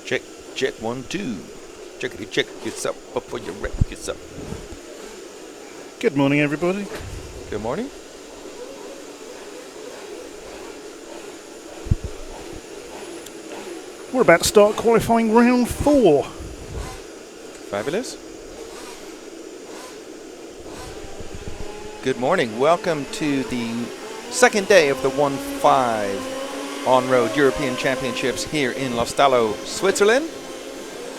Check, check, 1, 2. Checkity check yourself before you wreck yourself. Good morning, everybody. Good morning. We're about to start qualifying round 4. Fabulous. Good morning. Welcome to the second day of the 1-5 on-road European Championships here in Lostalo, Switzerland.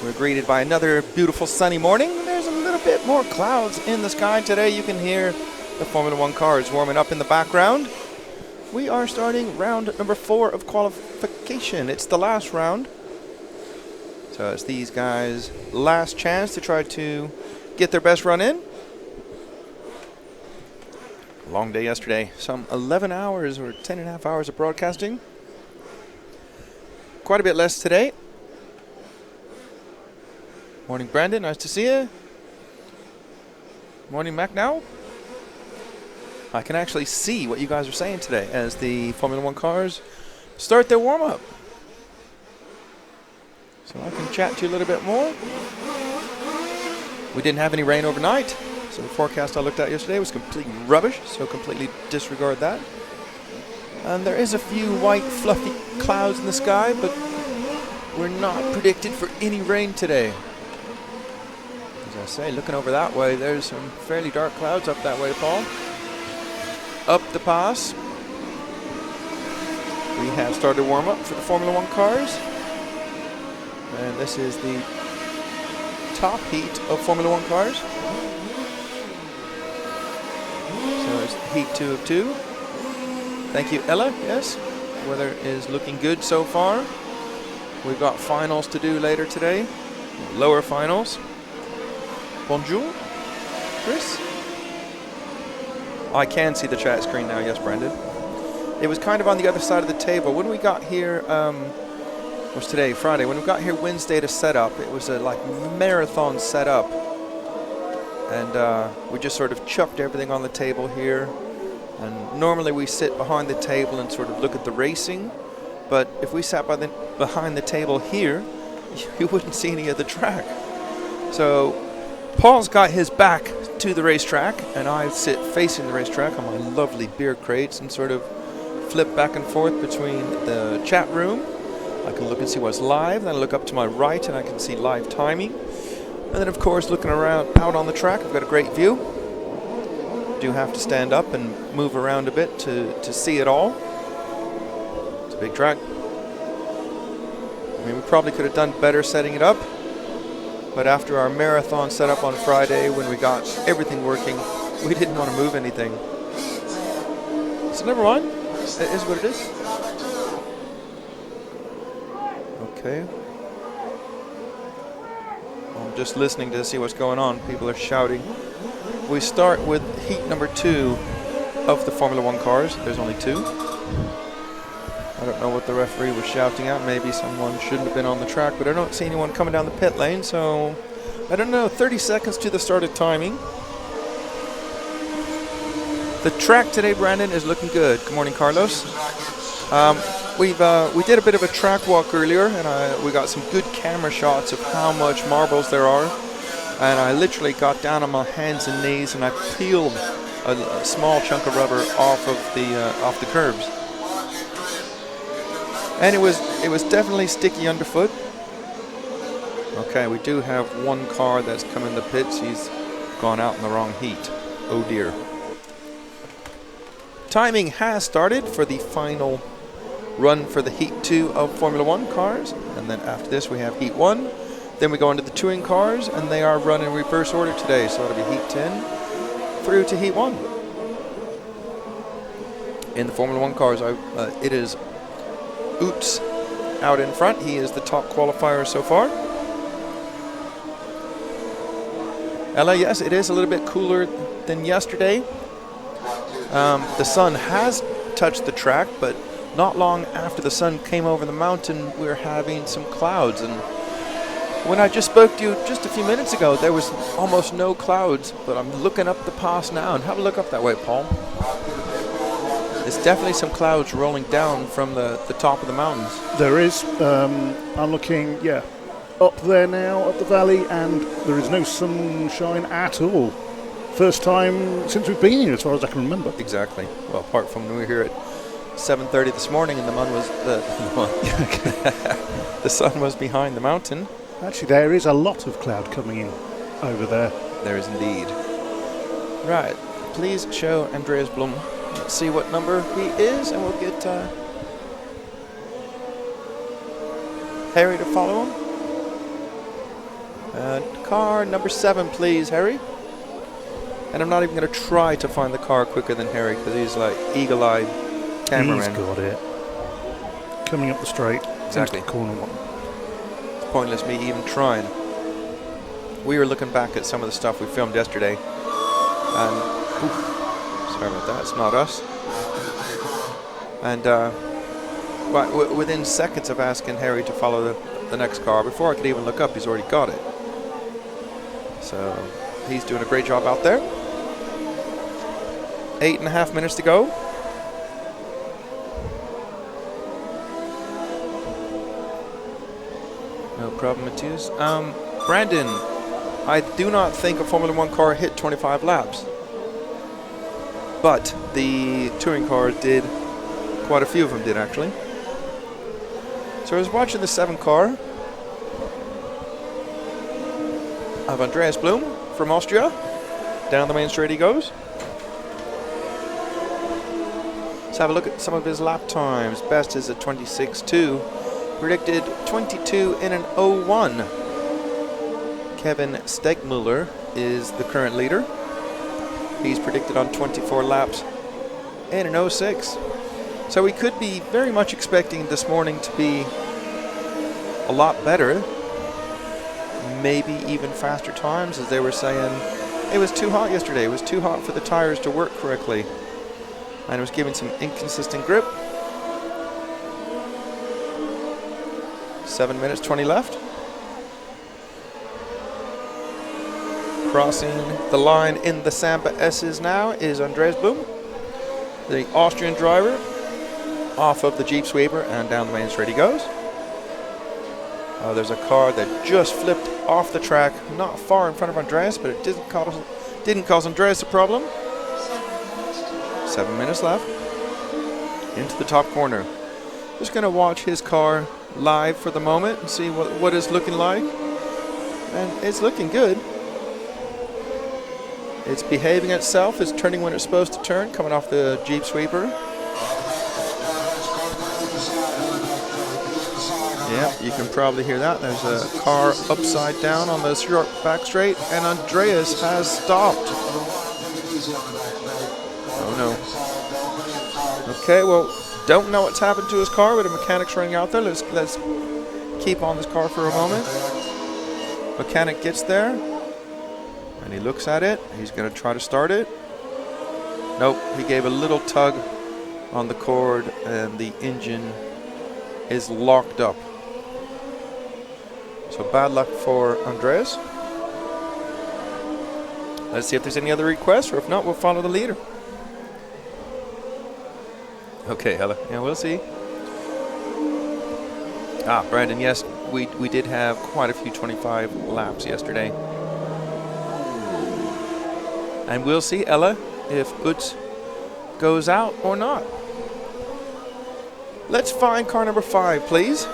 We're greeted by another beautiful sunny morning. There's a little bit more clouds in the sky today. You can hear the Formula 1 cars warming up in the background. We are starting round number 4 of qualification. It's the last round. So it's these guys' last chance to try to get their best run in. Long day yesterday. Some 11 hours or 10 and a half hours of broadcasting. Quite a bit less today. Morning, Brandon. Nice to see you. Morning, Mac now. I can actually see what you guys are saying today as the Formula 1 cars start their warm-up. So I can chat to you a little bit more. We didn't have any rain overnight, so the forecast I looked at yesterday was completely rubbish, so completely disregard that. And there is a few white, fluffy clouds in the sky, but we're not predicted for any rain today. As I say, looking over that way, there's some fairly dark clouds up that way, Paul. Up the pass. We have started warm-up for the Formula 1 cars. And this is the top heat of Formula 1 cars. So it's heat 2 of 2. Thank you, Ella. Yes, weather is looking good so far. We've got finals to do later today. Lower finals. Bonjour, Chris. I can see the chat screen now. Yes, Brandon. It was kind of on the other side of the table. When we got here, was today, Friday. When we got here Wednesday to set up, it was a marathon setup. And we just sort of chucked everything on the table here. And normally we sit behind the table and sort of look at the racing. But if we sat behind the table here, you wouldn't see any of the track. So Paul's got his back to the racetrack, and I sit facing the racetrack on my lovely beer crates and sort of flip back and forth between the chat room. I can look and see what's live, then I look up to my right and I can see live timing. And then of course looking around out on the track, I've got a great view. Do have to stand up and move around a bit to see it all. It's a big track. I mean, we probably could have done better setting it up. But after our marathon setup on Friday, when we got everything working, we didn't want to move anything. So never mind. It is what it is. Okay. I'm just listening to see what's going on. People are shouting. We start with heat number 2 of the Formula 1 cars. There's only 2. I don't know what the referee was shouting at. Maybe someone shouldn't have been on the track, but I don't see anyone coming down the pit lane, so I don't know. 30 seconds to the start of timing. The track today, Brandon, is looking good. Good morning, Carlos. We did a bit of a track walk earlier, and we got some good camera shots of how much marbles there are. And I literally got down on my hands and knees, and I peeled a small chunk of rubber off the curbs. And it was definitely sticky underfoot. Okay, we do have one car that's come in the pits. He's gone out in the wrong heat. Oh dear. Timing has started for the final run for the heat 2 of Formula 1 cars. And then after this we have heat 1. Then we go into the touring cars, and they are run in reverse order today. So it'll be heat 10 through to heat 1. In the Formula 1 cars, it is Oots out in front. He is the top qualifier so far. Ella, yes, it is a little bit cooler than yesterday. The sun has touched the track, but not long after the sun came over the mountain, we were having some clouds. And when I just spoke to you just a few minutes ago, there was almost no clouds, but I'm looking up the pass now, and have a look up that way, Paul. There's definitely some clouds rolling down from the top of the mountains. There is. I'm looking, yeah. up there now at the valley, and there is no sunshine at all. First time since we've been here, as far as I can remember. Exactly. Well, apart from when we were here at 7:30 this morning, and the sun was behind the mountain. Actually, there is a lot of cloud coming in over there. There is indeed. Right. Please show Andreas Blum. Let's see what number he is, and we'll get Harry to follow him. Car number 7, please, Harry. And I'm not even going to try to find the car quicker than Harry, because he's like eagle-eyed cameraman. He's got it. Coming up the straight. Exactly. Into the corner one. It's pointless me even trying. We were looking back at some of the stuff we filmed yesterday, and sorry about that, it's not us. And within seconds of asking Harry to follow the next car, before I could even look up, he's already got it. So he's doing a great job out there. 8.5 minutes to go. No problem, Matthias. Brandon, I do not think a Formula 1 car hit 25 laps. But the touring car did, quite a few of them did actually. So I was watching the 7 car of Andreas Blum from Austria. Down the main straight he goes. Let's have a look at some of his lap times. Best is a 26.2. Predicted 22 in an 01. Kevin Stegmuller is the current leader. He's predicted on 24 laps in an 06. So we could be very much expecting this morning to be a lot better. Maybe even faster times, as they were saying. It was too hot yesterday. It was too hot for the tires to work correctly. And it was giving some inconsistent grip. 7 minutes, 20 left. Crossing the line in the Samba S's now is Andreas Blum, the Austrian driver, off of the Jeep Sweeper and down the main straight he goes. There's a car that just flipped off the track, not far in front of Andreas, but it didn't cause Andreas a problem. 7 minutes left. Into the top corner. Just going to watch his car live for the moment and see what it's looking like. And it's looking good. It's behaving itself. It's turning when it's supposed to turn, coming off the Jeep Sweeper. Yeah, you can probably hear that. There's a car upside down on the short back straight, and Andreas has stopped. Oh no. Okay, well, don't know what's happened to his car, but the mechanic's running out there. Let's keep on this car for a moment. Mechanic gets there, and he looks at it. He's going to try to start it. Nope, he gave a little tug on the cord, and the engine is locked up. So bad luck for Andreas. Let's see if there's any other requests, or if not, we'll follow the leader. Okay, Hella. Yeah, we'll see. Brandon, yes, we did have quite a few 25 laps yesterday. And we'll see, Ella, if Utz goes out or not. Let's find car number 5, please.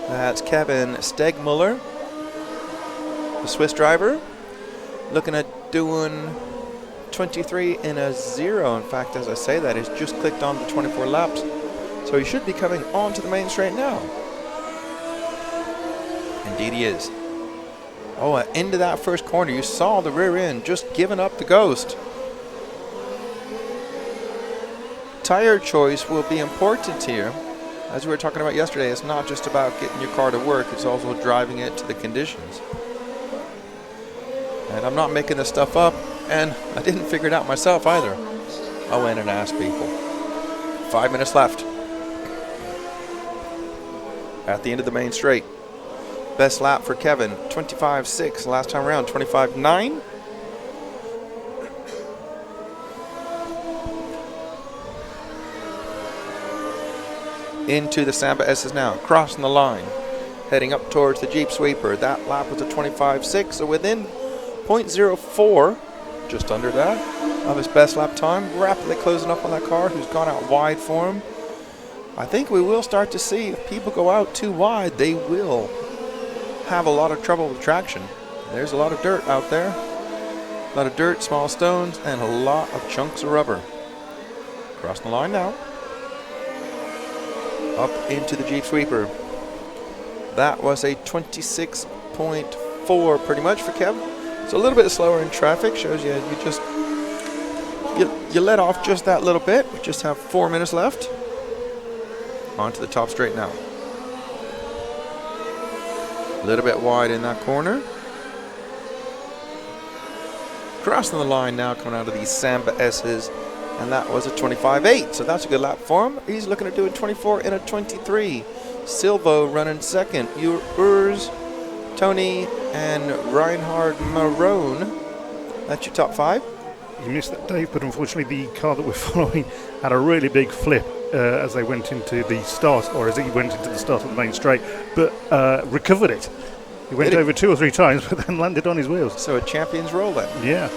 That's Kevin Stegmuller, the Swiss driver, looking at doing 23 in a 0. In fact, as I say that, he's just clicked on the 24 laps. So he should be coming onto the main straight now. Indeed he is. Oh, into that first corner, you saw the rear end just giving up the ghost. Tire choice will be important here. As we were talking about yesterday, it's not just about getting your car to work, it's also driving it to the conditions. And I'm not making this stuff up, and I didn't figure it out myself either. I went and asked people. 5 minutes left. At the end of the main straight. Best lap for Kevin, 25.6. Last time around, 25.9. Into the Samba S's now, crossing the line. heading up towards the Jeep Sweeper. That lap was a 25.6, so within 0.04, just under that, of his best lap time. Rapidly closing up on that car who's gone out wide for him. I think we will start to see if people go out too wide, they will have a lot of trouble with traction. There's a lot of dirt out there. A lot of dirt, small stones, and a lot of chunks of rubber. Crossing the line now. Up into the Jeep Sweeper. That was a 26.4 pretty much for Kev. It's a little bit slower in traffic. Shows you you let off just that little bit. We just have 4 minutes left. Onto the top straight now. A little bit wide in that corner. Crossing the line now, coming out of these Samba S's, and that was a 25.8, so that's a good lap for him. He's looking to do a 24 in a 23. Silvo running second. Urs, Tony, and Reinhard Marone. That's your top 5. You missed that, Dave, but unfortunately the car that we're following had a really big flip as they went into the start, or as he went into the start of the main straight, but recovered it. He went over 2 or 3 times, but then landed on his wheels. So a champion's roll then. Yeah.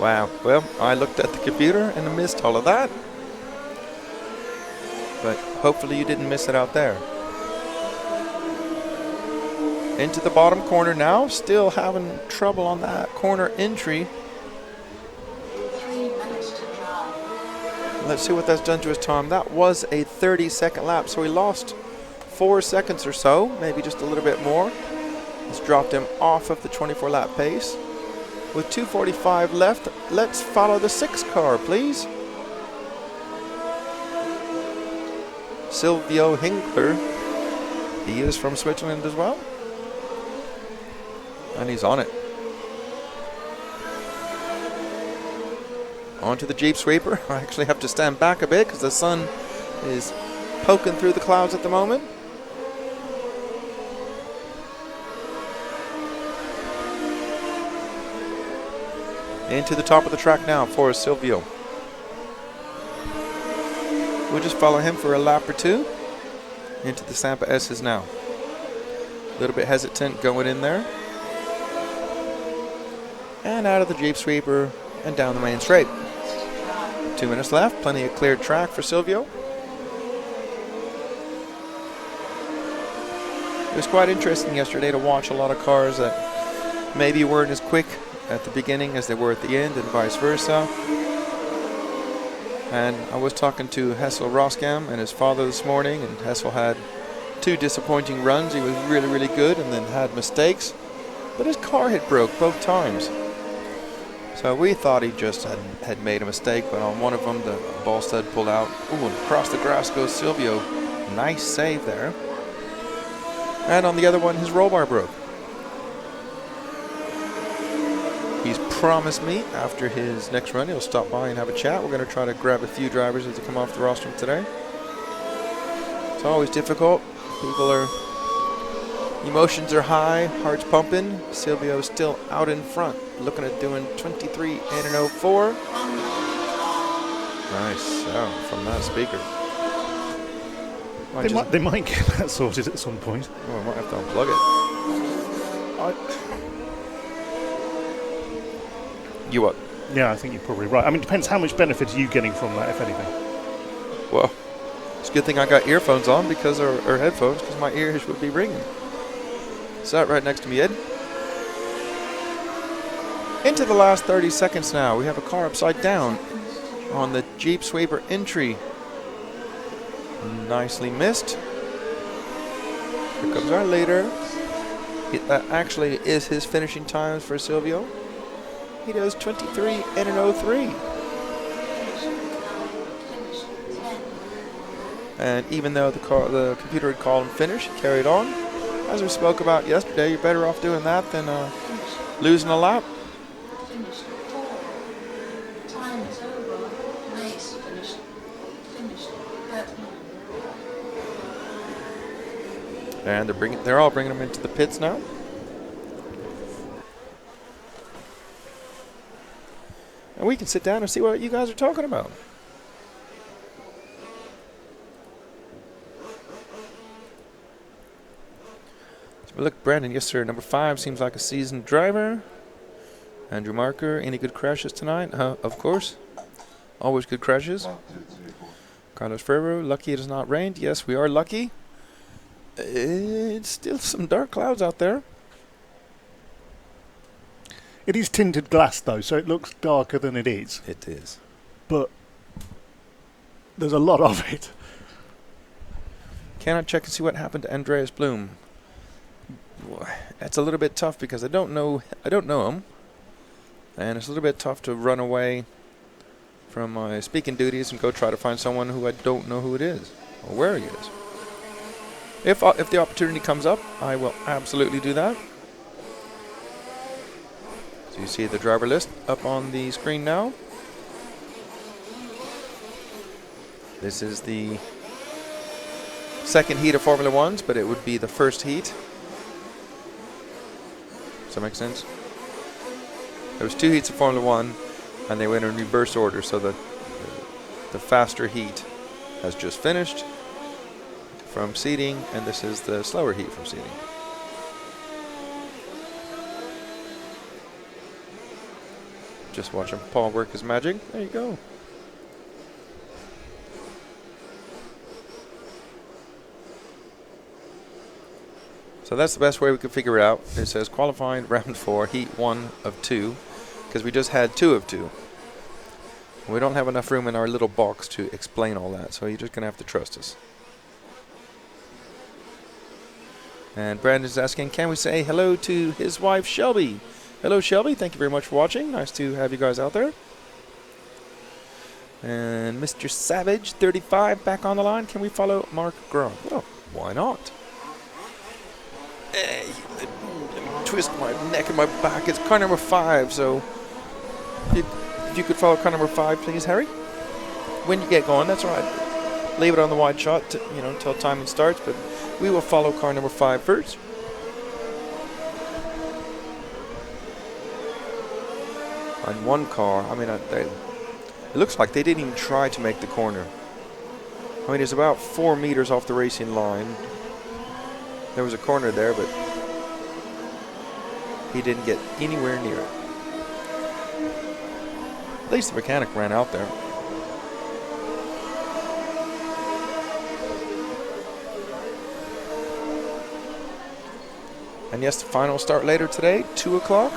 Wow. Well, I looked at the computer and missed all of that. But hopefully you didn't miss it out there. Into the bottom corner now. Still having trouble on that corner entry. Let's see what that's done to his time. That was a 30-second lap, so he lost 4 seconds or so, maybe just a little bit more. It's dropped him off of the 24-lap pace. With 2:45 left, let's follow the 6 car, please. Silvio Hinkler. He is from Switzerland as well. And he's on it. Onto the Jeep Sweeper. I actually have to stand back a bit because the sun is poking through the clouds at the moment. Into the top of the track now for Silvio. We'll just follow him for a lap or 2. Into the Samba S's now. A little bit hesitant going in there. And out of the Jeep Sweeper and down the main straight. 2 minutes left, plenty of cleared track for Silvio. It was quite interesting yesterday to watch a lot of cars that maybe weren't as quick at the beginning as they were at the end, and vice versa. And I was talking to Hessel Roskam and his father this morning, and Hessel had 2 disappointing runs. He was really, really good and then had mistakes, but his car had broke both times. So we thought he just had made a mistake, but on one of them the ball stud pulled out. Ooh, and across the grass goes Silvio. Nice save there. And on the other one, his roll bar broke. He's promised me after his next run he'll stop by and have a chat. We're going to try to grab a few drivers as they come off the rostrum today. It's always difficult. Emotions are high, heart's pumping. Silvio's still out in front, looking at doing 23 and an 04. Nice sound from that speaker. They might get that sorted at some point. Oh, I might have to unplug it. You what? Yeah, I think you're probably right. I mean, it depends how much benefit are you getting from that, if anything. Well, it's a good thing I got earphones on because or headphones, because my ears would be ringing. Sat right next to me, Ed. Into the last 30 seconds now. We have a car upside down on the Jeep Sweeper entry. Nicely missed. Here comes our leader. That actually is his finishing times for Silvio. He does 23 and an 03. And even though the computer had called him finish, he carried on. As we spoke about yesterday, you're better off doing that than losing a lap. And they're all bringing them into the pits now. And we can sit down and see what you guys are talking about. Look, Brandon, yes, sir. Number 5 seems like a seasoned driver. Andrew Marker, any good crashes tonight? Of course. Always good crashes. Carlos Ferro, lucky it has not rained. Yes, we are lucky. It's still some dark clouds out there. It is tinted glass, though, so it looks darker than it is. It is. But there's a lot of it. Can I check and see what happened to Andreas Bloom? That's a little bit tough because I don't know him. And it's a little bit tough to run away from my speaking duties and go try to find someone who I don't know who it is or where he is. If the opportunity comes up, I will absolutely do that. So you see the driver list up on the screen now. This is the second heat of Formula Ones, but it would be the first heat. Does that make sense? There was 2 heats of Formula One, and they went in reverse order, so the faster heat has just finished from seeding, and this is the slower heat from seeding. Just watching Paul work his magic. There you go. So that's the best way we could figure it out. It says qualifying round 4, heat 1 of 2, because we just had 2 of 2. We don't have enough room in our little box to explain all that, so you're just going to have to trust us. And Brandon's asking, can we say hello to his wife, Shelby? Hello, Shelby. Thank you very much for watching. Nice to have you guys out there. And Mr. Savage, 35, back on the line. Can we follow Mark Grant? Well, why not? Hey, twist my neck and my back. It's car number 5, so if you could follow car number 5, please, Harry. When you get going, that's all right. Leave it on the wide shot, until timing starts, but we will follow car number 5 first. And one car, it looks like they didn't even try to make the corner. It's about 4 meters off the racing line. There was a corner there, but he didn't get anywhere near it. At least the mechanic ran out there. And yes, the final start later today, 2 o'clock.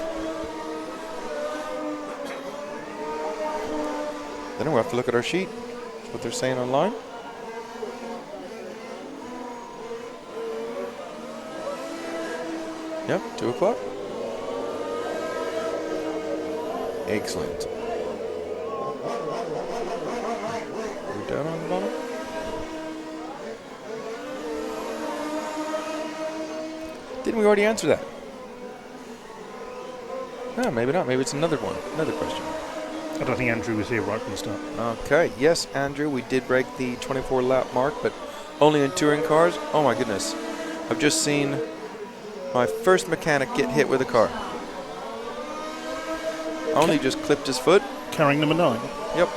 Then we'll have to look at our sheet. That's what they're saying online. Yep, 2 o'clock. Excellent. We're down on the bottom. Didn't we already answer that? No, maybe not. Maybe it's another one. Another question. I don't think Andrew was here right from the start. Okay. Yes, Andrew, we did break the 24 lap mark, but only in touring cars. Oh my goodness. I've just seen my first mechanic get hit with a car. Only just clipped his foot. Carrying number 9. Yep.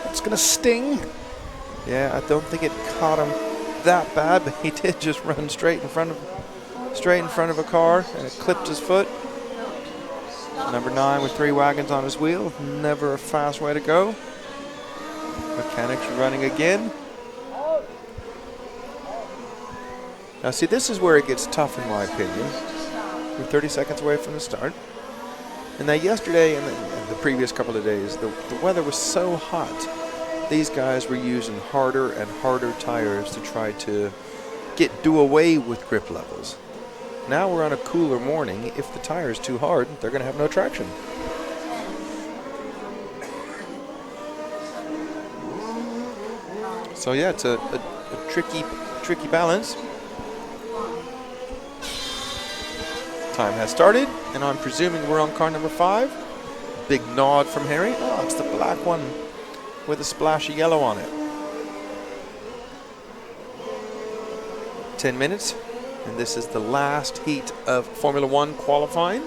That's going to sting. Yeah, I don't think it caught him that bad, but he did just run straight in front of a car, and it clipped his foot. Number 9 with 3 wagons on his wheel. Never a fast way to go. Mechanics running again. Now see, this is where it gets tough in my opinion. We're 30 seconds away from the start. And now yesterday and the previous couple of days, the weather was so hot. These guys were using harder and harder tires to try to do away with grip levels. Now we're on a cooler morning. If the tire is too hard, they're going to have no traction. So yeah, it's a tricky balance. Time has started, and I'm presuming we're on car number 5. Big nod from Harry. Oh, it's the black one with a splash of yellow on it. 10 minutes, and this is the last heat of Formula One qualifying.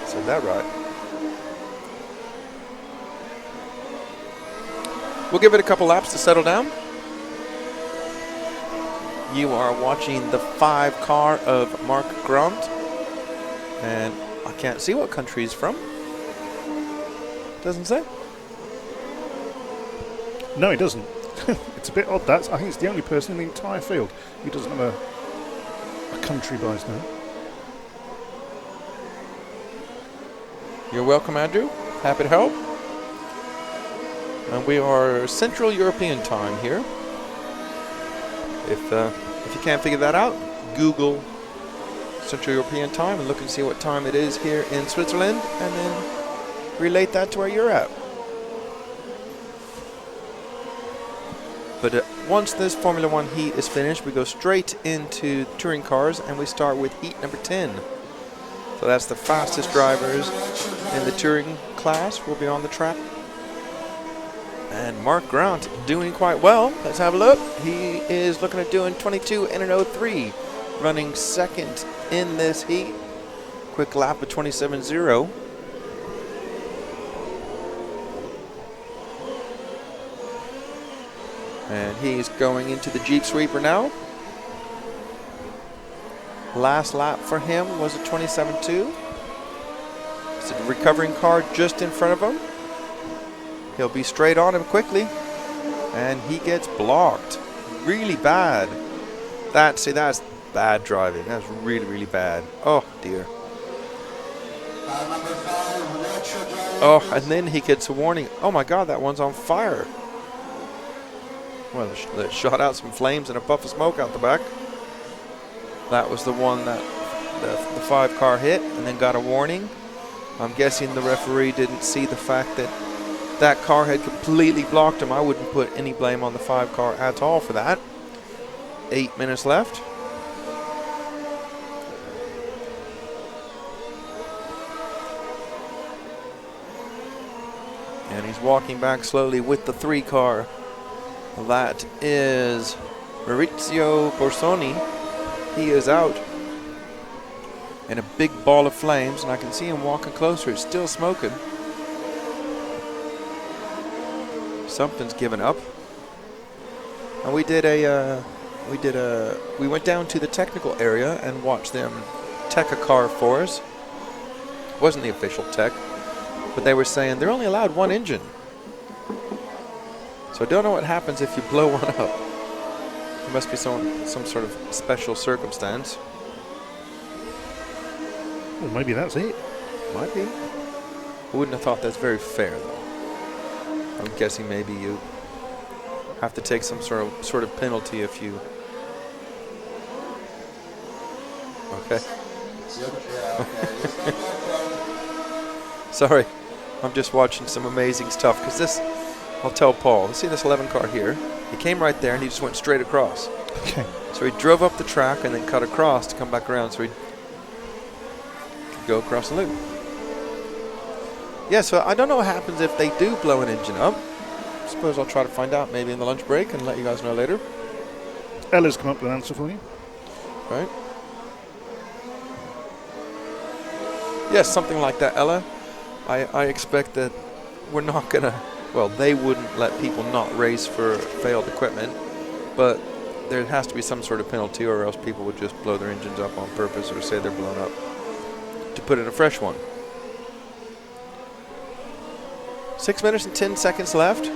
Said that right. We'll give it a couple laps to settle down. You are watching the 5 car of Mark Grant. And I can't see what country he's from. Doesn't say. No, he doesn't. It's a bit odd, that. I think it's the only person in the entire field who doesn't have a country by his name. You're welcome, Andrew. Happy to help. And we are Central European time here. If you can't figure that out, Google Central European time and look and see what time it is here in Switzerland, and then relate that to where you're at. But once this Formula 1 heat is finished, we go straight into touring cars, and we start with heat number 10. So that's the fastest drivers in the touring class will be on the track. And Mark Grant doing quite well. Let's have a look. He is looking at doing 22 in an 03, running second in this heat. Quick lap of 27.0. And he's going into the Jeep Sweeper now. Last lap for him was a 27.2. It's a recovering car just in front of him. He'll be straight on him quickly. And he gets blocked. Really bad. That's bad driving. That's really, really bad. Oh, dear. Oh, and then he gets a warning. Oh, my God, that one's on fire. Well, they shot out some flames and a puff of smoke out the back. That was the one that the 5 car hit and then got a warning. I'm guessing the referee didn't see the fact that that car had completely blocked him. I wouldn't put any blame on the 5 car at all for that. 8 minutes left. And he's walking back slowly with the 3 car. That is Maurizio Borsoni. He is out in a big ball of flames, and I can see him walking closer. It's still smoking. Something's given up. And we went down to the technical area and watched them tech a car for us. It wasn't the official tech, but they were saying they're only allowed 1 engine. So I don't know what happens if you blow one up. There must be some sort of special circumstance. Well, maybe that's it. Might be. I wouldn't have thought that's very fair, though. I'm guessing maybe you have to take some sort of penalty if you. Okay. Sorry, I'm just watching some amazing stuff because this. I'll tell Paul. See this 11 car here? He came right there and he just went straight across. Okay. So he drove up the track and then cut across to come back around so he could go across the loop. Yeah, so I don't know what happens if they do blow an engine up. I suppose I'll try to find out maybe in the lunch break and let you guys know later. Ella's come up with an answer for you. Right. Yes, something like that, Ella. I expect that we're not going to... Well, they wouldn't let people not race for failed equipment, but there has to be some sort of penalty or else people would just blow their engines up on purpose or say they're blown up to put in a fresh one. 6 minutes and 10 seconds left.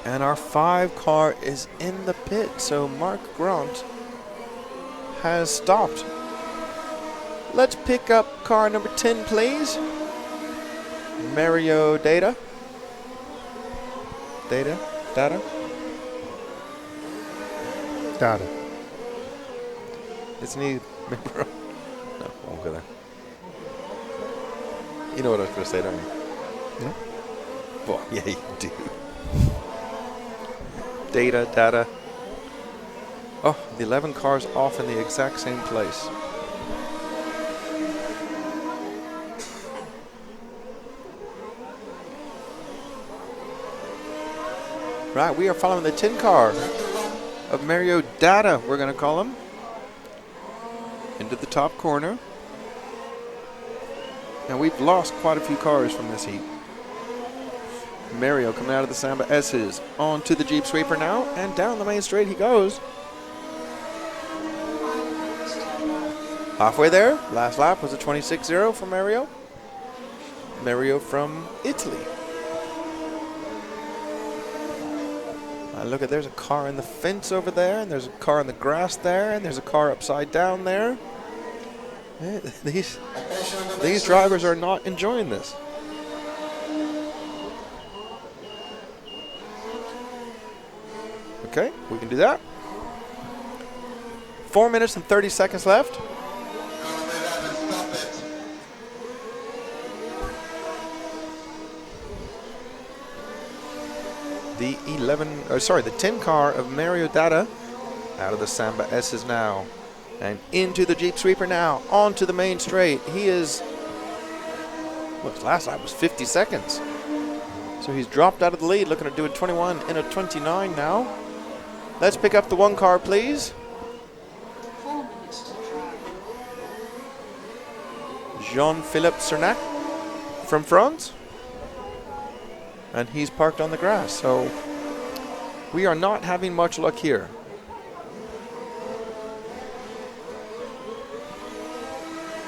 And our 5 car is in the pit, so Mark Grant has stopped. Let's pick up car number 10, please. Mario Data. Data? Isn't he? No, I won't go there. You know what I was going to say, don't you? No. Well, yeah, you do. Data. Oh, the 11 cars off in the exact same place. Right, we are following the 10 car of Mario Data, we're going to call him, into the top corner. Now we've lost quite a few cars from this heat. Mario coming out of the Samba S's onto the Jeep Sweeper now, and down the main straight he goes. Halfway there, last lap was a 26-0 for Mario. Mario from Italy. Look at, there's a car in the fence over there, and there's a car in the grass there, and there's a car upside down there. These drivers are not enjoying this. Okay, we can do that. 4 minutes and 30 seconds left. The 10 car of Mario Data out of the Samba S's now. And into the Jeep Sweeper now, onto the main straight. He is, well, his last lap was 50 seconds. So he's dropped out of the lead, looking at doing 21 in a 29 now. Let's pick up the 1 car, please. Jean-Philippe Cernac from France. And he's parked on the grass, so we are not having much luck here.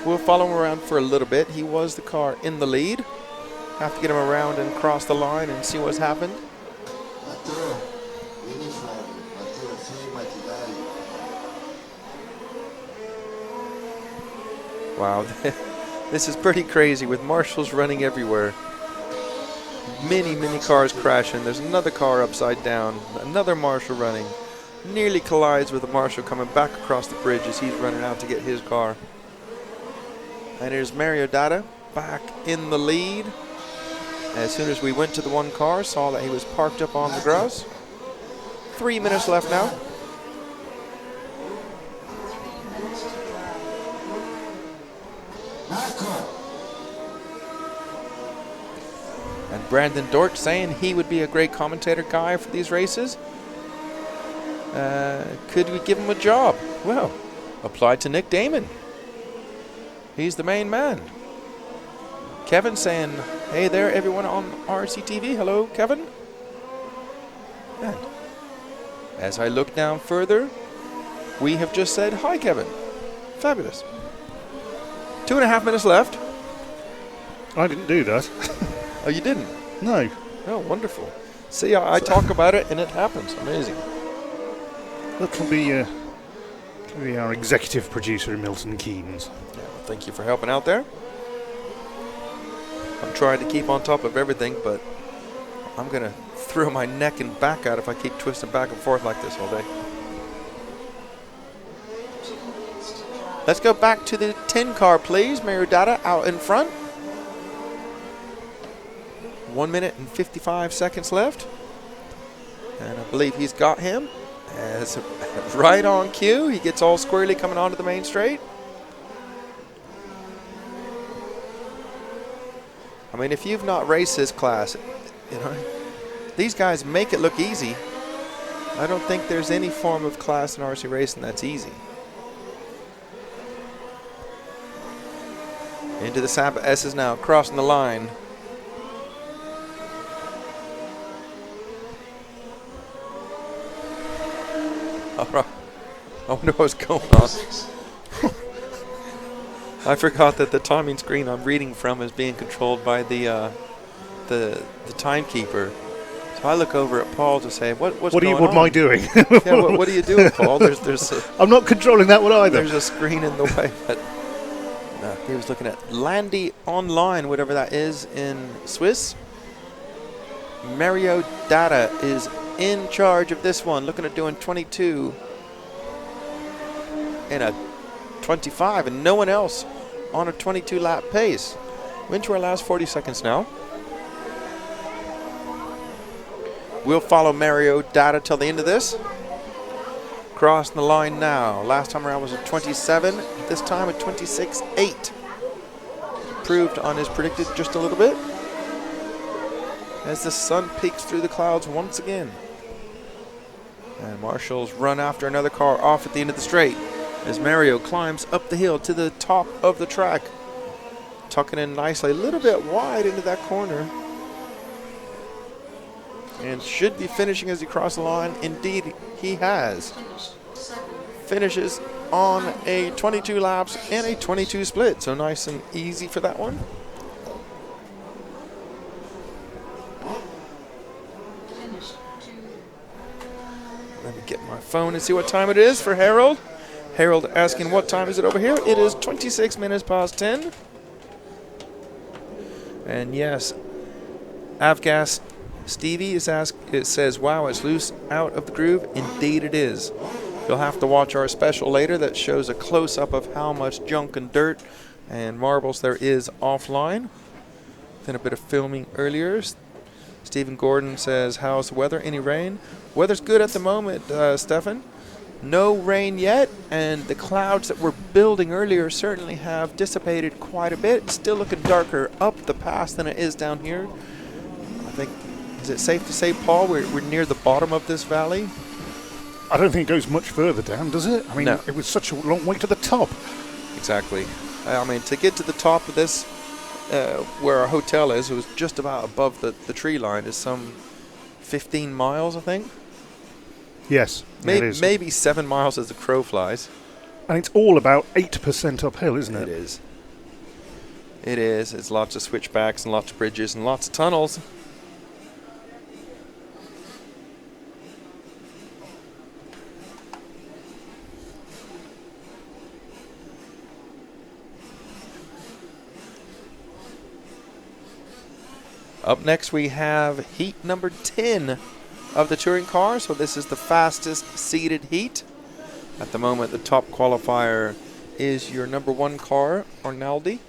We'll follow him around for a little bit. He was the car in the lead. Have to get him around and cross the line and see what's happened. Wow, this is pretty crazy with marshals running everywhere. Many cars crashing. There's another car upside down. Another marshal running. Nearly collides with a marshal coming back across the bridge as he's running out to get his car. And here's Mario Data back in the lead. As soon as we went to the 1 car, saw that he was parked up on the grass. 3 minutes left now. And Brandon Dortch saying he would be a great commentator guy for these races. Could we give him a job? Well, apply to Nick Damon. He's the main man. Kevin saying, hey there, everyone on RCTV. Hello, Kevin. And as I look down further, we have just said, hi, Kevin. Fabulous. 2.5 minutes left. I didn't do that. Oh, you didn't? No. Oh, wonderful. See, I talk about it and it happens. Amazing. That can be our executive producer, Milton Keynes. Yeah, well, thank you for helping out there. I'm trying to keep on top of everything, but I'm going to throw my neck and back out if I keep twisting back and forth like this all day. Let's go back to the 10 car, please. Mario Data out in front. 1 minute and 55 seconds left. And I believe he's got him. As right on cue. He gets all squarely coming onto the main straight. I mean, if you've not raced this class, you know, these guys make it look easy. I don't think there's any form of class in RC racing that's easy. Into the Samba S's now, crossing the line. All right. I wonder what's going on. I forgot that the timing screen I'm reading from is being controlled by the timekeeper. So I look over at Paul to say, what's going on? What am I doing? Yeah, what are you doing, Paul? I'm not controlling that one either. There's a screen in the way. But no, he was looking at Landy Online, whatever that is in Swiss. Mario Data is in charge of this one, looking at doing 22 in a 25, and no one else on a 22 lap pace. We're into our last 40 seconds now. We'll follow Mario Data till the end of this. Crossing the line now. Last time around was a 27, this time a 26.8. Improved on his predicted just a little bit. As the sun peeks through the clouds once again. And marshals run after another car off at the end of the straight as Mario climbs up the hill to the top of the track. Tucking in nicely, a little bit wide into that corner. and should be finishing as he crosses the line. Indeed, he has. Finishes on a 22 laps and a 22 split, so nice and easy for that one. Let me get my phone and see what time it is for Harold. Harold asking what time is it over here. It is 26 minutes past 10. And yes, Avgas Stevie is asked. It says, "Wow, it's loose out of the groove." Indeed, it is. You'll have to watch our special later that shows a close-up of how much junk and dirt and marbles there is offline. Then a bit of filming earlier. Stephen Gordon says, "How's the weather? Any rain?" Weather's good at the moment, Stefan. No rain yet, and the clouds that were building earlier certainly have dissipated quite a bit. It's still looking darker up the pass than it is down here. I think, is it safe to say, Paul, we're near the bottom of this valley? I don't think it goes much further down, does it? I mean, No. It was such a long way to the top. Exactly. I mean, to get to the top of this, where our hotel is, it was just about above the tree line, is some 15 miles, I think. Yes, it is. Maybe 7 miles as the crow flies. And it's all about 8% uphill, isn't it? It is. It is. It's lots of switchbacks and lots of bridges and lots of tunnels. Up next we have heat number 10 of the touring car. So this is the fastest seeded heat. At the moment, the top qualifier is your number 1 car, Arnaldi.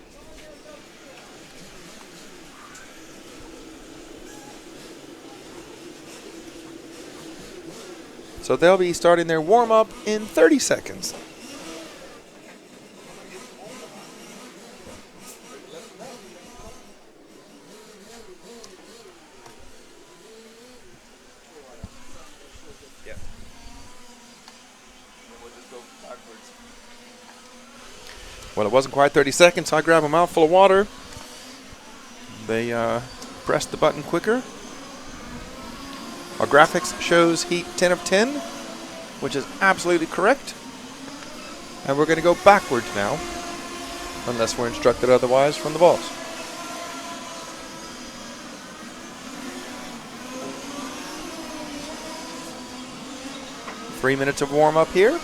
So they'll be starting their warm-up in 30 seconds. Well, it wasn't quite 30 seconds. I grabbed a mouthful of water. They pressed the button quicker. Our graphics shows heat 10 of 10, which is absolutely correct. And we're going to go backwards now, unless we're instructed otherwise from the boss. Three minutes of warm-up here.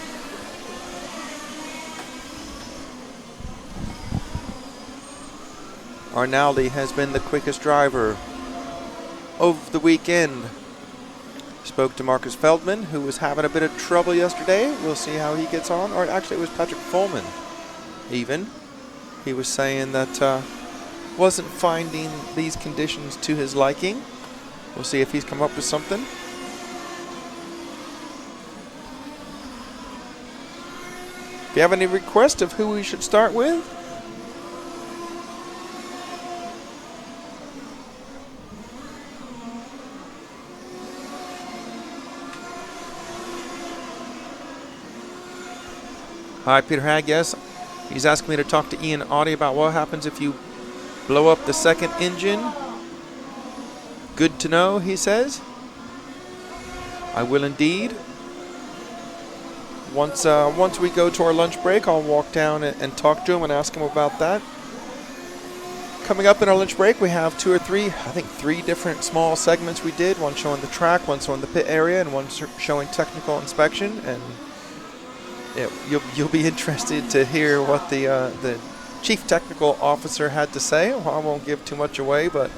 Arnaldi has been the quickest driver of the weekend. Spoke to Marcus Feldman, who was having a bit of trouble yesterday. We'll see how he gets on. Or actually, it was Patrick Follman, even. He was saying that wasn't finding these conditions to his liking. We'll see if he's come up with something. If you have any requests of who we should start with, hi, Peter Hag, yes. He's asking me to talk to Ian Audie about what happens if you blow up the second engine. Good to know, he says. I will indeed. Once we go to our lunch break, I'll walk down and talk to him and ask him about that. Coming up in our lunch break, we have three different small segments we did. One showing the track, one showing the pit area, and one showing technical inspection. And you'll be interested to hear what the chief technical officer had to say. Well, I won't give too much away, but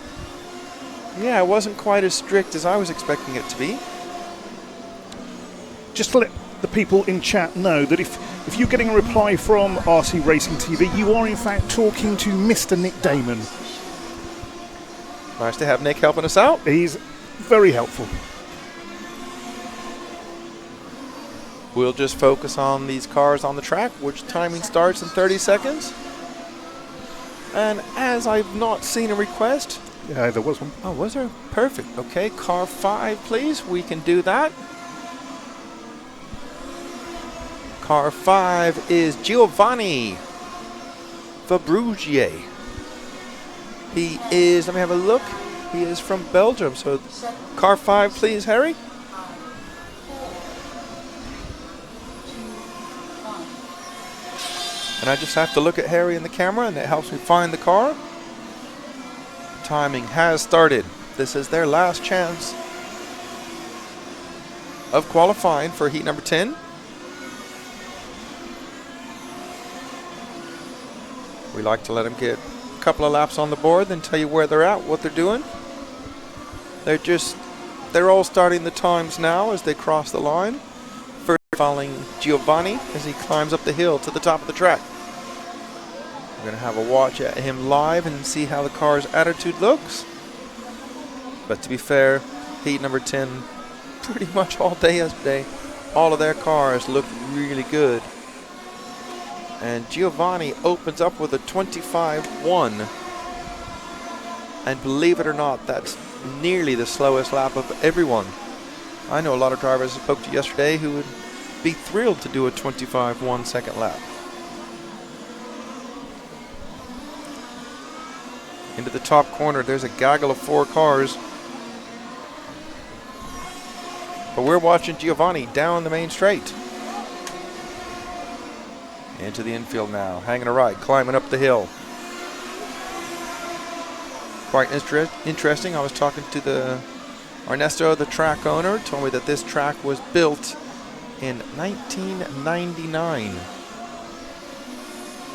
yeah, it wasn't quite as strict as I was expecting it to be. Just to let the people in chat know that if you're getting a reply from RC Racing TV, you are in fact talking to Mr. Nick Damon. Nice to have Nick helping us out. He's very helpful. We'll just focus on these cars on the track, which timing starts in 30 seconds. And as I've not seen a request. Yeah, there was one. Oh, was there? Perfect. Okay, car 5, please. We can do that. Car 5 is Giovanni Fabrugier. He is, let me have a look. He is from Belgium. So car 5, please, Harry. And I just have to look at Harry in the camera, and it helps me find the car. Timing has started. This is their last chance of qualifying for heat number 10. We like to let them get a couple of laps on the board, then tell you where they're at, what they're doing. They're all starting the times now as they cross the line. First following Giovanni as he climbs up the hill to the top of the track. We're going to have a watch at him live and see how the car's attitude looks. But to be fair, heat number 10, pretty much all day yesterday, all of their cars looked really good. And Giovanni opens up with a 25.1. And believe it or not, that's nearly the slowest lap of everyone. I know a lot of drivers I spoke to yesterday who would be thrilled to do a 25.1 second lap. Into the top corner, there's a gaggle of 4 cars. But we're watching Giovanni down the main straight. Into the infield now, hanging a right, climbing up the hill. Quite interesting. I was talking to Ernesto, the track owner, told me that this track was built in 1999.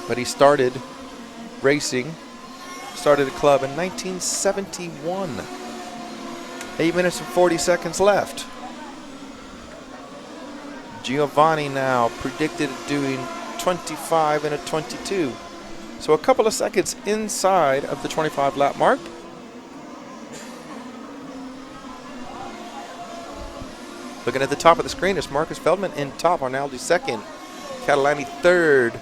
But he started racing, started a club in 1971. 8 minutes and 40 seconds left. Giovanni now predicted doing 25 and a 22. So a couple of seconds inside of the 25 lap mark. Looking at the top of the screen, it's Marcus Feldman in top, Arnaldi second, Catalani third.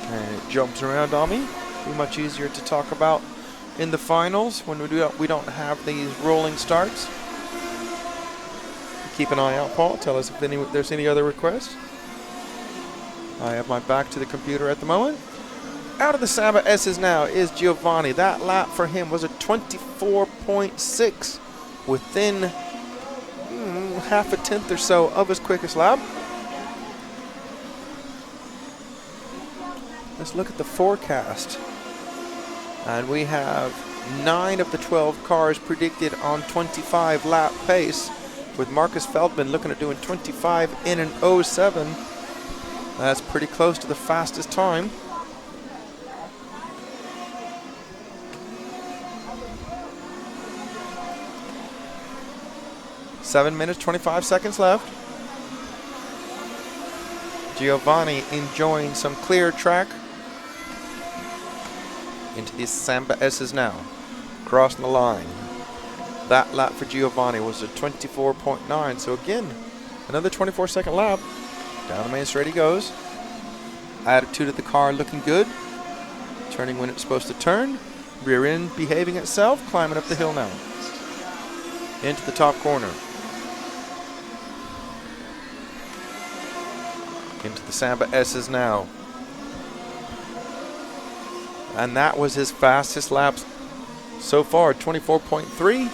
And it jumps around on me. Be much easier to talk about in the finals when we don't have these rolling starts. Keep an eye out, Paul. Tell us if there's any other requests. I have my back to the computer at the moment. Out of the Samba S's now is Giovanni. That lap for him was a 24.6, within half a tenth or so of his quickest lap. Let's look at the forecast. And we have 9 of the 12 cars predicted on 25 lap pace, with Marcus Feldman looking at doing 25 in an 07. That's pretty close to the fastest time. Seven minutes, 25 seconds left. Giovanni enjoying some clear track. Into the Samba S's now. Crossing the line. That lap for Giovanni was a 24.9. So again, another 24-second lap. Down the main straight he goes. Attitude of the car looking good. Turning when it's supposed to turn. Rear end behaving itself. Climbing up the hill now. Into the top corner. Into the Samba S's now. And that was his fastest lap so far, 24.3.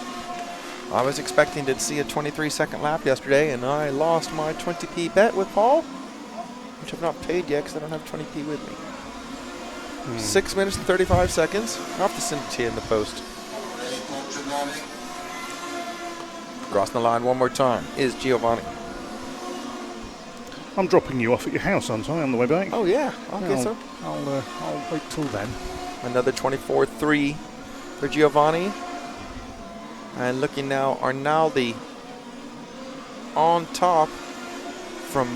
I was expecting to see a 23-second lap yesterday, and I lost my 20p bet with Paul, which I've not paid yet because I don't have 20p with me. 6 minutes and 35 seconds. I'll have to send it to you in the post. Crossing the line one more time is Giovanni. I'm dropping you off at your house, aren't I, on the way back? Oh, yeah. I'll get some. I'll wait till then. Another 24.3 for Giovanni. And looking now, Arnaldi on top from,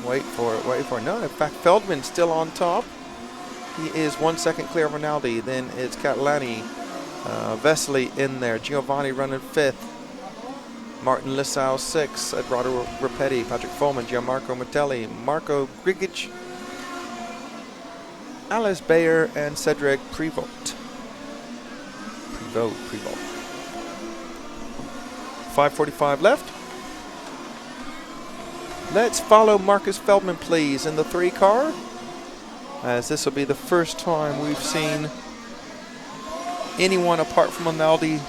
wait for it. No, in fact, Feldman still on top. He is 1 second clear of Arnaldi. Then it's Catalani, Vesely in there. Giovanni running 5th. Martin Lissau 6th. Eduardo Rapetti, Patrick Follman, Gianmarco Mattelli, Marco Grigic, Alice Bayer, and Cedric Prevost. 5:45 left. Let's follow Marcus Feldman, please, in the 3 car, as this will be the first time we've seen anyone apart from Arnaldi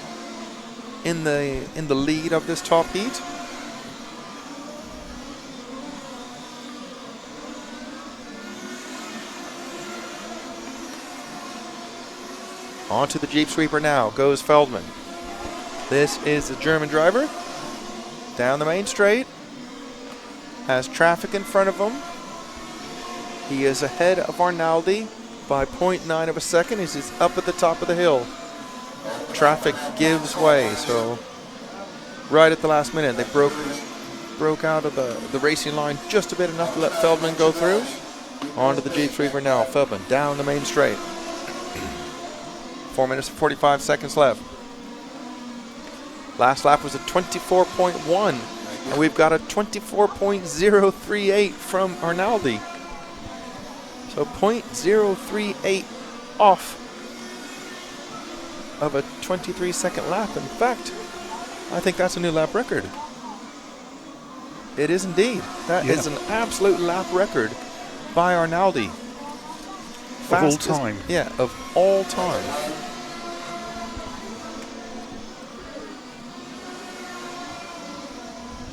in the lead of this top heat. Onto the Jeep Sweeper now goes Feldman. This is the German driver down the main straight. Has traffic in front of him. He is ahead of Arnaldi by 0.9 of a second as he's up at the top of the hill. Traffic gives way, so right at the last minute they broke out of the racing line just a bit, enough to let Feldman go through. Onto the Jeep Sweeper now. Feldman down the main straight. 4 minutes and 45 seconds left. Last lap was a 24.1, and we've got a 24.038 from Arnaldi. So 0.038 off of a 23-second lap. In fact, I think that's a new lap record. It is indeed. That is an absolute lap record by Arnaldi. Of all time. Yeah, of all time.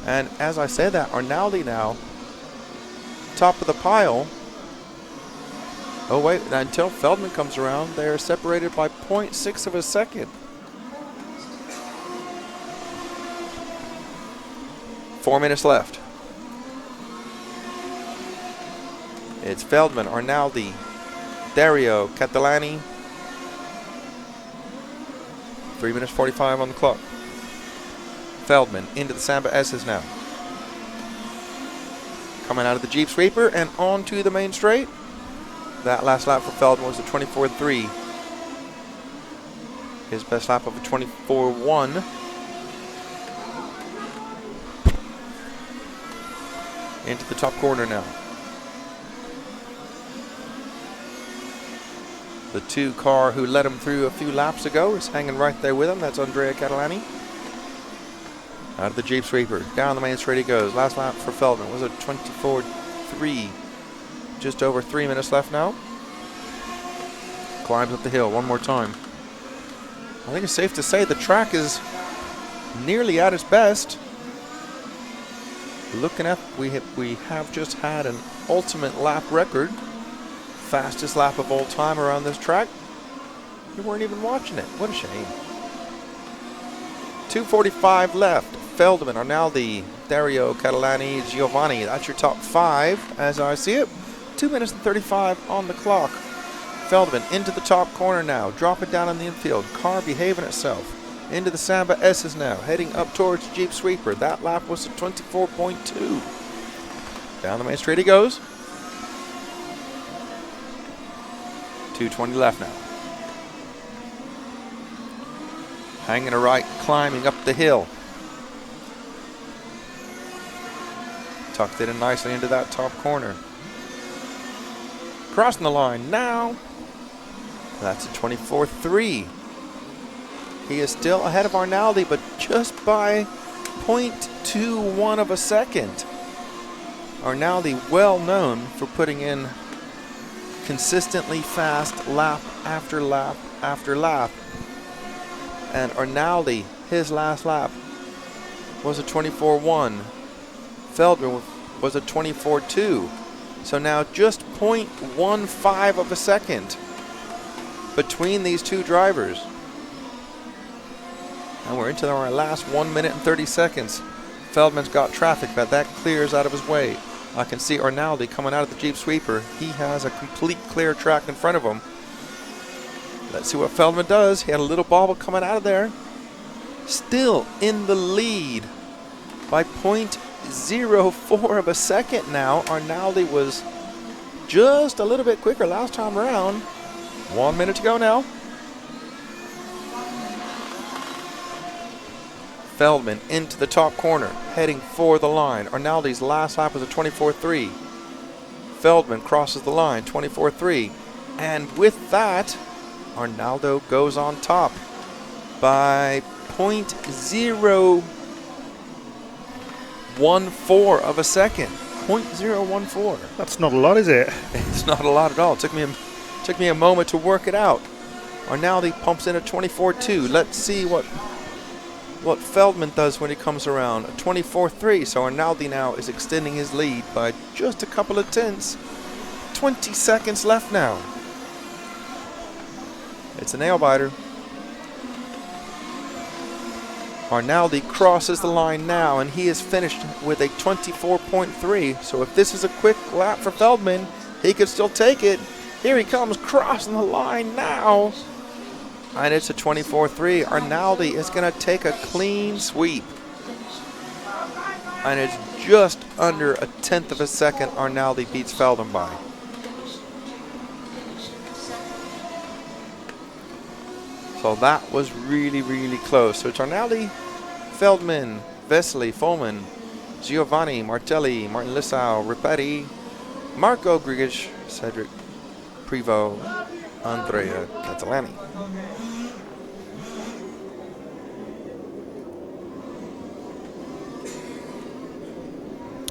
And as I say that, Arnaldi now, top of the pile. Oh wait, until Feldman comes around, they are separated by 0.6 of a second. 4 minutes left. It's Feldman, Arnaldi, Dario, Catalani. 3 minutes 45 on the clock. Feldman into the Samba S's now. Coming out of the Jeep Sweeper and onto the main straight. That last lap for Feldman was a 24.3. His best lap of a 24.1. Into the top corner now. The two car who led him through a few laps ago is hanging right there with him. That's Andrea Catalani. Out of the Jeep Sweeper. Down the main straight he goes. Last lap for Feldman was a 24.3. Just over 3 minutes left now. Climbs up the hill one more time. I think it's safe to say the track is nearly at its best. Looking at, we have just had an ultimate lap record. Fastest lap of all time around this track. You weren't even watching it. What a shame. 2:45 left. Feldman, Arnaldi, Dario, Catalani, Giovanni. That's your top five as I see it. 2 minutes and 35 on the clock. Feldman into the top corner now. Drop it down on the infield. Car behaving itself. Into the Samba S's now. Heading up towards Jeep Sweeper. That lap was a 24.2. Down the main straight he goes. 2:20 left now. Hanging a right, climbing up the hill. Tucked it in nicely into that top corner. Crossing the line now. That's a 24.3. He is still ahead of Arnaldi, but just by 0.21 of a second. Arnaldi, well known for putting in consistently fast lap after lap after lap. And Arnaldi, his last lap was a 24.1. Feldman was a 24.2. So now just 0.15 of a second between these two drivers. And we're into our last 1 minute and 30 seconds. Feldman's got traffic, but that clears out of his way. I can see Arnaldi coming out of the Jeep Sweeper. He has a complete clear track in front of him. Let's see what Feldman does. He had a little bobble coming out of there. Still in the lead by 0.04 of a second now. Arnaldi was just a little bit quicker last time around. 1 minute to go now. Feldman into the top corner, heading for the line. Arnaldi's last lap was a 24.3. Feldman crosses the line, 24.3. And with that, Arnaldo goes on top by 0.014 of a second. 0.014. That's not a lot, is it? It's not a lot at all. It took me a moment to work it out. Arnaldi pumps in a 24.2. Let's see what Feldman does when he comes around. A 24.3. So Arnaldi now is extending his lead by just a couple of tenths. 20 seconds left now. It's a nail biter. Arnaldi crosses the line now, and he is finished with a 24.3. So if this is a quick lap for Feldman, he could still take it. Here he comes, crossing the line now. And it's a 24.3. Arnaldi is going to take a clean sweep. And it's just under a tenth of a second Arnaldi beats Feldman by. So that was really, really close. So it's Arnaldi, Feldman, Vesely, Follman, Giovanni, Martelli, Martin Lissau, Ripetti, Marco Grigic, Cedric Privo, Andrea Catalani.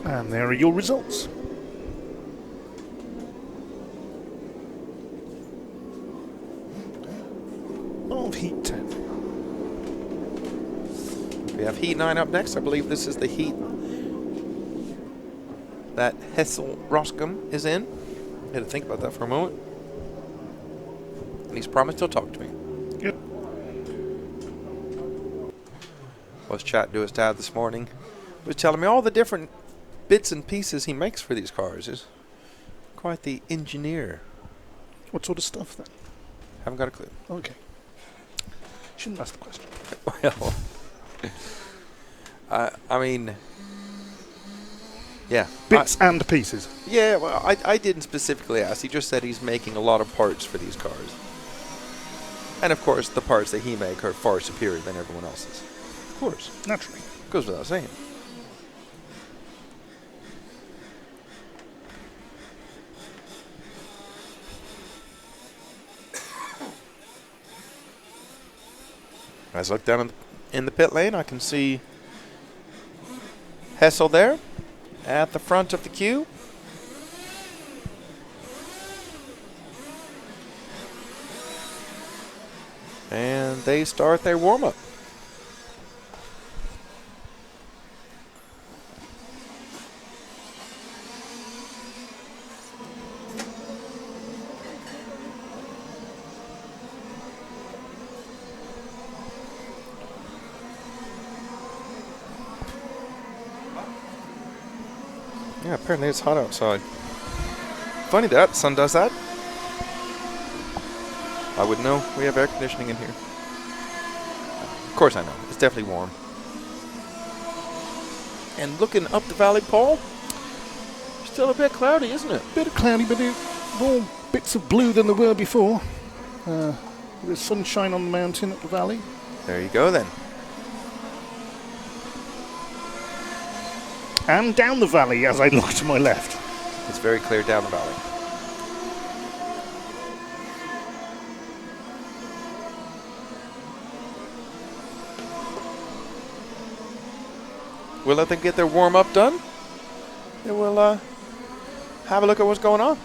And there are your results. Of Heat 10. We have Heat 9 up next. I believe this is the heat that Hessel Roscom is in. I had to think about that for a moment. And he's promised he'll talk to me. Good. I was chatting to his dad this morning. He was telling me all the different bits and pieces he makes for these cars. He's quite the engineer. What sort of stuff then? Haven't got a clue. Okay. Shouldn't ask the question. Well, I mean, yeah. Bits and pieces. Yeah, well, I didn't specifically ask. He just said he's making a lot of parts for these cars. And of course, the parts that he makes are far superior than everyone else's. Of course. Naturally. Goes without saying. As I look down in the pit lane, I can see Hessel there at the front of the queue. And they start their warm-up. Yeah, apparently it's hot outside. Funny that sun does that. I wouldn't know. We have air conditioning in here. Of course I know. It's definitely warm. And looking up the valley, Paul, still a bit cloudy, isn't it? Bit of cloudy, but more bits of blue than there were before. There's sunshine on the mountain at the valley. There you go then. And down the valley as I look to my left. It's very clear down the valley. We'll let them get their warm-up done. And we'll have a look at what's going on.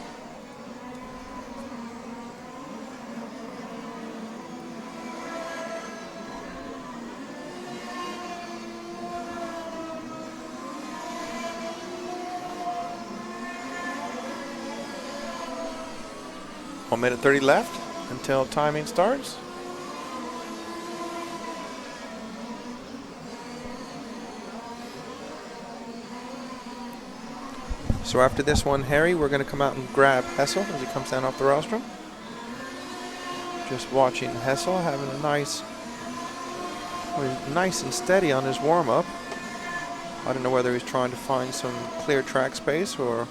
One minute 30 left until timing starts. So after this one, Harry, we're going to come out and grab Hessel as he comes down off the rostrum. Just watching Hessel having a nice and steady on his warm-up. I don't know whether he's trying to find some clear track space or...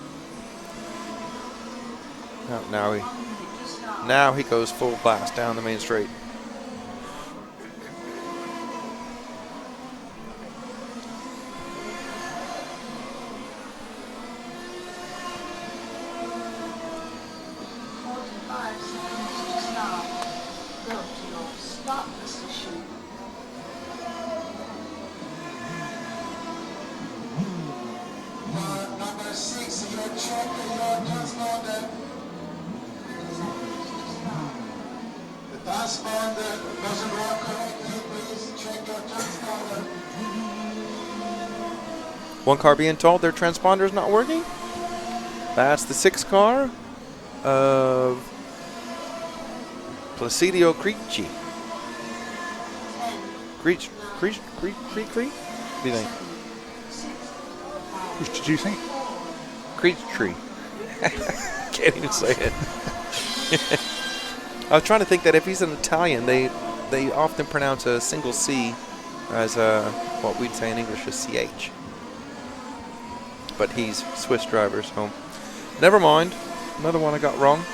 Now he goes full blast down the main straight. One car being told their transponder is not working. That's the 6 car of Placido Creechy. Creech? What do you think? Which did you think? Creech tree. Can't even say it. I was trying to think that if he's an Italian, they often pronounce a single C as what we'd say in English a CH. But he's Swiss driver, so never mind. Another one I got wrong.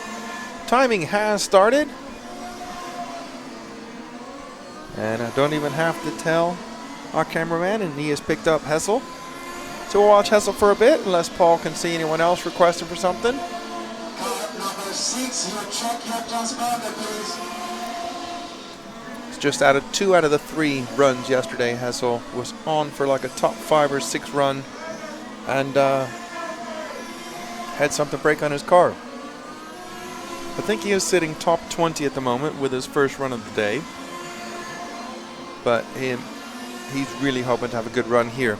Timing has started. And I don't even have to tell our cameraman, and he has picked up Hessel. So we'll watch Hessel for a bit, unless Paul can see anyone else requesting for something. Number 6, your check your transponder, please. It's just out of 2 out of the 3 runs yesterday. Hessel was on for like a top 5 or 6 run, and had something break on his car. I think he is sitting top 20 at the moment with his first run of the day. But he's really hoping to have a good run here.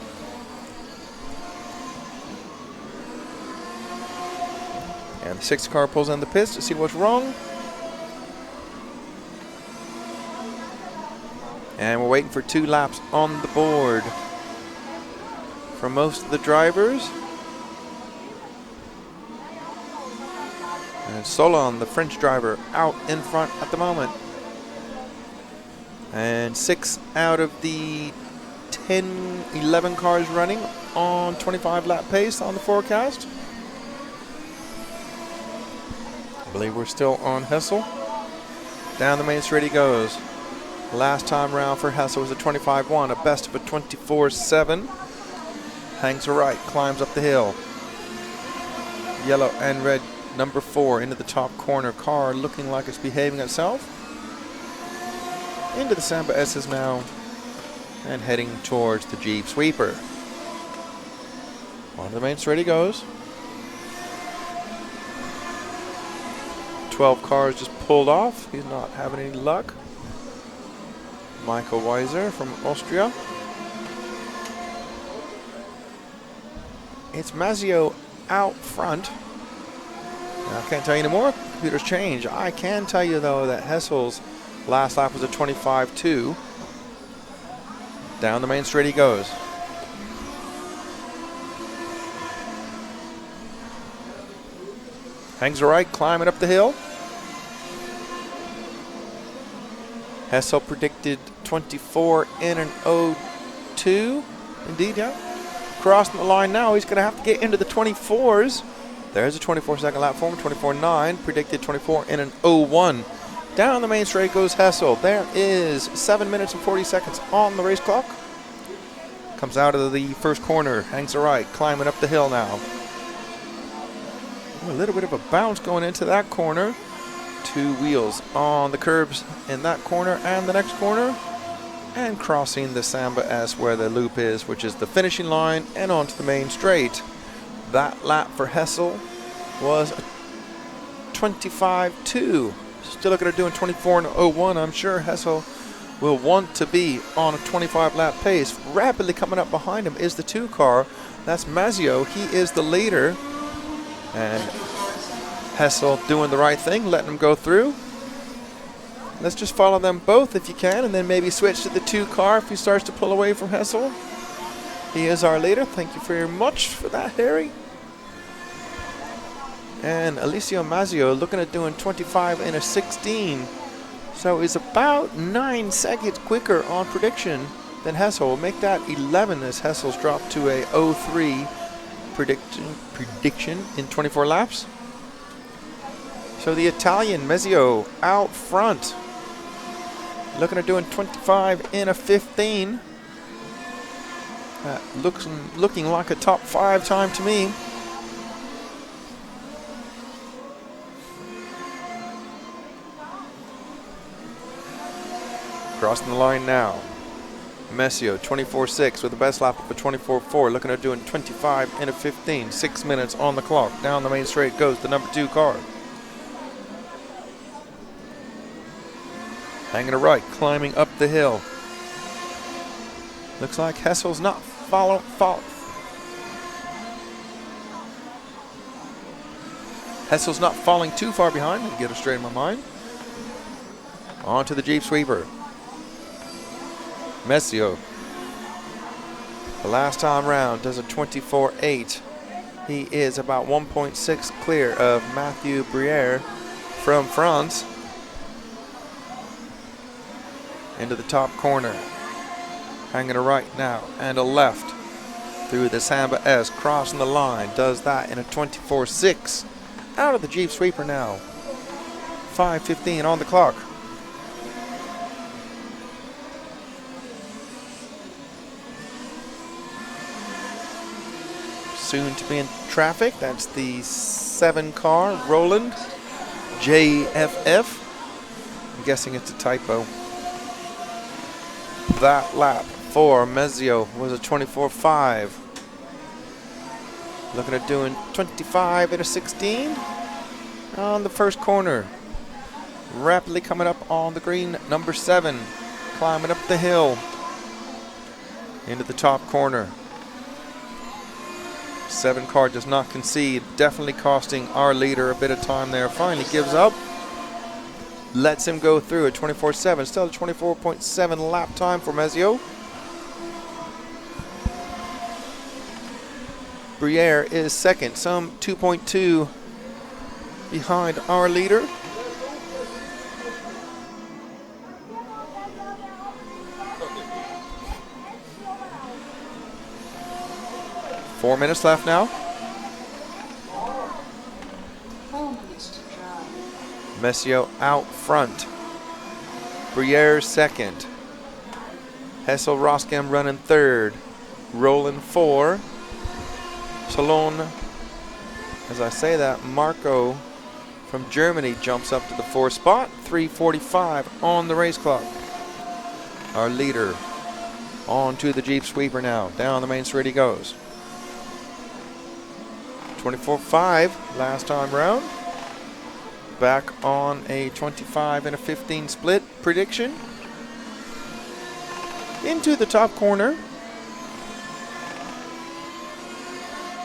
And the 6 car pulls on the pits to see what's wrong. And we're waiting for 2 laps on the board for most of the drivers. And Solon, the French driver, out in front at the moment. And 6 out of the 10, 11 cars running on 25 lap pace on the forecast. I believe we're still on Hessel. Down the main straight he goes. Last time around for Hessel was a 25-1, a best of a 24-7. Hangs a right, climbs up the hill. Yellow and red number 4 into the top corner. Car looking like it's behaving itself. Into the Samba S's now, and heading towards the Jeep Sweeper. On the main straight he goes. 12 cars just pulled off. He's not having any luck. Michael Weiser from Austria. It's Mazzio out front. Now, I can't tell you anymore. Computers change. I can tell you, though, that Hessel's last lap was a 25-2. Down the main straight he goes. Hangs a right, climbing up the hill. Hessel predicted 24 in an 02. Indeed, yeah. Crossing the line now, he's going to have to get into the 24s. There's a 24-second lap for him, 24.9. Predicted 24 in an 01. Down the main straight goes Hessel. There is 7 minutes and 40 seconds on the race clock. Comes out of the first corner, hangs a right, climbing up the hill now. A little bit of a bounce going into that corner. 2 wheels on the curbs in that corner and the next corner. And crossing the Samba S where the loop is, which is the finishing line, and onto the main straight. That lap for Hessel was a 25-2. Still looking at doing 24 and 01. I'm sure Hessel will want to be on a 25 lap pace. Rapidly coming up behind him is the 2 car. That's Mazzio. He is the leader. And Hessel doing the right thing, letting him go through. Let's just follow them both if you can, and then maybe switch to the 2 car if he starts to pull away from Hessel. He is our leader. Thank you very much for that, Harry. And Alessio Mazzio looking at doing 25 in a 16. So he's about 9 seconds quicker on prediction than Hessel. We'll make that 11 as Hessel's dropped to a 03 prediction in 24 laps. So the Italian Mazzio out front. Looking at doing 25 in a 15. Looking like a top 5 time to me. Crossing the line now. Mazzio 24.6 with the best lap of a 24.4. Looking at doing 25 in a 15. 6 minutes on the clock. Down the main straight goes the number 2 car. Hanging a right, climbing up the hill. Looks like Hessel's not Hessel's not falling too far behind. Let me get it straight in my mind. On to the Jeep Sweeper. Messio. The last time round does a 24.8. He is about 1.6 clear of Mathieu Briere from France. Into the top corner. Hanging a right now and a left through the Samba S, crossing the line. Does that in a 24.6. Out of the Jeep Sweeper now. 5:15 on the clock. Soon to be in traffic. That's the 7 car, Roland JFF. I'm guessing it's a typo. That lap for Mezio was a 24.5. Looking at doing 25 at a 16 on the first corner. Rapidly coming up on the green, number 7. Climbing up the hill into the top corner. 7 car does not concede, definitely costing our leader a bit of time there. Finally gives up. Lets him go through at 24.7. Still a 24.7 lap time for Mezio. Briere is second, some 2.2 behind our leader. Four minutes left now. 4 minutes to drive. Messio out front. Briere second. Hessel Roskam running third. Roland 4. Salon, as I say that, Marco from Germany jumps up to the 4th spot. 3:45 on the race clock. Our leader on to the Jeep Sweeper now. Down the main straight he goes. 24.5 last time round. Back on a 25 and a 15 split prediction. Into the top corner.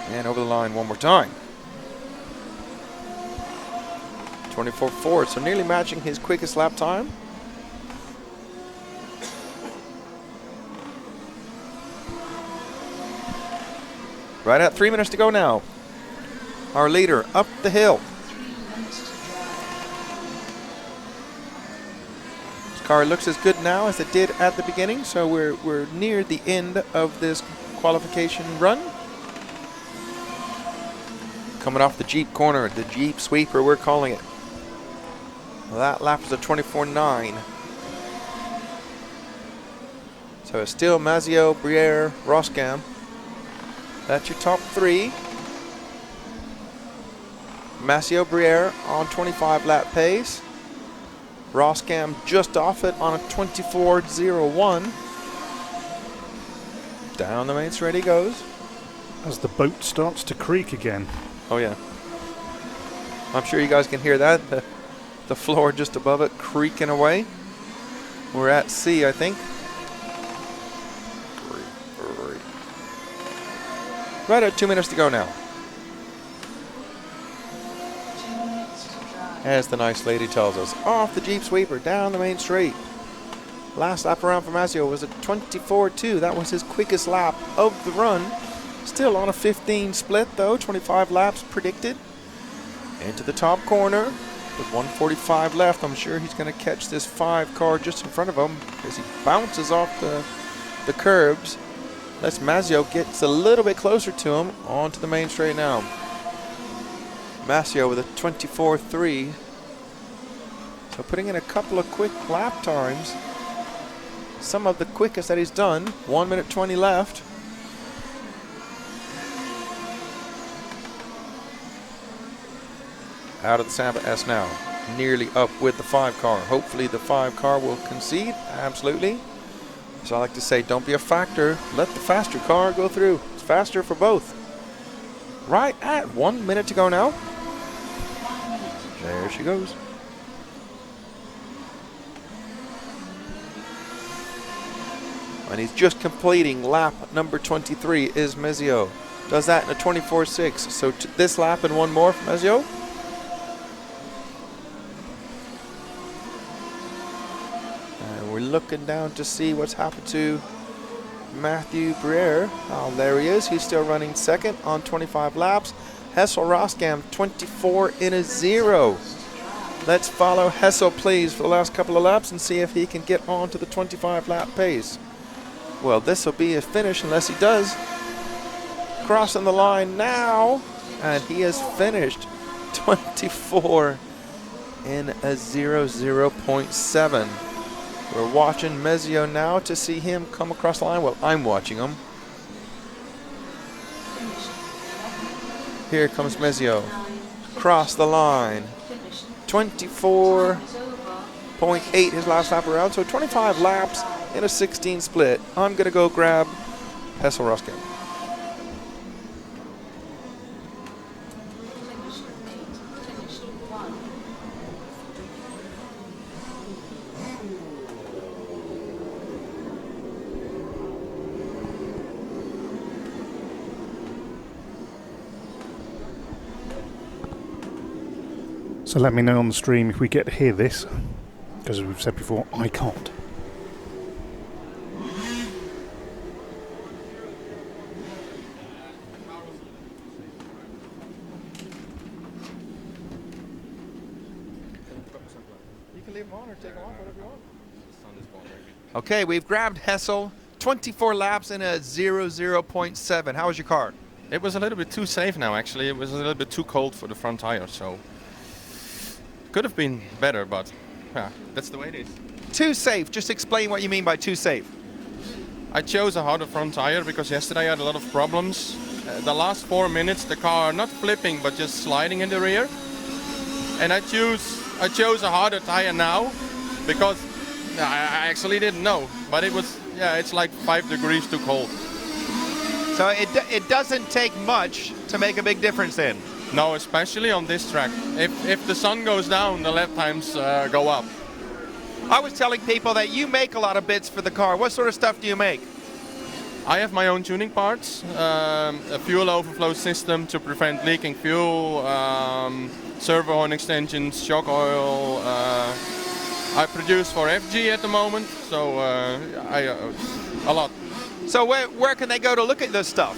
And over the line one more time. 24.4, so nearly matching his quickest lap time. Right at 3 minutes to go now. Our leader up the hill. 3 minutes to drive. This car looks as good now as it did at the beginning, so we're near the end of this qualification run. Coming off the Jeep corner, the Jeep Sweeper, we're calling it. Well, that lap was a 24.9. So it's still Mezio, Briere, Roskam. That's your top 3. Mezio, Briere on 25 lap pace. Roskam just off it on a 24.01. Down the main straight he goes. As the boat starts to creak again. Oh yeah. I'm sure you guys can hear that. The floor just above it creaking away. We're at sea, I think. Right at 2 minutes to go now. 2 minutes to drive. As the nice lady tells us. Off the Jeep Sweeper, down the main straight. Last lap around for Mezio was a 24.2. That was his quickest lap of the run. Still on a 15 split though, 25 laps predicted. Into the top corner with 1:45 left. I'm sure he's going to catch this 5 car just in front of him as he bounces off the curbs. Lets Mezio gets a little bit closer to him. Onto the main straight now. Mezio with a 24.3. So putting in a couple of quick lap times. Some of the quickest that he's done. 1 minute 20 left. Out of the Samba S now. Nearly up with the 5 car. Hopefully the 5 car will concede. Absolutely. So I like to say, don't be a factor. Let the faster car go through. It's faster for both. Right at 1 minute to go now. There she goes. And he's just completing lap number 23 is Mezio. Does that in a 24.6. So this lap and one more from Mezio. And we're looking down to see what's happened to Matthew Breer. Oh, there he is. He's still running second on 25 laps. Hessel Roskam 24.0. Let's follow Hessel, please, for the last couple of laps and see if he can get on to the 25 lap pace. Well, this will be a finish unless he does. Crossing the line now, and he has finished 24 in a 0.7. We're watching Mezio now to see him come across the line. Well, I'm watching him. Here comes Mezio. Cross the line. 24.8 his last lap around. So 25 laps in a 16 split. I'm going to go grab Hessel Roskam. So let me know on the stream if we get to hear this, because as we've said before, I can't. You can leave them on or take them off, whatever you want. Okay, we've grabbed Hessel. 24 laps in a 0.7. How was your car? It was a little bit too safe now, actually. It was a little bit too cold for the front tire, so could have been better, but yeah, that's the way it is. Too safe. Just explain what you mean by too safe. I chose a harder front tire because yesterday I had a lot of problems. The last 4 minutes, the car not flipping but just sliding in the rear. And I chose a harder tire now because I actually didn't know, but it was, yeah, it's like 5 degrees too cold. So it doesn't take much to make a big difference then? No, especially on this track. If the sun goes down, the lap times go up. I was telling people that you make a lot of bits for the car. What sort of stuff do you make? I have my own tuning parts, a fuel overflow system to prevent leaking fuel, servo horn extensions, shock oil. I produce for FG at the moment, so a lot. So where can they go to look at this stuff?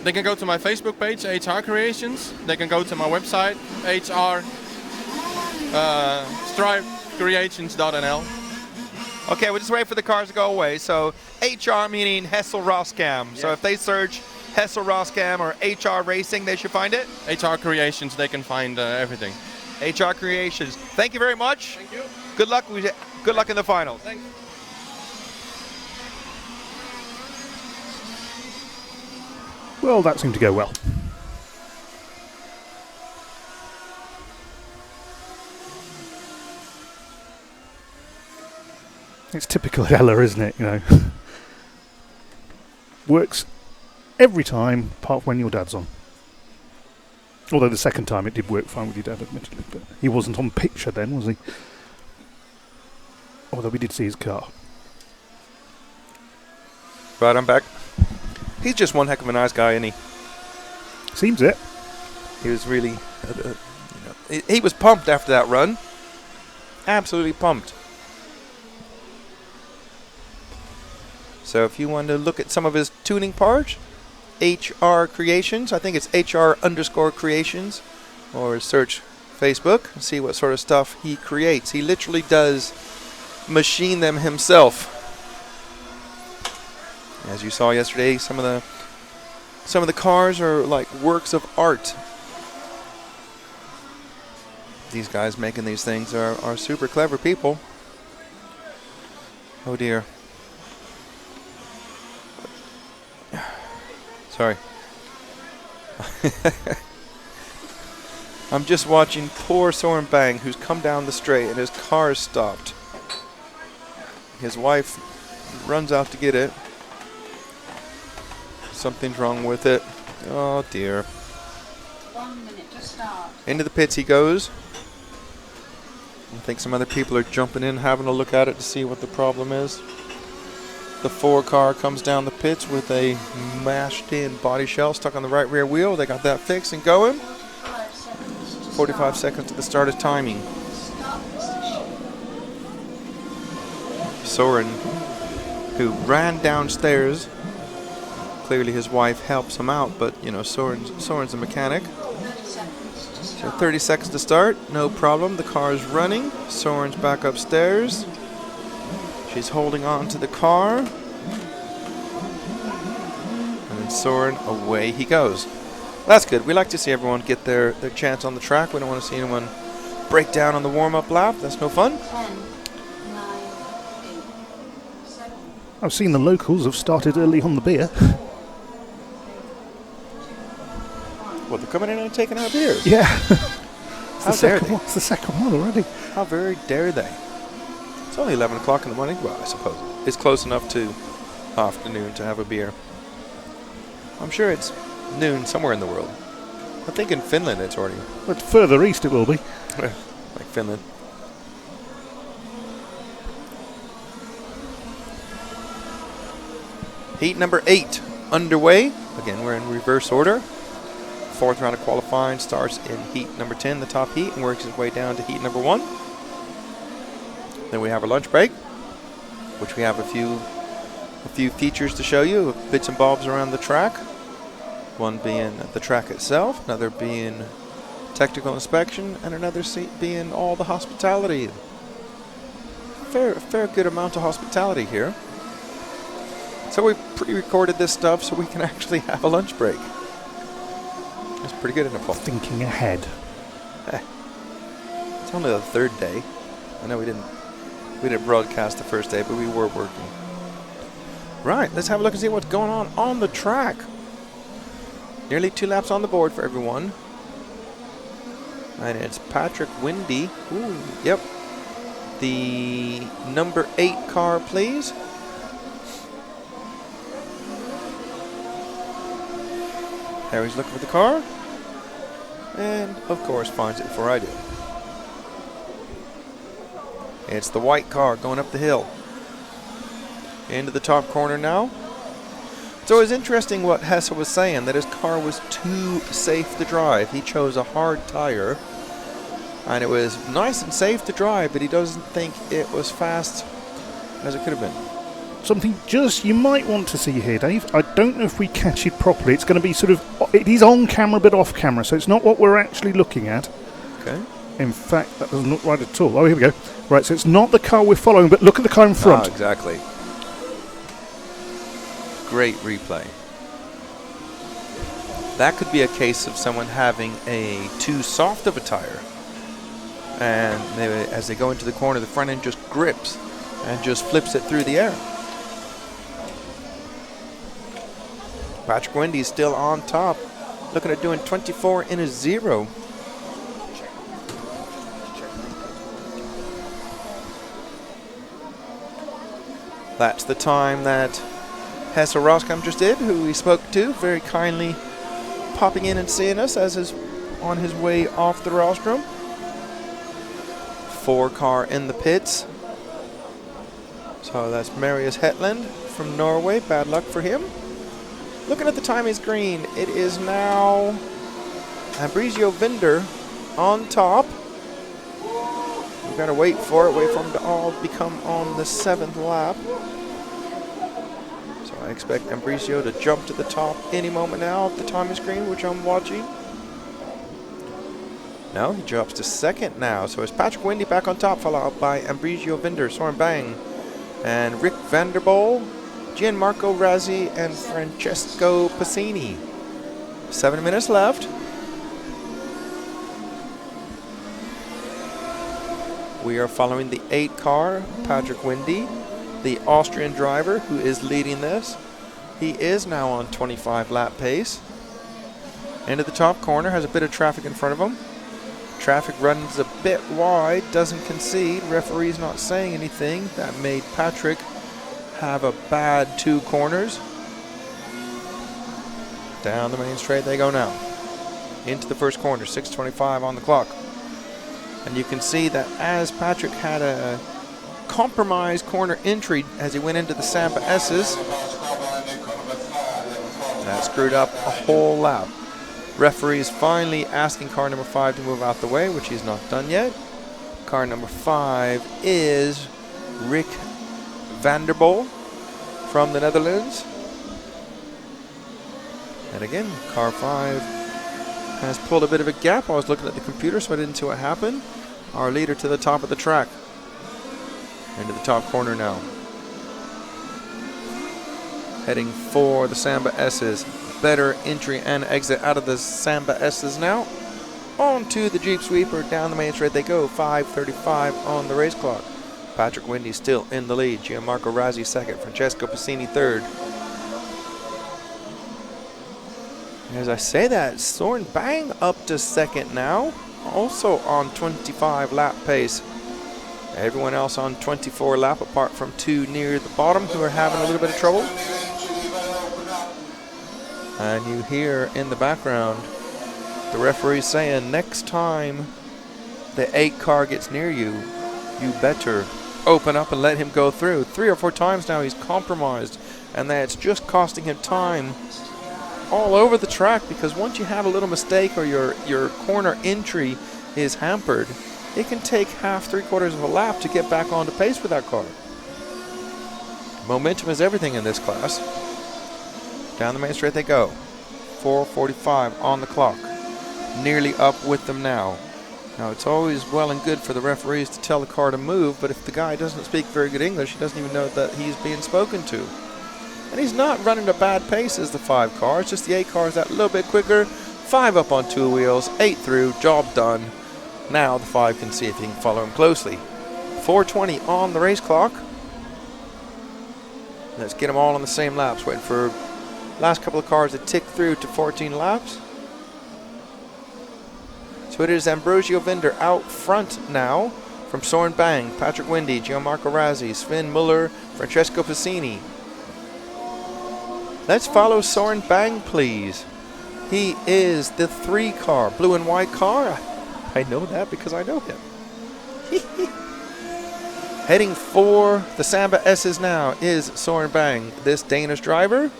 They can go to my Facebook page, HR Creations. They can go to my website, strive-creations.nl. Okay, we'll just wait for the cars to go away. So HR meaning Hessel Roskam. Yes. So if they search Hessel Roskam or HR Racing, they should find it? HR Creations, they can find everything. HR Creations. Thank you very much. Thank you. Good luck. Good luck in the finals. Thanks. Well, that seemed to go well. It's typical Ella, isn't it? You know, works every time, apart when your dad's on. Although the second time it did work fine with your dad, admittedly, but he wasn't on picture then, was he? Although we did see his car. Right, I'm back. He's just one heck of a nice guy, isn't he? Seems it. He was really, he was pumped after that run. Absolutely pumped. So if you want to look at some of his tuning parts, HR Creations, I think it's HR_Creations, or search Facebook and see what sort of stuff he creates. He literally does machine them himself. As you saw yesterday, some of the cars are like works of art. These guys making these things are super clever people. Oh dear. Sorry. I'm just watching poor Soren Bang, who's come down the straight and his car is stopped. His wife runs out to get it. Something's wrong with it. Oh dear. 1 minute to start. Into the pits he goes. I think some other people are jumping in, having a look at it to see what the problem is. The 4 car comes down the pits with a mashed in body shell stuck on the right rear wheel. They got that fixed and going. 45 seconds to the start of timing. Soren, who ran downstairs. Clearly his wife helps him out, but you know, Soren's a mechanic. So 30 seconds to start, no problem. The car is running. Soren's back upstairs. She's holding on to the car. And then Soren, away he goes. That's good. We like to see everyone get their chance on the track. We don't want to see anyone break down on the warm-up lap. That's no fun. 10, 9, 8, 7. I've seen the locals have started early on the beer. Well, they're coming in and taking our beers. Yeah. How dare they? It's the second one already. How very dare they? It's only 11 o'clock in the morning. Well, I suppose it's close enough to afternoon to have a beer. I'm sure it's noon somewhere in the world. I think in Finland it's already. But further east it will be. Like Finland. Heat number 8 underway. Again, we're in reverse order. 4th round of qualifying starts in heat number 10, the top heat, and works its way down to heat number 1. Then we have our lunch break, which we have a few features to show you, bits and bobs around the track. One being the track itself, another being technical inspection, and another seat being all the hospitality. Fair good amount of hospitality here. So we pre-recorded this stuff so we can actually have a lunch break. It's pretty good, isn't it, Paul? Thinking ahead. It's only the 3rd day. I know we didn't broadcast the first day, but we were working. Right, let's have a look and see what's going on the track. Nearly 2 laps on the board for everyone. And it's Patrick Windy. Ooh, yep. The number 8 car, please. There he's looking for the car. And, of course, finds it before I do. It's the white car going up the hill. Into the top corner now. So it was interesting what Hesse was saying, that his car was too safe to drive. He chose a hard tire. And it was nice and safe to drive, but he doesn't think it was fast as it could have been. Something just you might want to see here, Dave. I don't know if we catch it properly. It's going to be sort of, it is on camera but off camera, so it's not what we're actually looking at. Okay. In fact, that doesn't look right at all. Oh, here we go. Right, so it's not the car we're following, but look at the car in front. Exactly. Great replay. That could be a case of someone having a too soft of a tire. And maybe as they go into the corner, the front end just grips and just flips it through the air. Patrick Windy still on top, looking at doing 24 in a 0. That's the time that Hesse Roskam just did, who we spoke to, very kindly popping in and seeing us as is on his way off the rostrum. 4 car in the pits. So that's Marius Hetland from Norway. Bad luck for him. Looking at the timing screen, it is now Ambrizio Vinder on top. We've got to wait for him to all become on the 7th lap. So I expect Ambrizio to jump to the top any moment now of the timing screen, which I'm watching. No, he drops to 2nd now. So it's Patrick Windy back on top, followed up by Ambrizio Vinder, Soren Bang, and Rick Vanderbol, Gianmarco Razzi, and Francesco Passini. 7 minutes left. We are following the 8 car, Patrick Windy, the Austrian driver who is leading this. He is now on 25 lap pace. Into the top corner, has a bit of traffic in front of him. Traffic runs a bit wide, doesn't concede. Referee's not saying anything. That made Patrick have a bad 2 corners. Down the main straight they go now. Into the first corner, 6:25 on the clock. And you can see that as Patrick had a compromised corner entry as he went into the Samba S's. That screwed up a whole lap. Referee is finally asking car number 5 to move out the way, which he's not done yet. Car number 5 is Rick Vanderbol from the Netherlands. And again, car 5 has pulled a bit of a gap. I was looking at the computer, so I didn't see what happened. Our leader to the top of the track. Into the top corner now. Heading for the Samba S's. Better entry and exit out of the Samba S's now. On to the Jeep Sweeper. Down the main straight they go. 5:35 on the race clock. Patrick Windy still in the lead. Gianmarco Razzi second. Francesco Passini third. As I say that, Soren Bang up to second now. Also on 25 lap pace. Everyone else on 24 lap apart from 2 near the bottom who are having a little bit of trouble. And you hear in the background the referee saying, next time the 8 car gets near you, you better open up and let him go through. 3 or 4 times now he's compromised, and that's just costing him time all over the track, because once you have a little mistake or your corner entry is hampered, it can take half, 3/4 of a lap to get back onto pace with that car. Momentum is everything in this class. Down the main straight they go. 4:45 on the clock. Nearly up with them now. Now it's always well and good for the referees to tell the car to move, but if the guy doesn't speak very good English, he doesn't even know that he's being spoken to. And he's not running a bad pace as the 5 car. It's just the 8 car is that little bit quicker. 5 up on 2 wheels, 8 through, job done. Now the 5 can see if he can follow him closely. 4:20 on the race clock. Let's get them all on the same laps. Waiting for last couple of cars to tick through to 14 laps. So it is Ambrosio Vinder out front now from Soren Bang, Patrick Windy, Gianmarco Razzi, Sven Muller, Francesco Passini. Let's follow Soren Bang, please. He is the 3 car, blue and white car. I know that because I know him. Heading for the Samba S's now is Soren Bang, this Danish driver.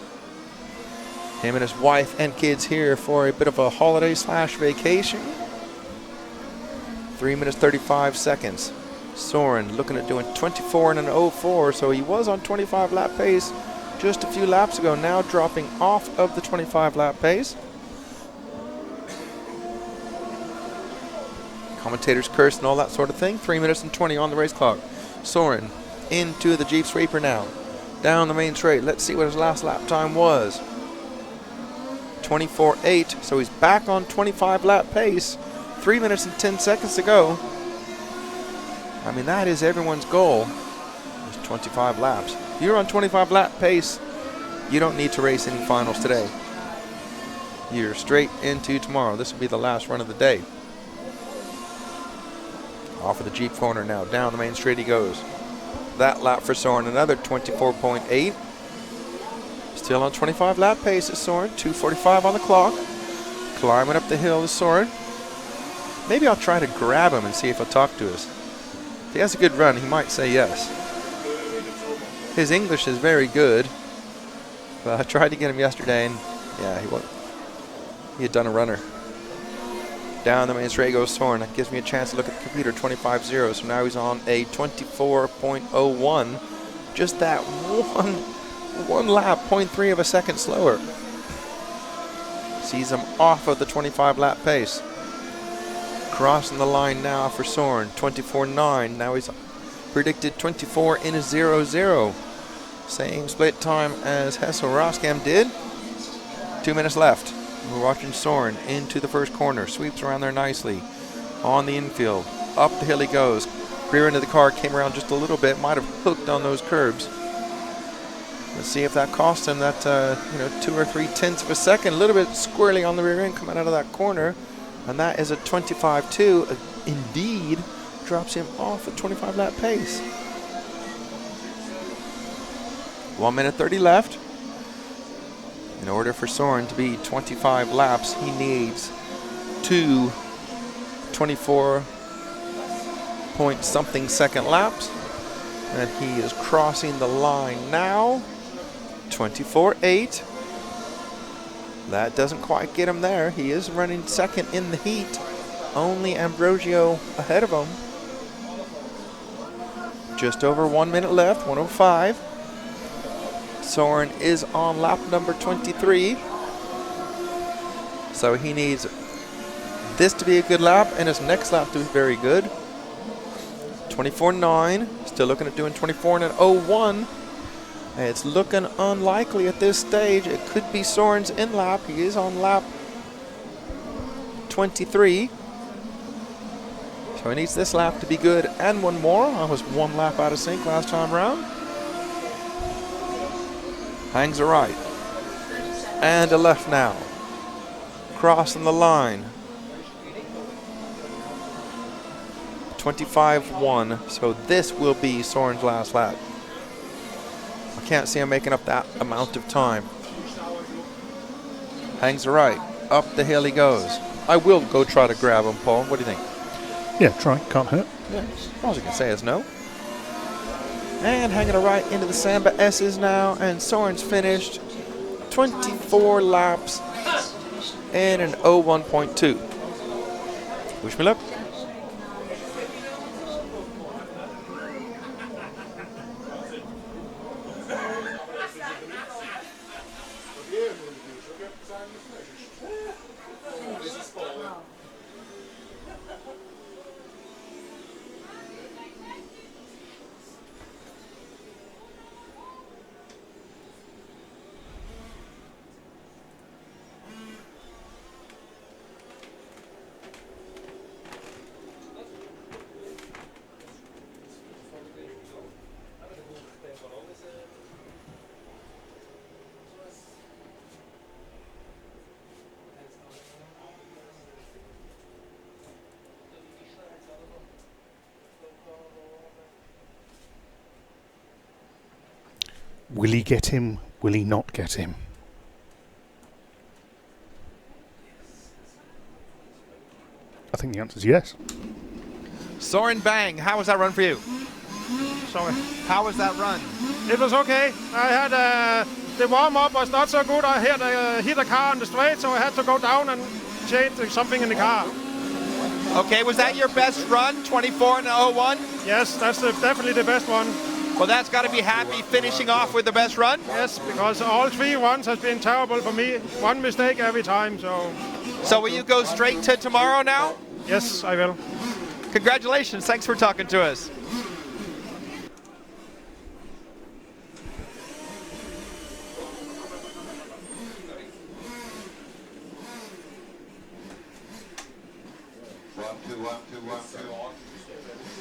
Him and his wife and kids here for a bit of a holiday / vacation. 3 minutes 35 seconds. Soren looking at doing 24 and an 04, so he was on 25 lap pace just a few laps ago, now dropping off of the 25 lap pace. Commentators curse and all that sort of thing. 3 minutes and 20 on the race clock. Soren into the Jeep Sweeper now. Down the main straight. Let's see what his last lap time was. 24.8, so he's back on 25 lap pace. 3 minutes and 10 seconds to go. I mean, that is everyone's goal. It's 25 laps. If you're on 25 lap pace, you don't need to race any finals today. You're straight into tomorrow. This will be the last run of the day. Off of the Jeep corner now. Down the main straight he goes. That lap for Soren, another 24.8. Still on 25 lap pace is Soren. 2:45 on the clock. Climbing up the hill is Soren. Maybe I'll try to grab him and see if he'll talk to us. If he has a good run, he might say yes. His English is very good. But I tried to get him yesterday, and yeah, he had done a runner. Down the main straight goes Soren. That gives me a chance to look at the computer. 25.0. So now he's on a 24.01. Just that one lap, 0.3 of a second slower. Sees him off of the 25 lap pace. Crossing the line now for Soren. 24.9. Now he's predicted 24 in a 0.0. Same split time as Hessel Roskam did. 2 minutes left. We're watching Soren into the first corner. Sweeps around there nicely. On the infield. Up the hill he goes. Rear end of the car came around just a little bit. Might have hooked on those curbs. Let's see if that cost him that 2 or 3 tenths of a second. A little bit squirrely on the rear end coming out of that corner. And that is a 25.2. Indeed drops him off at 25 lap pace. 1 minute 30 left. In order for Soren to be 25 laps, he needs 2 24 point something second laps. And he is crossing the line now. 24.8. That doesn't quite get him there. He is running second in the heat. Only Ambrosio ahead of him. Just over 1 minute left, 1:05. Soren is on lap number 23. So he needs this to be a good lap and his next lap to be very good. 24.9. Still looking at doing 24.01. It's looking unlikely at this stage. It could be Soren's in lap. He is on lap 23. So he needs this lap to be good and one more. I was 1 lap out of sync last time around. Hangs a right. And a left now. Crossing the line. 25.1. So this will be Soren's last lap. I can't see him making up that amount of time. Hangs a right. Up the hill he goes. I will go try to grab him, Paul. What do you think? Yeah, try. Can't hurt. Yeah. All you can say is no. And hanging a right into the Samba S's now. And Soren's finished 24 laps in an 01.2. Wish me luck. Will he get him? Will he not get him? I think the answer is yes. Soren Bang, how was that run for you? Sorry. How was that run? It was okay. I had the warm-up was not so good. I hit a car on the straight, so I had to go down and change something in the car. Okay, was that your best run, 24.01? Yes, that's definitely the best one. Well, that's got to be happy finishing off with the best run. Yes, because all 3 runs has been terrible for me. One mistake every time, so... So will you go straight to tomorrow now? Yes, I will. Congratulations. Thanks for talking to us.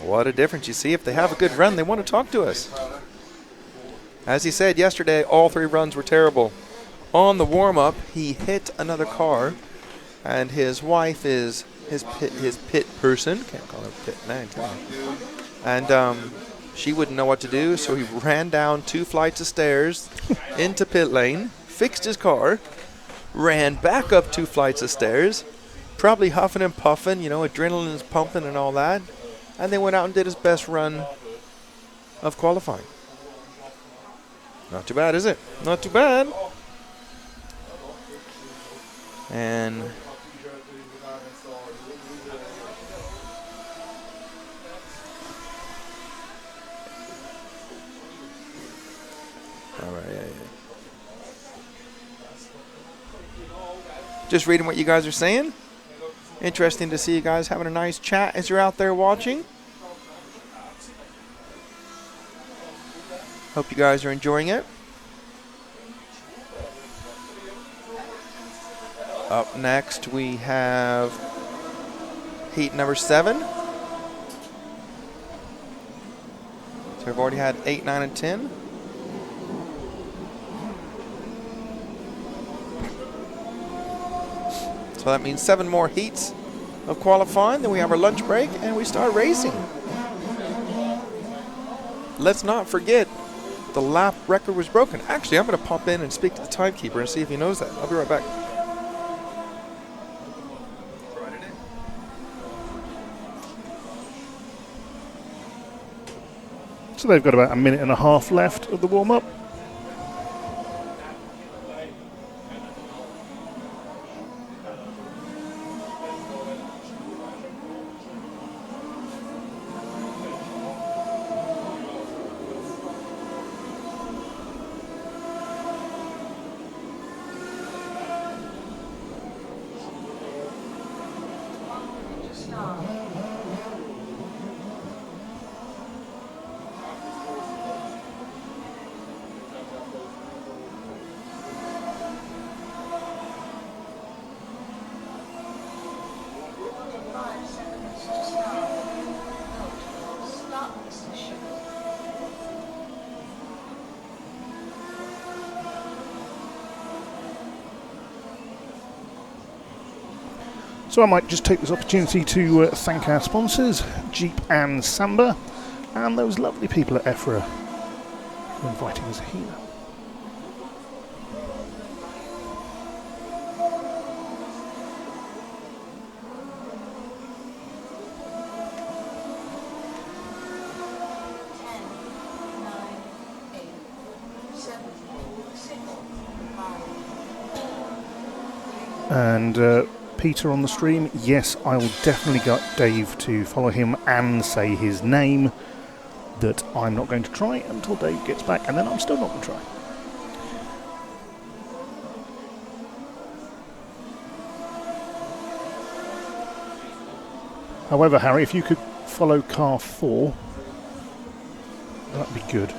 What a difference. You see, if they have a good run, they want to talk to us. As he said yesterday, all 3 runs were terrible. On the warm-up, he hit another car, and his wife is his pit person. Can't call her pit man, can I? And she wouldn't know what to do, so he ran down 2 flights of stairs into pit lane, fixed his car, ran back up 2 flights of stairs, probably huffing and puffing, you know, adrenaline is pumping and all that. And then went out and did his best run of qualifying. Not too bad, is it? Not too bad. And all right, yeah. Just reading what you guys are saying. Interesting to see you guys having a nice chat as you're out there watching. Hope you guys are enjoying it. Up next we have heat number 7. So we've already had 8, 9, and 10. So that means 7 more heats of qualifying. Then we have our lunch break and we start racing. Let's not forget the lap record was broken. Actually, I'm going to pop in and speak to the timekeeper and see if he knows that. I'll be right back. So they've got about a minute and a half left of the warm-up. So I might just take this opportunity to thank our sponsors, Jeep and Samba, and those lovely people at EFRA for inviting us here. And Peter on the stream, yes, I will definitely get Dave to follow him and say his name. That I'm not going to try until Dave gets back, and then I'm still not going to try. However, Harry, if you could follow car 4, that'd be good.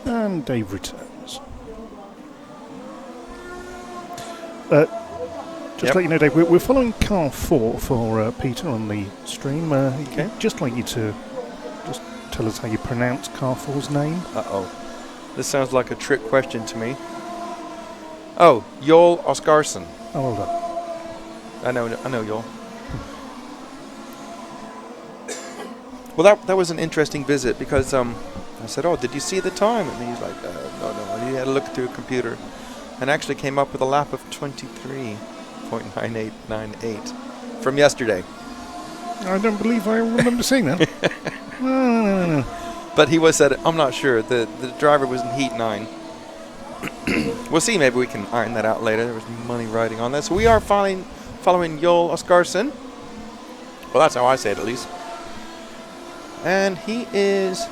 And Dave returns. Just to let you know, Dave, we're following car 4 for Peter on the stream. Okay. Just like you to just tell us how you pronounce car 4's name. Uh-oh. This sounds like a trick question to me. Oh, Joel Oscarsson. Oh, well done. I know Joel. Well, that was an interesting visit because I said, "Oh, did you see the time?" And he's like, "No." And he had to look through a computer, and actually came up with a lap of 23.9898 from yesterday. I don't believe I remember seeing that. No. But he was said, "I'm not sure." The driver was in heat 9. We'll see. Maybe we can iron that out later. There was money riding on that. So we are following Joel Oscarsson. Well, that's how I say it, at least. And he is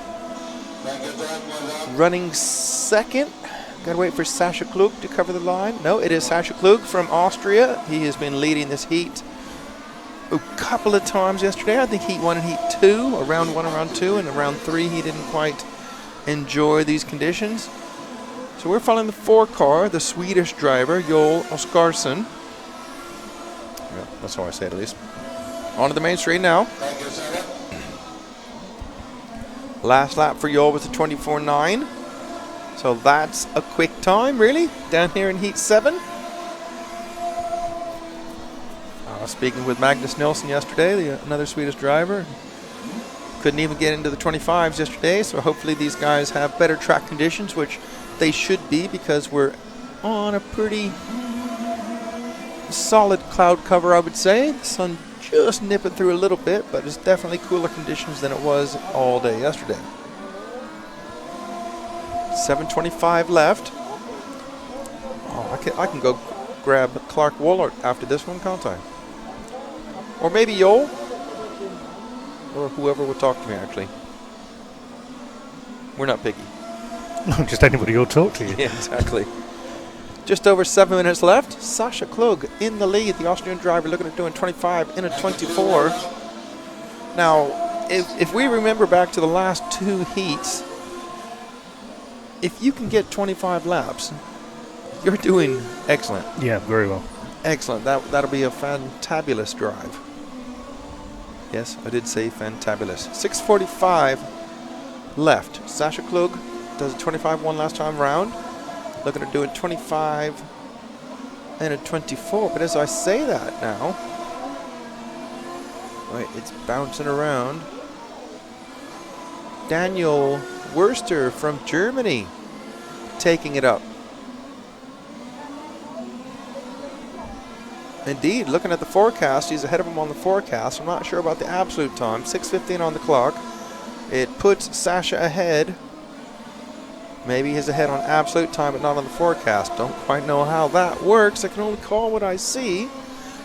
running second. Gotta wait for Sascha Klug to cover the line. No, it is Sascha Klug from Austria. He has been leading this heat a couple of times yesterday. I think heat 1 and heat 2, or round 1 and round 2, and around 3 he didn't quite enjoy these conditions. So we're following the 4 car, the Swedish driver, Joel Oscarsson. Yeah, that's how I say it, at least. On to the main straight now. Last lap for Joel was a 24.9. So that's a quick time, really, down here in heat 7. Speaking with Magnus Nilsson yesterday, another Swedish driver. Couldn't even get into the 25s yesterday, so hopefully these guys have better track conditions, which they should be because we're on a pretty solid cloud cover, I would say. The sun just nipping through a little bit, but it's definitely cooler conditions than it was all day yesterday. 7:25 left. Oh, I can go grab Clark Wollert after this one, can't I? Or maybe Joel, or whoever will talk to me. Actually, we're not picky. No, just anybody who'll talk to you. Yeah, exactly. Just over 7 minutes left. Sascha Klug in the lead. The Austrian driver looking at doing 25 in a 24. Now, if we remember back to the last 2 heats, if you can get 25 laps, You're doing excellent. Yeah, very well. Excellent. That'll be a fantabulous drive. Yes, I did say fantabulous. 6:45 left. Sasha Klug does a 25-1 last time round. Looking at doing 25 and a 24. But as I say that now, wait, it's bouncing around. Daniel Wurster from Germany taking it up. Indeed, looking at the forecast, he's ahead of him on the forecast. I'm not sure about the absolute time. 6:15 on the clock. It puts Sasha ahead. Maybe he's ahead on absolute time, but not on the forecast. Don't quite know how that works. I can only call what I see.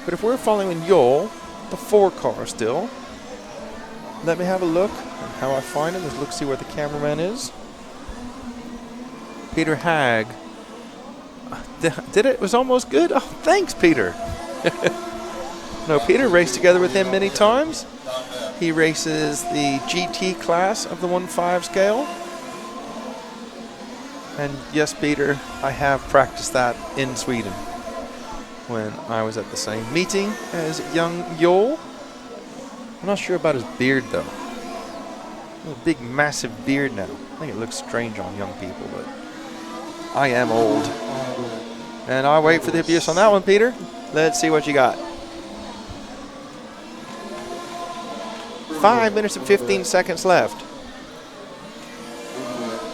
But if we're following Joel, the 4 car still, let me have a look at how I find him. Let's look, see where the cameraman is. Peter Hag. Did it? It was almost good. Oh, thanks, Peter. No, Peter raced together with him many times. He races the GT class of the 1.5 scale. And yes, Peter, I have practiced that in Sweden when I was at the same meeting as young Joel. I'm not sure about his beard, though. A big, massive beard now. I think it looks strange on young people, but I am old. And I'll wait for the abuse on that one, Peter. Let's see what you got. 5 minutes and 15 seconds left.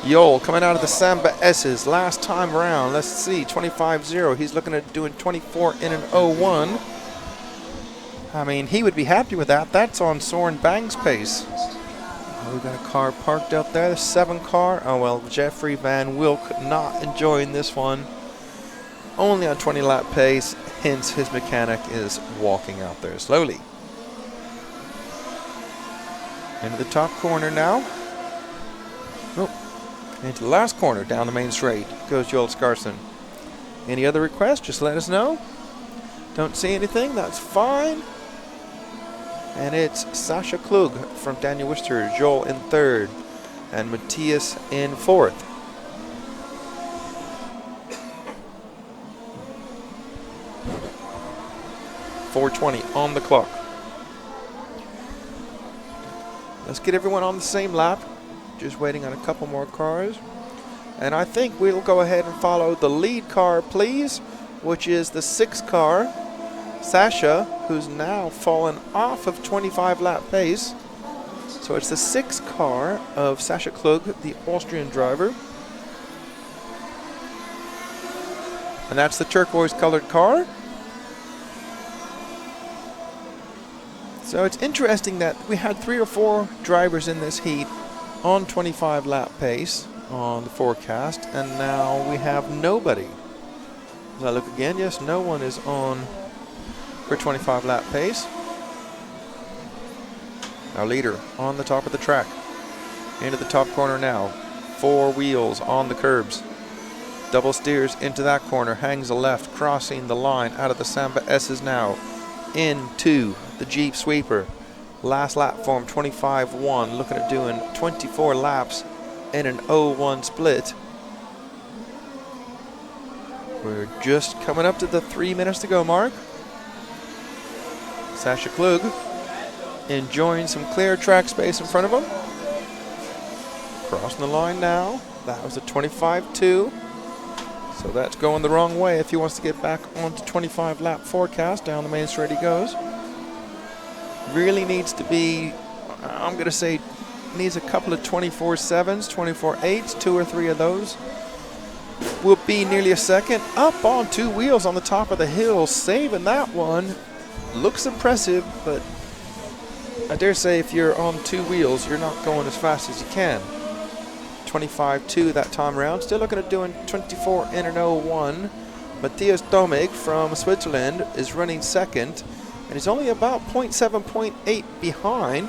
Joel coming out of the Samba S's last time round. Let's see, 25-0. He's looking at doing 24 in an 01. I mean, he would be happy with that. That's on Soren Bang's pace. We've got a car parked up there, the 7 car. Oh, well, Jeffrey Van Wilk not enjoying this one. Only on 20 lap pace, hence his mechanic is walking out there slowly. Into the top corner now. Oh, into the last corner down the main straight goes Joel Skarsson. Any other requests? Just let us know. Don't see anything, that's fine. And it's Sasha Klug from Daniel Worcester, Joel in 3rd, and Matthias in 4th. .420 on the clock. Let's get everyone on the same lap. Just waiting on a couple more cars. And I think we'll go ahead and follow the lead car, please, which is the 6 car. Sasha, who's now fallen off of 25 lap pace. So it's the 6 car of Sasha Klug, the Austrian driver. And that's the turquoise colored car. So it's interesting that we had 3 or 4 drivers in this heat on 25 lap pace on the forecast, and now we have nobody. As I look again, yes, no one is on for 25 lap pace. Our leader on the top of the track. Into the top corner now. 4 wheels on the curbs. Double steers into that corner, hangs a left, crossing the line out of the Samba S's now. Into the Jeep Sweeper. Last lap for him, 25-1, looking at doing 24 laps in an 0-1 split. We're just coming up to the 3 minutes to go mark. Sasha Klug enjoying some clear track space in front of him. Crossing the line now. That was a 25-2. So that's going the wrong way if he wants to get back onto 25 lap forecast. Down the main straight he goes. Really needs to be, I'm going to say, needs a couple of 24-7s, 24-8s, 2 or 3 of those. Will be nearly a second. Up on 2 wheels on the top of the hill, saving that one. Looks impressive, but I dare say if you're on 2 wheels, you're not going as fast as you can. 25-2 that time around. Still looking at doing 24 in an 0-1. Matthias Domig from Switzerland is running second, and he's only about 0.7, 0.8 behind.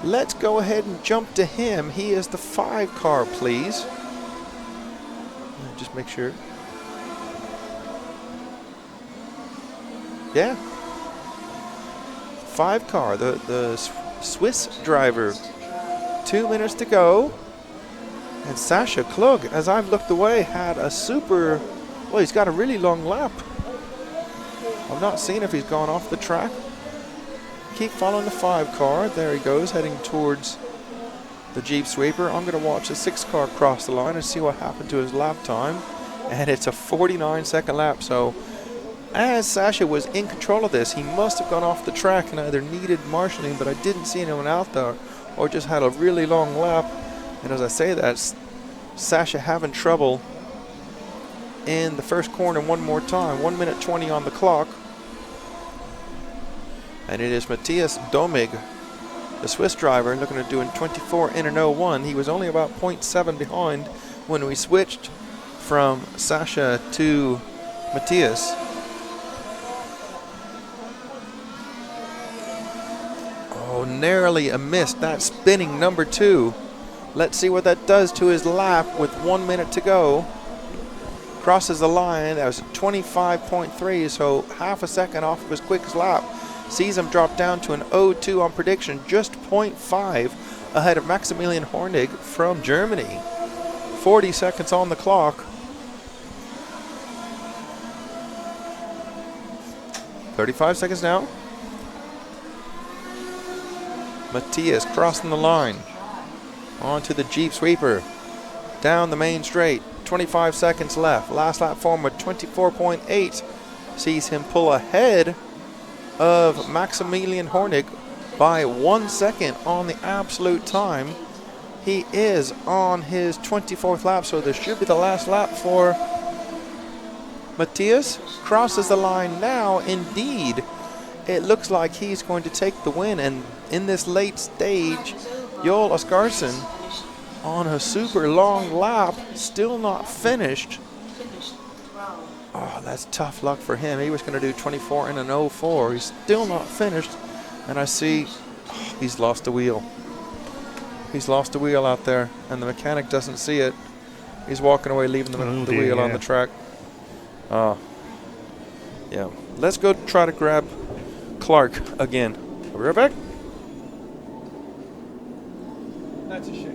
Let's go ahead and jump to him. He is the 5 car, please. Just make sure. Yeah. 5 car, the Swiss driver. 2 minutes to go. And Sasha Klug, as I've looked away, had a super Well, he's got a really long lap. I've not seen if he's gone off the track. Keep following the 5 car. There he goes, heading towards the Jeep Sweeper. I'm going to watch the 6 car cross the line and see what happened to his lap time. And it's a 49-second lap. So as Sasha was in control of this, he must have gone off the track and either needed marshalling, but I didn't see anyone out there, or just had a really long lap. And as I say that, Sasha having trouble in the first corner one more time. 1 minute 20 on the clock. And it is Matthias Domig, the Swiss driver, looking at doing 24 in an 01. He was only about 0.7 behind when we switched from Sasha to Matthias. Oh, narrowly a miss. That spinning number 2. Let's see what that does to his lap with 1 minute to go. Crosses the line. That was 25.3, so half a second off of his quickest lap. Sees him drop down to an 0.2 on prediction, just 0.5 ahead of Maximilian Hornig from Germany. 40 seconds on the clock. 35 seconds now. Matthias crossing the line. Onto the Jeep Sweeper. Down the main straight. 25 seconds left. Last lap form with 24.8. Sees him pull ahead of Maximilian Hornig by 1 second on the absolute time. He is on his 24th lap, so this should be the last lap for Matthias. Crosses the line now. Indeed, it looks like he's going to take the win, and in this late stage, Joel Oscarsson on a super long lap, still not finished. Oh, that's tough luck for him. He was going to do 24 in an 04. He's still not finished, and I see he's lost a wheel. He's lost a wheel out there, and the mechanic doesn't see it. He's walking away, leaving the wheel on the track. Yeah. Let's go try to grab Clark again. Are we right back? That's a shame.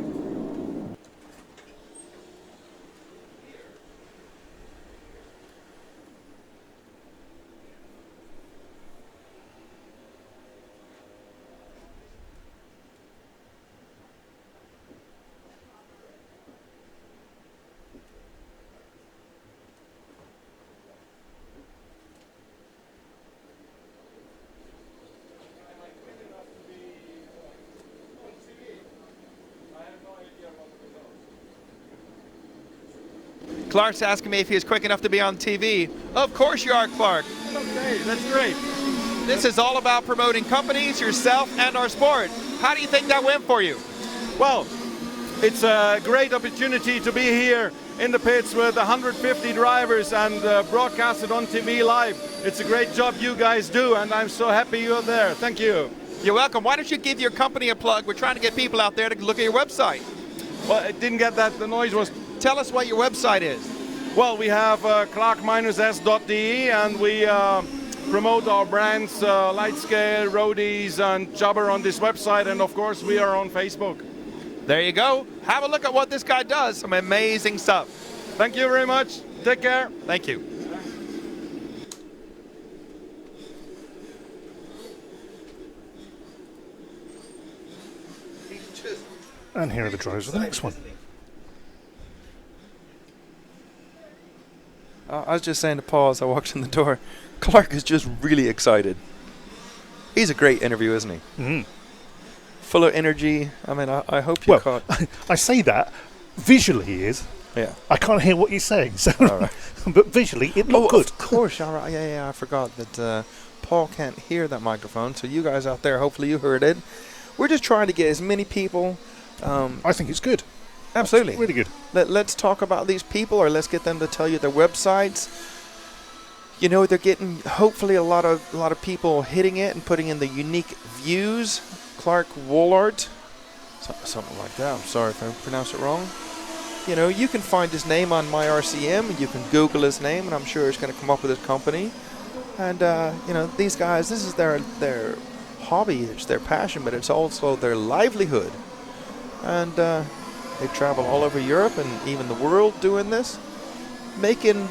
Clark's asking me if he was quick enough to be on TV. Of course you are, Clark. Okay, that's great. This is all about promoting companies, yourself, and our sport. How do you think that went for you? Well, it's a great opportunity to be here in the pits with 150 drivers and broadcast it on TV live. It's a great job you guys do, and I'm so happy you're there. Thank you. You're welcome. Why don't you give your company a plug? We're trying to get people out there to look at your website. Well, I didn't get that. The noise was... Tell us what your website is. Well, we have clark-s.de, and we promote our brands, Lightscale, Roadies, and Jobber on this website, and of course we are on Facebook. There you go. Have a look at what this guy does. Some amazing stuff. Thank you very much. Take care. Thank you. And here are the drivers for the next one. I was just saying to Paul as I walked in the door, Clark is just really excited. He's a great interview, isn't he? Mm-hmm. Full of energy. I mean, I hope you caught. I say that. Visually he is. Yeah. I can't hear what you're saying, so All right. but visually it looked good. Of course. All right. Yeah, I forgot that Paul can't hear that microphone, so you guys out there, hopefully you heard it. We're just trying to get as many people. I think it's good. Absolutely. It's really good. Let's talk about these people, or let's get them to tell you their websites. You know, they're getting hopefully a lot of people hitting it and putting in the unique views. Clark Woolard, something like that. I'm sorry if I pronounced it wrong. You know, you can find his name on MyRCM, and you can Google his name, and I'm sure it's going to come up with his company. And you know, these guys, this is their hobby, it's their passion, but it's also their livelihood. And they travel all over Europe and even the world doing this, making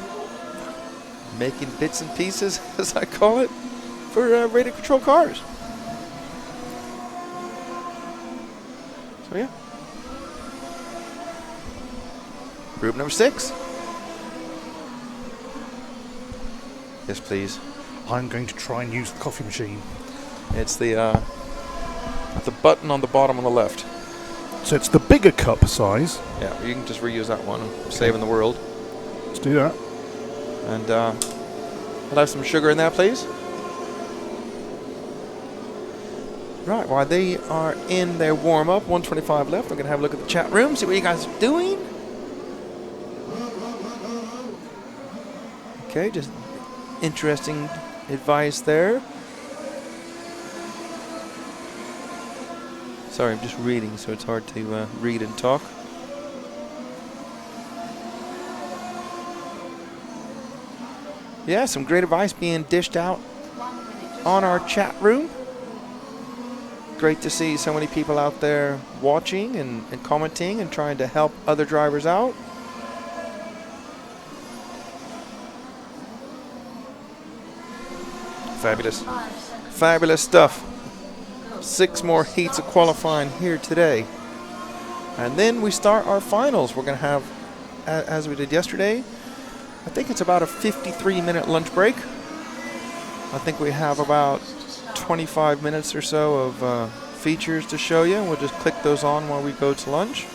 making bits and pieces, as I call it, for radio control cars. So yeah. Group number 6. Yes, please. I'm going to try and use the coffee machine. It's the button on the bottom on the left. So it's the bigger cup size. Yeah, you can just reuse that one. Saving the world. Let's do that. And I'll have some sugar in that, please. Right, while they are in their warm-up, 125 left, we're going to have a look at the chat room, see what you guys are doing. Okay, just interesting advice there. Sorry, I'm just reading, so it's hard to read and talk. Yeah, some great advice being dished out on our chat room. Great to see so many people out there watching and commenting and trying to help other drivers out. Fabulous. Fabulous stuff. 6 more heats of qualifying here today. And then we start our finals. We're going to have, as we did yesterday, I think it's about a 53-minute lunch break. I think we have about 25 minutes or so of features to show you. We'll just click those on while we go to lunch.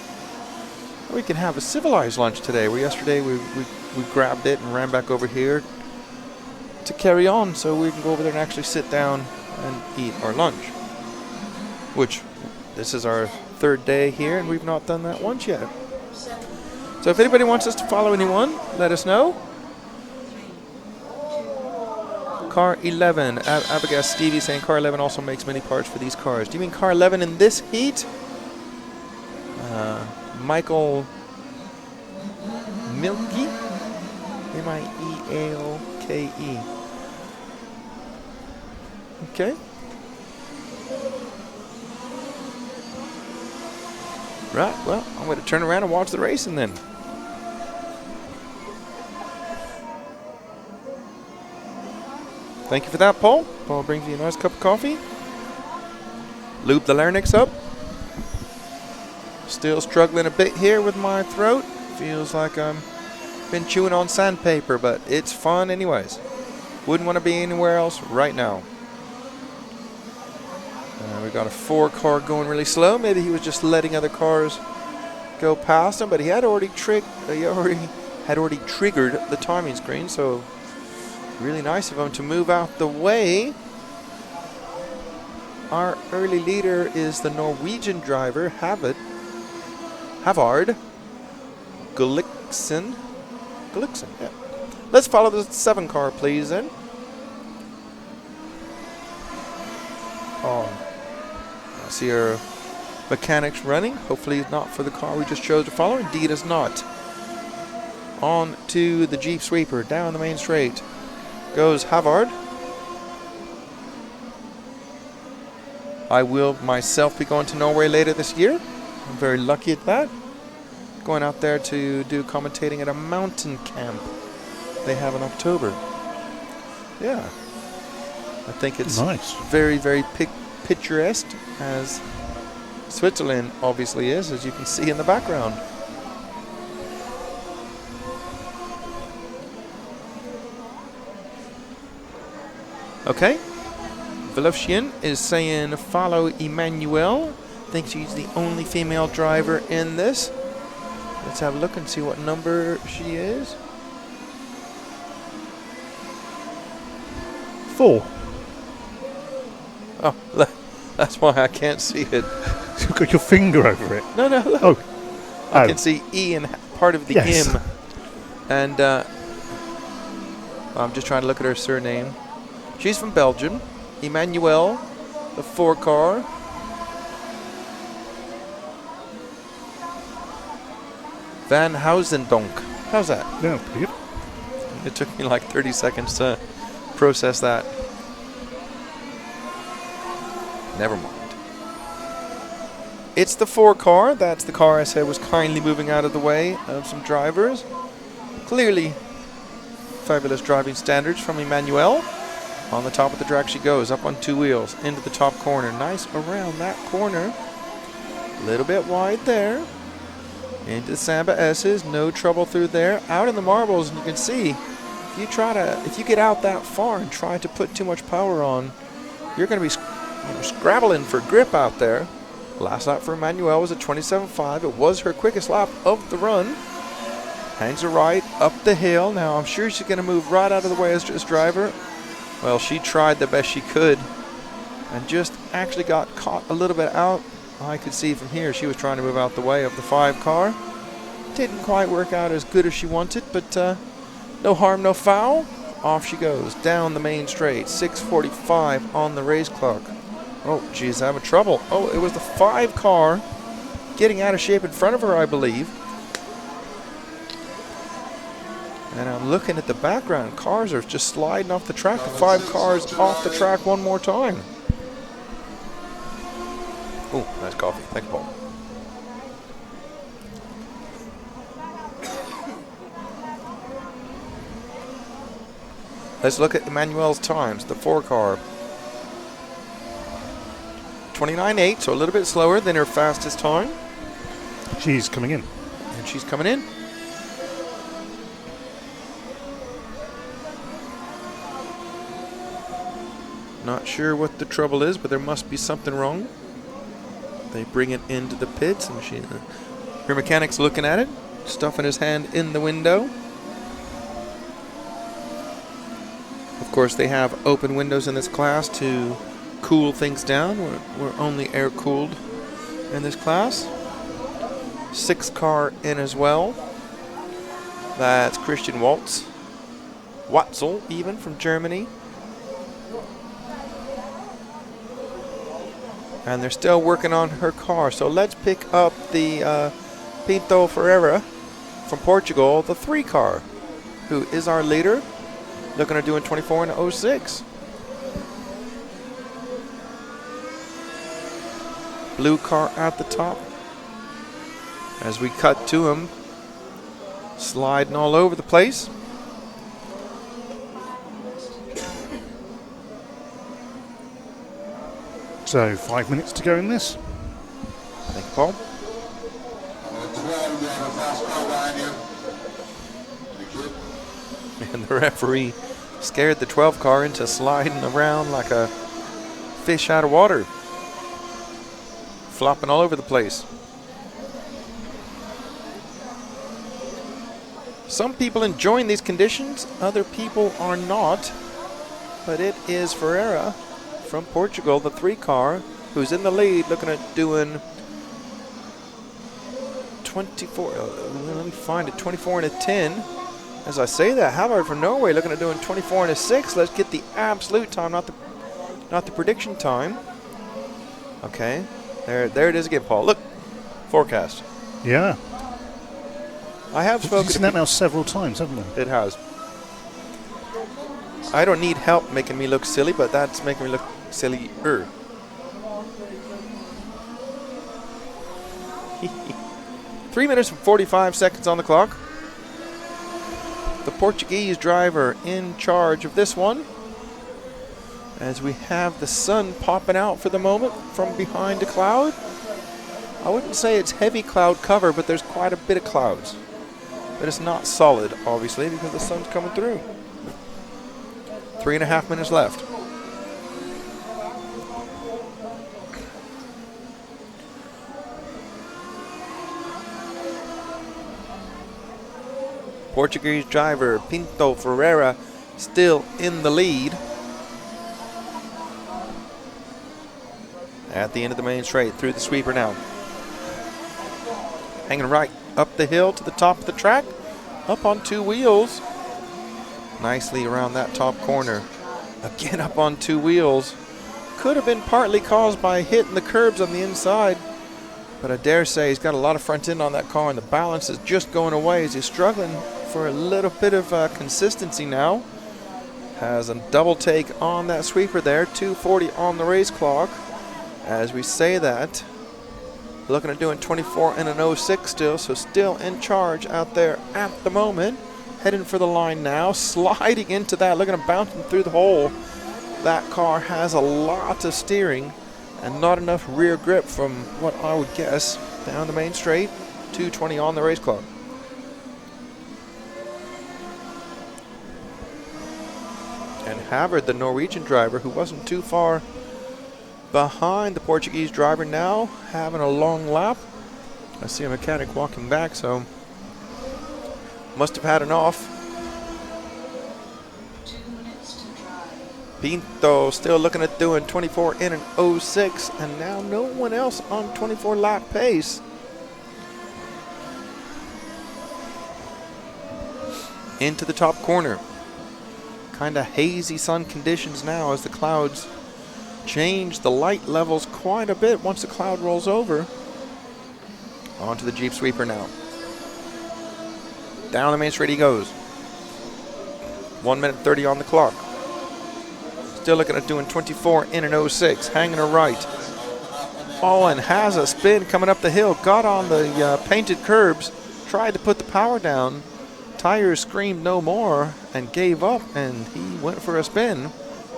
We can have a civilized lunch today. Where yesterday we grabbed it and ran back over here to carry on, so we can go over there and actually sit down and eat our lunch. Which, this is our 3rd day here, and we've not done that once yet. So if anybody wants us to follow anyone, let us know. Car 11, Abigail Stevie saying car 11 also makes many parts for these cars. Do you mean car 11 in this heat? Michael Milky? M-I-E-A-L-K-E. Okay. Right, well, I'm going to turn around and watch the racing then. Thank you for that, Paul. Paul brings you a nice cup of coffee. Lube the larynx up. Still struggling a bit here with my throat. Feels like I'm been chewing on sandpaper, but it's fun anyways. Wouldn't want to be anywhere else right now. We got a 4 car going really slow. Maybe he was just letting other cars go past him, but he had already triggered the timing screen, so really nice of him to move out the way. Our early leader is the Norwegian driver, Havard Gulliksen. Gulliksen, yeah. Let's follow the 7 car, please, then. I see our mechanics running. Hopefully not for the car we just chose to follow. Indeed is not. On to the Jeep Sweeper. Down the main straight goes Havard. I will myself be going to Norway later this year. I'm very lucky at that. Going out there to do commentating at a mountain camp they have in October. Yeah. I think it's nice. Very, very picturesque, as Switzerland obviously is, as you can see in the background. Okay. Velovshian is saying follow Emmanuel. Thinks she's the only female driver in this. Let's have a look and see what number she is. 4. Oh, that's why I can't see it. You've got your finger over it. No, look. Oh. I can see E and part of the yes. M. And I'm just trying to look at her surname. She's from Belgium. Emmanuel, the 4 car. Van Housendonk. How's that? Yeah, pretty good. It took me like 30 seconds to process that. Never mind. It's the 4 car. That's the car I said was kindly moving out of the way of some drivers. Clearly Fabulous driving standards from Emmanuel. On the top of the track she goes, up on 2 wheels, into the top corner. Nice around that corner. A little bit wide there. Into the Samba S's, no trouble through there. Out in the marbles, and you can see, if you get out that far and try to put too much power on, you're going to be scrabbling for grip out there. Last lap for Emmanuel was a 27.5. It was her quickest lap of the run. Hangs her right up the hill. Now I'm sure she's going to move right out of the way as this driver. Well, she tried the best she could and just actually got caught a little bit out. I could see from here she was trying to move out the way of the 5 car. Didn't quite work out as good as she wanted, but no harm, no foul. Off she goes down the main straight. 6:45 on the race clock. Oh, geez, having trouble. Oh, it was the 5 car getting out of shape in front of her, I believe. And I'm looking at the background. Cars are just sliding off the track. The 5 cars off the track one more time. Oh, nice coffee. Thank you, Paul. Let's look at Emmanuel's times. The 4 car. 29.8, so a little bit slower than her fastest time. She's coming in. And she's coming in. Not sure what the trouble is, but there must be something wrong. They bring it into the pits, and her mechanic's looking at it, stuffing his hand in the window. Of course, they have open windows in this class to cool things down. We're only air cooled in this class. 6 car in as well. That's Christian Watzel even from Germany. And they're still working on her car. So let's pick up the Pinto Ferreira from Portugal, the 3 car, who is our leader. Looking at doing 24 and 06. Blue car at the top. As we cut to him, sliding all over the place. So 5 minutes to go in this. Thank you, Paul. And the referee scared the 12 car into sliding around like a fish out of water. Flopping all over the place. Some people enjoying these conditions, other people are not. But it is Ferreira from Portugal, the 3 car, who's in the lead, looking at doing 24. Let me find it. 24 and a 10. As I say that, Havard from Norway looking at doing 24 and a 6. Let's get the absolute time, not the prediction time. Okay, there it is again, Paul. Look, forecast. Yeah. I have spoken. You've seen that now several times, haven't you? It has. I don't need help making me look silly, but that's making me look sillier. 3 minutes and 45 seconds on the clock. The Portuguese driver in charge of this one. As we have the sun popping out for the moment from behind a cloud. I wouldn't say it's heavy cloud cover, but there's quite a bit of clouds. But it's not solid, obviously, because the sun's coming through. 3.5 minutes left. Portuguese driver Pinto Ferreira still in the lead. At the end of the main straight, through the sweeper now. Hanging right up the hill to the top of the track. Up on 2 wheels. Nicely around that top corner. Again up on 2 wheels. Could have been partly caused by hitting the curbs on the inside. But I dare say he's got a lot of front end on that car, and the balance is just going away as he's struggling for a little bit of consistency now. Has a double take on that sweeper there. 2:40 on the race clock. As we say that, looking at doing 24 and an 06 still, so still in charge out there at the moment. heading for the line now, sliding into that. Look at him bouncing through the hole. That car has a lot of steering and not enough rear grip from what I would guess. Down the main straight, 220 on the race clock. And Havard, the Norwegian driver, who wasn't too far behind the Portuguese driver, now having a long lap. I see a mechanic walking back, so must have had an off. 2 minutes to drive. Pinto still looking at doing 24 in an 06, and now no one else on 24 lap pace. Into the top corner. Kind of hazy sun conditions now as the clouds change the light levels quite a bit once the cloud rolls over. Onto the Jeep Sweeper now. Down the main straight he goes. 1 minute 30 on the clock. Still looking at doing 24 in an 06, hanging a right. Oh, and has a spin coming up the hill. Got on the painted curbs, tried to put the power down. Tires screamed no more and gave up, and he went for a spin.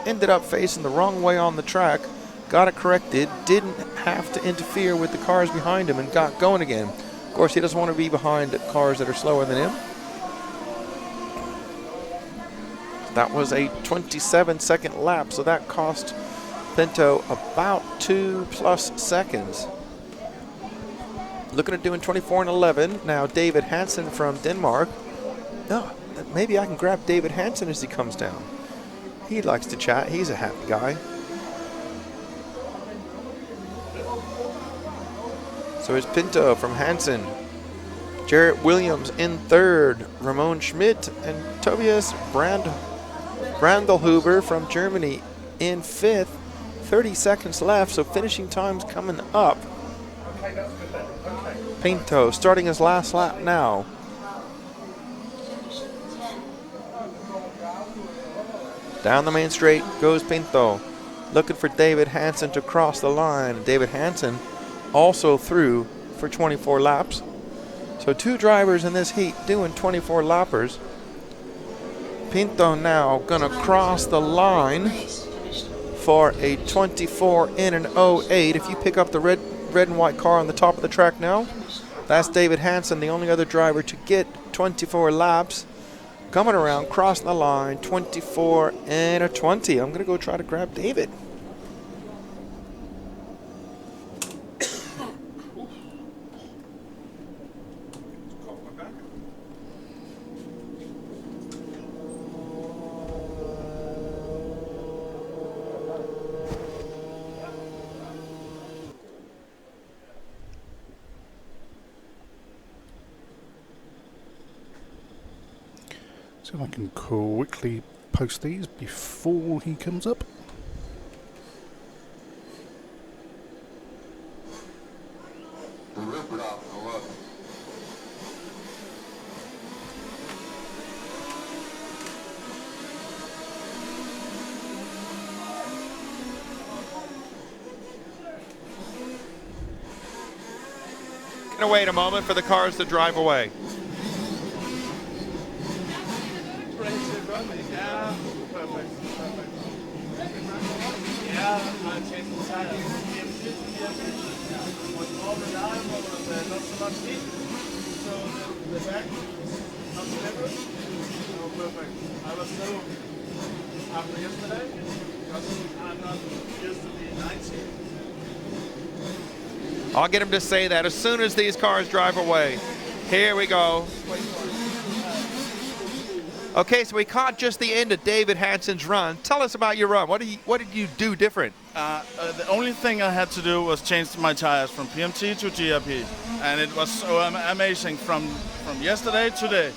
Ended up facing the wrong way on the track. Got it corrected, didn't have to interfere with the cars behind him and got going again. Of course, he doesn't want to be behind cars that are slower than him. That was a 27-second lap, so that cost Pinto about 2+ seconds. Looking at doing 24 and 11. Now David Hansen from Denmark. No, maybe I can grab David Hansen as he comes down. He likes to chat. He's a happy guy. So it's Pinto from Hansen. Jarrett Williams in third. Ramon Schmidt and Tobias Brandelhuber from Germany in fifth. 30 seconds left, so finishing time's coming up. Pinto starting his last lap now. Down the main straight goes Pinto, looking for David Hansen to cross the line. David Hansen also through for 24 laps. So 2 drivers in this heat doing 24 lappers. Pinto now gonna cross the line for a 24 in an 08. If you pick up the red and white car on the top of the track now, that's David Hansen, the only other driver to get 24 laps. Coming around, crossing the line, 24 and a 20. I'm going to go try to grab David. See if I can quickly post these before he comes up. Rip it off, I love it. Gonna wait a moment for the cars to drive away. I was so after yesterday because I'm not used to be 90. I'll get him to say that as soon as these cars drive away. Here we go. Okay, so we caught just the end of David Hansen's run. Tell us about your run. What did you do different? The only thing I had to do was change my tires from PMT to GRP, and it was so amazing from yesterday to today.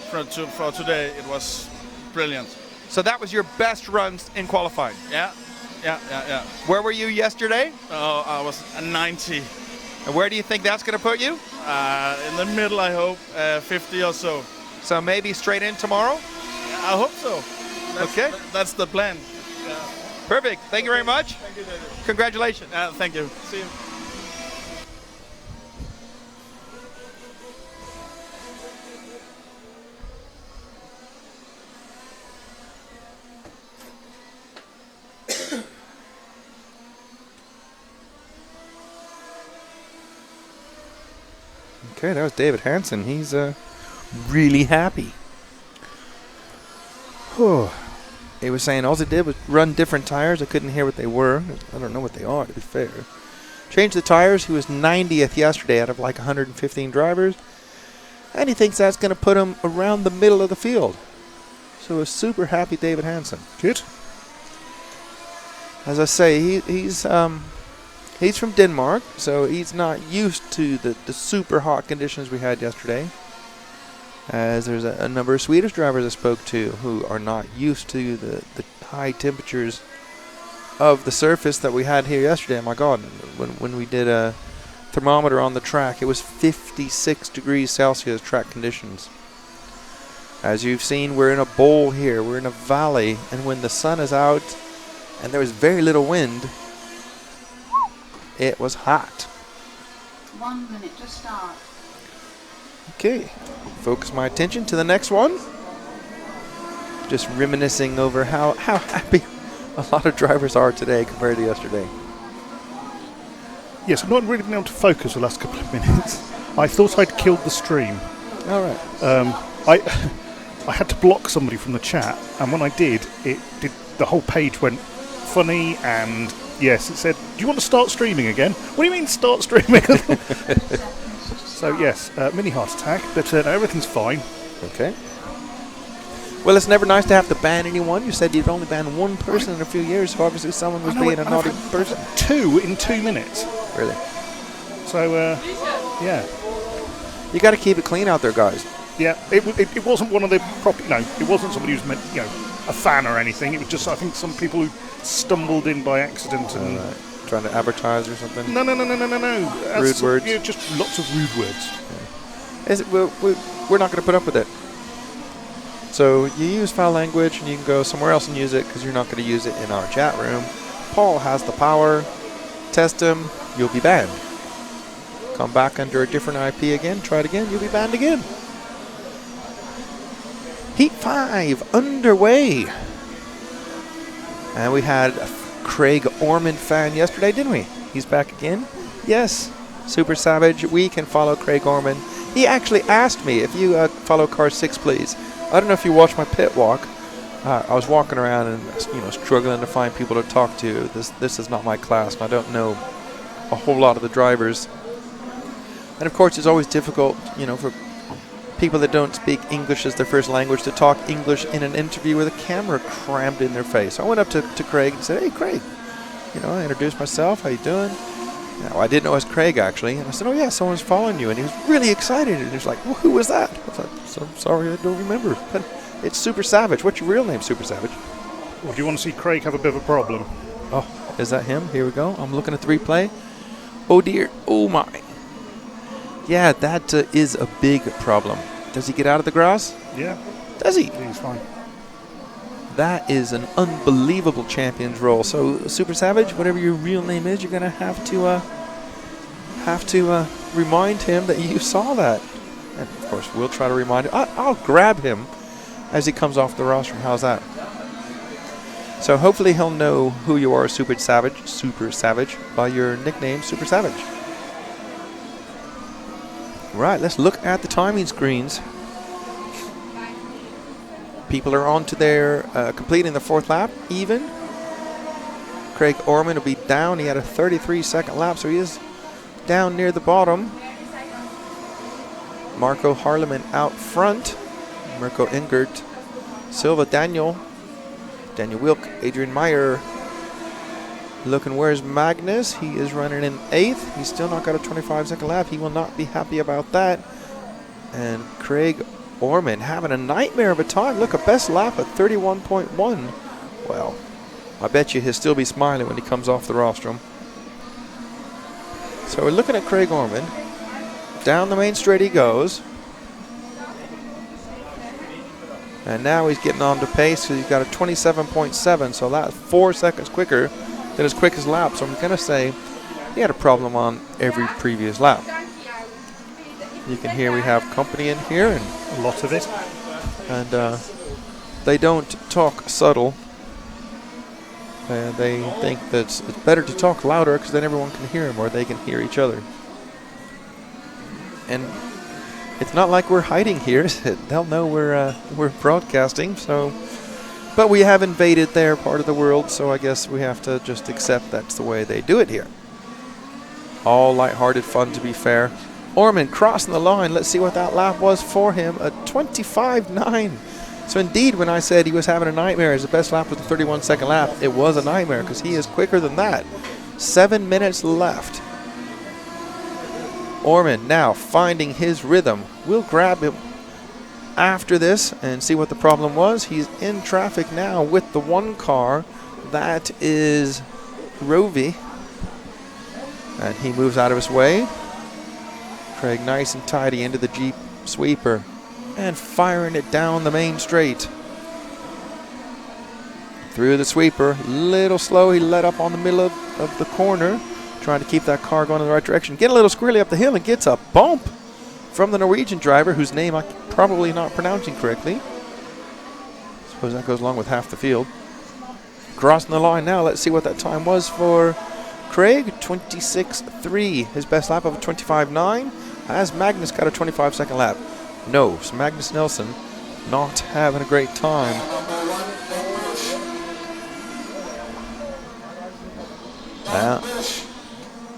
For today, it was brilliant. So that was your best runs in qualifying? Yeah. Where were you yesterday? Oh, I was 90. And where do you think that's going to put you? In the middle, I hope, 50 or so. So maybe straight in tomorrow? I hope so. Okay. That's the plan. Perfect. Thank you very much. Thank you, David. Congratulations. Thank you. See you. Okay, that was David Hansen. He's really happy. He was saying all he did was run different tires. I couldn't hear what they were. I don't know what they are, to be fair. Changed the tires. He was 90th yesterday out of like 115 drivers. And he thinks that's going to put him around the middle of the field. So a super happy David Hansen. Good. As I say, he's from Denmark, so he's not used to the super hot conditions we had yesterday. As there's a number of Swedish drivers I spoke to who are not used to the high temperatures of the surface that we had here yesterday. My God, when we did a thermometer on the track, it was 56 degrees Celsius track conditions. As you've seen, we're in a bowl here, we're in a valley, and when the sun is out and there was very little wind, it was hot. 1 minute to start. Okay, focus my attention to the next one. Just reminiscing over how happy a lot of drivers are today compared to yesterday. Yes, I've not really been able to focus the last couple of minutes. I thought I'd killed the stream. All right. I had to block somebody from the chat, and when I did, the whole page went funny, and yes, it said, "Do you want to start streaming again?" What do you mean start streaming? So yes, mini heart attack, but no, everything's fine. Okay. Well, it's never nice to have to ban anyone. You said you'd only ban one person in a few years, so obviously someone was being a naughty person. 2 in 2 minutes. Really? So, yeah. You got to keep it clean out there, guys. Yeah, it wasn't one of the it wasn't somebody who's meant, a fan or anything. It was just, I think, some people who stumbled in by accident and trying to advertise or something. No. Rude words. Yeah, just lots of rude words. We're not going to put up with it. So you use foul language and you can go somewhere else and use it because you're not going to use it in our chat room. Paul has the power. Test him, you'll be banned. Come back under a different IP again, try it again, you'll be banned again. Heat 5 underway. And we had a Craig Ormond fan yesterday, didn't we? He's back again. Yes, Super Savage. We can follow Craig Ormond. He actually asked me if you follow car 6, please. I don't know if you watched my pit walk. I was walking around and struggling to find people to talk to. This is not my class, and I don't know a whole lot of the drivers. And of course, it's always difficult, for people that don't speak English as their first language to talk English in an interview with a camera crammed in their face. So I went up to Craig and said, "Hey, Craig," I introduced myself. "How you doing?" I didn't know it was Craig, actually. And I said, "Oh, yeah, someone's following you." And he was really excited. And he was like, "Well, who was that?" I was like, "So sorry, I don't remember." But it's Super Savage. What's your real name, Super Savage? Well, do you want to see Craig have a bit of a problem? Oh, is that him? Here we go. I'm looking at the replay. Oh, dear. Oh, my. Yeah, that is a big problem. Does he get out of the grass? Yeah. Does he? He's fine. That is an unbelievable champion's role. So, Super Savage, whatever your real name is, you're going to have to remind him that you saw that. And, of course, we'll try to remind him. I'll grab him as he comes off the roster. How's that? So, hopefully he'll know who you are, Super Savage, by your nickname, Super Savage. Right, let's look at the timing screens. People are on to their completing the 4th lap, even. Craig Ormond will be down. He had a 33-second lap, so he is down near the bottom. Marco Harleman out front. Mirko Ingert, Silva Daniel Wilk, Adrian Meyer. Looking, where's Magnus? He is running in 8th. He's still not got a 25-second lap. He will not be happy about that. And Craig Ormond having a nightmare of a time. Look, a best lap at 31.1. Well, I bet you he'll still be smiling when he comes off the rostrum. So we're looking at Craig Ormond. Down the main straight he goes. And now he's getting on to pace, so he's got a 27.7, so that's 4 seconds quicker than his quickest lap. So I'm going to say he had a problem on every previous lap. You can hear we have company in here, and a lot of it. And they don't talk subtle. They think that it's better to talk louder because then everyone can hear them, or they can hear each other. And It's not like we're hiding here. They'll know we're broadcasting. So, but we have invaded their part of the world, so I guess we have to just accept that's the way they do it here. All lighthearted fun, to be fair. Orman crossing the line. Let's see what that lap was for him. A 25.9. So indeed, when I said he was having a nightmare, his best lap was a 31-second lap, it was a nightmare because he is quicker than that. 7 minutes left. Orman now finding his rhythm. We'll grab him after this and see what the problem was. He's in traffic now with the one car. That is Rovi. And he moves out of his way. Craig nice and tidy into the Jeep sweeper and firing it down the main straight. Through the sweeper, little slow, he let up on the middle of the corner, trying to keep that car going in the right direction. Get a little squirrely up the hill and gets a bump from the Norwegian driver, whose name I'm probably not pronouncing correctly. Suppose that goes along with half the field. Crossing the line now, let's see what that time was for Craig. 26.3, his best lap of a 25.9. Has Magnus got a 25-second lap? No, so Magnus Nilsson not having a great time.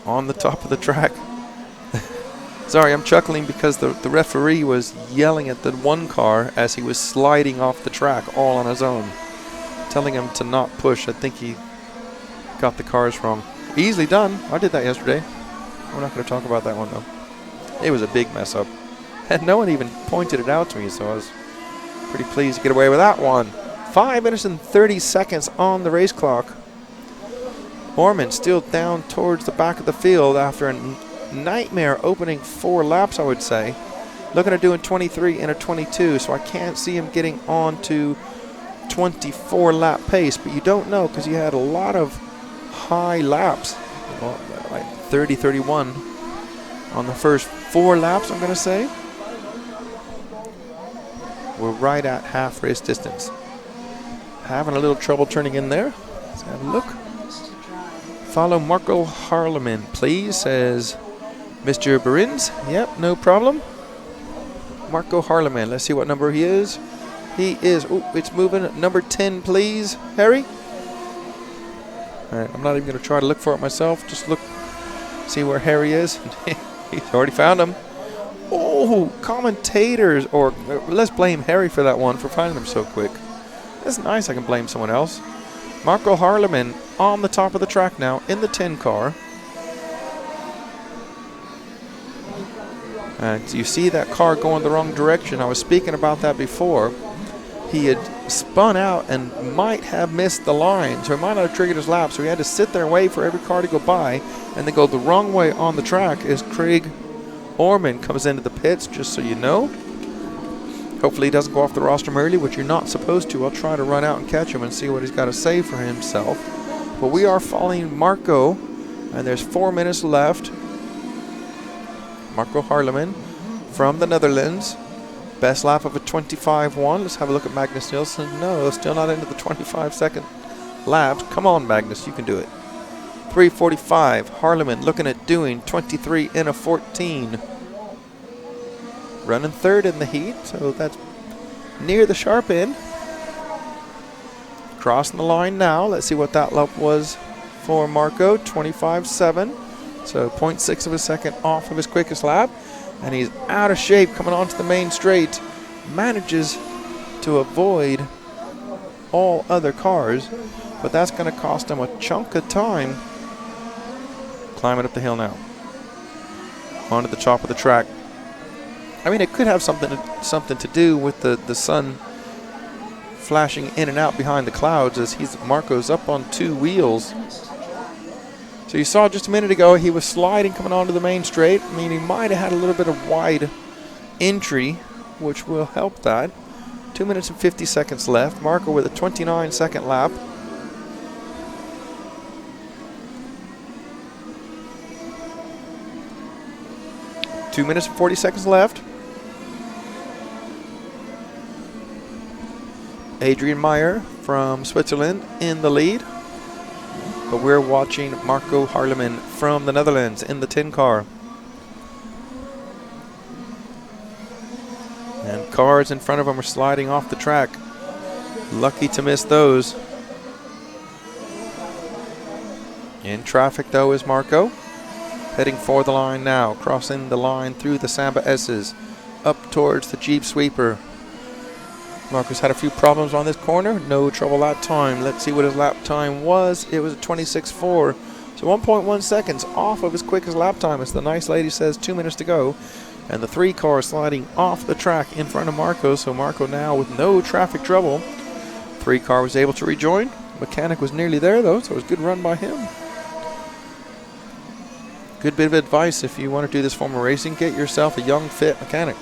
On the top of the track. Sorry, I'm chuckling because the referee was yelling at the one car as he was sliding off the track all on his own, telling him to not push. I think he got the cars wrong. Easily done. I did that yesterday. We're not going to talk about that one, though. It was a big mess up. And no one even pointed it out to me, so I was pretty pleased to get away with that one. 5 minutes and 30 seconds on the race clock. Orman still down towards the back of the field after a nightmare opening 4 laps, I would say. Looking at doing 23 and a 22, so I can't see him getting on to 24 lap pace, but you don't know because he had a lot of high laps, like 30, 31 on the first 4 laps, I'm going to say. We're right at half race distance. Having a little trouble turning in there. Let's have a look. Follow Marco Harleman, please, says Mr. Berins. Yep, no problem. Marco Harleman. Let's see what number he is. He is, oh, it's moving. Number 10, please, Harry. All right, I'm not even going to try to look for it myself. Just look, see where Harry is. He's already found him. Oh, commentators, or let's blame Harry for that one, for finding them so quick. That's nice, I can blame someone else. Marco Harleman on the top of the track now in the 10 car. And you see that car going the wrong direction. I was speaking about that before. He had spun out and might have missed the line, so he might not have triggered his lap, so he had to sit there and wait for every car to go by, and then go the wrong way on the track as Craig Orman comes into the pits, just so you know. Hopefully he doesn't go off the rostrum early, which you're not supposed to. I'll try to run out and catch him and see what he's got to say for himself. But we are following Marco, and there's 4 minutes left. Marco Harleman from the Netherlands. Best lap of a 25.1. Let's have a look at Magnus Nilsson. No, still not into the 25-second laps. Come on, Magnus, you can do it. 3:45. Harleman looking at doing 23 in a 14. Running third in the heat, so that's near the sharp end. Crossing the line now. Let's see what that lap was for Marco. 25.7. So 0.6 of a second off of his quickest lap. And he's out of shape coming onto the main straight. Manages to avoid all other cars, but that's going to cost him a chunk of time. Climbing up the hill now. Onto the top of the track. I mean, it could have something to do with the sun flashing in and out behind the clouds as Marco's up on 2 wheels. So you saw just a minute ago he was sliding coming onto the main straight. I mean, he might have had a little bit of wide entry, which will help that. 2 minutes and 50 seconds left. Marco with a 29-second lap. Two minutes and 40 seconds left. Adrian Meyer from Switzerland in the lead. But we're watching Marco Harleman from the Netherlands in the 10 car. cars in front of him are sliding off the track. Lucky to miss those. In traffic, though, is Marco. Heading for the line now. Crossing the line through the Samba S's. Up towards the Jeep Sweeper. Marco's had a few problems on this corner. No trouble that time. Let's see what his lap time was. It was a 26.4. So 1.1 seconds off of his quickest lap time. As the nice lady says, 2 minutes to go. And the 3 cars sliding off the track in front of Marco. So Marco now with no traffic trouble. 3 car was able to rejoin. Mechanic was nearly there though, so it was a good run by him. Good bit of advice if you want to do this form of racing. Get yourself a young, fit mechanic.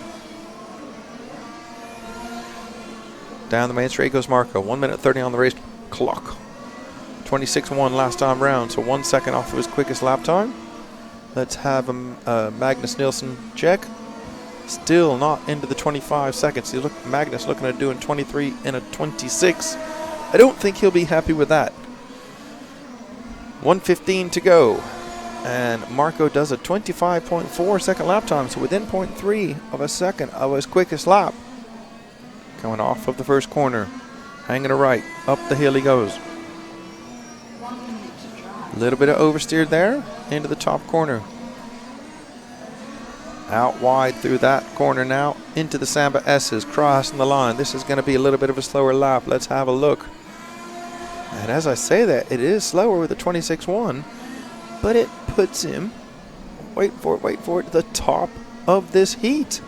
Down the main straight goes Marco. 1 minute 30 on the race clock. 26.1 last time round, so 1 second off of his quickest lap time. Let's have Magnus Nielsen check. Still not into the 25 seconds. You look, Magnus looking at doing 23 and a 26. I don't think he'll be happy with that. 1:15 to go. And Marco does a 25.4 second lap time, so within 0.3 of a second of his quickest lap. Coming off of the first corner, hanging a right, up the hill he goes. A little bit of oversteer there, into the top corner. Out wide through that corner now, into the Samba S's, crossing the line. This is going to be a little bit of a slower lap. Let's have a look. And as I say that, it is slower with a 26.1, but it puts him, wait for it, the top of this heat.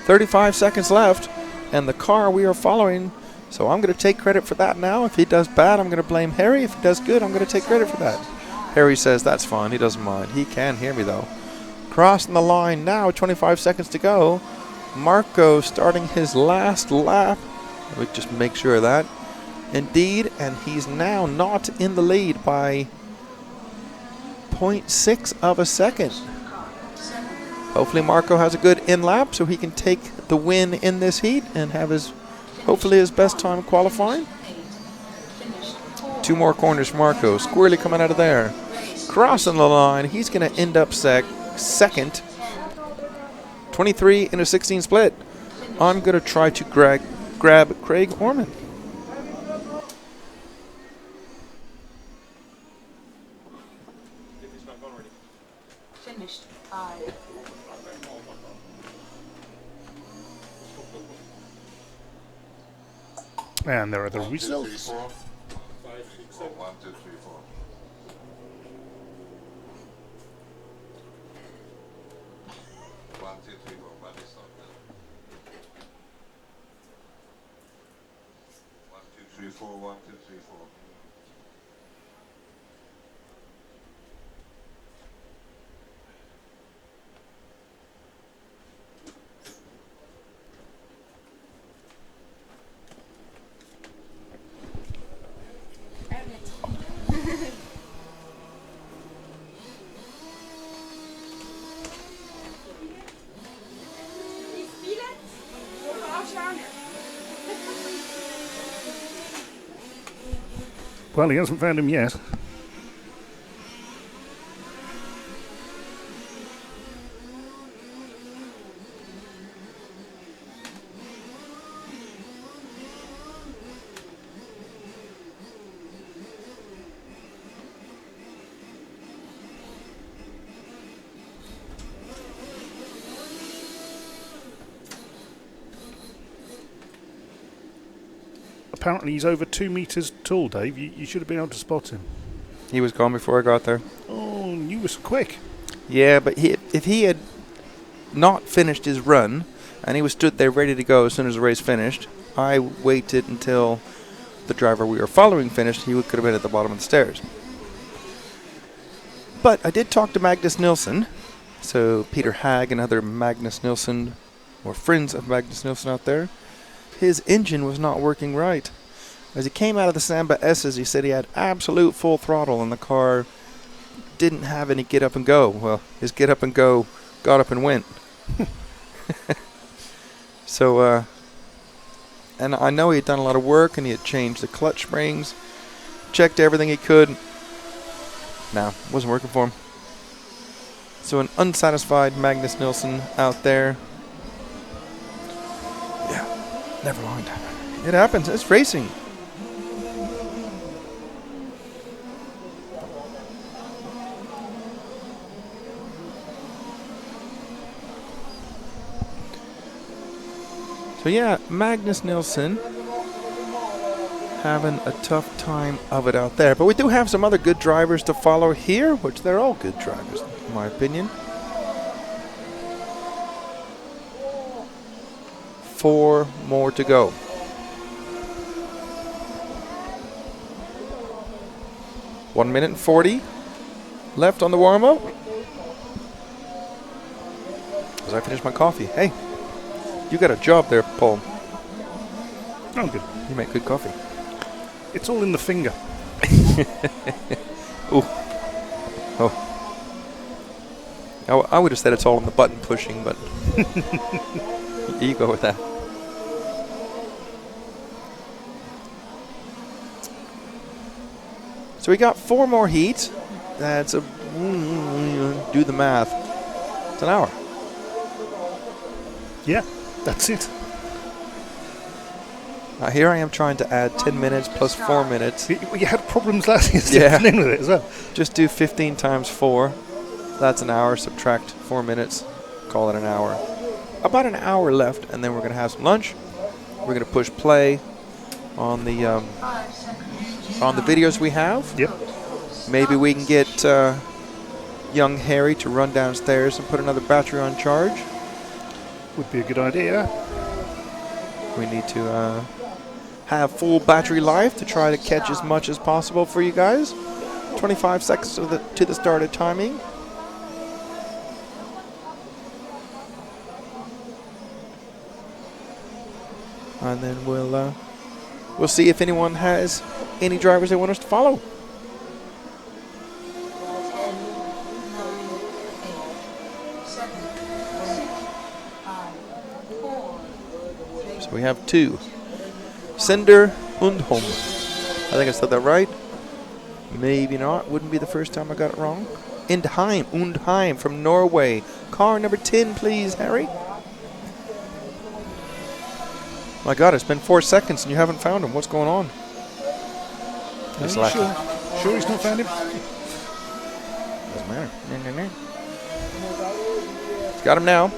35 seconds left. And the car we are following, so I'm going to take credit for that now. If he does bad, I'm going to blame Harry. If he does good, I'm going to take credit for that. Harry says that's fine. He doesn't mind. He can hear me, though. Crossing the line now, 25 seconds to go. Marco starting his last lap. We just make sure of that. Indeed, and he's now not in the lead by 0.6 of a second. Hopefully Marco has a good in-lap so he can take the win in this heat and have hopefully his best time qualifying. 2 more corners for Marco. Squirrely coming out of there. Crossing the line. He's going to end up second. 23 in a 16 split. I'm going to try to grab Craig Orman. Finished 5. And there are the results. 1, 2, 3, 4. 1, 2, 3, 4. But it's not good. 1, 2, 3, 4. 1, 2, 3, 4. Well, he hasn't found him yet. Apparently he's over 2 meters tall, Dave. You should have been able to spot him. He was gone before I got there. Oh, you were so quick. Yeah, but if he had not finished his run and he was stood there ready to go as soon as the race finished, I waited until the driver we were following finished. He could have been at the bottom of the stairs. But I did talk to Magnus Nielsen. So Peter Hag and other Magnus Nielsen, or friends of Magnus Nielsen out there, his engine was not working right. As he came out of the Samba S's, he said he had absolute full throttle and the car didn't have any get up and go. Well, his get up and go got up and went. So, and I know he had done a lot of work and he had changed the clutch springs, checked everything he could. No, wasn't working for him. So an unsatisfied Magnus Nielsen out there. Never mind. It happens. It's racing. So yeah, Magnus Nilsson having a tough time of it out there. But we do have some other good drivers to follow here, which they're all good drivers, in my opinion. 4 more to go. One minute and 40 left on the warm-up. As I finish my coffee. Hey, you got a job there, Paul. Oh, good. You make good coffee. It's all in the finger. Ooh. Oh. I would have said it's all in the button pushing, but you go with that. So we got 4 more heats. That's a do the math. It's an hour. Yeah, that's it. Here I am trying to add 10 minutes plus 4 minutes. You had problems last year with it as well. Just do 15 times 4. That's an hour. Subtract 4 minutes. Call it an hour. About an hour left, and then we're going to have some lunch. We're going to push play on the videos we have. Yep. Maybe we can get young Harry to run downstairs and put another battery on charge. Would be a good idea. We need to have full battery life to try to catch as much as possible for you guys. 25 seconds to the start of timing. And then we'll see if anyone has any drivers they want us to follow. 10, 9, 8, 7, 6, 5, 4, 3. So we have 2. Cinder Undholm. I think I said that right. Maybe not. Wouldn't be the first time I got it wrong. Undheim from Norway. Car number 10, please, Harry. My God, it's been 4 seconds and you haven't found him. What's going on? Are you sure he's not found him? Doesn't matter. He's got him now.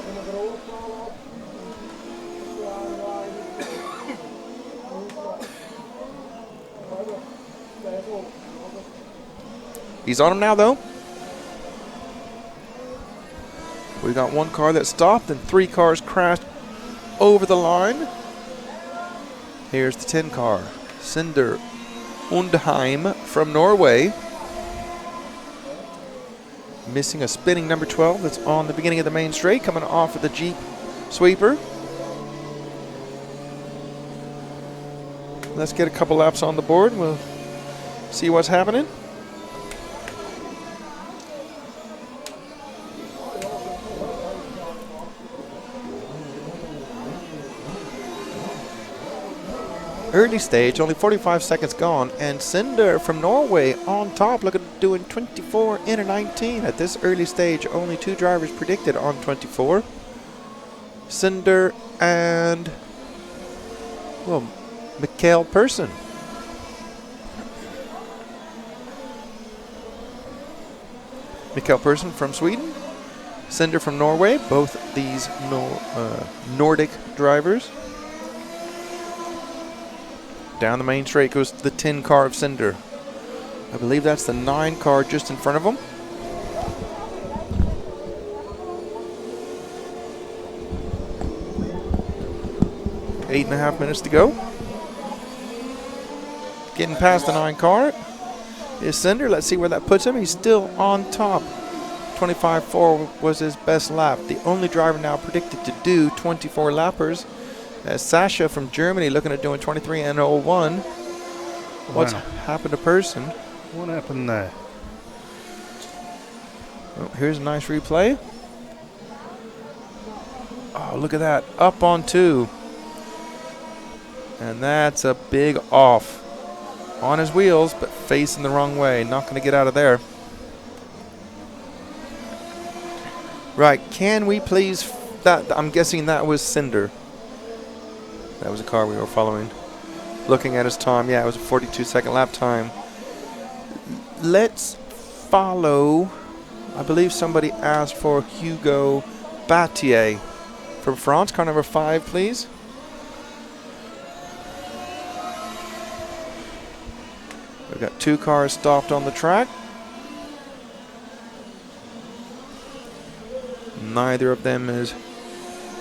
He's on him now, though. We got 1 car that stopped and 3 cars crashed over the line. Here's the 10 car. Cinder Undheim from Norway. Missing a spinning number 12 that's on the beginning of the main straight, coming off of the Jeep sweeper. Let's get a couple laps on the board and we'll see what's happening. Early stage, only 45 seconds gone, and Cinder from Norway on top, looking doing 24 in a 19. At this early stage, only 2 drivers predicted on 24. Cinder and, well, Mikael Persson. Mikael Persson from Sweden, Cinder from Norway, both these Nordic drivers. Down the main straight goes the 10 car of Cinder. I believe that's the 9 car just in front of him. Eight and a half minutes to go. Getting past the 9 car is Cinder. Let's see where that puts him. He's still on top. 25.4 was his best lap. The only driver now predicted to do 24 lappers. Sasha from Germany looking at doing 23 and 01. What's happened to Persson? What happened there? Oh, here's a nice replay. Oh, look at that. Up on 2. And that's a big off. On his wheels, but facing the wrong way. Not going to get out of there. Right, can we please... I'm guessing that was Cinder. That was a car we were following. Looking at his time, yeah, it was a 42-second lap time. Let's follow, I believe somebody asked for Hugo Battier from France. Car number 5, please. We've got 2 cars stopped on the track. Neither of them is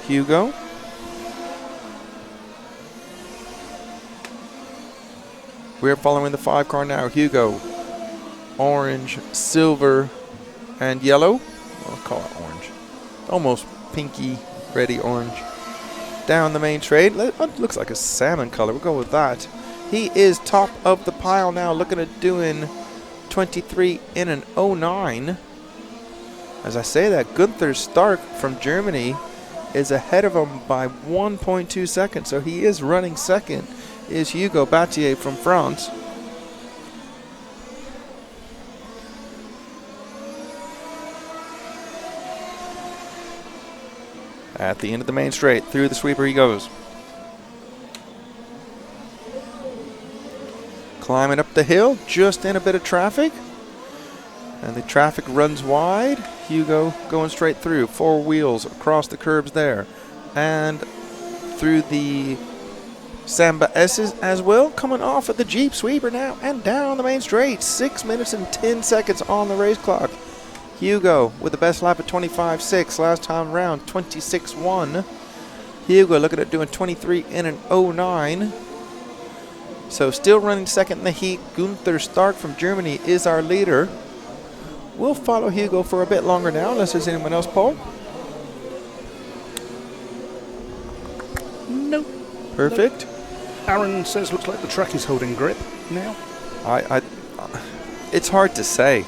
Hugo. We're following the 5 car now. Hugo, orange, silver, and yellow. I'll call it orange. Almost pinky, reddy orange. Down the main straight. It looks like a salmon color. We'll go with that. He is top of the pile now, looking at doing 23 in an 09. As I say that, Gunther Stark from Germany is ahead of him by 1.2 seconds. So he is running second. Is Hugo Battier from France. At the end of the main straight, through the sweeper he goes. Climbing up the hill, just in a bit of traffic. And the traffic runs wide. Hugo going straight through. 4 wheels across the curbs there. And through the Samba S's as well. Coming off at the Jeep sweeper now. And down the main straight. 6 minutes and 10 seconds on the race clock. Hugo with the best lap at 25.6. Last time around, 26.1. Hugo looking at doing 23 in an 09. So still running second in the heat. Gunther Stark from Germany is our leader. We'll follow Hugo for a bit longer now, unless there's anyone else, Paul. No. Perfect. Aaron says looks like the track is holding grip now. It's hard to say.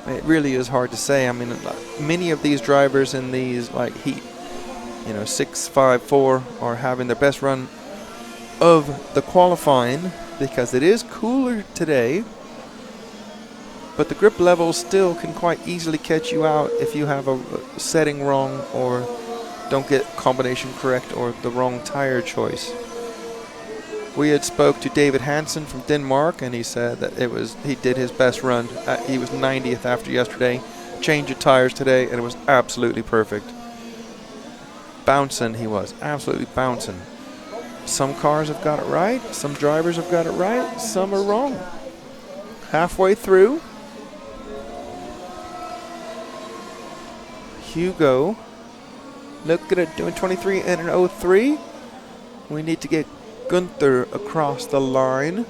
It really is hard to say. I mean, many of these drivers in these like heat, 6, 5, 4 are having their best run of the qualifying because it is cooler today. But the grip level still can quite easily catch you out if you have a setting wrong or don't get combination correct or the wrong tire choice. We had spoke to David Hansen from Denmark, and he said that he did his best run. He was 90th after yesterday. Change of tires today, and it was absolutely perfect. Bouncing he was, absolutely bouncing. Some cars have got it right, some drivers have got it right, some are wrong. Halfway through, Hugo, look at it, doing 23 in an 03. We need to get Gunther across the line.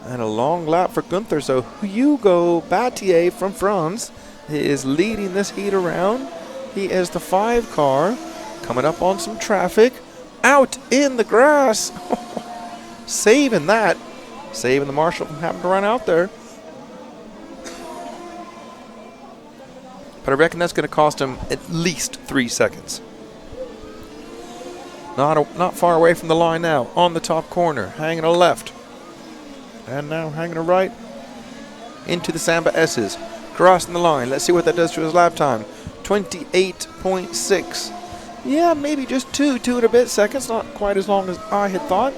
And a long lap for Gunther. So Hugo Battier from France is leading this heat around. He is the 5 car coming up on some traffic. Out in the grass. Saving that. Saving the marshal from having to run out there. But I reckon that's going to cost him at least 3 seconds. Not far away from the line now. On the top corner. Hanging a left. And now hanging a right. Into the Samba S's. Crossing the line. Let's see what that does to his lap time. 28.6. Yeah, maybe just 2 and a bit seconds. Not quite as long as I had thought.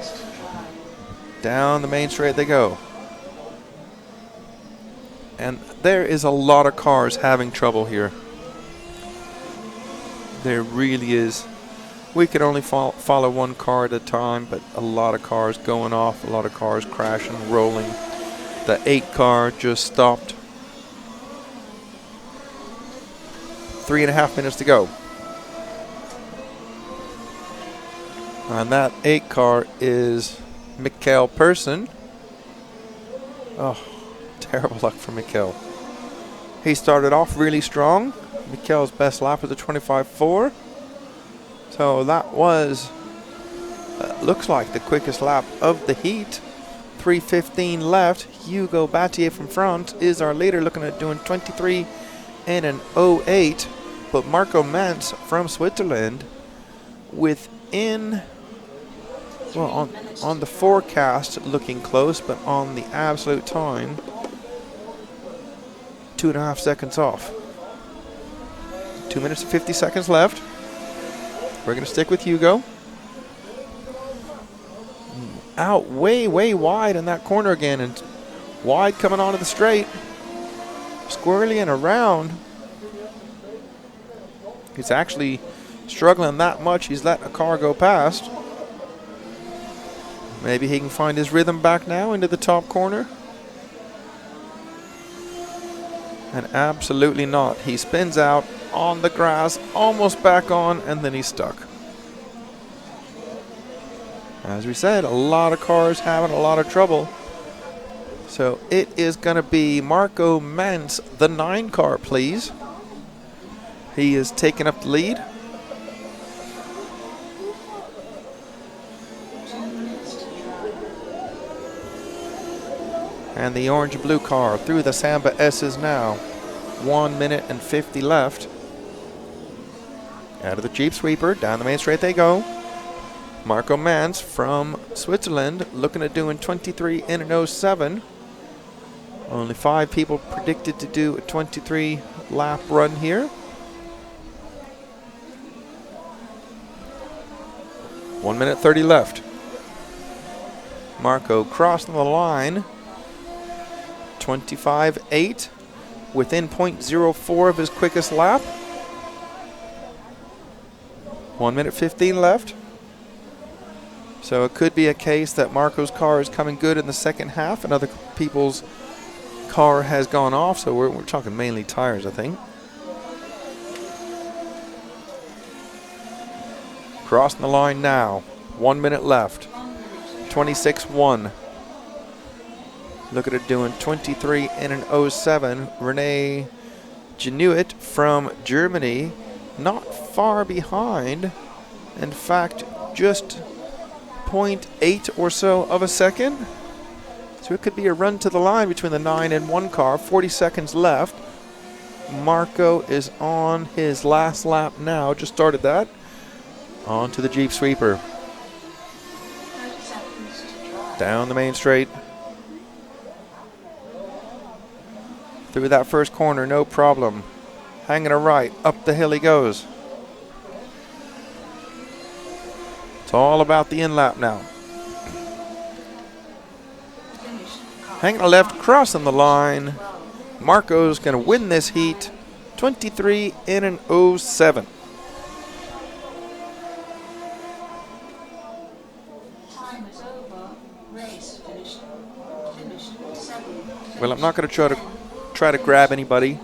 Down the main straight they go. And there is a lot of cars having trouble here. There really is. We could only follow one car at a time, but a lot of cars going off, a lot of cars crashing, rolling. The 8 car just stopped. 3.5 minutes to go. And that 8 car is Mikkel Persson. Oh, terrible luck for Mikkel. He started off really strong. Mikkel's best lap was a 25.4. So that was, looks like the quickest lap of the heat. 3:15 left. Hugo Battier from France is our leader, looking at doing 23 in an 08. But Marco Mantz from Switzerland within, well, on the forecast looking close, but on the absolute time, 2.5 seconds off. 2 minutes and 50 seconds left. We're going to stick with Hugo. Out way, way wide in that corner again, and wide coming onto the straight. Squirrely and around. He's actually struggling that much. He's letting a car go past. Maybe he can find his rhythm back now into the top corner. And absolutely not. He spins out on the grass, almost back on, and then he's stuck. As we said, a lot of cars having a lot of trouble. So it is going to be Marco Mance, the 9 car, please. He is taking up the lead. And the orange and blue car through the Samba S's now. 1 minute and 50 left. Out of the Jeep Sweeper, down the main straight they go. Marco Mance from Switzerland looking at doing 23 in an 07. Only 5 people predicted to do a 23 lap run here. 1 minute 30 left. Marco crossing the line. 25.8 within 0.04 of his quickest lap. 1 minute 15 left. So it could be a case that Marco's car is coming good in the second half and other people's car has gone off. So we're talking mainly tires, I think. Crossing the line now. 1 minute left. 26.1. Look at it doing 23 in an 07. Rene Genuit from Germany, not far behind. In fact, just 0.8 or so of a second. So it could be a run to the line between the 9 and 1 car. 40 seconds left. Marco is on his last lap now. Just started that. On to the Jeep Sweeper. Down the main straight. Through that first corner, no problem. Hanging a right, up the hill he goes. It's all about the in-lap now. Hanging a left, crossing the line. Marco's going to win this heat. 23 in an 07. Time is over. Race finished. Finished 7. Well, I'm not going to try to grab anybody.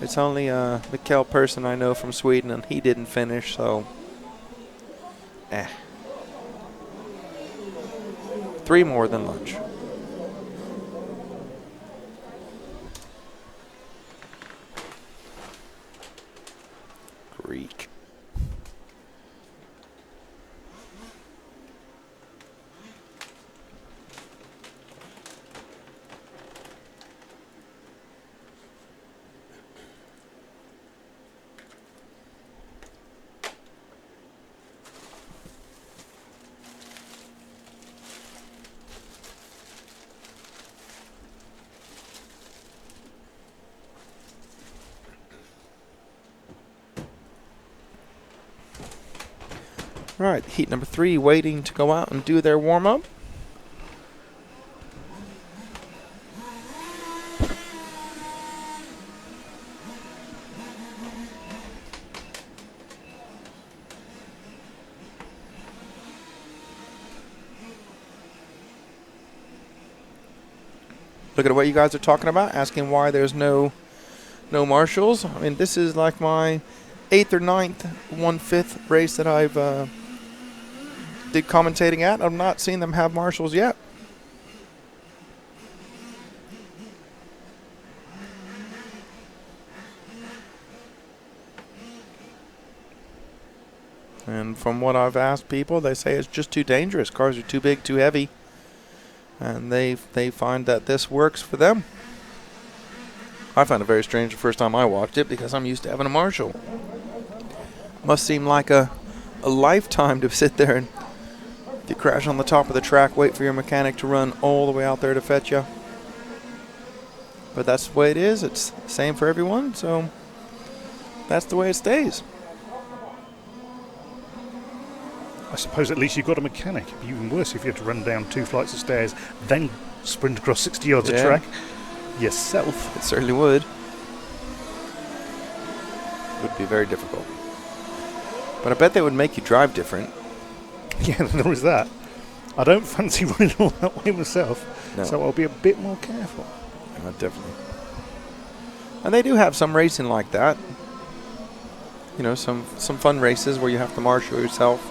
It's only a Mikkel person I know from Sweden, and he didn't finish, so 3 more than lunch. Greek. Right, heat number 3 waiting to go out and do their warm-up. Look at what you guys are talking about, asking why there's no marshals. I mean, this is like my 8th or 9th 1/5 race that I've did commentating at. I'm not seeing them have marshals yet. And from what I've asked people, they say it's just too dangerous. Cars are too big, too heavy. And they find that this works for them. I found it very strange the first time I watched it because I'm used to having a marshal. Must seem like a lifetime to sit there and if you crash on the top of the track, wait for your mechanic to run all the way out there to fetch you. But that's the way it is. It's the same for everyone, so that's the way it stays. suppose at least you've got a mechanic. It'd be even worse if you had to run down 2 flights of stairs, then sprint across 60 yards of Yeah. track yourself. It certainly would. Would be very difficult. But I bet they would make you drive different. Yeah, there is that. I don't fancy running all that way myself, No. so I'll be a bit more careful. Definitely. And they do have some racing like that. You know, some fun races where you have to marshal yourself.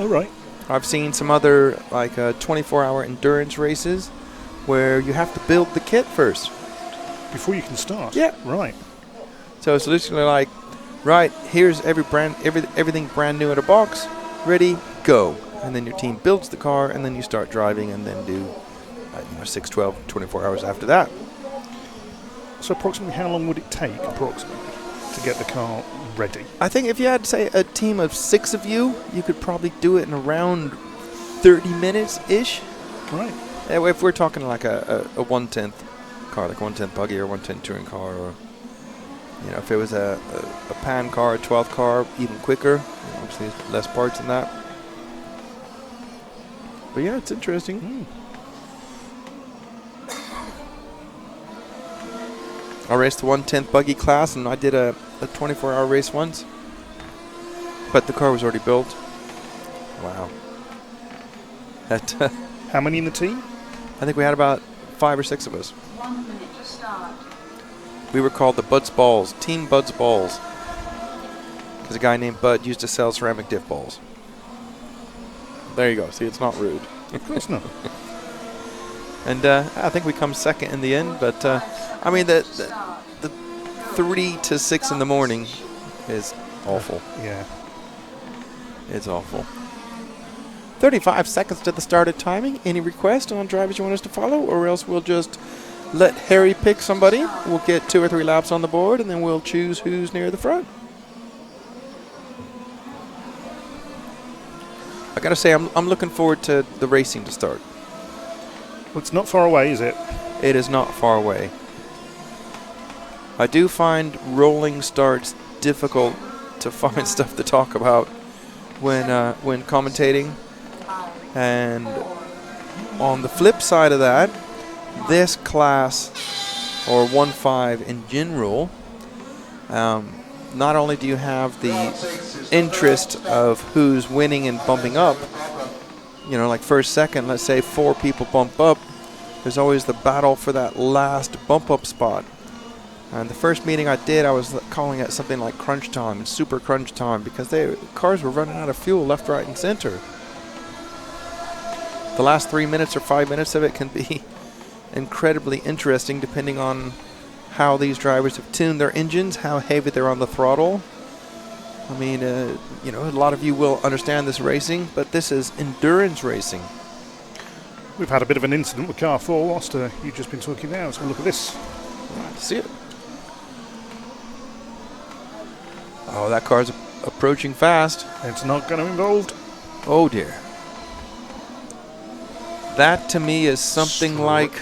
All right. I've seen some other like 24-hour endurance races where you have to build the kit first. Before you can start? Yeah. Right. So it's literally like, right, here's everything brand new in a box, ready, go. And then your team builds the car, and then you start driving, and then do 6, 12, 24 hours after that. So approximately how long would it take, approximately, to get the car ready? I think if you had, say, a team of 6 of you, you could probably do it in around 30 minutes-ish. Right. If we're talking like a 1/10 car, like a 1/10 buggy or 1/10 touring car, or if it was a pan car, a 12th car, even quicker. Obviously, less parts than that. But yeah, it's interesting. I raced the 1/10 buggy class, and I did a 24-hour race once. But the car was already built. Wow. That. How many in the team? I think we had about 5 or 6 of us. 1 minute to start. We were called the Bud's Balls, Team Bud's Balls, because a guy named Bud used to sell ceramic dip balls. There you go. See, it's not rude. Of course not. And I think we come second in the end. But I mean, the 3 to 6 in the morning is awful. Yeah. It's awful. 35 seconds to the started timing. Any request on drivers you want us to follow, or else we'll just let Harry pick somebody. We'll get 2 or 3 laps on the board, and then we'll choose who's near the front. I gotta say, I'm looking forward to the racing to start. Well, it's not far away, is it? It is not far away. I do find rolling starts difficult to find stuff to talk about when commentating. And on the flip side of that, this class, or 1.5 in general, not only do you have the interest of who's winning and bumping up, like first, second, let's say 4 people bump up, there's always the battle for that last bump up spot. And the first meeting I did, I was calling it something like crunch time and super crunch time, because cars were running out of fuel left, right, and center. The last 3 minutes or 5 minutes of it can be incredibly interesting depending on how these drivers have tuned their engines, how heavy they're on the throttle. I mean, a lot of you will understand this racing, but this is endurance racing. We've had a bit of an incident with car 4 whilst you've just been talking now. So look at this. Right, see it. Oh, that car's approaching fast. It's not going to involve. Oh dear. That to me is something like,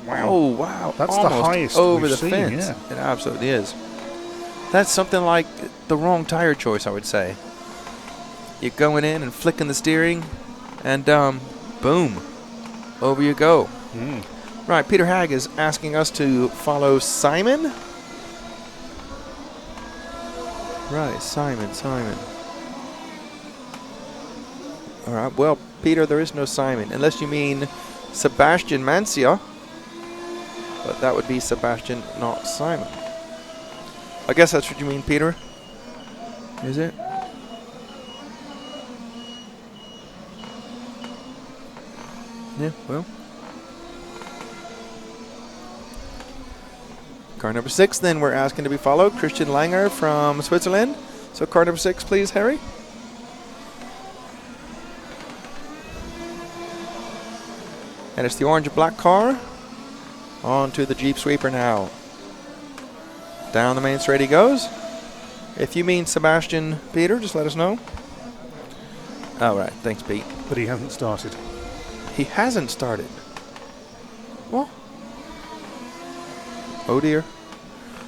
Wow. oh wow, That's the almost highest over we've the seen, fence. yeah. It absolutely is. That's something like the wrong tire choice, I would say. You're going in and flicking the steering, and boom, over you go. Right, Peter Hag is asking us to follow Simon. Right, Simon. All right, well, Peter, there is no Simon, unless you mean Sebastian Mancia. But that would be Sebastian, not Simon. I guess that's what you mean, Peter. Is it? Yeah, well. Car number 6, then we're asking to be followed. Christian Langer from Switzerland. So car number 6, please, Harry. And it's the orange and black car. On to the Jeep Sweeper now. Down the main straight he goes. If you mean Sebastian, Peter, just let us know. All right, thanks, Pete. But he hasn't started. He hasn't started. Well. Oh dear.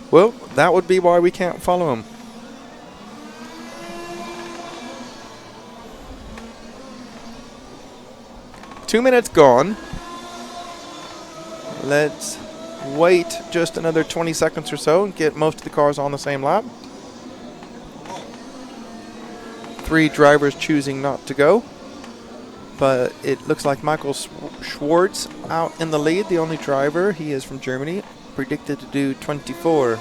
Well, that would be why we can't follow him. 2 minutes gone. Let's wait just another 20 seconds or so and get most of the cars on the same lap. 3 drivers choosing not to go. But it looks like Michael Schwartz out in the lead, the only driver. He is from Germany, predicted to do 24.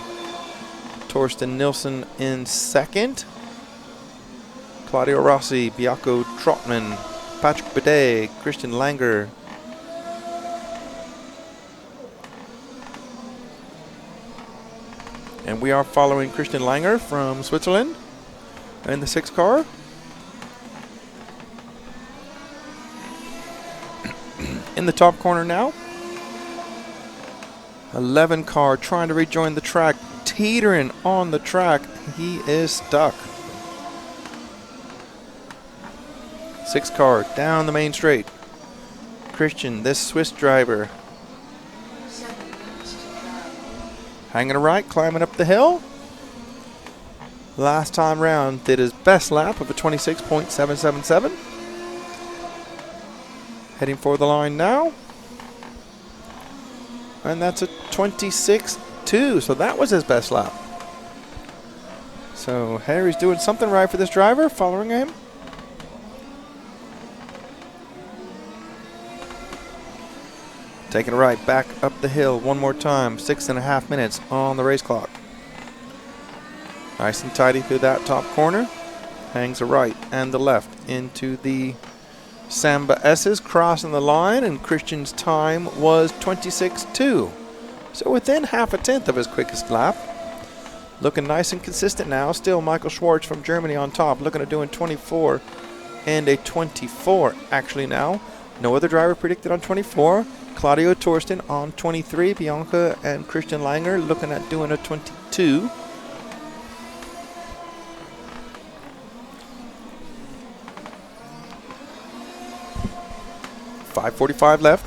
Torsten Nilsson in second. Claudio Rossi, Bianco Trotman, Patrick Bidet, Christian Langer. And we are following Christian Langer from Switzerland in the 6 car. In the top corner now. 11 car trying to rejoin the track. Teetering on the track. He is stuck. 6 car down the main straight. Christian, this Swiss driver. Hanging a right, climbing up the hill. Last time round did his best lap of a 26.777. Heading for the line now. And that's a 26.2, so that was his best lap. So Harry's doing something right for this driver, following him. Taking a right back up the hill one more time. 6.5 minutes on the race clock. Nice and tidy through that top corner. Hangs a right and the left into the Samba S's, crossing the line, and Christian's time was 26.2. So within half a tenth of his quickest lap. Looking nice and consistent now. Still Michael Schwartz from Germany on top, looking at doing 24 and a 24 actually now. No other driver predicted on 24. Claudio Torsten on 23. Bianca and Christian Langer looking at doing a 22. .545 left.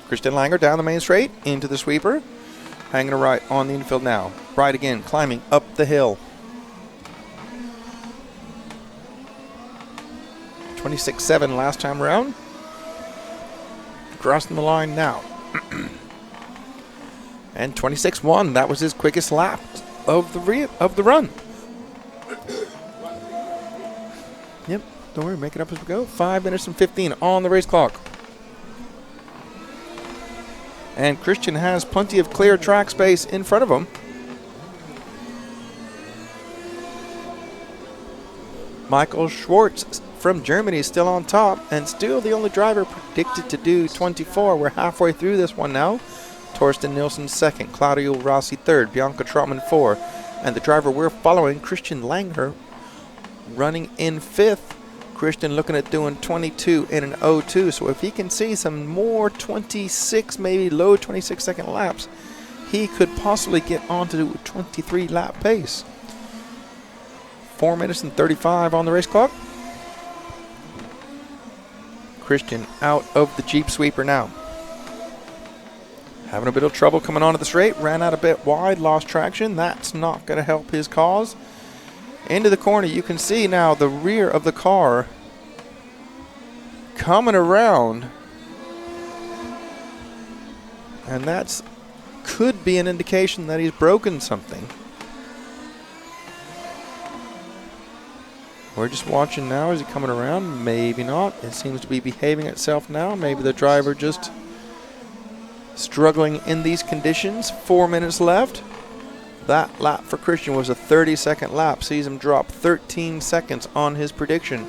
Christian Langer down the main straight into the sweeper. Hanging a right on the infield now. Right again, climbing up the hill. 26.7 last time around. Crossing the line now. And 26.1, that was his quickest lap of the run. Yep, don't worry, make it up as we go. 5 minutes and 15 on the race clock. And Christian has plenty of clear track space in front of him. Michael Schwartz from Germany is still on top and still the only driver predicted to do 24. We're halfway through this one now. Torsten Nilsson second, Claudio Rossi third, Bianca Trotman 4, and the driver we're following, Christian Langer, running in fifth. Christian looking at doing 22 in an 02. So if he can see some more 26, maybe low 26 second laps, he could possibly get onto a 23 lap pace. 4 minutes and 35 on the race clock. Christian out of the Jeep sweeper now. Having a bit of trouble coming onto the straight. Ran out a bit wide, lost traction. That's not going to help his cause. Into the corner, you can see now the rear of the car coming around. And that's could be an indication that he's broken something. We're just watching now. Is he coming around? Maybe not. It seems to be behaving itself now. Maybe the driver just struggling in these conditions. 4 minutes left. That lap for Christian was a 30-second lap. Sees him drop 13 seconds on his prediction.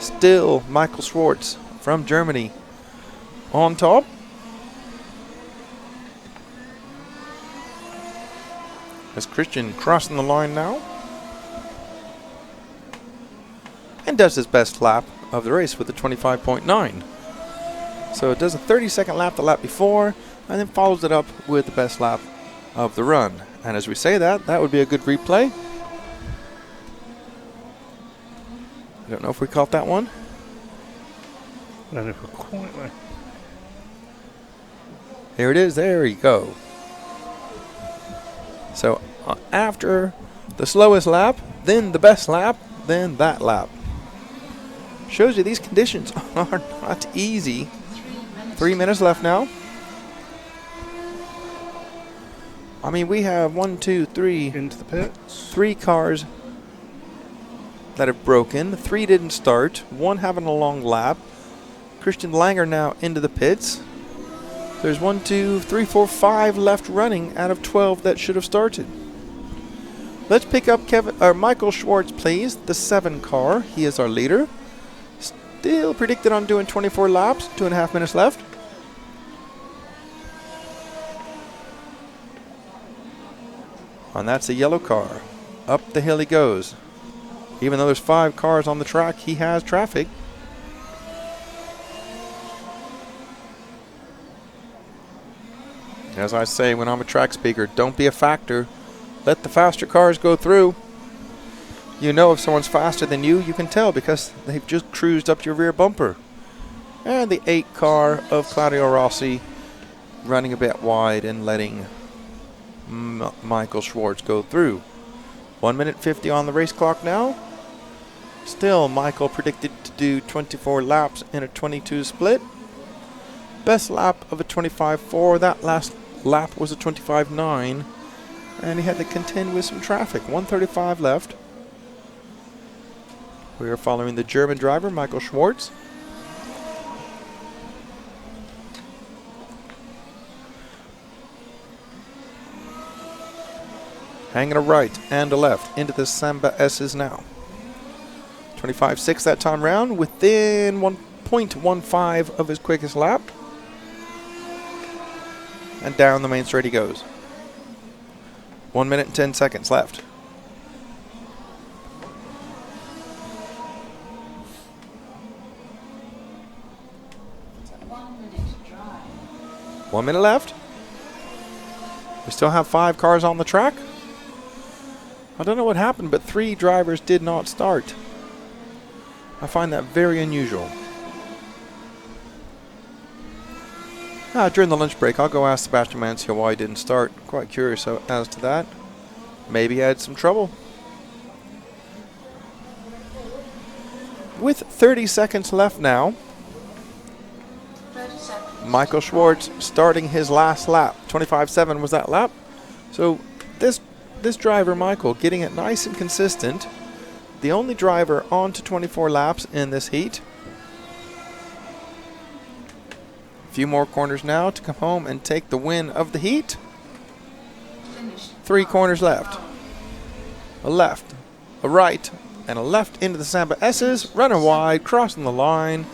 Still Michael Schwartz from Germany on top. As Christian crossing the line now. And does his best lap of the race with a 25.9. So it does a 30-second lap the lap before, and then follows it up with the best lap of the run. And as we say that, that would be a good replay. I don't know if we caught that one. I don't know if we're quite there. Here it is. There you go. So after the slowest lap, then the best lap, then that lap. Shows you these conditions are not easy. 3 minutes left now. I mean, we have 1, 2, 3 Into the pits. 3 cars that have broken. 3 didn't start. 1 having a long lap. Christian Langer now into the pits. There's 1, 2, 3, 4, 5 left running out of 12 that should have started. Let's pick up Michael Schwartz, please, the 7 car. He is our leader. Still predicted on doing 24 laps. 2.5 minutes left. And that's a yellow car. Up the hill he goes. Even though there's 5 cars on the track, he has traffic. As I say when I'm a track speaker, don't be a factor. Let the faster cars go through. You know if someone's faster than you, you can tell because they've just cruised up your rear bumper. And the 8 car of Claudio Rossi running a bit wide and letting Michael Schwartz go through. 1 minute 50 on the race clock now. Still, Michael predicted to do 24 laps in a 22 split. Best lap of a 25.4. That last lap was a 25.9. And he had to contend with some traffic. 1:35 left. We are following the German driver, Michael Schwartz. Hanging a right and a left into the Samba S's now. 25.6 that time round, within 1.15 of his quickest lap. And down the main straight he goes. 1 minute and 10 seconds left. It's a 1 minute drive. 1 minute left. We still have 5 cars on the track. I don't know what happened, but 3 drivers did not start. I find that very unusual. During the lunch break, I'll go ask Sebastian Mansell why he didn't start. Quite curious as to that. Maybe he had some trouble. With 30 seconds left now, 30 seconds. Michael Schwartz starting his last lap. 25.7 was that lap. So this driver, Michael, getting it nice and consistent. The only driver on to 24 laps in this heat. A few more corners now to come home and take the win of the heat. Finished. 3 corners left. A left, a right, and a left into the Samba S's. Running wide, crossing the line,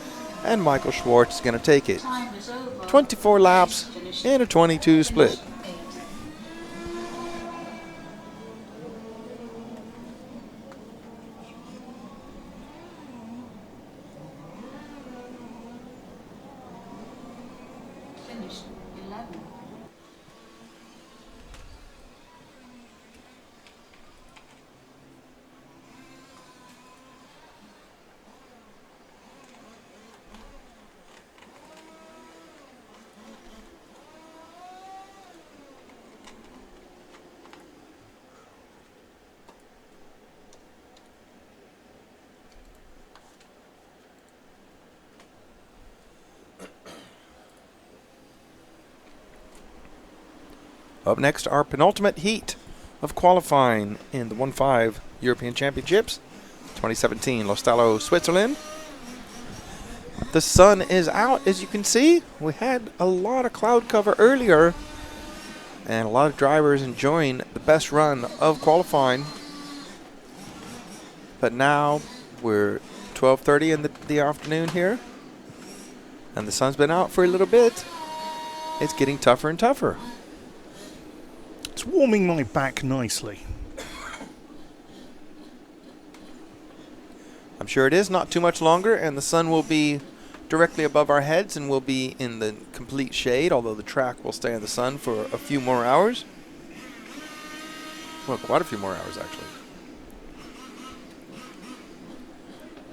and Michael Schwartz is going to take it. Time is over. 24 laps Finished. in a 22 split. 8. Finished 11. Up next, our penultimate heat of qualifying in the 1.5 European Championships 2017, Lostallo, Switzerland. The sun is out, as you can see. We had a lot of cloud cover earlier, and a lot of drivers enjoying the best run of qualifying. But now we're 12:30 in the afternoon here, and the sun's been out for a little bit. It's getting tougher and tougher. It's warming my back nicely. I'm sure it is. Not too much longer, and the sun will be directly above our heads and we'll be in the complete shade, although the track will stay in the sun for a few more hours. Well, quite a few more hours, actually.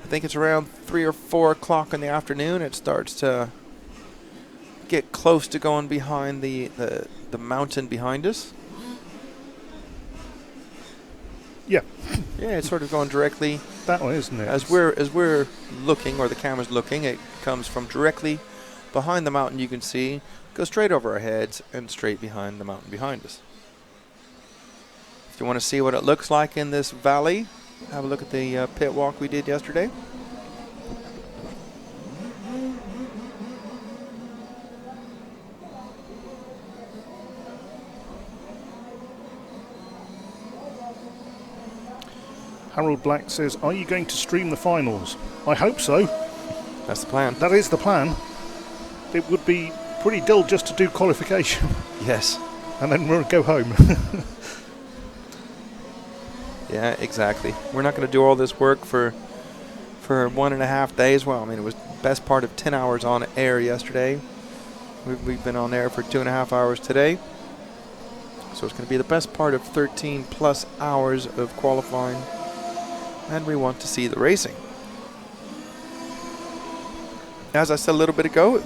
I think it's around 3 or 4 o'clock in the afternoon. It starts to get close to going behind the mountain behind us. Yeah. Yeah, it's sort of going directly. that way, isn't it? As we're looking, or the camera's looking, it comes from directly behind the mountain. You can see, goes straight over our heads and straight behind the mountain behind us. If you want to see what it looks like in this valley, have a look at the pit walk we did yesterday. Harold Black says, are you going to stream the finals? I hope so. That's the plan. That is the plan. It would be pretty dull just to do qualification. Yes. And then we'll go home. Yeah, exactly. We're not going to do all this work for 1.5 days. Well, I mean, it was best part of 10 hours on air yesterday. We've been on air for 2.5 hours today. So it's going to be the best part of 13 plus hours of qualifying. And we want to see the racing. As I said a little bit ago,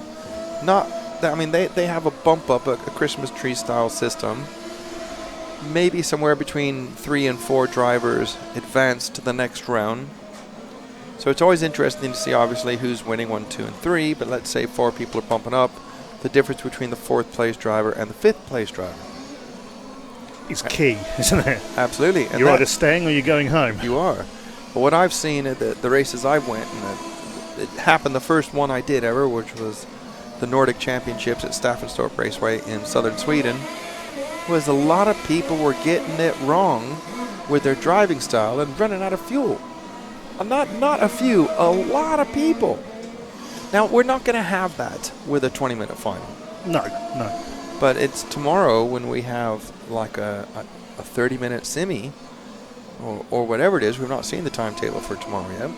they have a bump up, a Christmas tree style system. Maybe somewhere between 3 and 4 drivers advance to the next round. So it's always interesting to see, obviously, who's winning 1, 2, and 3. But let's say 4 people are bumping up. The difference between the 4th place driver and the 5th place driver is key, isn't it? Absolutely. And you're either staying or you're going home. You are. But what I've seen at the races I went, and it happened the first one I did ever, which was the Nordic Championships at Staffanstorp Raceway in southern Sweden, was a lot of people were getting it wrong with their driving style and running out of fuel. Not a few, a lot of people. Now, we're not going to have that with a 20-minute final. No. But it's tomorrow when we have like a 30-minute semi or whatever it is. We've not seen the timetable for tomorrow yet.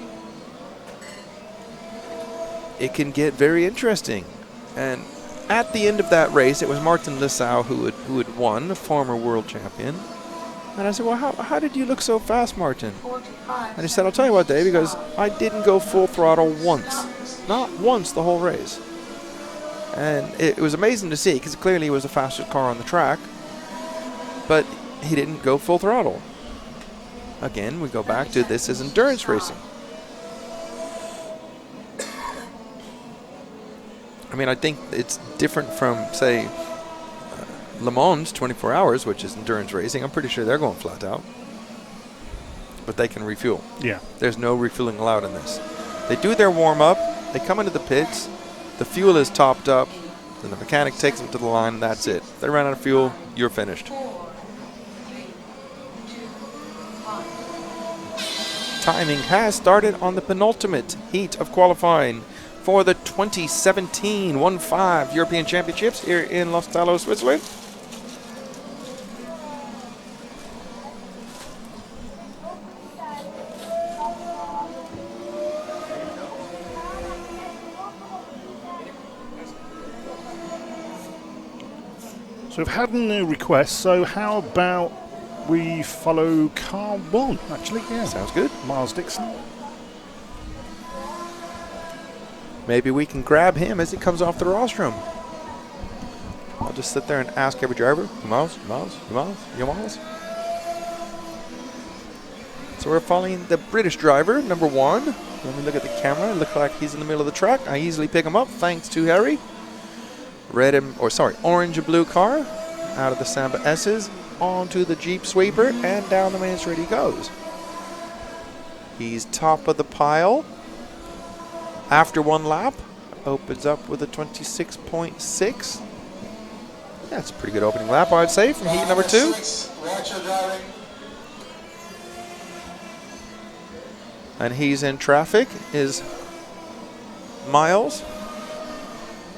It can get very interesting. And at the end of that race, it was Martin Lissau who had won, a former world champion. And I said, well, how did you look so fast, Martin? 45. And he said, I'll tell you what, Dave, because I didn't go full throttle once. Not once the whole race. And it was amazing to see, because clearly he was the fastest car on the track. But he didn't go full throttle. Again, we go back to this is endurance racing. I mean, I think it's different from, say, Le Mans 24 hours, which is endurance racing. I'm pretty sure they're going flat out. But they can refuel. Yeah. There's no refueling allowed in this. They do their warm-up. They come into the pits. The fuel is topped up. Then the mechanic takes them to the line, and that's it. If they run out of fuel, you're finished. 4, 3, 2, 1. Timing has started on the penultimate heat of qualifying for the 2017 1.5 European Championships here in Los Talos, Switzerland. So we've had no requests, so how about we follow car 1, actually? Yeah. Sounds good. Miles Dixon. Maybe we can grab him as he comes off the rostrum. I'll just sit there and ask every driver, Miles. So we're following the British driver, number 1. When we look at the camera, it looks like he's in the middle of the track. I easily pick him up, thanks to Harry. Orange and blue car, out of the Samba S's, onto the Jeep Sweeper, and down the main street he goes. He's top of the pile. After one lap, opens up with a 26.6. That's a pretty good opening lap, I'd say, from heat number 2. And he's in traffic, is Miles.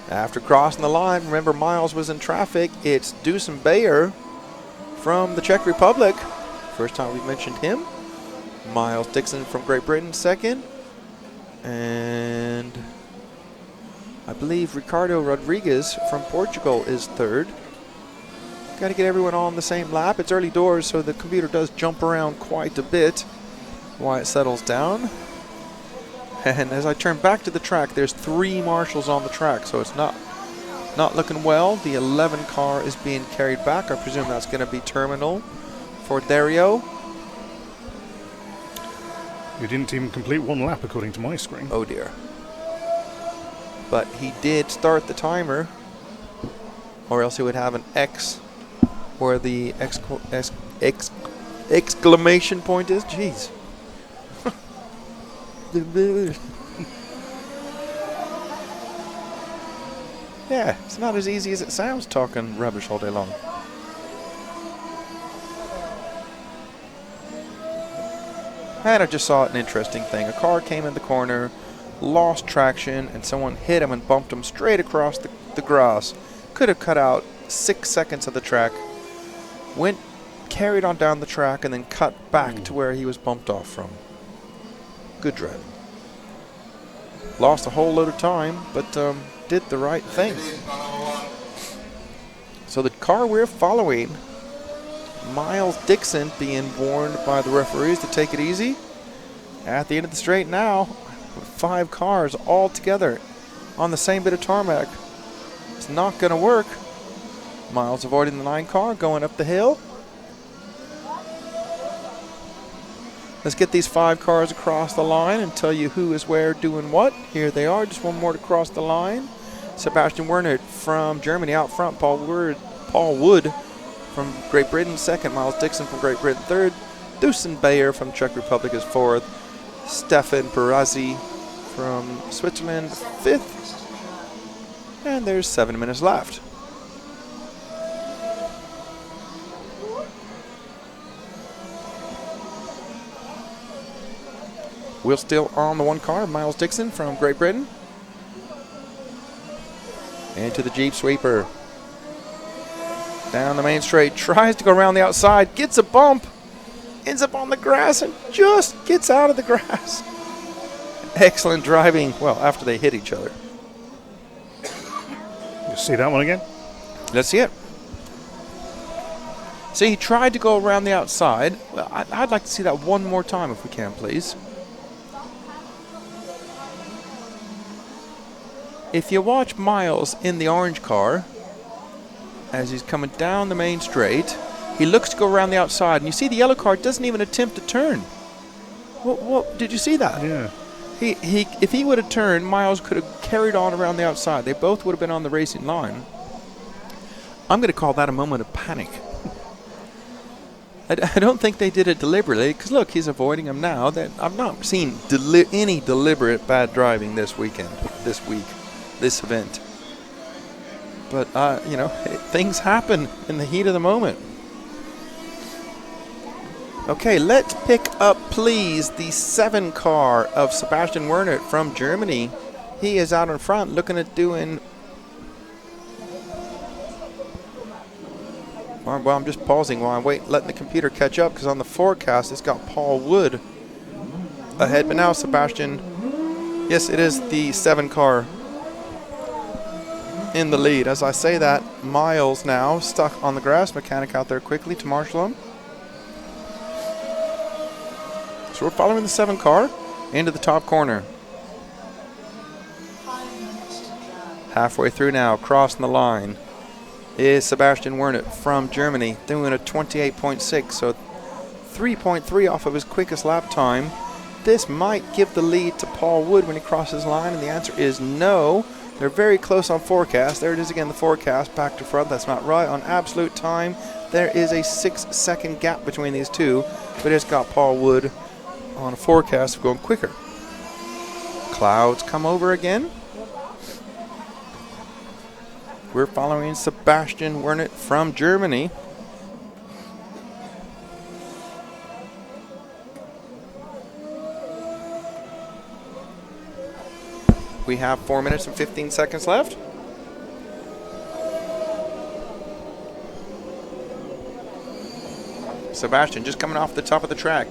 After crossing the line, remember Miles was in traffic. It's Dusan Bayer from the Czech Republic. First time we've mentioned him. Miles Dixon from Great Britain, second. And I believe Ricardo Rodriguez from Portugal is third. Got to get everyone on the same lap. It's early doors, so the computer does jump around quite a bit while it settles down. And as I turn back to the track, there's 3 marshals on the track, so it's not looking well. The 11 car is being carried back. I presume that's going to be terminal for Dario. He didn't even complete one lap according to my screen. Oh dear. But he did start the timer, or else he would have an X where the exclamation point is. Jeez. Yeah, it's not as easy as it sounds talking rubbish all day long. And I just saw an interesting thing. A car came in the corner, lost traction, and someone hit him and bumped him straight across the grass. Could have cut out 6 seconds of the track. Carried on down the track and then cut back to where he was bumped off from. Good driving. Lost a whole load of time, but did the right thing. So the car we're following, Miles Dixon, being warned by the referees to take it easy. At the end of the straight now, 5 cars all together on the same bit of tarmac. It's not going to work. Miles avoiding the 9 car, going up the hill. Let's get these 5 cars across the line and tell you who is where doing what. Here they are, just one more to cross the line. Sebastian Werner from Germany out front. Paul Wood from Great Britain second. Miles Dixon from Great Britain third. Dusan Bayer from Czech Republic is fourth. Stefan Perazzi from Switzerland fifth. And there's 7 minutes left. We're still on the 1 car, Miles Dixon from Great Britain. Into the Jeep Sweeper. Down the main straight, tries to go around the outside, gets a bump, ends up on the grass and just gets out of the grass. Excellent driving, well, after they hit each other. You see that one again? Let's see it. So he tried to go around the outside. Well, I'd like to see that one more time if we can, please. If you watch Miles in the orange car, as he's coming down the main straight, he looks to go around the outside, and you see the yellow car doesn't even attempt to turn. What did you see that? Yeah. If he would have turned, Miles could have carried on around the outside. They both would have been on the racing line. I'm going to call that a moment of panic. I don't think they did it deliberately, because look, he's avoiding him now. I've not seen any deliberate bad driving this week, this event. But, things happen in the heat of the moment. Okay, let's pick up, please, the 7 car of Sebastian Werner from Germany. He is out in front looking at doing... Well, I'm just pausing while I'm letting the computer catch up, because on the forecast it's got Paul Wood ahead. But now Sebastian, yes, it is the 7 car in the lead. As I say that, Miles now stuck on the grass. Mechanic out there quickly to marshal him. So we're following the 7 car into the top corner. Halfway through now, crossing the line, is Sebastian Werner from Germany, doing a 28.6, so 3.3 off of his quickest lap time. This might give the lead to Paul Wood when he crosses the line, and the answer is no. They're very close on forecast. There it is again, the forecast, back to front. That's not right. On absolute time, there is a 6-second gap between these two, but it's got Paul Wood on a forecast of going quicker. Clouds come over again. We're following Sebastian Werner from Germany. We have 4 minutes and 15 seconds left. Sebastian just coming off the top of the track,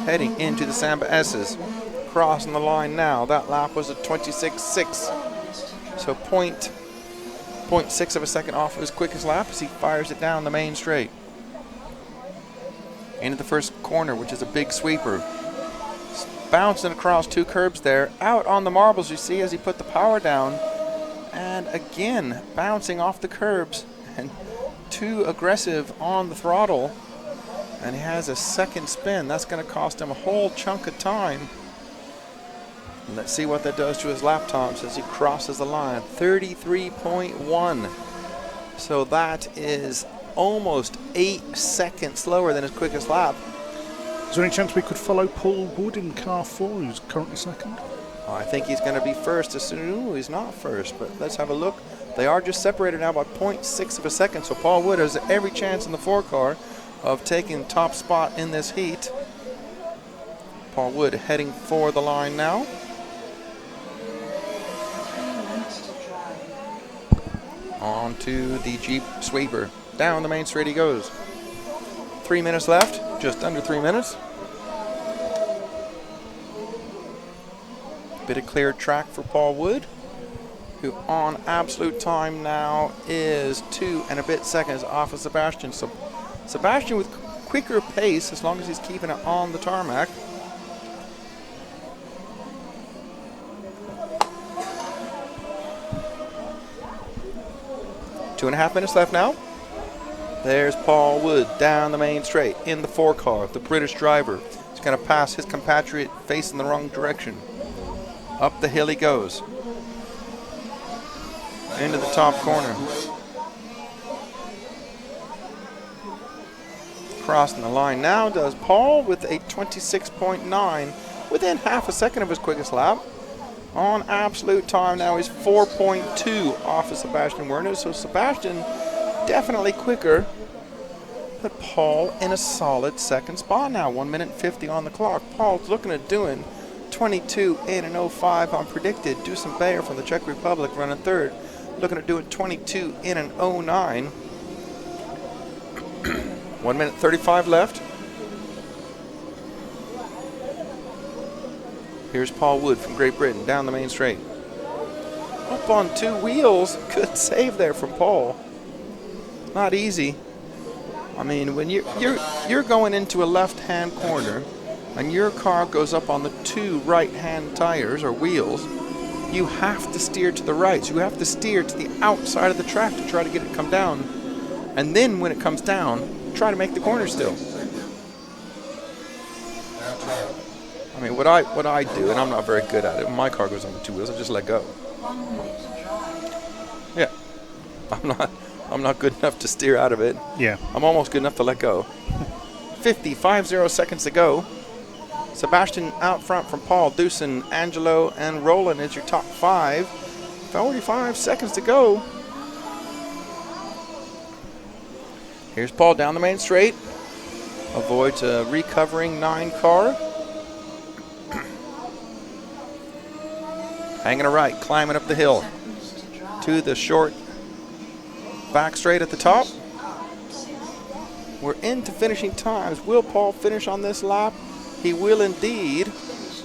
heading into the Samba S's. Crossing the line now. That lap was a 26.6. So 0.6 of a second off of his quickest lap as he fires it down the main straight. Into the first corner, which is a big sweeper. Bouncing across 2 curbs there. Out on the marbles, you see, as he put the power down. And again, bouncing off the curbs and too aggressive on the throttle. And he has a second spin. That's going to cost him a whole chunk of time. And let's see what that does to his lap times as he crosses the line. 33.1. So that is almost 8 seconds slower than his quickest lap. Is there any chance we could follow Paul Wood in car 4, who's currently second? I think he's going to be first as soon. Ooh, he's not first, but let's have a look. They are just separated now by 0.6 of a second, so Paul Wood has every chance in the 4 car of taking top spot in this heat. Paul Wood heading for the line now. On to the Jeep Sweeper. Down the main straight he goes. 3 minutes left, just under 3 minutes. Bit of clear track for Paul Wood, who on absolute time now is 2 and a bit seconds off of Sebastian. So Sebastian with quicker pace as long as he's keeping it on the tarmac. Two and a half minutes left now. There's Paul Wood down the main straight in the 4 car, the British driver. He's going to pass his compatriot facing the wrong direction. Up the hill he goes. Into the top corner. Crossing the line now does Paul with a 26.9, within half a second of his quickest lap. On absolute time now he's 4.2 off of Sebastian Werner, so Sebastian definitely quicker, but Paul in a solid second spot now. 1 minute 50 on the clock. Paul's looking at doing 22 in an 05 on predicted. Dusan Bayer from the Czech Republic running third, looking at doing 22 in an 09. 1 minute 35 left. Here's Paul Wood from Great Britain down the main straight. Up on 2 wheels. Good save there from Paul. Not easy. I mean, when you're going into a left-hand corner and your car goes up on the 2 right-hand tires or wheels, you have to steer to the right. So you have to steer to the outside of the track to try to get it to come down. And then when it comes down, try to make the corner still. I mean, what I do, and I'm not very good at it, when my car goes on the 2 wheels, I just let go. 1 minute to drive. Yeah. I'm not good enough to steer out of it. Yeah. I'm almost good enough to let go. 50 seconds to go. Sebastian out front from Paul, Dusan, Angelo, and Roland is your top 5. 45 seconds to go. Here's Paul down the main straight. Avoids a recovering 9 car. Hanging a right, climbing up the hill to the short back straight at the top. We're into finishing times. Will Paul finish on this lap? He will indeed.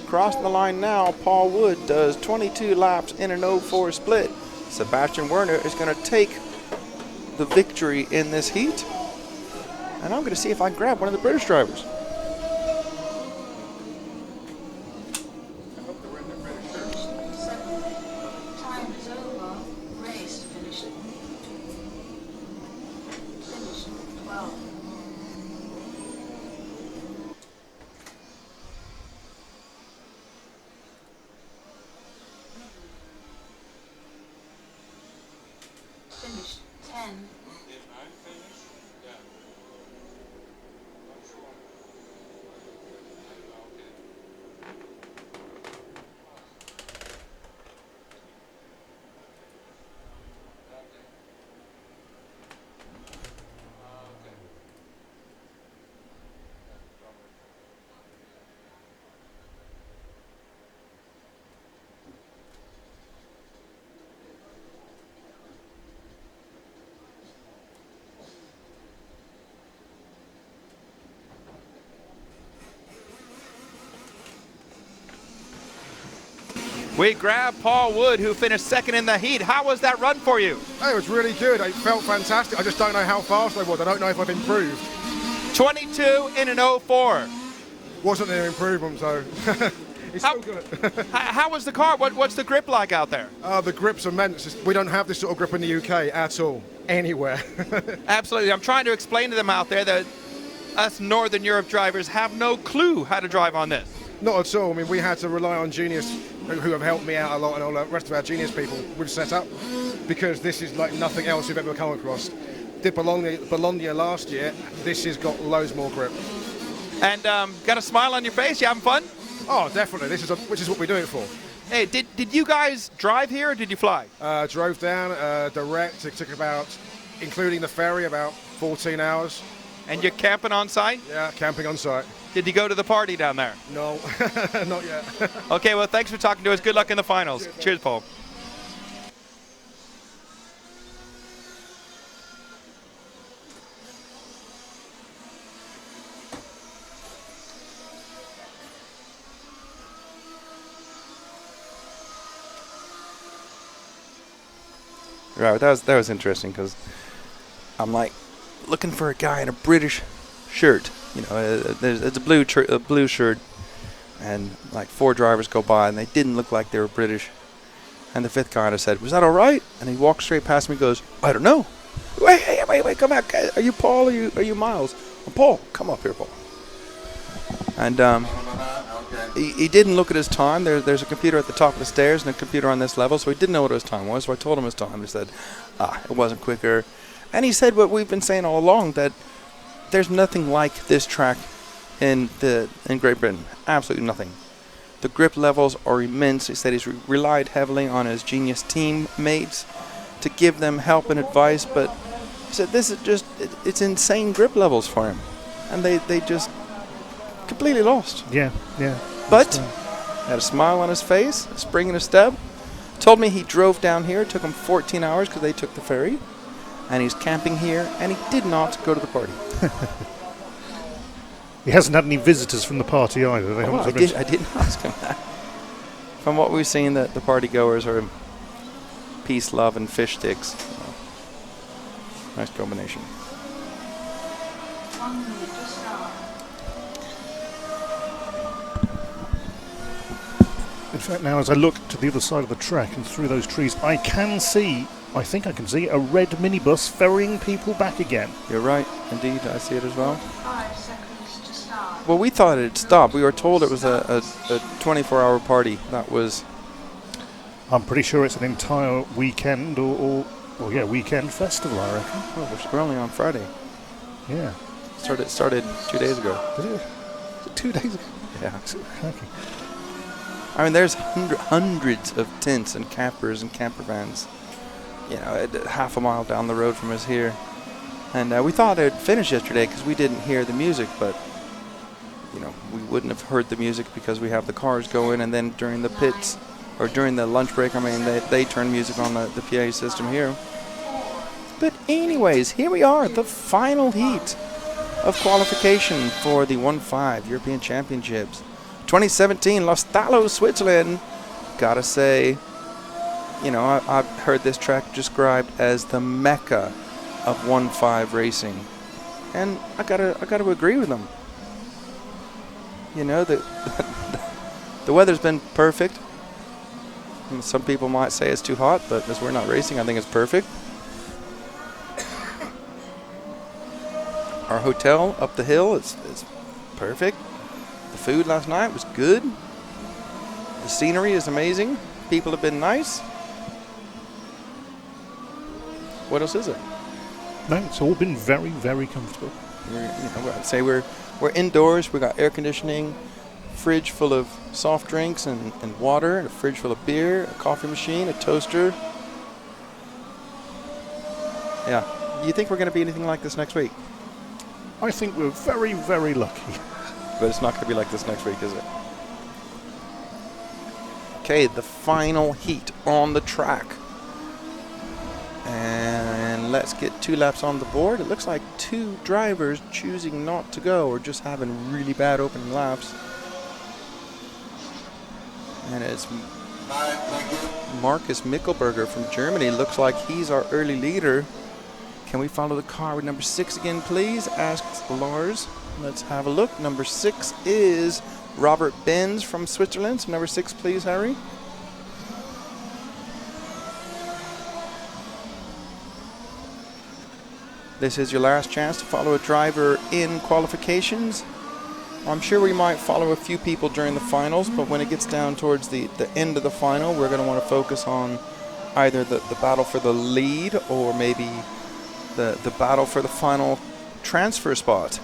Crossing the line now, Paul Wood does 22 laps in an 04 split. Sebastian Werner is going to take the victory in this heat. And I'm going to see if I can grab one of the British drivers. Time is over. Race finished. Finished 12. Finished 10. We grabbed Paul Wood, who finished second in the heat. How was that run for you? It was really good. It felt fantastic. I just don't know how fast I was. I don't know if I've improved. 22 in an 04. Wasn't an improvement, so it's still good. How was the car? What's the grip like out there? The grip's immense. We don't have this sort of grip in the UK at all, anywhere. Absolutely. I'm trying to explain to them out there that us Northern Europe drivers have no clue how to drive on this. Not at all. I mean, we had to rely on Genius, who have helped me out a lot, and all the rest of our Genius people we've set up, because this is like nothing else we've ever come across. Did Bologna last year. This has got loads more grip. And got a smile on your face? You having fun? Oh, definitely. Which is what we do it for. Hey, did you guys drive here or did you fly? Drove down direct. It took about, including the ferry, about 14 hours. And you're camping on site? Yeah, camping on site. Did you go to the party down there? No, not yet. Okay, well, thanks for talking to us. Good luck in the finals. Cheers, Paul. Right, that was interesting because I'm like looking for a guy in a British shirt. You know, it's a blue shirt, and like 4 drivers go by and they didn't look like they were British. And the 5th kind of said, "Was that all right?" And he walked straight past me and goes, "I don't know." Wait, come out. Are you Paul? Are you Miles? I'm Paul. Come up here, Paul. And he didn't look at his time. There's a computer at the top of the stairs and a computer on this level, so he didn't know what his time was. So I told him his time. He said, it wasn't quicker. And he said what we've been saying all along, that there's nothing like this track in Great Britain. Absolutely nothing. The grip levels are immense. He said he's relied heavily on his Genius teammates to give them help and advice, but he said this is just, it's insane grip levels for him. And they just completely lost. Yeah. But had a smile on his face, a spring in his step. Told me he drove down here. It took him 14 hours because they took the ferry. And he's camping here, and he did not go to the party. He hasn't had any visitors from the party either. I didn't ask him that. From what we've seen, the party goers are peace, love, and fish sticks. Nice combination. 1 minute to start. In fact, now as I look to the other side of the track and through those trees, I think I can see a red minibus ferrying people back again. You're right, indeed, I see it as well. 5 seconds to start. Well, we thought it had stopped. We were told it was a 24-hour party. That was... I'm pretty sure it's an entire weekend weekend festival, I reckon. Oh, we're only on Friday. Yeah. Started 2 days ago. Did it? 2 days ago? Yeah. Okay. I mean, there's hundreds of tents and campers and camper vans, you know, half a mile down the road from us here. And we thought it would finish yesterday because we didn't hear the music, but, you know, we wouldn't have heard the music because we have the cars going, and then during the pits, or during the lunch break, I mean, they turn music on the PA system here. But anyways, here we are, the final heat of qualification for the 1.5 European Championships. 2017, Los Talos, Switzerland. Gotta say, you know, I've heard this track described as the mecca of 1.5 racing, and I gotta agree with them. You know, the weather's been perfect. And some people might say it's too hot, but as we're not racing, I think it's perfect. Our hotel up the hill is perfect. The food last night was good. The scenery is amazing. People have been nice. What else is it? No, it's all been very, very comfortable. I'd say we're indoors. We got air conditioning, fridge full of soft drinks and water, a fridge full of beer, a coffee machine, a toaster. Yeah. Do you think we're going to be anything like this next week? I think we're very, very lucky. But it's not going to be like this next week, is it? Okay, the final heat on the track. And let's get 2 laps on the board. It looks like 2 drivers choosing not to go or just having really bad opening laps. And it's Markus Mickelberger from Germany. Looks like he's our early leader. Can we follow the car with number 6 again, please? Asks Lars. Let's have a look. Number 6 is Robert Benz from Switzerland. So number 6, please, Harry. this is your last chance to follow a driver in qualifications. I'm sure we might follow a few people during the finals, but when it gets down towards the end of the final, we're going to want to focus on either the battle for the lead or maybe the battle for the final transfer spot.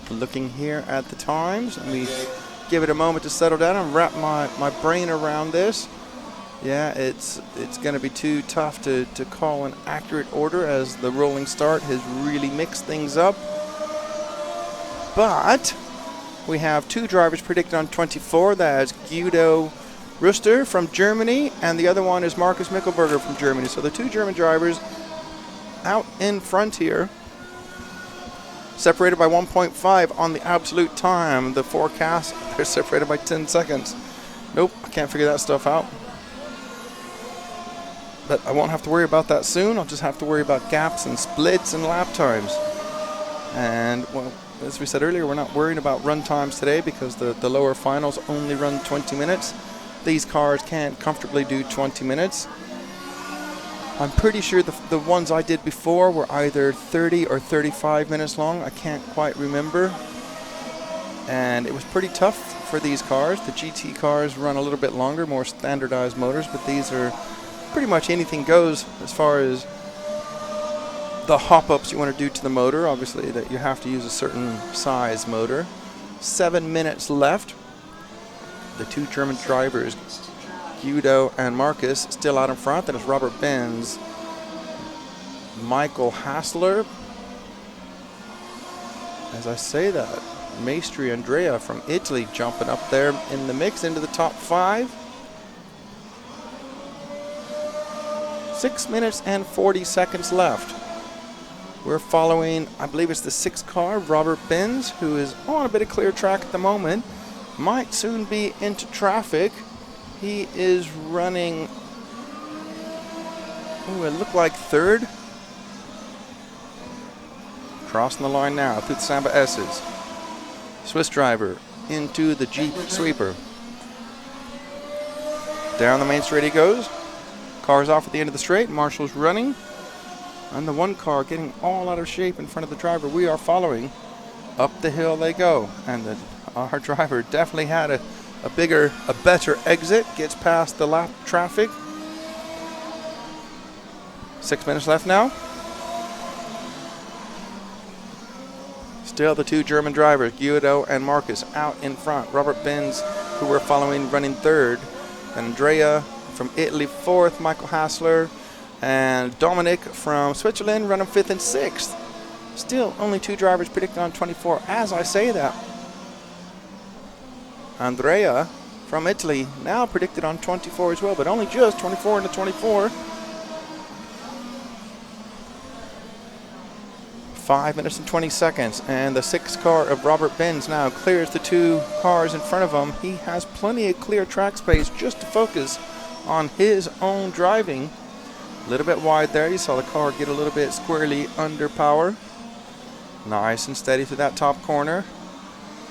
Looking here at the times, let me give it a moment to settle down and wrap my brain around this. Yeah, it's going to be too tough to call an accurate order as the rolling start has really mixed things up. But we have two drivers predicted on 24. That's Guido Rüster from Germany, and the other one is Markus Mickelberger from Germany. So the two German drivers out in front here, separated by 1.5 on the absolute time. The forecast, they're separated by 10 seconds. Nope, I can't figure that stuff out. But I won't have to worry about that soon. I'll just have to worry about gaps and splits and lap times. And, well, as we said earlier, we're not worrying about run times today because the lower finals only run 20 minutes. These cars can't comfortably do 20 minutes. I'm pretty sure the ones I did before were either 30 or 35 minutes long. I can't quite remember. And it was pretty tough for these cars. The GT cars run a little bit longer, more standardized motors, but these are pretty much anything goes as far as the hop-ups you want to do to the motor. Obviously, that you have to use a certain size motor. 7 minutes left. The two German drivers, Guido and Marcus, still out in front. That is Robert Benz, Michael Hassler. As I say that, Maestri Andrea from Italy jumping up there in the mix into the top 5. 6 minutes and 40 seconds left. We're following, I believe it's the 6th car, Robert Benz, who is on a bit of clear track at the moment. Might soon be into traffic. He is running, it looked like 3rd. Crossing the line now through the Samba S's. Swiss driver into the Jeep Sweeper. Down the main straight he goes. Car's off at the end of the straight. Marshall's running. And the one car getting all out of shape in front of the driver we are following. Up the hill they go. And our driver definitely had a better exit. Gets past the lap traffic. 6 minutes left now. Still the two German drivers, Guido and Marcus, out in front. Robert Benz, who we're following, running 3rd. And Andrea from Italy 4th, Michael Hassler, and Dominic from Switzerland running 5th and 6th. Still only two drivers predicted on 24 as I say that. Andrea from Italy now predicted on 24 as well, but only just 24 into 24. 5 minutes and 20 seconds, and the 6th car of Robert Benz now clears the two cars in front of him. He has plenty of clear track space just to focus on his own driving. A little bit wide there. You saw the car get a little bit squarely under power. Nice and steady through that top corner.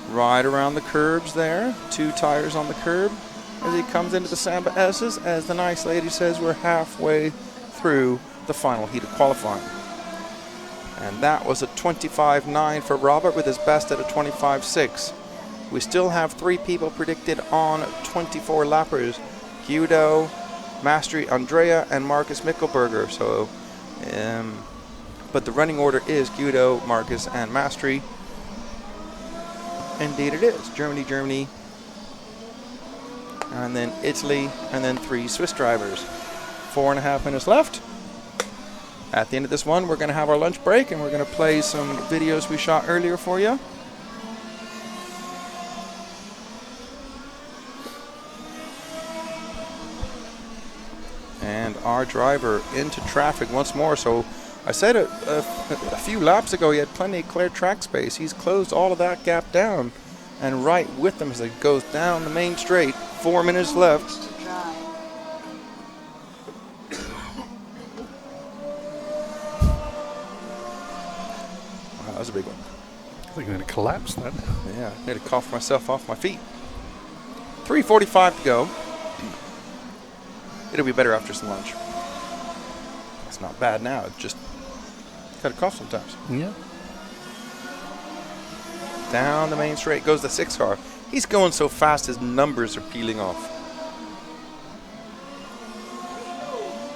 Right around the curbs there. 2 tires on the curb as he comes into the Samba S's. As the nice lady says, we're halfway through the final heat of qualifying. And that was a 25.9 for Robert with his best at a 25.6. We still have 3 people predicted on 24 lappers. Guido, Maestri Andrea, and Markus Mickelberger. So, but the running order is Guido, Marcus, and Maestri. Indeed it is. Germany, Germany, and then Italy, and then 3 Swiss drivers. 4.5 minutes left. At the end of this one, we're going to have our lunch break, and we're going to play some videos we shot earlier for you. And our driver into traffic once more. So I said a few laps ago he had plenty of clear track space. He's closed all of that gap down and right with them as it goes down the main straight. 4 minutes left. Wow, that was a big one. I think I'm going to collapse then. Yeah, I need to cough myself off my feet. 3:45 to go. it'll be better after some lunch. It's not bad now. It's just got a cough sometimes. Yeah. Down the main straight goes the 6 car. He's going so fast his numbers are peeling off.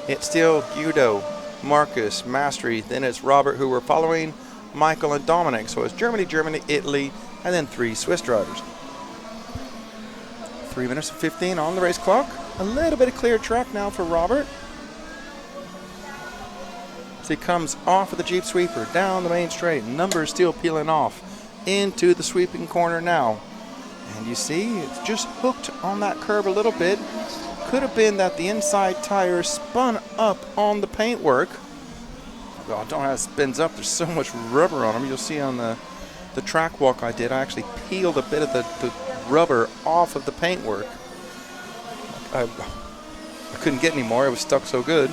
It's still Guido, Marcus, Mastery, then it's Robert who we're following, Michael and Dominic. So it's Germany, Germany, Italy, and then 3 Swiss drivers. 3 minutes and 15 on the race clock. A little bit of clear track now for Robert. So he comes off of the Jeep sweeper, down the main straight. Numbers still peeling off into the sweeping corner now. And you see, it's just hooked on that curb a little bit. Could have been that the inside tire spun up on the paintwork. Well, I don't know how it spins up. There's so much rubber on them. You'll see on the track walk I did, I actually peeled a bit of the rubber off of the paintwork. I couldn't get any more. It was stuck so good.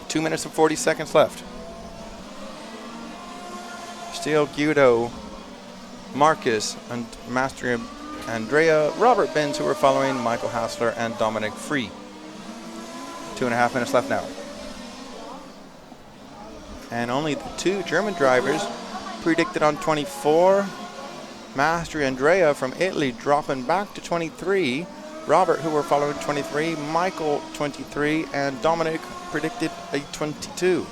2 minutes and 40 seconds left. Still Guido, Marcus, and Master Andrea, Robert Benz, who are following, Michael Hassler, and Dominic Free. 2.5 minutes left now. And only the 2 German drivers predicted on 24. Master Andrea from Italy dropping back to 23. Robert, who we're following, 23. Michael, 23. And Dominic predicted a 22.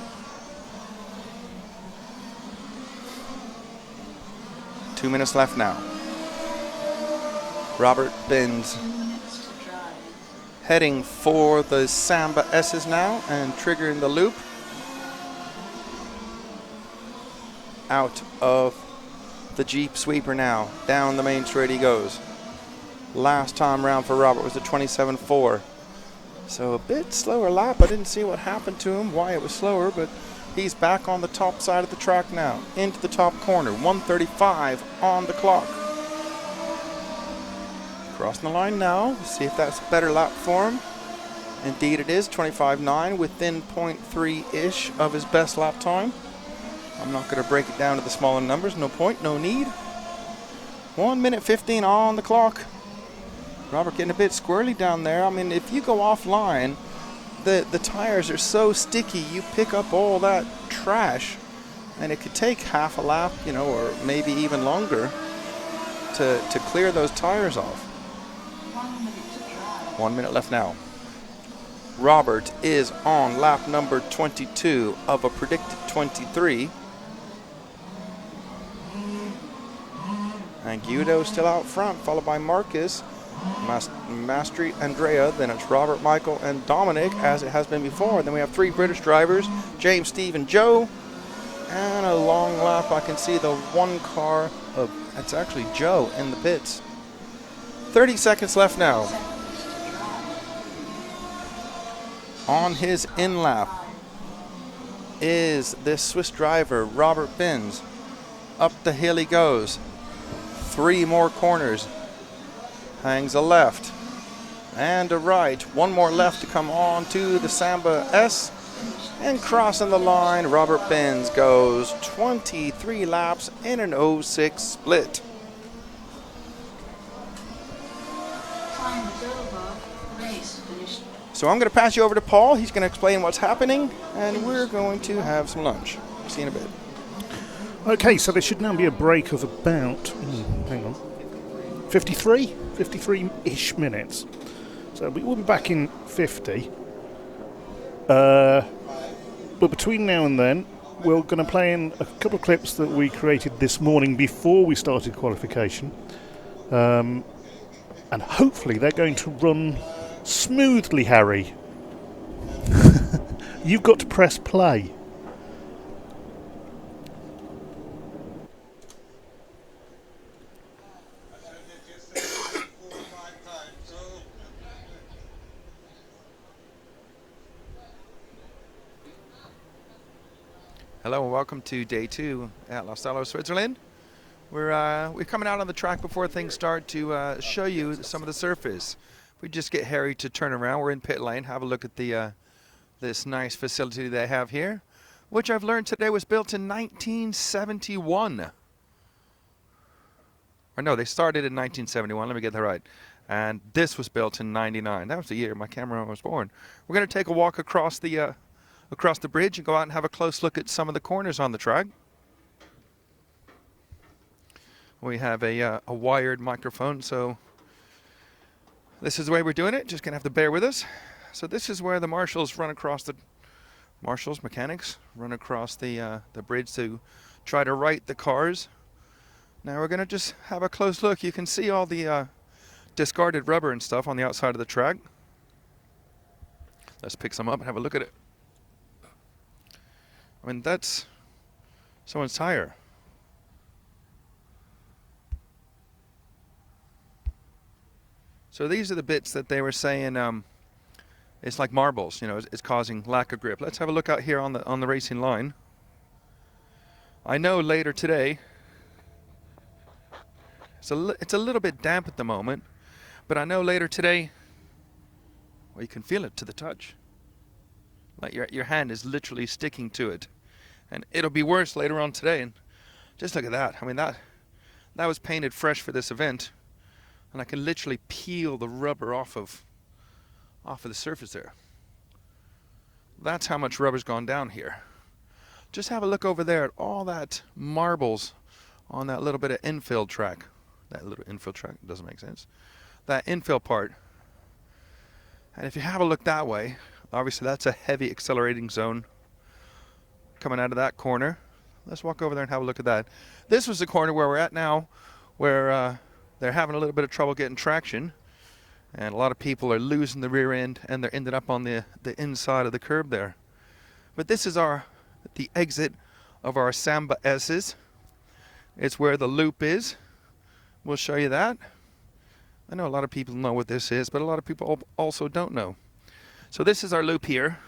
Two minutes left now. Robert Benz heading for the Samba S's now and triggering the loop. Out of the Jeep sweeper now. Down the main straight he goes. Last time round for Robert was a 27.4. So a bit slower lap. I didn't see what happened to him, why it was slower, but he's back on the top side of the track now. Into the top corner. 1:35 on the clock. Crossing the line now. See if that's a better lap for him. Indeed it is. 25.9 within 0.3-ish of his best lap time. I'm not going to break it down to the smaller numbers. No point, no need. 1 minute 15 on the clock. Robert getting a bit squirrely down there. I mean, if you go offline, the tires are so sticky, you pick up all that trash, and it could take half a lap, you know, or maybe even longer to clear those tires off. 1 minute left now. Robert is on lap number 22 of a predicted 23. And Guido still out front, followed by Marcus, Mastery, Andrea. Then it's Robert, Michael, and Dominic, as it has been before. Then we have 3 British drivers, James, Steve, and Joe. And a long lap. I can see the one car of, it's actually Joe in the pits. 30 seconds left now. On his in lap is this Swiss driver, Robert Benz. Up the hill he goes. 3 more corners. Hangs a left and a right. 1 more left to come on to the Samba S. And crossing the line, Robert Benz goes 23 laps in an 06 split. Time is over. Race finished. So I'm going to pass you over to Paul. He's going to explain what's happening, and we're going to have some lunch. See you in a bit. Okay, so there should now be a break of about, hang on, 53-ish minutes. So we will be back in 50. But between now and then, we're going to play in a couple of clips that we created this morning before we started qualification. And hopefully they're going to run smoothly, Harry. You've got to press play. Hello and welcome to day 2 at Lostallo, Switzerland. We're coming out on the track before things start to show you some of the surface. We just get Harry to turn around. We're in pit lane. Have a look at the this nice facility they have here, which I've learned today was built in 1971. or no, they started in 1971. Let me get that right. And this was built in 99. That was the year my cameraman was born. We're going to take a walk across the bridge and go out and have a close look at some of the corners on the track. We have a wired microphone, so this is the way we're doing it. Just going to have to bear with us. So this is where the mechanics run across the bridge to try to right the cars. Now we're going to just have a close look. You can see all the discarded rubber and stuff on the outside of the track. Let's pick some up and have a look at it. I mean, that's someone's tire. So these are the bits that they were saying it's like marbles, you know, it's causing lack of grip. Let's have a look out here on the racing line. I know later today, it's a little bit damp at the moment, but I know later today, well, you can feel it to the touch. Like your hand is literally sticking to it, and it'll be worse later on today. And just look at that. I mean, that was painted fresh for this event, and I can literally peel the rubber off of the surface there. That's how much rubber's gone down here. Just have a look over there at all that marbles on that little bit of infill track. That little infill track doesn't make sense. That infill part. And if you have a look that way, obviously that's a heavy accelerating zone coming out of that corner. Let's walk over there and have a look at that. This was the corner where we're at now, where they're having a little bit of trouble getting traction, and a lot of people are losing the rear end, and they're ended up on the inside of the curb there. But this is the exit of our Samba S's. It's where the loop is. We'll show you that. I know a lot of people know what this is, but a lot of people also don't know. So this is our loop here.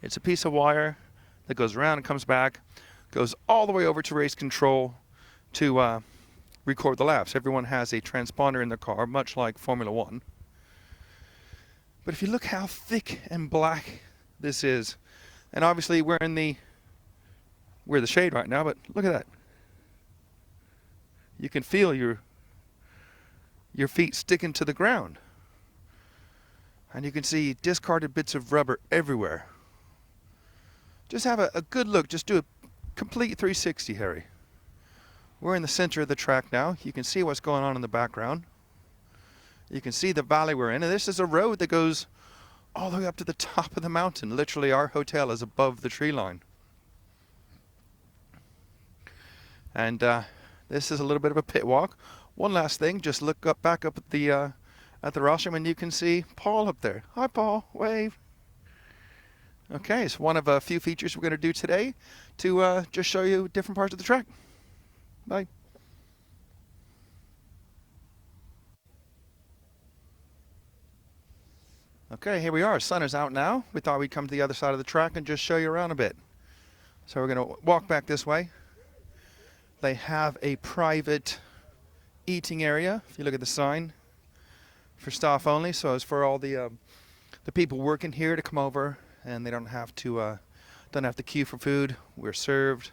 It's a piece of wire that goes around and comes back, goes all the way over to race control to record the laps. Everyone has a transponder in their car, much like Formula One. But if you look how thick and black this is, and obviously we're in the shade right now, but look at that. You can feel your feet sticking to the ground. And you can see discarded bits of rubber everywhere. Just have a good look. Just do a complete 360, Harry. We're in the center of the track now. You can see what's going on in the background. You can see the valley we're in. And this is a road that goes all the way up to the top of the mountain. Literally, our hotel is above the tree line. And this is a little bit of a pit walk. One last thing, just look back up at the rostrum, and you can see Paul up there. Hi, Paul. Wave. Okay, it's one of a few features we're going to do today to just show you different parts of the track. Bye. Okay, here we are. Sun is out now. We thought we'd come to the other side of the track and just show you around a bit. So we're going to walk back this way. They have a private eating area, if you look at the sign, for staff only. So it's for all the people working here to come over, and they don't have to queue for food. We're served,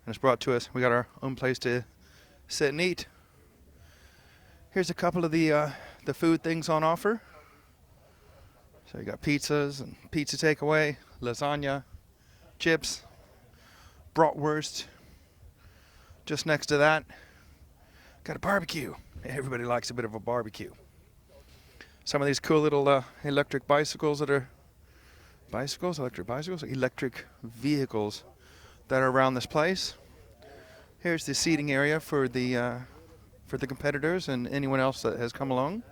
and it's brought to us. We got our own place to sit and eat. Here's a couple of the food things on offer. So you got pizzas and pizza takeaway, lasagna, chips, bratwurst. Just next to that, got a barbecue. Everybody likes a bit of a barbecue. Some of these cool little electric vehicles that are around this place. Here's the seating area for the competitors and anyone else that has come along.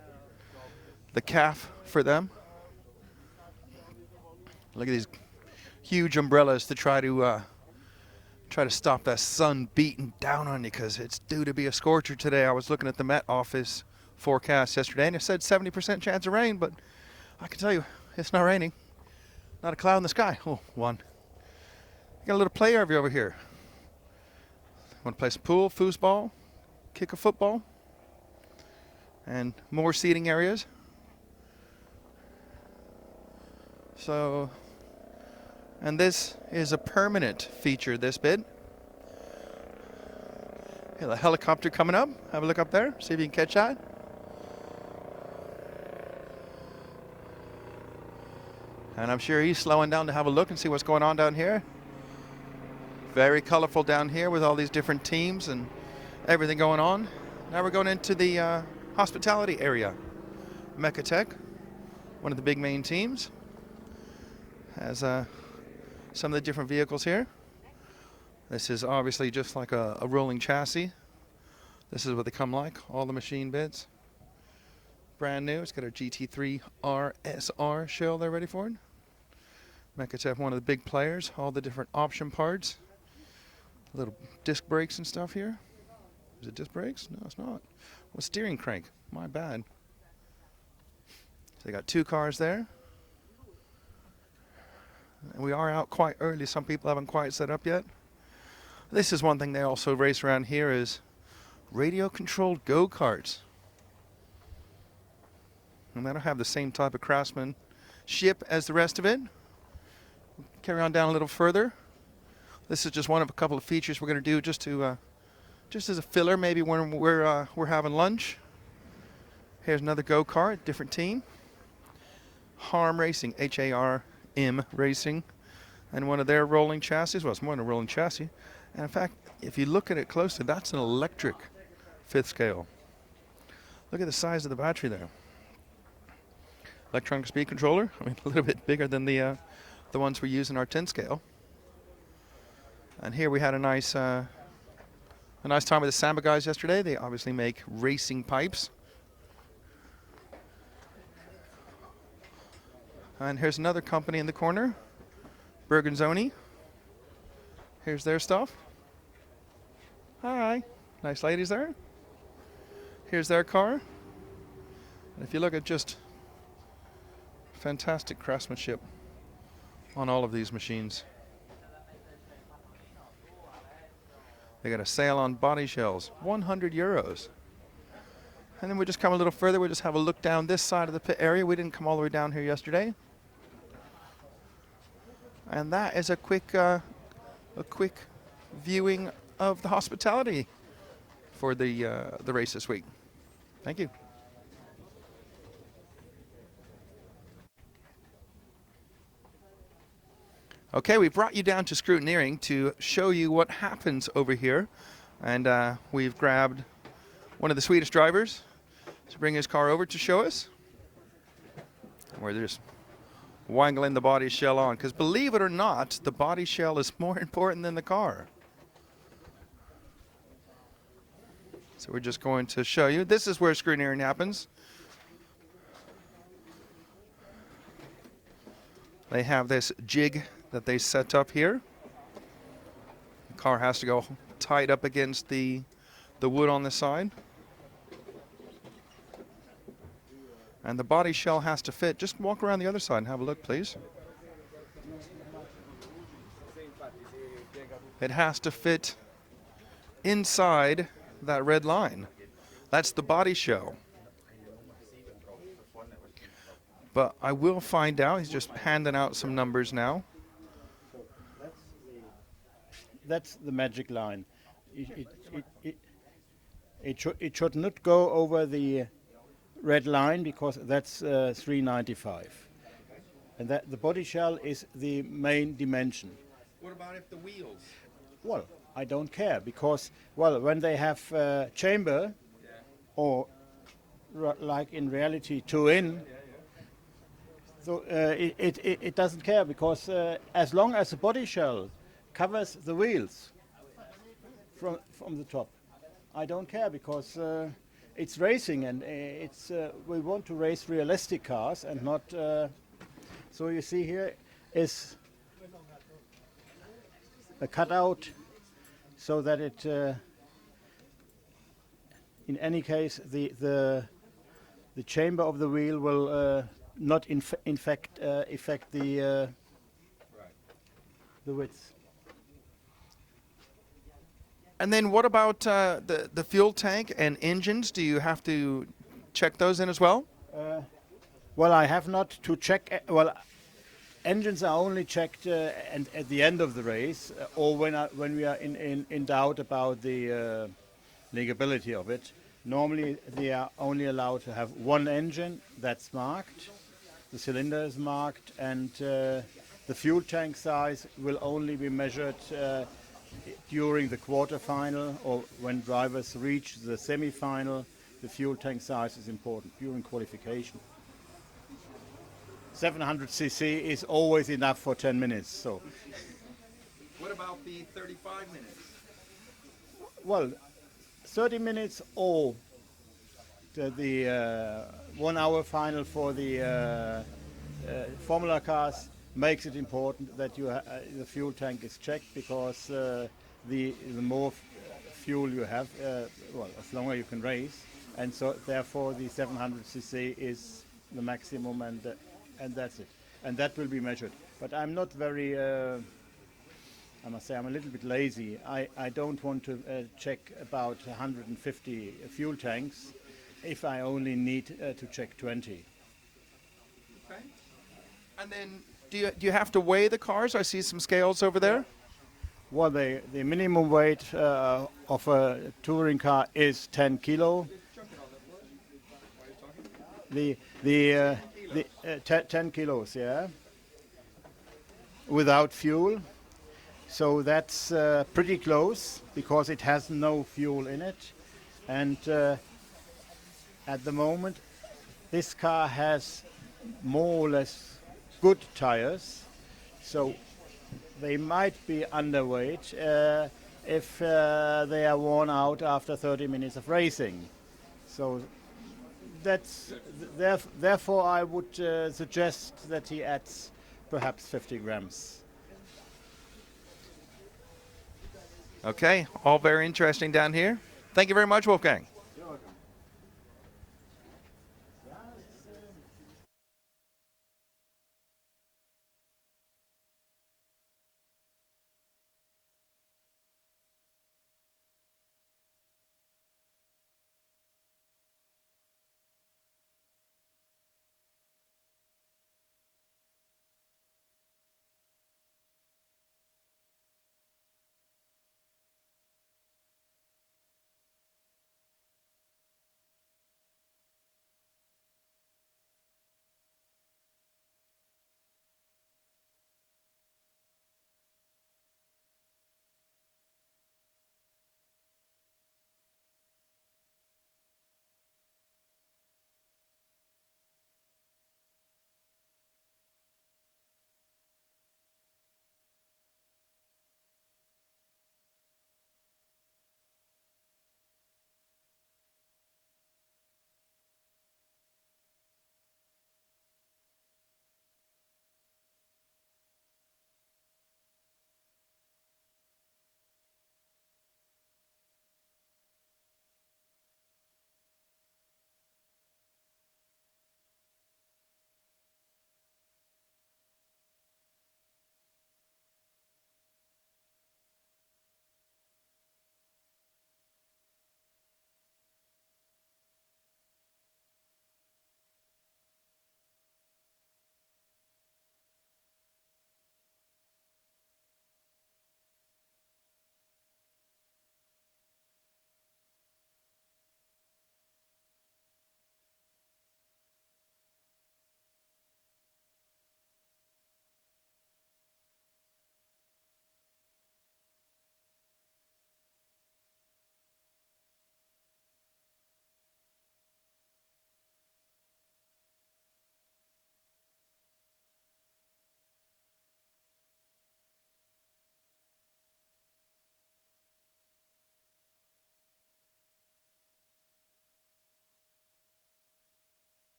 The calf for them. Look at these huge umbrellas to try to stop that sun beating down on you, because it's due to be a scorcher today. I was looking at the Met Office forecast yesterday, and it said 70% chance of rain, but I can tell you, it's not raining. Not a cloud in the sky. Oh, one. Got a little play area over here. Want to play some pool, foosball, kick a football, and more seating areas. So, and this is a permanent feature, this bit. Yeah, the helicopter coming up. Have a look up there. See if you can catch that. And I'm sure he's slowing down to have a look and see what's going on down here. Very colorful down here with all these different teams and everything going on. Now we're going into the hospitality area. Mechatech, one of the big main teams, has some of the different vehicles here. This is obviously just like a rolling chassis. This is what they come like, all the machine bits. Brand new. It's got a GT3 RSR shell there ready for it. Mechatech, one of the big players, all the different option parts. Little disc brakes and stuff here. Is it disc brakes? No, it's not. Well, steering crank. My bad. So they got 2 cars there. And we are out quite early. Some people haven't quite set up yet. This is one thing they also race around here is radio-controlled go-karts. And they don't have the same type of craftsmanship as the rest of it. Carry on down a little further. This is just one of a couple of features we're going to do just to, just as a filler, maybe when we're having lunch. Here's another go-kart, different team. HARM Racing, HARM Racing, and one of their rolling chassis. Well, it's more than a rolling chassis. And in fact, if you look at it closely, that's an electric 5th scale. Look at the size of the battery there. Electronic speed controller. I mean, a little bit bigger than the ones we use in our 10 scale. And here we had a nice time with the Samba guys yesterday. They obviously make racing pipes. And here's another company in the corner, Bergenzoni. Here's their stuff. Hi, nice ladies there. Here's their car. And if you look at just fantastic craftsmanship on all of these machines. They got a sale on body shells, 100 euros. And then we just come a little further, we just have a look down this side of the pit area. We didn't come all the way down here yesterday. And that is a quick viewing of the hospitality for the race this week. Thank you. Okay, we brought you down to scrutineering to show you what happens over here. And we've grabbed one of the Swedish drivers to bring his car over to show us. We're just wangling the body shell on, because believe it or not, the body shell is more important than the car. So we're just going to show you. This is where scrutineering happens. They have this jig that they set up here. The car has to go tied up against the wood on the side. And the body shell has to fit. Just walk around the other side and have a look, please. It has to fit inside that red line. That's the body shell. But I will find out. He's just handing out some numbers now. That's the magic line. It should not go over the red line, because that's 395. And that the body shell is the main dimension. What about if the wheels? Well, I don't care, because, well, when they have chamber, or like in reality 2 in, so it doesn't care, because as long as the body shell covers the wheels from the top, I don't care, because it's racing, and it's we want to race realistic cars and not. So you see here is a cutout, so that it, in any case, the chamber of the wheel will not affect the width. And then what about the fuel tank and engines? Do you have to check those in as well? Well, I have not to check. Well, engines are only checked and at the end of the race, or when we are in doubt about the legality of it. Normally, they are only allowed to have one engine that's marked. The cylinder is marked, and the fuel tank size will only be measured during the quarterfinal or when drivers reach the semi-final. The fuel tank size is important during qualification. 700cc is always enough for 10 minutes. So, What about the 35 minutes? well, 30 minutes or the 1 hour final for the Formula cars makes it important that the fuel tank is checked, because the more fuel you have, well, as longer you can race, and so therefore the 700cc is the maximum, and that's it, and that will be measured. But I'm not very. I must say I'm a little bit lazy. I don't want to check about 150 fuel tanks if I only need to check 20. Okay. And then, do you have to weigh the cars? I see some scales over there. Well, the minimum weight of a touring car is 10 kilo. The 10 kilos, yeah, without fuel. So that's pretty close, because it has no fuel in it. And at the moment, this car has more or less good tires, so they might be underweight if they are worn out after 30 minutes of racing. So that's therefore I would suggest that he adds perhaps 50 grams. Okay, all very interesting down here. Thank you very much, Wolfgang.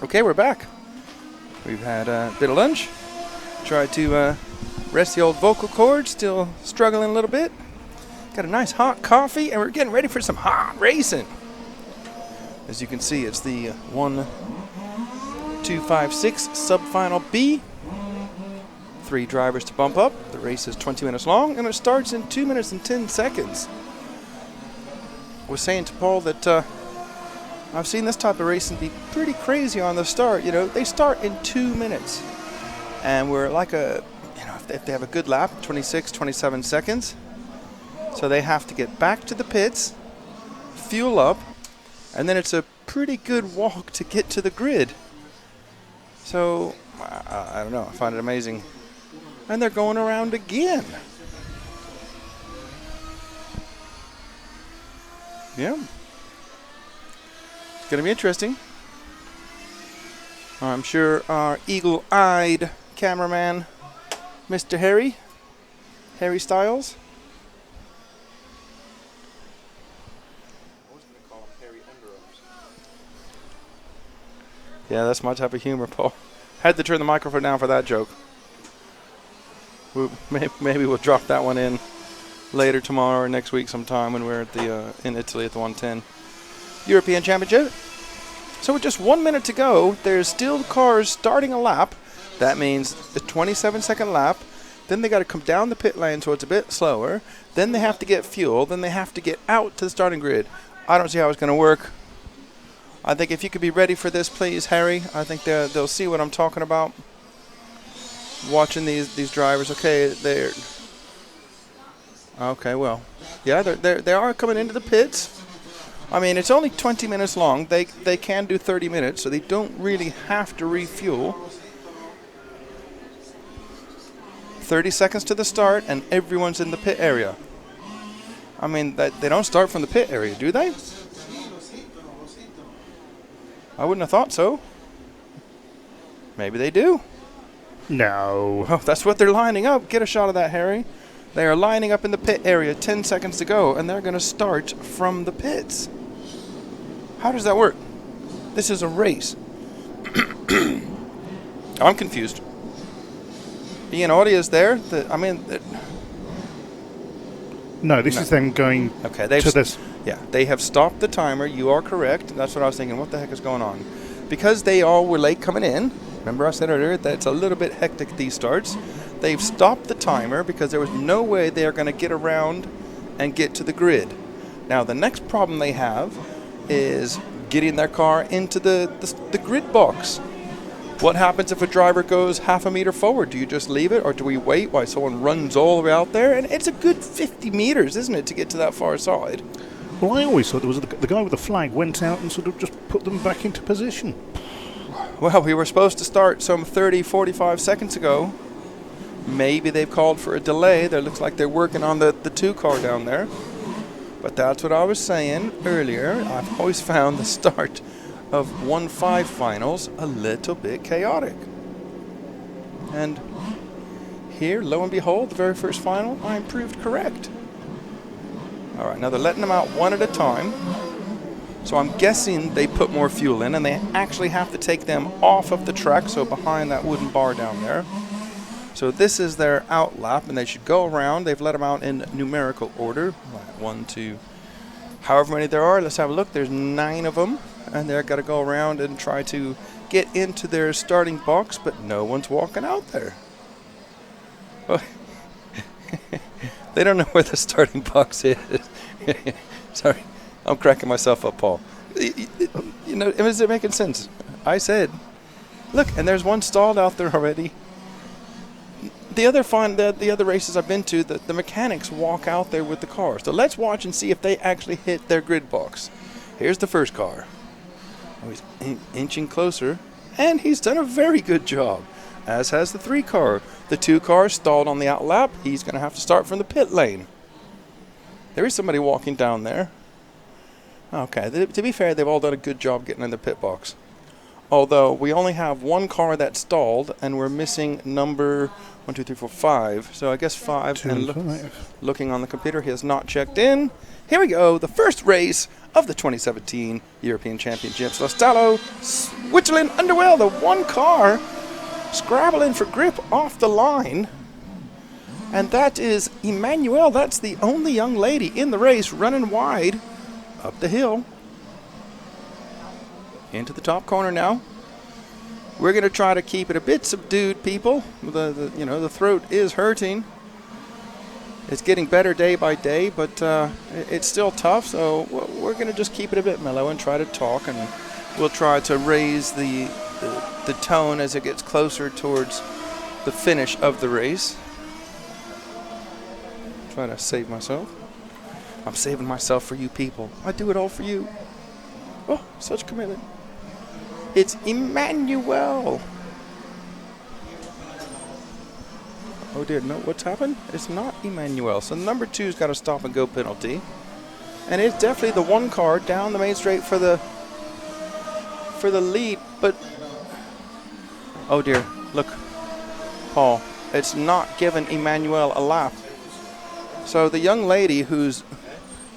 Okay, we're back. We've had a bit of lunch. Tried to rest the old vocal cords, still struggling a little bit. Got a nice hot coffee, and we're getting ready for some hot racing. As you can see, it's the 1-2-5-6 sub-final B. 3 drivers to bump up. The race is 20 minutes long, and it starts in 2 minutes and 10 seconds. I was saying to Paul that I've seen this type of racing be pretty crazy on the start. You know, they start in 2 minutes, and we're like if they have a good lap, 26, 27 seconds. So they have to get back to the pits, fuel up, and then it's a pretty good walk to get to the grid. So, I don't know, I find it amazing. And they're going around again. Yeah. It's going to be interesting. I'm sure our eagle-eyed cameraman, Mr. Harry Styles. I was going to call him Harry Underarms. Yeah, that's my type of humor, Paul. Had to turn the microphone down for that joke. Maybe we'll drop that one in later tomorrow or next week sometime when we're at the in Italy at the 110 European Championship. So with just 1 minute to go, there's still cars starting a lap. That means the 27-second lap. Then they got to come down the pit lane, so it's a bit slower. Then they have to get fuel. Then they have to get out to the starting grid. I don't see how it's going to work. I think if you could be ready for this, please, Harry. I think they'll see what I'm talking about. Watching these drivers. Okay, they're okay. Well, yeah, they are coming into the pits. I mean, it's only 20 minutes long. They can do 30 minutes, so they don't really have to refuel. 30 seconds to the start, and everyone's in the pit area. I mean, they don't start from the pit area, do they? I wouldn't have thought so. Maybe they do. No. Oh, that's what they're lining up. Get a shot of that, Harry. They are lining up in the pit area, 10 seconds to go, and they're going to start from the pits. How does that work? This is a race. I'm confused. Ian Audio's there. No, this is them going to this. Yeah, they have stopped the timer. You are correct. That's what I was thinking. What the heck is going on? Because they all were late coming in. Remember I said earlier that it's a little bit hectic, these starts. They've stopped the timer because there was no way they are going to get around and get to the grid. Now, the next problem they have is getting their car into the grid box. What happens if a driver goes half a meter forward? Do you just leave it, or do we wait while someone runs all the way out there? And it's a good 50 meters, isn't it, to get to that far side? Well, I always thought there was the guy with the flag went out and sort of just put them back into position. Well, we were supposed to start some 30, 45 seconds ago. Maybe they've called for a delay. There looks like they're working on the 2 car down there. But that's what I was saying earlier. I've always found the start of 1-5 finals a little bit chaotic. And here, lo and behold, the very first final, I'm proved correct. All right, now they're letting them out one at a time. So I'm guessing they put more fuel in, and they actually have to take them off of the track, so behind that wooden bar down there. So this is their out lap, and they should go around. They've let them out in numerical order. 1, 2, however many there are. Let's have a look. There's 9 of them, and they're got to go around and try to get into their starting box, but no one's walking out there. Oh. They don't know where the starting box is. Sorry, I'm cracking myself up, Paul. You know, is it making sense? I said, look, and there's one stalled out there already. The other races I've been to, the mechanics walk out there with the car. So let's watch and see if they actually hit their grid box. Here's the first car. Oh, he's inching closer, and he's done a very good job, as has the 3 car. The 2 cars stalled on the out lap. He's going to have to start from the pit lane. There is somebody walking down there. Okay, to be fair, they've all done a good job getting in the pit box. Although we only have 1 car that stalled, and we're missing number 1, 2, 3, 4, 5. So I guess 5. And looking on the computer, he has not checked in. Here we go, the first race of the 2017 European Championships. Lostalo, Switzerland, Underwell, the 1 car scrabbling for grip off the line. And that is Emmanuel. That's the only young lady in the race running wide up the hill. Into the top corner now. We're going to try to keep it a bit subdued, people. The throat is hurting. It's getting better day by day, but it's still tough, so we're going to just keep it a bit mellow and try to talk, and we'll try to raise the tone as it gets closer towards the finish of the race. Trying to save myself. I'm saving myself for you people. I do it all for you. Oh, such commitment. It's Emmanuel. Oh dear, no, what's happened? It's not Emmanuel. So number 2's got a stop and go penalty. And it's definitely the 1 car down the main straight for the lead, but oh dear, look, Paul, it's not giving Emmanuel a lap. So the young lady who's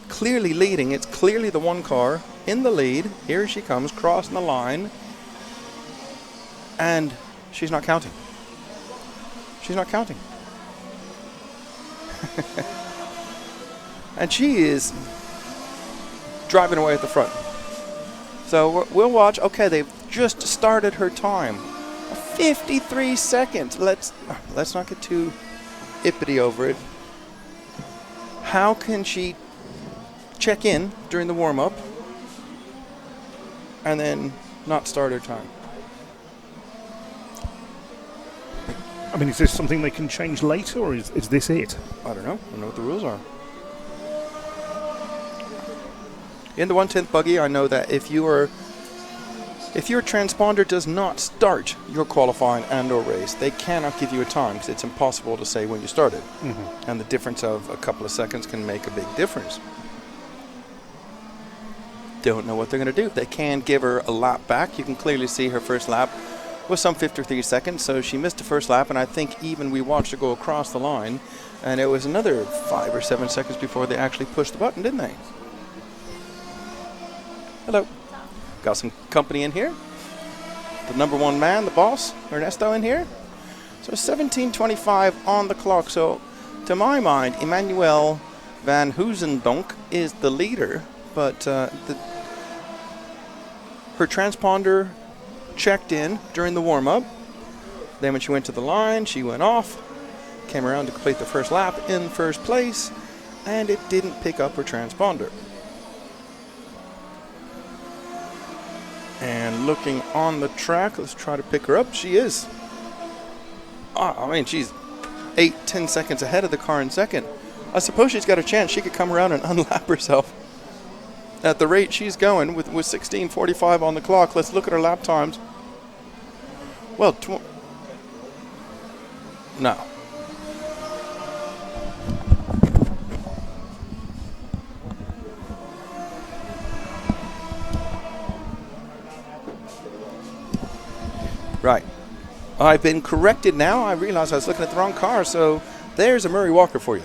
clearly leading, it's clearly the 1 car in the lead. Here she comes, crossing the line. And she's not counting. She's not counting. And she is driving away at the front. So we'll watch. Okay, they've just started her time. 53 seconds. Let's not get too ippity over it. How can she check in during the warm-up and then not start her time? I mean, is this something they can change later, or is this it? I don't know. I don't know what the rules are. In the 1/10 buggy, I know that if your transponder does not start your qualifying and or race, they cannot give you a time because it's impossible to say when you started. Mm-hmm. And the difference of a couple of seconds can make a big difference. Don't know what they're going to do. They can give her a lap back. You can clearly see her first lap was some 53 seconds, so she missed the first lap, and I think even we watched her go across the line, and it was another 5 or 7 seconds before they actually pushed the button, didn't they? Hello. Got some company in here. The number one man, the boss, Ernesto, in here. So 17:25 on the clock. So to my mind, Emmanuel van Hoezendonk is the leader, but her transponder checked in during the warm-up. Then when she went to the line, she went off, came around to complete the first lap in first place, and it didn't pick up her transponder. And looking on the track, let's try to pick her up. She is. I mean, she's 8-10 seconds ahead of the car in second. I suppose she's got a chance. She could come around and unlap herself. At the rate she's going with 16:45 on the clock, let's look at her lap times. Well, no. Right. I've been corrected now. I realized I was looking at the wrong car, so there's a Murray Walker for you.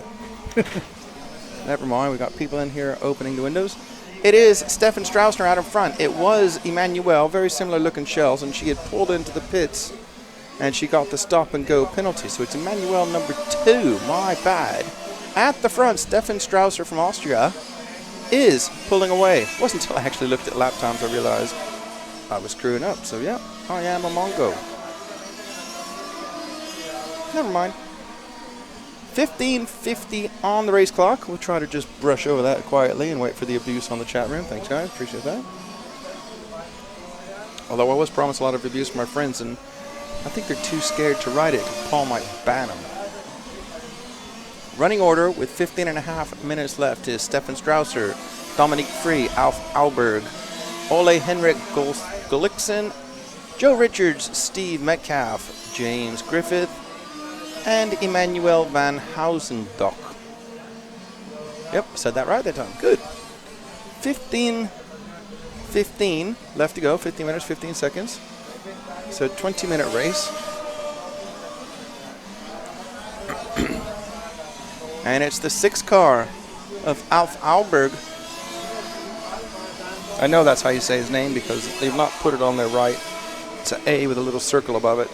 Never mind, we got people in here opening the windows. It is Stefan Strausner out in front. It was Emmanuel, very similar looking shells, and she had pulled into the pits, and she got the stop and go penalty. So it's Emmanuel number 2, my bad. At the front, Stefan Strausser from Austria is pulling away. It wasn't until I actually looked at lap times I realized I was screwing up. So yeah, I am a Mongo. Never mind. 15:50 on the race clock. We'll try to just brush over that quietly and wait for the abuse on the chat room. Thanks, guys. Appreciate that. Although I was promised a lot of abuse from my friends, and I think they're too scared to write it because Paul might ban them. Running order with 15 and a half minutes left is Stefan Strausser, Dominique Free, Alf Alberg, Ole Henrik Gulliksen, Joe Richards, Steve Metcalf, James Griffith, and Emmanuel van Hoezendonk. Yep, said that right that time. Good. 15 left to go. 15 minutes, 15 seconds. So 20-minute race. And it's the 6th car of Alf Alberg. I know that's how you say his name because they've not put it on there right. It's an A with a little circle above it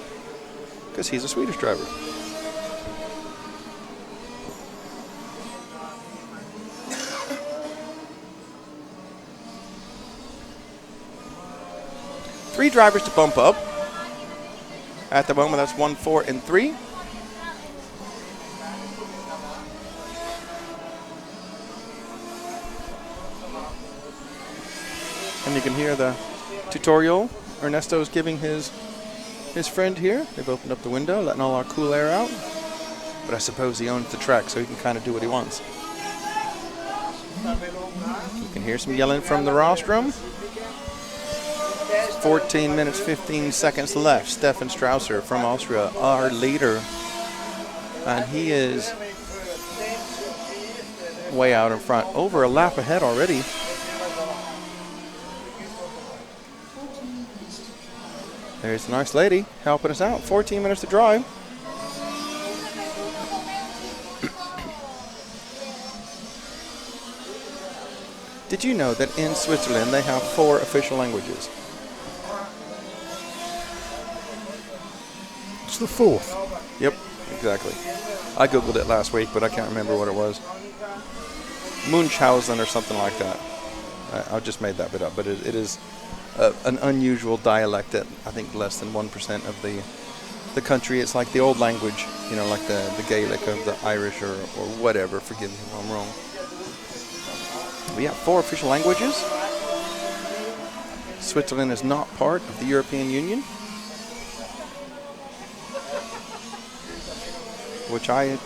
because he's a Swedish driver. Three drivers to bump up. At the moment, that's 1, 4, and 3. And you can hear the tutorial Ernesto's giving his friend here. They've opened up the window, letting all our cool air out. But I suppose he owns the track, so he can kind of do what he wants. You can hear some yelling from the rostrum. 14 minutes, 15 seconds left. Stefan Strausser from Austria, our leader. And he is way out in front. Over a lap ahead already. There's a nice lady helping us out. 14 minutes to drive. Did you know that in Switzerland they have 4 official languages? It's the 4th. Yep, exactly. I googled it last week, but I can't remember what it was. Munchausen or something like that. I just made that bit up, but it is an unusual dialect that I think less than 1% of the country. It's like the old language, you know, like the Gaelic of the Irish or whatever. Forgive me if I'm wrong. We have 4 official languages. Switzerland is not part of the European Union, which I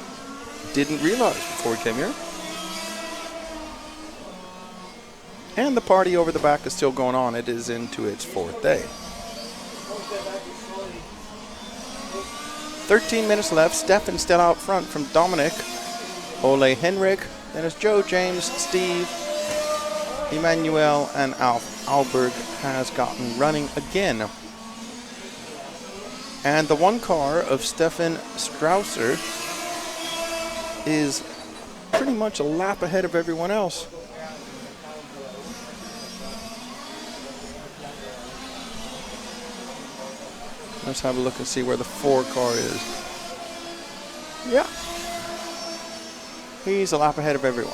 didn't realize before we came here. And the party over the back is still going on. It is into its 4th day. 13 minutes left. Stefan still out front from Dominic. Ole Henrik. Then it's Joe, James, Steve, Emmanuel, and Alf Alberg has gotten running again. And the one car of Stefan Strausser is pretty much a lap ahead of everyone else. Let's have a look and see where the 4 car is. Yeah. He's a lap ahead of everyone.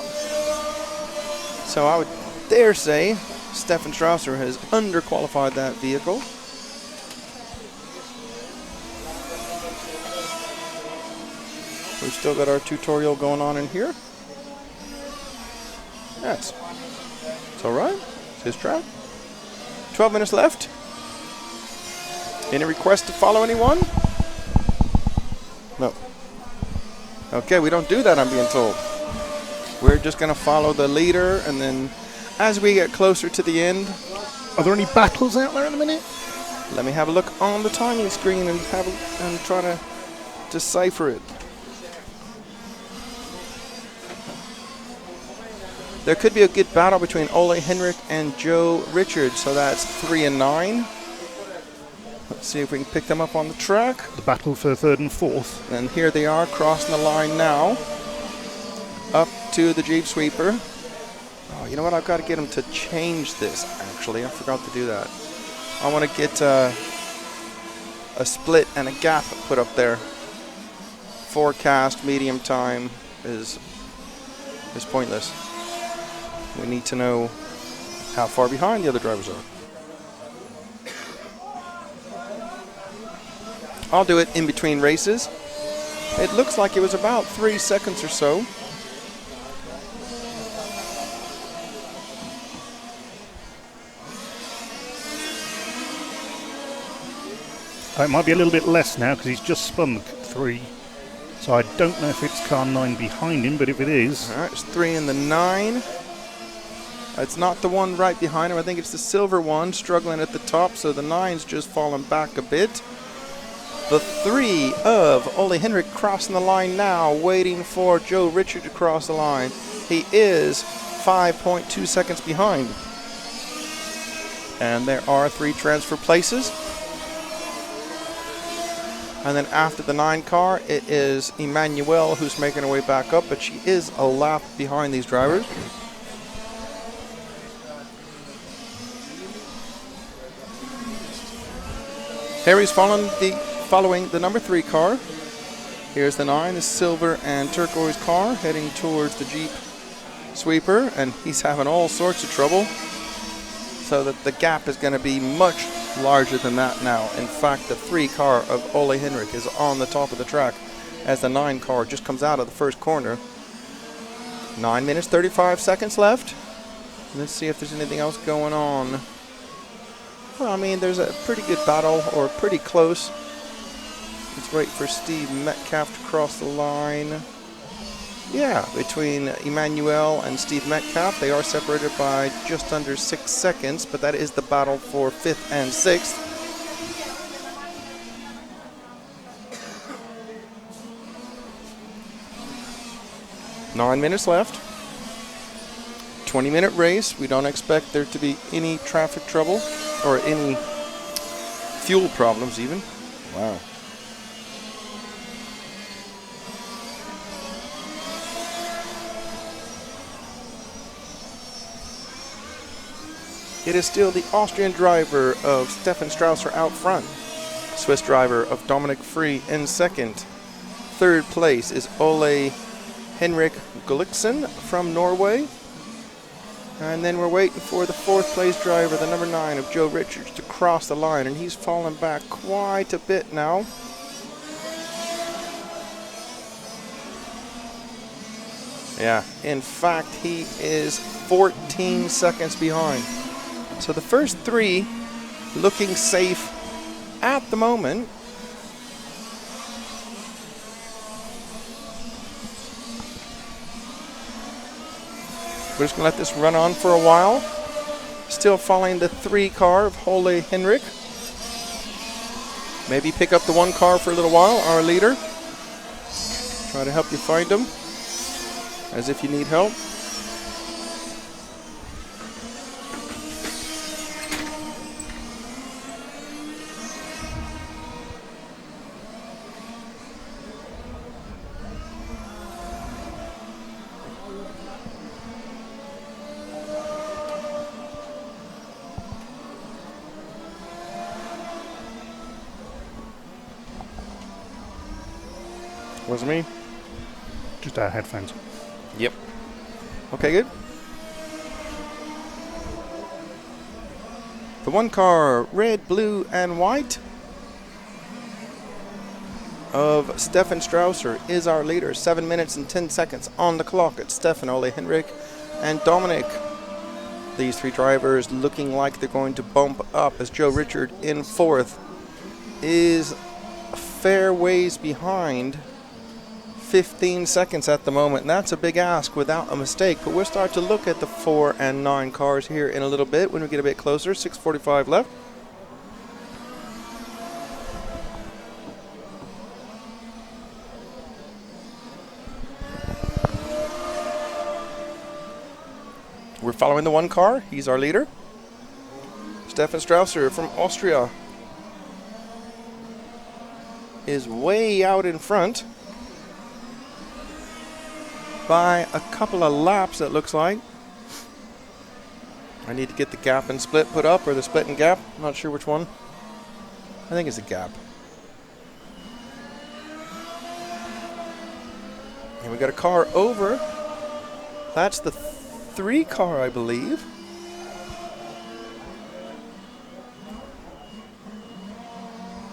So I would dare say Stefan Strausser has underqualified that vehicle. We've still got our tutorial going on in here. It's all right. It's his track. 12 minutes left. Any requests to follow anyone? No. Okay, we don't do that, I'm being told. We're just going to follow the leader, and then as we get closer to the end... Are there any battles out there in a minute? Let me have a look on the timing screen and try to decipher it. There could be a good battle between Ole Henrik and Joe Richards, so that's 3 and 9. Let's see if we can pick them up on the track. The battle for 3rd and 4th. And here they are crossing the line now. Up to the Jeep Sweeper. Oh, you know what? I've got to get them to change this, actually. I forgot to do that. I want to get a split and a gap put up there. Forecast medium time is pointless. We need to know how far behind the other drivers are. I'll do it in between races. It looks like it was about 3 seconds or so. It might be a little bit less now because he's just spun 3. So I don't know if it's car 9 behind him, but if it is... All right, it's 3 in the 9. It's not the one right behind him. I think it's the silver one struggling at the top, so the 9's just fallen back a bit. The 3 of Ole Henrik crossing the line now, waiting for Joe Richard to cross the line. He is 5.2 seconds behind. And there are 3 transfer places. And then after the 9 car, it is Emmanuel who's making her way back up, but she is a lap behind these drivers. Harry's following the number 3 car. Here's the 9, the silver and turquoise car heading towards the Jeep Sweeper, and he's having all sorts of trouble, so that the gap is going to be much larger than that now. In fact, the 3 car of Ole Henrik is on the top of the track as the 9 car just comes out of the first corner. 9 minutes, 35 seconds left. Let's see if there's anything else going on. Well, I mean, there's a pretty good battle, or pretty close. Let's wait for Steve Metcalf to cross the line. Yeah, between Emmanuel and Steve Metcalf, they are separated by just under 6 seconds, but that is the battle for 5th and 6th. Nine minutes left. 20-minute race. We don't expect there to be any traffic trouble or any fuel problems even. Wow. It is still the Austrian driver of Stefan Strausser out front. Swiss driver of Dominic Free in second. Third place is Ole Henrik Gulliksen from Norway. And then we're waiting for the 4th place driver, the number 9 of Joe Richards, to cross the line, and he's fallen back quite a bit now. Yeah, in fact, he is 14 seconds behind. So the first 3 looking safe at the moment. We're just going to let this run on for a while. Still following the 3 car of Ole Henrik. Maybe pick up the 1 car for a little while, our leader. Try to help you find him, as if you need help. Was it me? Just our headphones. Yep. Okay, good. The one car, red, blue, and white, of Stefan Strausser is our leader. 7 minutes and 10 seconds on the clock. It's Stefan, Ole Henrik, and Dominic. These three drivers looking like they're going to bump up as Joe Richard in fourth is a fair ways behind. 15 seconds at the moment, and that's a big ask without a mistake. But we'll start to look at the 4 and 9 cars here in a little bit when we get a bit closer. 6:45 left. We're following the one car. He's our leader. Stefan Strausser from Austria is way out in front by a couple of laps, it looks like. I need to get the gap and split put up, or the split and gap. I'm not sure which one. I think it's a gap. And we got a car over. That's the 3 car, I believe.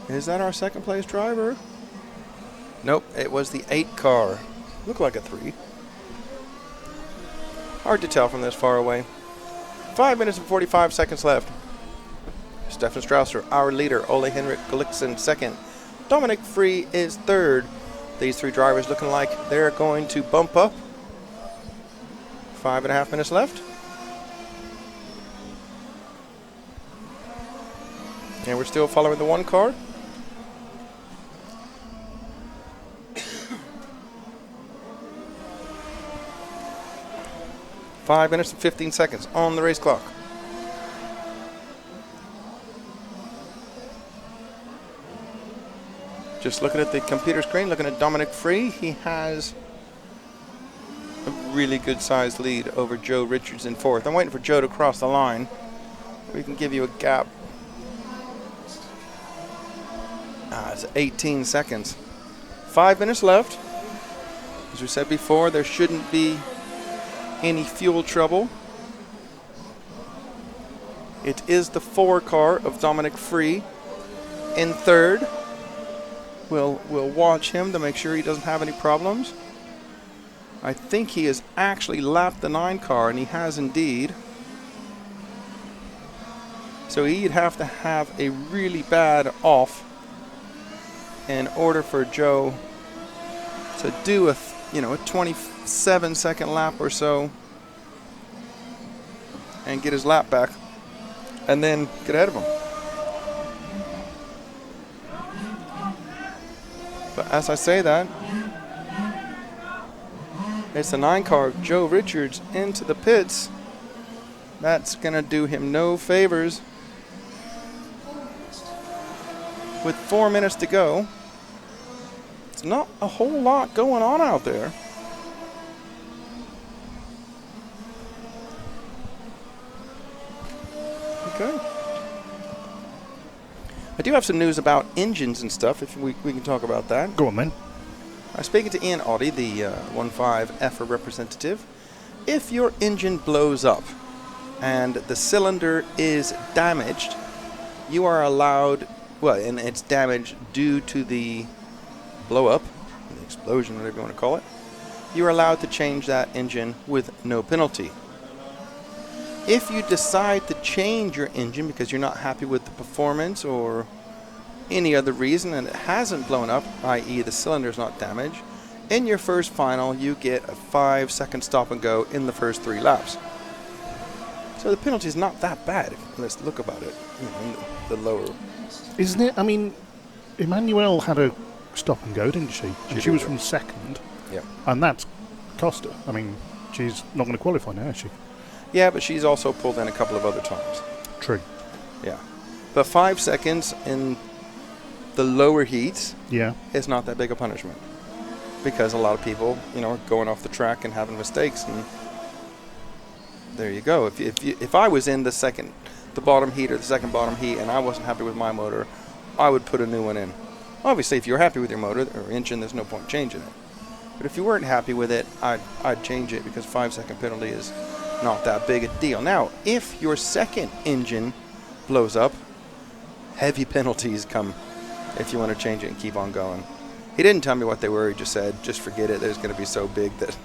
Is that our second place driver? Nope, it was the 8 car. Looked like a 3. Hard to tell from this far away. 5 minutes and 45 seconds left. Stefan Strausser, our leader. Ole Henrik Gulliksen second. Dominic Free is third. These 3 drivers looking like they're going to bump up. 5.5 minutes left. And we're still following the one car. Five minutes and 15 seconds on the race clock. Just looking at the computer screen, looking at Dominic Free, he has a really good sized lead over Joe Richards in fourth. I'm waiting for Joe to cross the line. We can give you a gap. It's 18 seconds. 5 minutes left. As we said before, there shouldn't be any fuel trouble. It is the 4 car of Dominic Free in third. We'll watch him to make sure he doesn't have any problems. I think he has actually lapped the 9 car, and he has indeed. So he'd have to have a really bad off in order for Joe to do a 27-second lap or so and get his lap back and then get ahead of him. But as I say that, it's the 9 car, Joe Richards, into the pits. That's going to do him no favors. With 4 minutes to go, it's not a whole lot going on out there. Okay. I do have some news about engines and stuff, if we can talk about that. Go on, then. I'm speaking to Ian Audie, the 1.5 EFRA representative. If your engine blows up and the cylinder is damaged, you are allowed, and it's damaged due to the blow up, the explosion, whatever you want to call it, you're allowed to change that engine with no penalty. If you decide to change your engine because you're not happy with the performance or any other reason and it hasn't blown up, i.e. the cylinder's not damaged, in your first final you get a 5-second stop and go in the first 3 laps. So the penalty is not that bad. Let's look about it, in the lower. Isn't it? I mean, Emmanuelle had a stop and go, didn't she? And she was from second. Yeah. And that's cost her. I mean, she's not going to qualify now, is she? Yeah, but she's also pulled in a couple of other times. True. Yeah. But 5 seconds in the lower heats is not that big a punishment. Because a lot of people, are going off the track and having mistakes, and there you go. If I was in the bottom heat or the second bottom heat and I wasn't happy with my motor, I would put a new one in. Obviously, if you're happy with your motor or engine, there's no point changing it. But if you weren't happy with it, I'd change it, because 5-second penalty is not that big a deal. Now, if your second engine blows up, heavy penalties come if you want to change it and keep on going. He didn't tell me what they were. He just said, just forget it. There's going to be so big that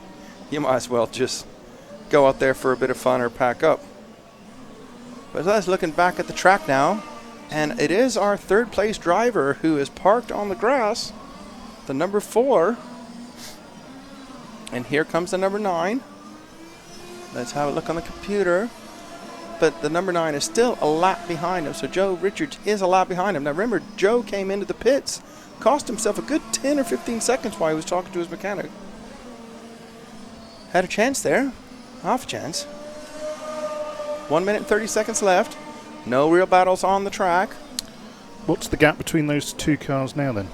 you might as well just go out there for a bit of fun or pack up. But let's looking back at the track now, and it is our third place driver who is parked on the grass, the number 4. And here comes the number 9. Let's have a look on the computer. But the number 9 is still a lap behind him, so Joe Richards is a lap behind him. Now remember, Joe came into the pits, cost himself a good 10 or 15 seconds while he was talking to his mechanic. Had a chance there, half a chance. 1 minute and 30 seconds left. No real battles on the track. What's the gap between those two cars now then?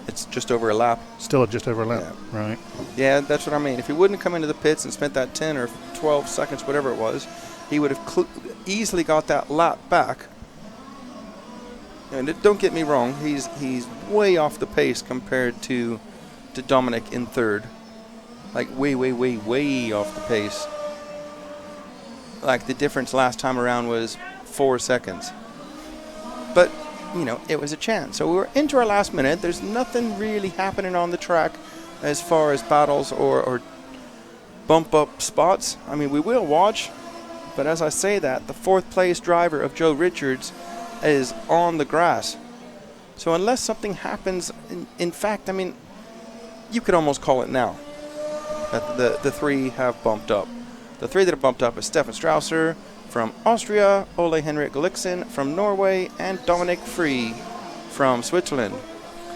It's just over a lap. Still just over a lap, yeah. Right. Yeah, that's what I mean. If he wouldn't have come into the pits and spent that 10 or 12 seconds, whatever it was, he would have easily got that lap back. And don't get me wrong, he's way off the pace compared to Dominic in third. Like way off the pace. Like the difference last time around was 4 seconds. But, you know, it was a chance. So we're into our last minute. There's nothing really happening on the track as far as battles or bump up spots. I mean, we will watch, but as I say that, the 4th place driver of Joe Richards is on the grass. So unless something happens, in fact, I mean, you could almost call it now that the 3 have bumped up. The 3 that have bumped up is Stefan Strausser from Austria, Ole Henrik Gulliksen from Norway, and Dominic Free from Switzerland.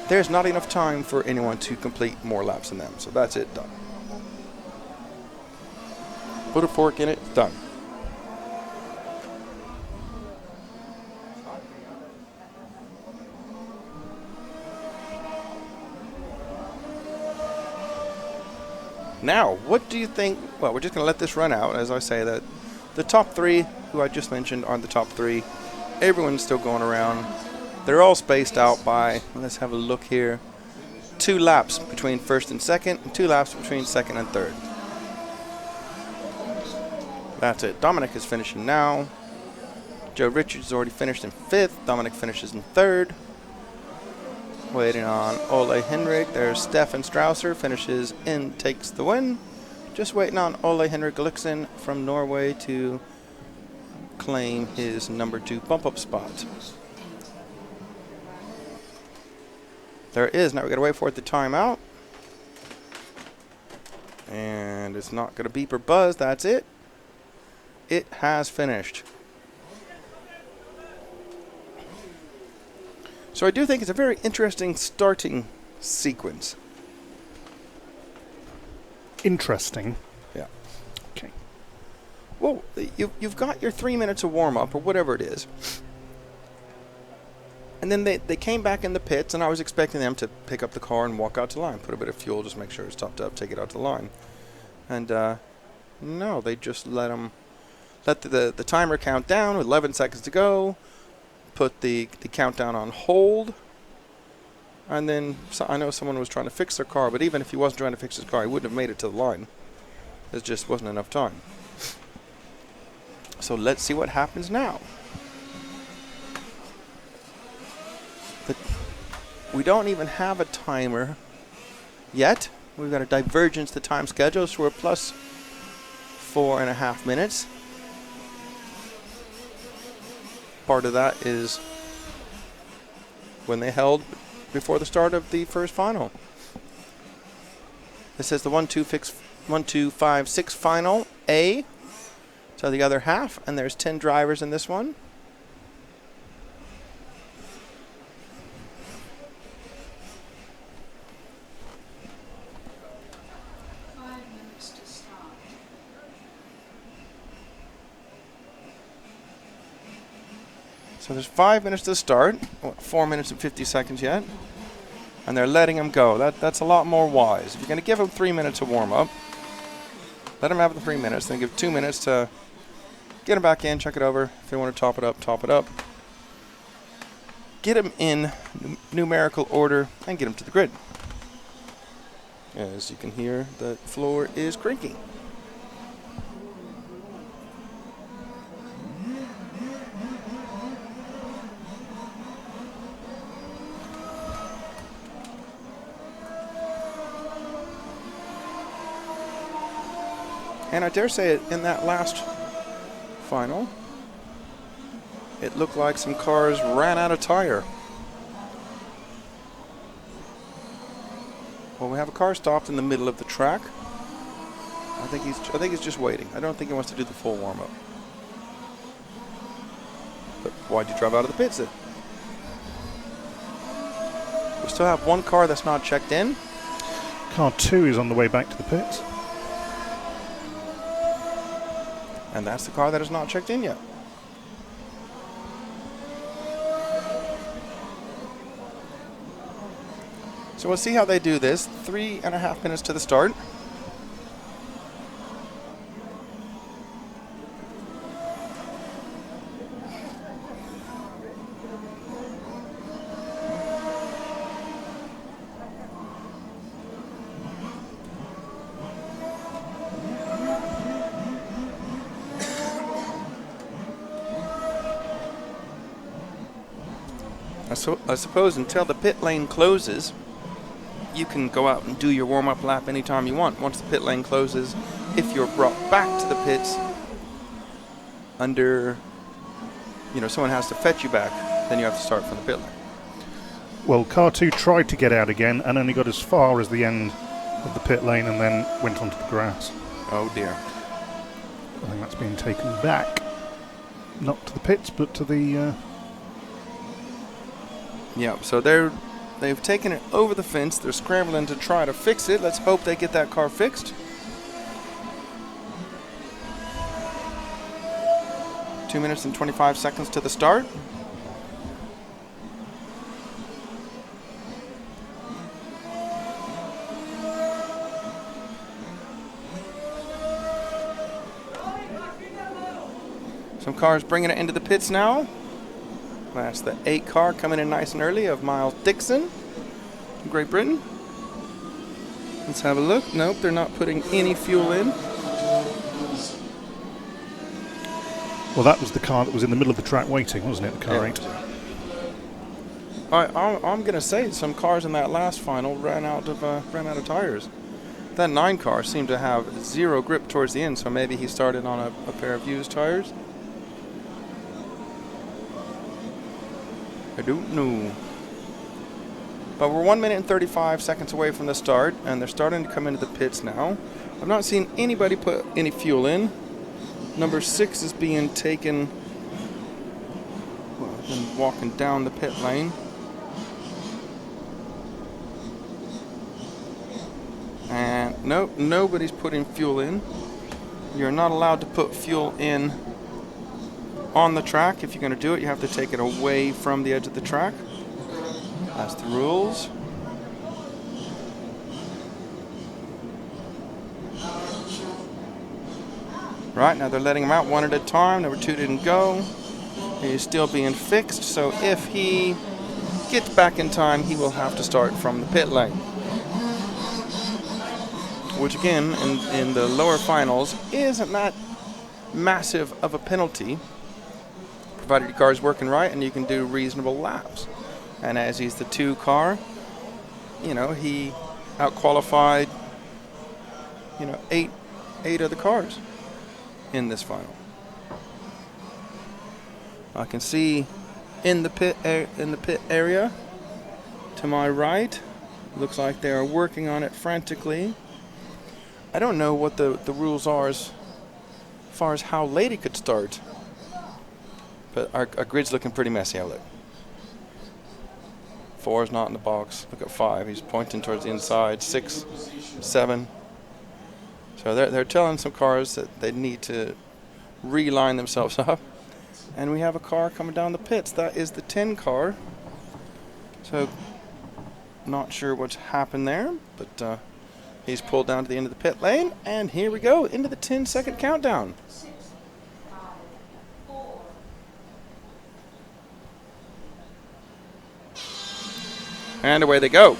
There's not enough time for anyone to complete more laps than them, so that's it, done. Put a fork in it, done. Now, what do you think? Well, we're just going to let this run out. As I say, that the top 3, who I just mentioned, are the top 3. Everyone's still going around. They're all spaced out by, let's have a look here, 2 laps between first and second, and 2 laps between second and third. That's it. Dominic is finishing now. Joe Richards has already finished in 5th. Dominic finishes in 3rd. Waiting on Ole Henrik. There's Stefan Strausser, finishes in, takes the win. Just waiting on Ole Henrik Gulliksen from Norway to claim his number 2 bump-up spot. There it is. Now we got to wait for it to time out. And it's not going to beep or buzz. That's it. It has finished. So I do think it's a very interesting starting sequence. Interesting. Yeah. Okay. Well, you've got your 3 minutes of warm-up or whatever it is. And then they came back in the pits, and I was expecting them to pick up the car and walk out to the line, put a bit of fuel, just make sure it's topped up, take it out to the line. And no, they just let the timer count down with 11 seconds to go, put the countdown on hold, and then I know someone was trying to fix their car, but even if he wasn't trying to fix his car, he wouldn't have made it to the line. There just wasn't enough time. So let's see what happens now. We don't even have a timer yet. We've got a divergence to time schedule, so we're plus 4.5 minutes. Part of that is when they held before the start of the first final. This is the 1-2-5-6 final A. So the other half, and there's 10 drivers in this one. So there's 5 minutes to start, 4 minutes and 50 seconds yet, and they're letting them go. That's a lot more wise. If you're going to give them 3 minutes to warm up, let them have the 3 minutes, then give 2 minutes to get them back in, check it over. If they want to top it up, top it up. get them in numerical order and get them to the grid. As you can hear, the floor is creaking. And I dare say it, in that last final, it looked like some cars ran out of tire. Well, we have a car stopped in the middle of the track. I think he's just waiting. I don't think he wants to do the full warm-up. But why'd you drive out of the pits then? We still have one car that's not checked in. Car 2 is on the way back to the pits. And that's the car that is not checked in yet. So we'll see how they do this. 3.5 minutes to the start. I suppose until the pit lane closes, you can go out and do your warm-up lap anytime you want. Once the pit lane closes, if you're brought back to the pits under, someone has to fetch you back, then you have to start from the pit lane. Well, car 2 tried to get out again and only got as far as the end of the pit lane and then went onto the grass. Oh dear. I think that's being taken back, not to the pits, but to the... Yeah, so they've taken it over the fence. They're scrambling to try to fix it. Let's hope they get that car fixed. 2 minutes and 25 seconds to the start. Some cars bringing it into the pits now. That's the 8 car coming in nice and early of Miles Dixon from Great Britain. Let's have a look. Nope, they're not putting any fuel in. Well, that was the car that was in the middle of the track waiting, wasn't it? The car 8. I'm going to say some cars in that last final ran out of tires. That 9 car seemed to have zero grip towards the end, so maybe he started on a pair of used tires. I don't know. But we're 1 minute and 35 seconds away from the start, and they're starting to come into the pits now. I've not seen anybody put any fuel in. Number 6 is being taken, and walking down the pit lane. And nope, nobody's putting fuel in. You're not allowed to put fuel in on the track. If you're going to do it, you have to take it away from the edge of the track. That's the rules. Right, now they're letting him out one at a time. Number 2 didn't go. He's still being fixed, so if he gets back in time, he will have to start from the pit lane. Which again, in the lower finals, isn't that massive of a penalty, provided your car is working right and you can do reasonable laps. And as he's the 2 car, he out-qualified, 8 other cars in this final. I can see in the pit area to my right, looks like they are working on it frantically. I don't know what the rules are as far as how late it could start. But our grid's looking pretty messy, outlet. 4 is not in the box. Look at 5. He's pointing towards the inside. 6, 7. So they're telling some cars that they need to reline themselves up. And we have a car coming down the pits. That is the 10 car. So not sure what's happened there, but he's pulled down to the end of the pit lane. And here we go into the 10-second countdown. And away they go.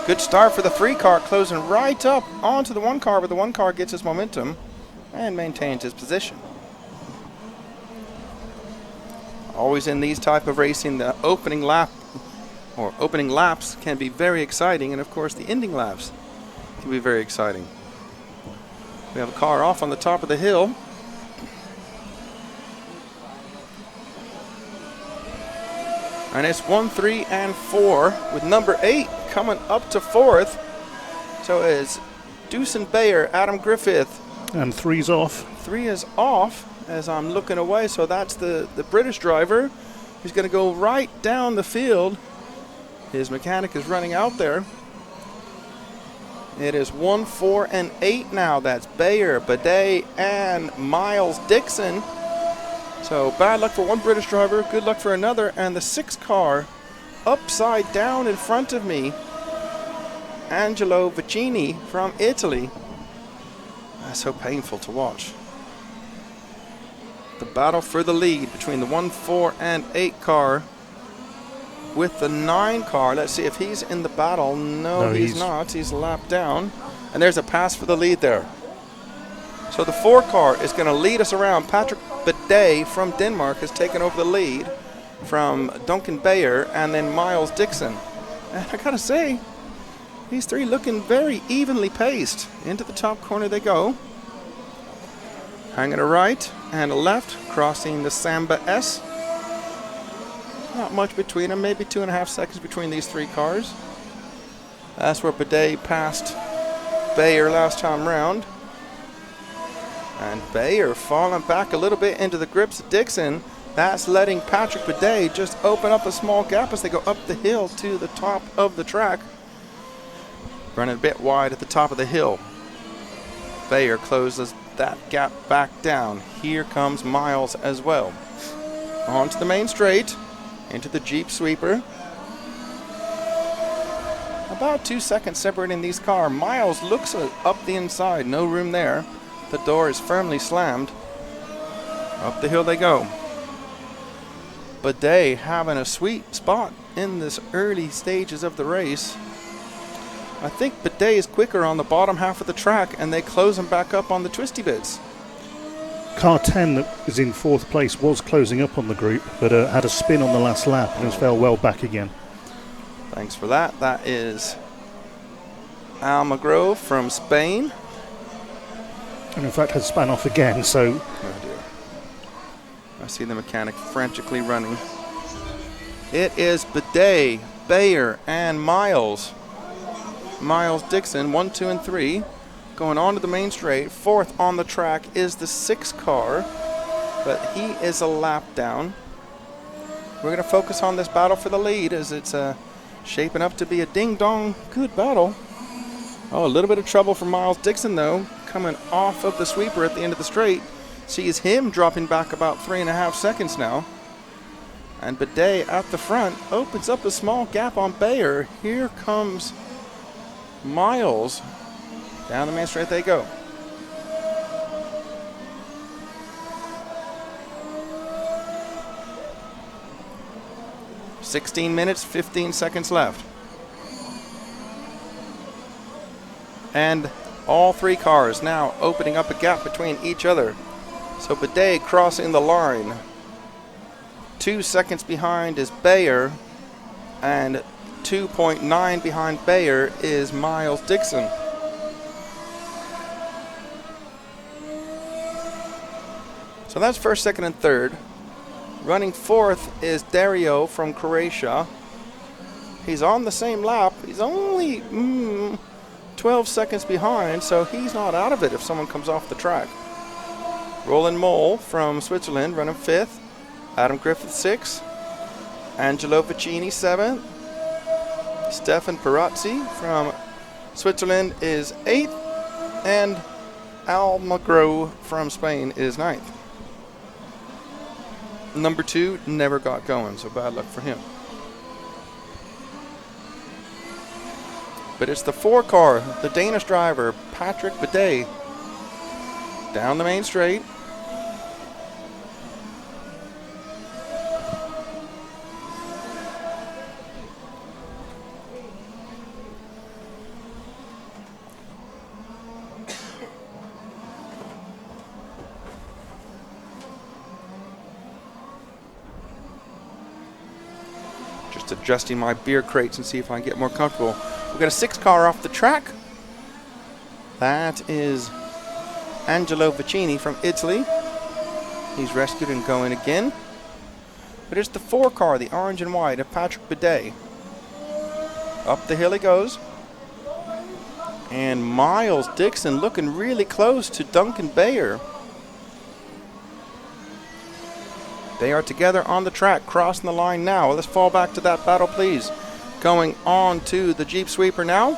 Good start for the 3 car, closing right up onto the 1 car, but the 1 car gets his momentum and maintains his position. Always in these type of racing, the opening lap or opening laps can be very exciting, and of course the ending laps can be very exciting. We have a car off on the top of the hill. And it's 1, 3, and 4 with number 8 coming up to 4th. So it's Deucen Bayer, Adam Griffith. And 3's off. 3 is off as I'm looking away. So that's the British driver. He's going to go right down the field. His mechanic is running out there. It is 1, 4, and 8 now. That's Bayer, Bidet, and Miles Dixon. So bad luck for one British driver, good luck for another, and the 6 car upside down in front of me, Angelo Vicini from Italy. That's so painful to watch. The battle for the lead between the 1, 4, and 8 car with the 9 car. Let's see if he's in the battle. No, he's not. He's lapped down. And there's a pass for the lead there. So the 4 car is going to lead us around. Patrick Bidet from Denmark has taken over the lead from Duncan Bayer and then Miles Dixon. And I got to say, these 3 looking very evenly paced. Into the top corner they go. Hanging a right and a left, crossing the Samba S. Not much between them, maybe 2.5 seconds between these 3 cars. That's where Bidet passed Bayer last time round. And Bayer falling back a little bit into the grips of Dixon. That's letting Patrick Bidet just open up a small gap as they go up the hill to the top of the track. Running a bit wide at the top of the hill. Bayer closes that gap back down. Here comes Miles as well. Onto the main straight, into the Jeep sweeper. About 2 seconds separating these cars. Miles looks up the inside, no room there. The door is firmly slammed. Up the hill they go. Bidet having a sweet spot in this early stages of the race. I think Bidet is quicker on the bottom half of the track, and they close him back up on the twisty bits. Car 10 that is in 4th place was closing up on the group, but had a spin on the last lap and fell well back again. Thanks for that. That is Almagro from Spain. And in fact has span off again, so... Oh dear. I see the mechanic frantically running. It is Bidet, Bayer, and Miles. Miles Dixon, 1, 2, and 3. Going on to the main straight. 4th on the track is the 6 car, but he is a lap down. We're going to focus on this battle for the lead as it's shaping up to be a ding-dong good battle. Oh, a little bit of trouble for Miles Dixon, though, coming off of the sweeper at the end of the straight. Sees him dropping back about 3.5 seconds now. And Bidet at the front opens up a small gap on Bayer. Here comes Miles. Down the main straight they go. "16 minutes, 15 seconds left. And all 3 cars now opening up a gap between each other. So Bidet crossing the line. 2 seconds behind is Bayer, and 2.9 behind Bayer is Miles Dixon. So that's 1st, 2nd, and 3rd. Running 4th is Dario from Croatia. He's on the same lap. He's only 12 seconds behind, so he's not out of it if someone comes off the track. Roland Moll from Switzerland running 5th. Adam Griffith 6th. Angelo Vicini 7th. Stefan Perazzi from Switzerland is 8th. And Almagro from Spain is 9th. Number 2 never got going, so bad luck for him. But it's the 4 car, the Danish driver, Patrick Bidet. Down the main straight. Just adjusting my beer crates and see if I can get more comfortable. We've got a 6 car off the track. That is Angelo Vicini from Italy. He's rescued and going again. But it's the 4 car, the orange and white of Patrick Bidet. Up the hill he goes. And Miles Dixon looking really close to Duncan Bayer. They are together on the track, crossing the line now. Let's fall back to that battle, please. Going on to the Jeep Sweeper now.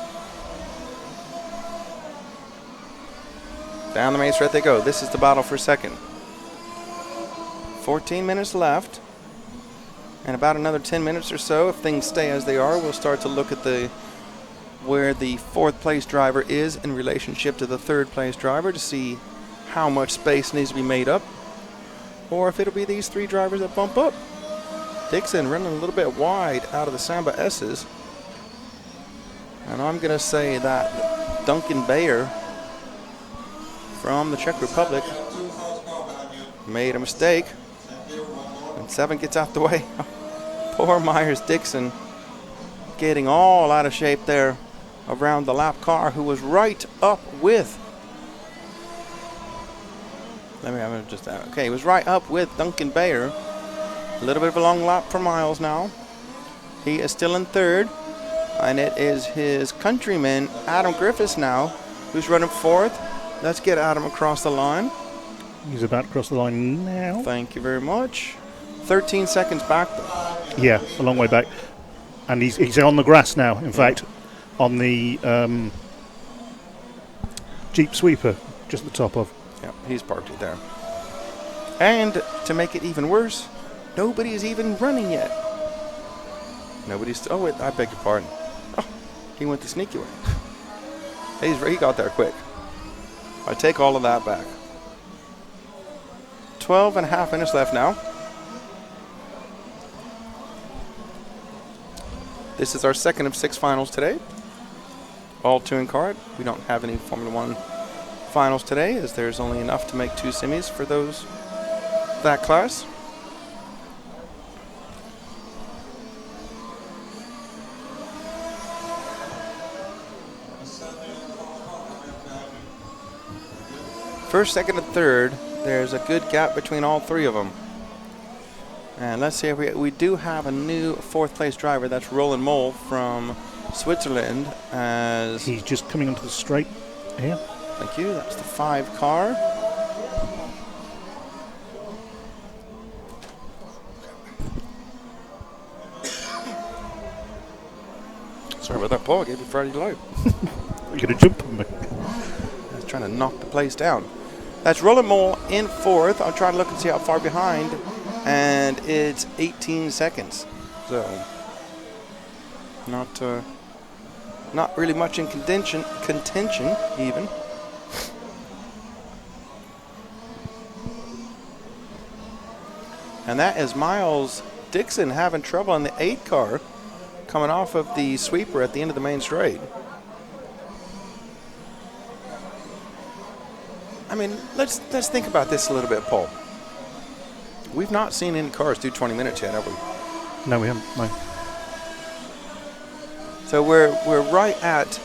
Down the main straight they go. This is the battle for second. 14 minutes left. And about another 10 minutes or so, if things stay as they are, we'll start to look at where the 4th place driver is in relationship to the 3rd place driver to see how much space needs to be made up, or if it'll be these 3 drivers that bump up. Dixon running a little bit wide out of the Samba S's. And I'm going to say that Duncan Bayer from the Czech Republic made a mistake. And 7 gets out the way. Poor Myers Dixon getting all out of shape there around the lap car, who was right up with. Okay, he was right up with Duncan Bayer. A little bit of a long lap for Miles now. He is still in 3rd. And it is his countryman, Adam Griffiths now, who's running 4th. Let's get Adam across the line. He's about to cross the line now. Thank you very much. 13 seconds back, though. Yeah, a long way back. And he's on the grass now, in fact, on the Jeep Sweeper, just at the top of. Yeah, he's parked it there. And to make it even worse, nobody is even running yet. Oh, wait, I beg your pardon. Oh, he went the sneaky way. He got there quick. I take all of that back. 12 and a half minutes left now. This is our 2nd of 6 finals today. All touring car. We don't have any Formula 1 finals today, as there's only enough to make 2 semis for that class. First, 2nd, and 3rd, there's a good gap between all 3 of them. And let's see if we do have a new 4th place driver. That's Roland Moll from Switzerland. As he's just coming onto the straight here. Thank you. That's the 5 car. Sorry about that, Paul. I gave you Friday Light. You're going to jump on me. I was trying to knock the place down. That's Roland Moll in 4th. I'll try to look and see how far behind. And it's 18 seconds. So, not really much in contention even. And that is Miles Dixon having trouble in the 8 car coming off of the sweeper at the end of the main straight. I mean, let's think about this a little bit, Paul. We've not seen any cars do 20 minutes yet, have we? No, we haven't. No. So we're right at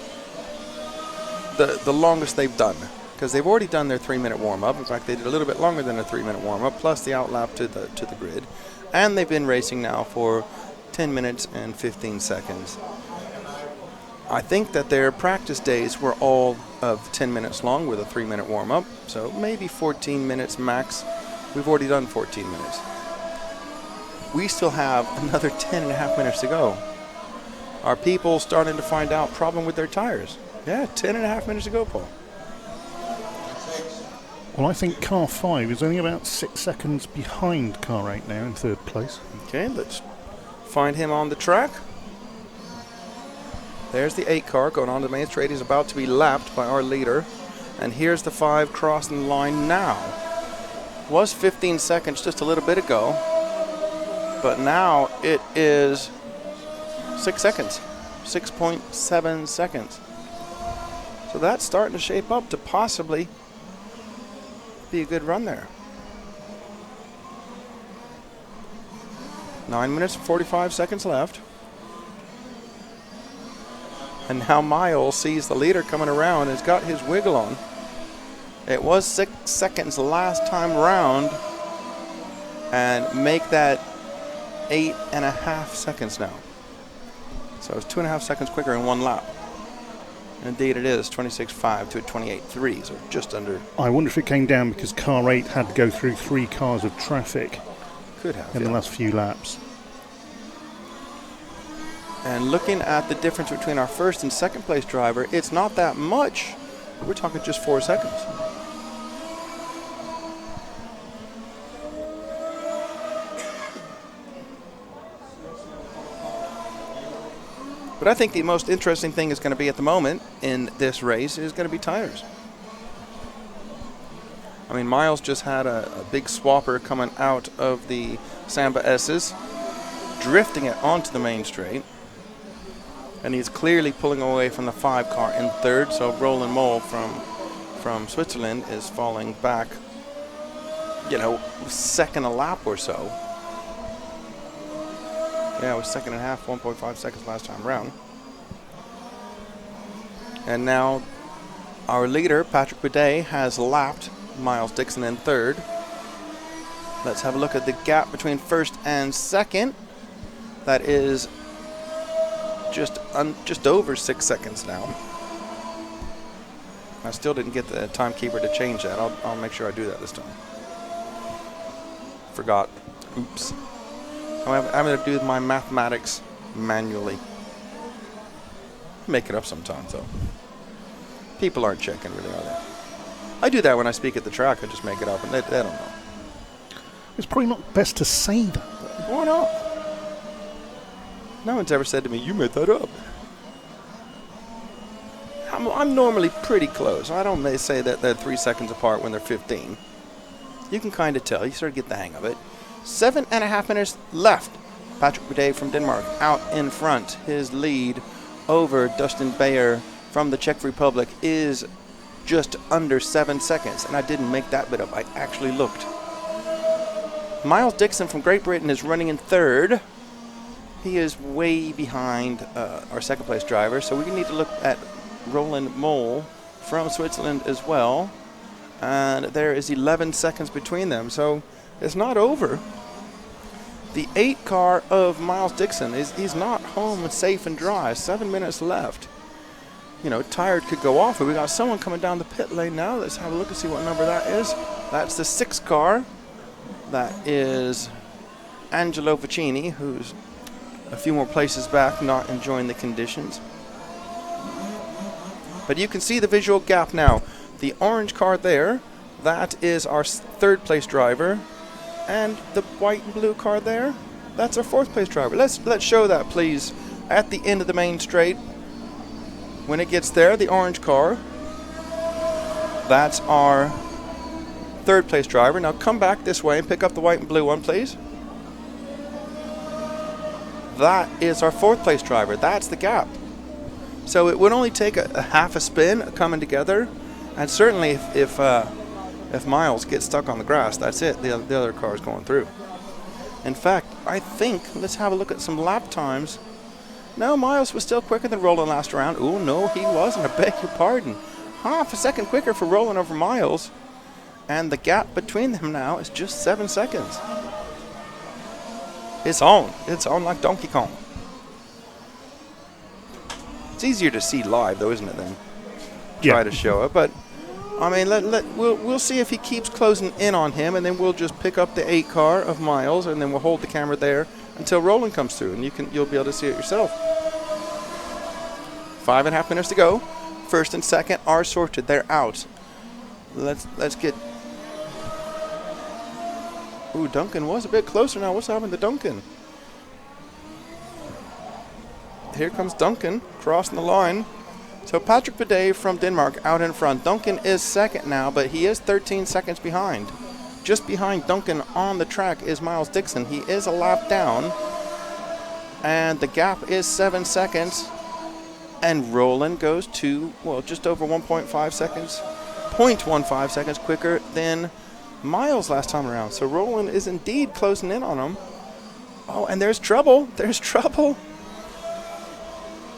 the longest they've done, because they've already done their 3-minute warm-up. In fact, they did a little bit longer than a 3-minute warm-up, plus the outlap to the grid. And they've been racing now for 10 minutes and 15 seconds. I think that their practice days were all of 10 minutes long with a 3-minute warm-up, so maybe 14 minutes max. We've already done 14 minutes. We still have another 10 and a half minutes to go. Are people starting to find out problem with their tires? Yeah, 10 and a half minutes to go, Paul. Well, I think car 5 is only about 6 seconds behind car 8 now in 3rd place. Okay, let's find him on the track. There's the 8 car going on to the main straight. He's about to be lapped by our leader. And here's the 5 crossing the line now. Was 15 seconds just a little bit ago, but now it is 6 seconds, 6.7 seconds. So that's starting to shape up to possibly be a good run there. 9 minutes and 45 seconds left. And now Miles sees the leader coming around and has got his wiggle on. It was 6 seconds last time round, and make that 8.5 seconds now. So it's 2.5 seconds quicker in one lap. Indeed it is, 26.5 to a 28.3, so just under. I wonder if it came down because car 8 had to go through 3 cars of traffic. Could have, in the last few laps. And looking at the difference between our first and second place driver, it's not that much. We're talking just 4 seconds. But I think the most interesting thing is going to be at the moment in this race is going to be tires. I mean, Miles just had a big swapper coming out of the Samba S's, drifting it onto the main straight. And he's clearly pulling away from the 5 car in third, so Roland Mole from Switzerland is falling back, you know, second a lap or so. Yeah, it was second and a half, 1.5 seconds last time around. And now our leader, Patrick Bidet, has lapped Miles Dixon in third. Let's have a look at the gap between first and second. That is just over 6 seconds now. I still didn't get the timekeeper to change that. I'll make sure I do that this time. Forgot. Oops. I'm going to do my mathematics manually. Make it up sometimes, though. People aren't checking, really, are they? I do that when I speak at the track. I just make it up, and they don't know. It's probably not best to say that, though. Why not? No one's ever said to me, you made that up. I'm normally pretty close. I don't say that they're 3 seconds apart when they're 15. You can kind of tell. You sort of get the hang of it. 7.5 minutes left. Patrick Bidet from Denmark out in front. His lead over Dustin Bayer from the Czech Republic is just under 7 seconds. And I didn't make that bit up. I actually looked. Miles Dixon from Great Britain is running in third. He is way behind our second place driver. So we need to look at Roland Mole from Switzerland as well. And there is 11 seconds between them. So it's not over. The 8 car of Miles Dixon he's not home and safe and dry. 7 minutes left. You know, tired could go off, but we got someone coming down the pit lane now. Let's have a look and see what number that is. That's the 6 car. That is Angelo Vicini, who's a few more places back, not enjoying the conditions. But you can see the visual gap now. The orange car there, that is our third place driver. And the white and blue car there, that's our fourth place driver. Let's show that, please, at the end of the main straight. When it gets there, the orange car, that's our third place driver. Now come back this way and pick up the white and blue one, please. That is our fourth place driver. That's the gap. So it would only take a half a spin coming together, and certainly if Miles gets stuck on the grass, that's it. The other car is going through. In fact, I think, let's have a look at some lap times. No, Miles was still quicker than Roland last round. Oh, no, he wasn't. I beg your pardon. Half a second quicker for Roland over Miles. And the gap between them now is just 7 seconds. It's on. It's on like Donkey Kong. It's easier to see live, though, isn't it, than try to show it. But I mean, we'll see if he keeps closing in on him, and then we'll just pick up the 8 car of Miles, and then we'll hold the camera there until Roland comes through, and you'll be able to see it yourself. 5.5 minutes to go. First and second are sorted. They're out. Let's get. Ooh, Duncan was a bit closer now. What's happened to Duncan? Here comes Duncan crossing the line. So Patrick Bidet from Denmark out in front. Duncan is second now, but he is 13 seconds behind. Just behind Duncan on the track is Miles Dixon. He is a lap down, and the gap is 7 seconds. And Roland goes to, well, just over 1.5 seconds, 0.15 seconds quicker than Miles last time around. So Roland is indeed closing in on him. Oh, and there's trouble. There's trouble.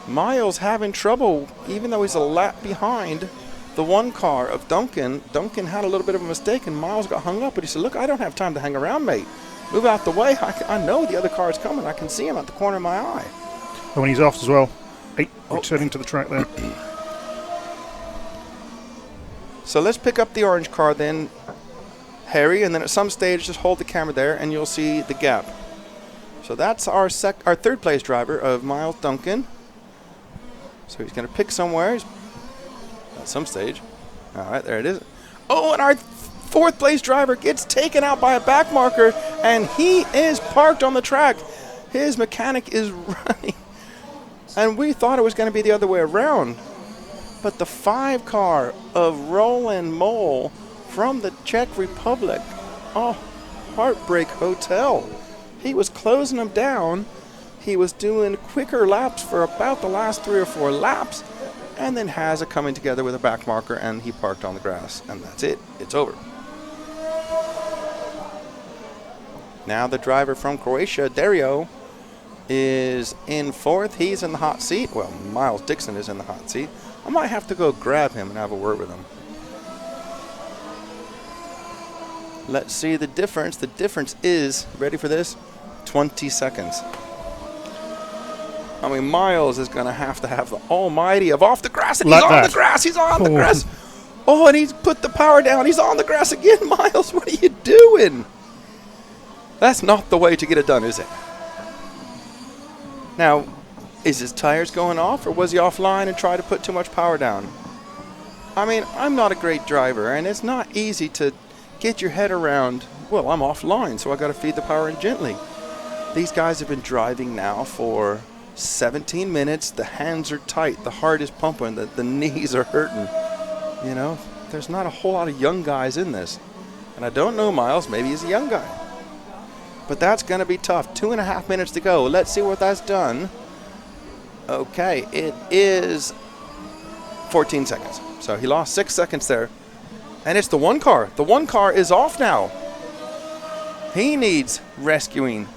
Miles having trouble, even though he's a lap behind the one car of Duncan. Duncan had a little bit of a mistake, and Miles got hung up, but he said, look, I don't have time to hang around, mate. Move out the way. I know the other car is coming. I can see him at the corner of my eye. And when he's off as well. Returning to the track there. So let's pick up the orange car then, Harry, and then at some stage just hold the camera there and you'll see the gap. So that's our third place driver of Miles Duncan. So he's going to pick somewhere at some stage. All right, there it is. Oh, and our fourth place driver gets taken out by a back marker, and he is parked on the track. His mechanic is running. And we thought it was going to be the other way around. But the 5 car of Roland Mole from the Czech Republic, Heartbreak Hotel. He was closing them down. He was doing quicker laps for about the last 3 or 4 laps, and then has it coming together with a back marker, and he parked on the grass, and that's it. It's over. Now the driver from Croatia, Dario, is in 4th. He's in the hot seat. Well, Miles Dixon is in the hot seat. I might have to go grab him and have a word with him. Let's see the difference. The difference is, ready for this? 20 seconds. I mean, Miles is going to have the almighty of off the grass, and he's on the grass. He's on the grass. Oh, and he's put the power down. He's on the grass again. Miles, what are you doing? That's not the way to get it done, is it? Now, is his tires going off, or was he offline and tried to put too much power down? I mean, I'm not a great driver, and it's not easy to get your head around, well, I'm offline, so I got to feed the power in gently. These guys have been driving now for 17 minutes. The hands are tight. The heart is pumping. The knees are hurting. You know, there's not a whole lot of young guys in this. And I don't know Miles. Maybe he's a young guy. But that's going to be tough. 2.5 minutes to go. Let's see what that's done. Okay, it is 14 seconds. So he lost 6 seconds there. And it's the one car. The one car is off now. He needs rescuing.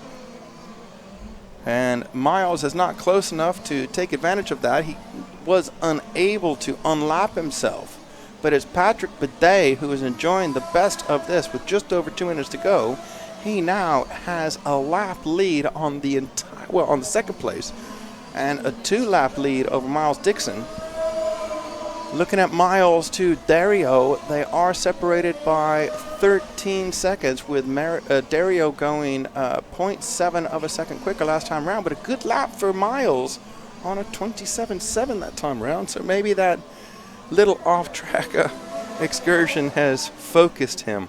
And Miles is not close enough to take advantage of that. He was unable to unlap himself. But it's Patrick Bidet who is enjoying the best of this with just over 2 minutes to go. He now has a lap lead on the on the second place, and a 2-lap lead over Miles Dixon. Looking at Miles to Dario, they are separated by 13 seconds, with Dario going 0.7 of a second quicker last time around, but a good lap for Miles on a 27.7 that time around. So maybe that little off-track excursion has focused him.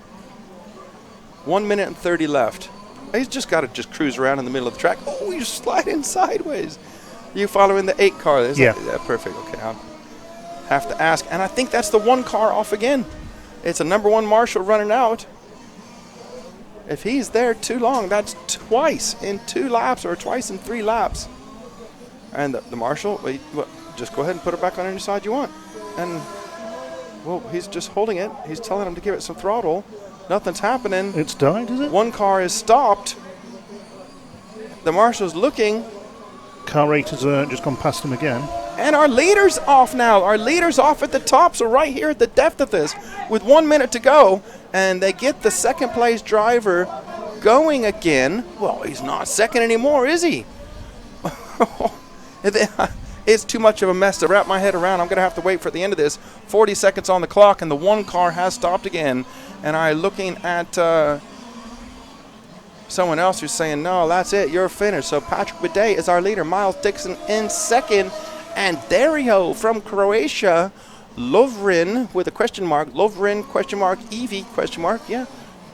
1 minute and 30 left. He's just got to cruise around in the middle of the track. Oh, he's sliding sideways. You following the 8 car? Yeah, perfect. Okay, I'll have to ask. And I think that's the one car off again. It's a number 1 Marshall running out. If he's there too long, that's twice in 2 laps or twice in 3 laps. And the Marshall, just go ahead and put it back on any side you want. And, well, he's just holding it. He's telling him to give it some throttle. Nothing's happening. It's died, is it? One car is stopped. The Marshall's looking. Car 8 has just gone past him again. And our leader's off now. Our leader's off at the top, so right here at the depth of this, with 1 minute to go, and they get the second place driver going again. Well, he's not second anymore, is he? It's too much of a mess to wrap my head around. I'm going to have to wait for the end of this. 40 seconds on the clock, and the one car has stopped again. And I'm looking at someone else who's saying, no, that's it, you're finished. So Patrick Bidet is our leader. Miles Dixon in second. And Dario from Croatia, Lovrin with a question mark. Lovrin, question mark, Evie, question mark. Yeah,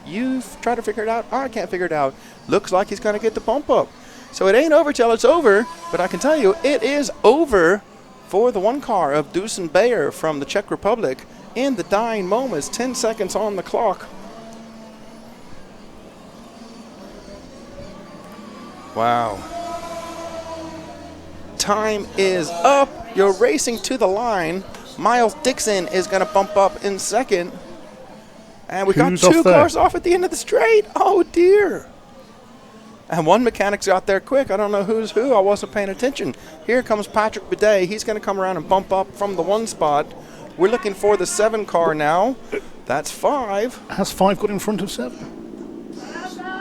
you've tried to figure it out. I can't figure it out. Looks like he's going to get the bump up. So it ain't over till it's over, but I can tell you it is over for the one car of Dusan Bayer from the Czech Republic in the dying moments. 10 seconds on the clock. Wow. Time is up. You're racing to the line. Miles Dixon is going to bump up in second. And we got 2 cars off at the end of the straight. Oh, dear. And one mechanic's out there quick. I don't know who's who. I wasn't paying attention. Here comes Patrick Bidet. He's going to come around and bump up from the 1 spot. We're looking for the 7 car now. That's 5. Has 5 got in front of 7?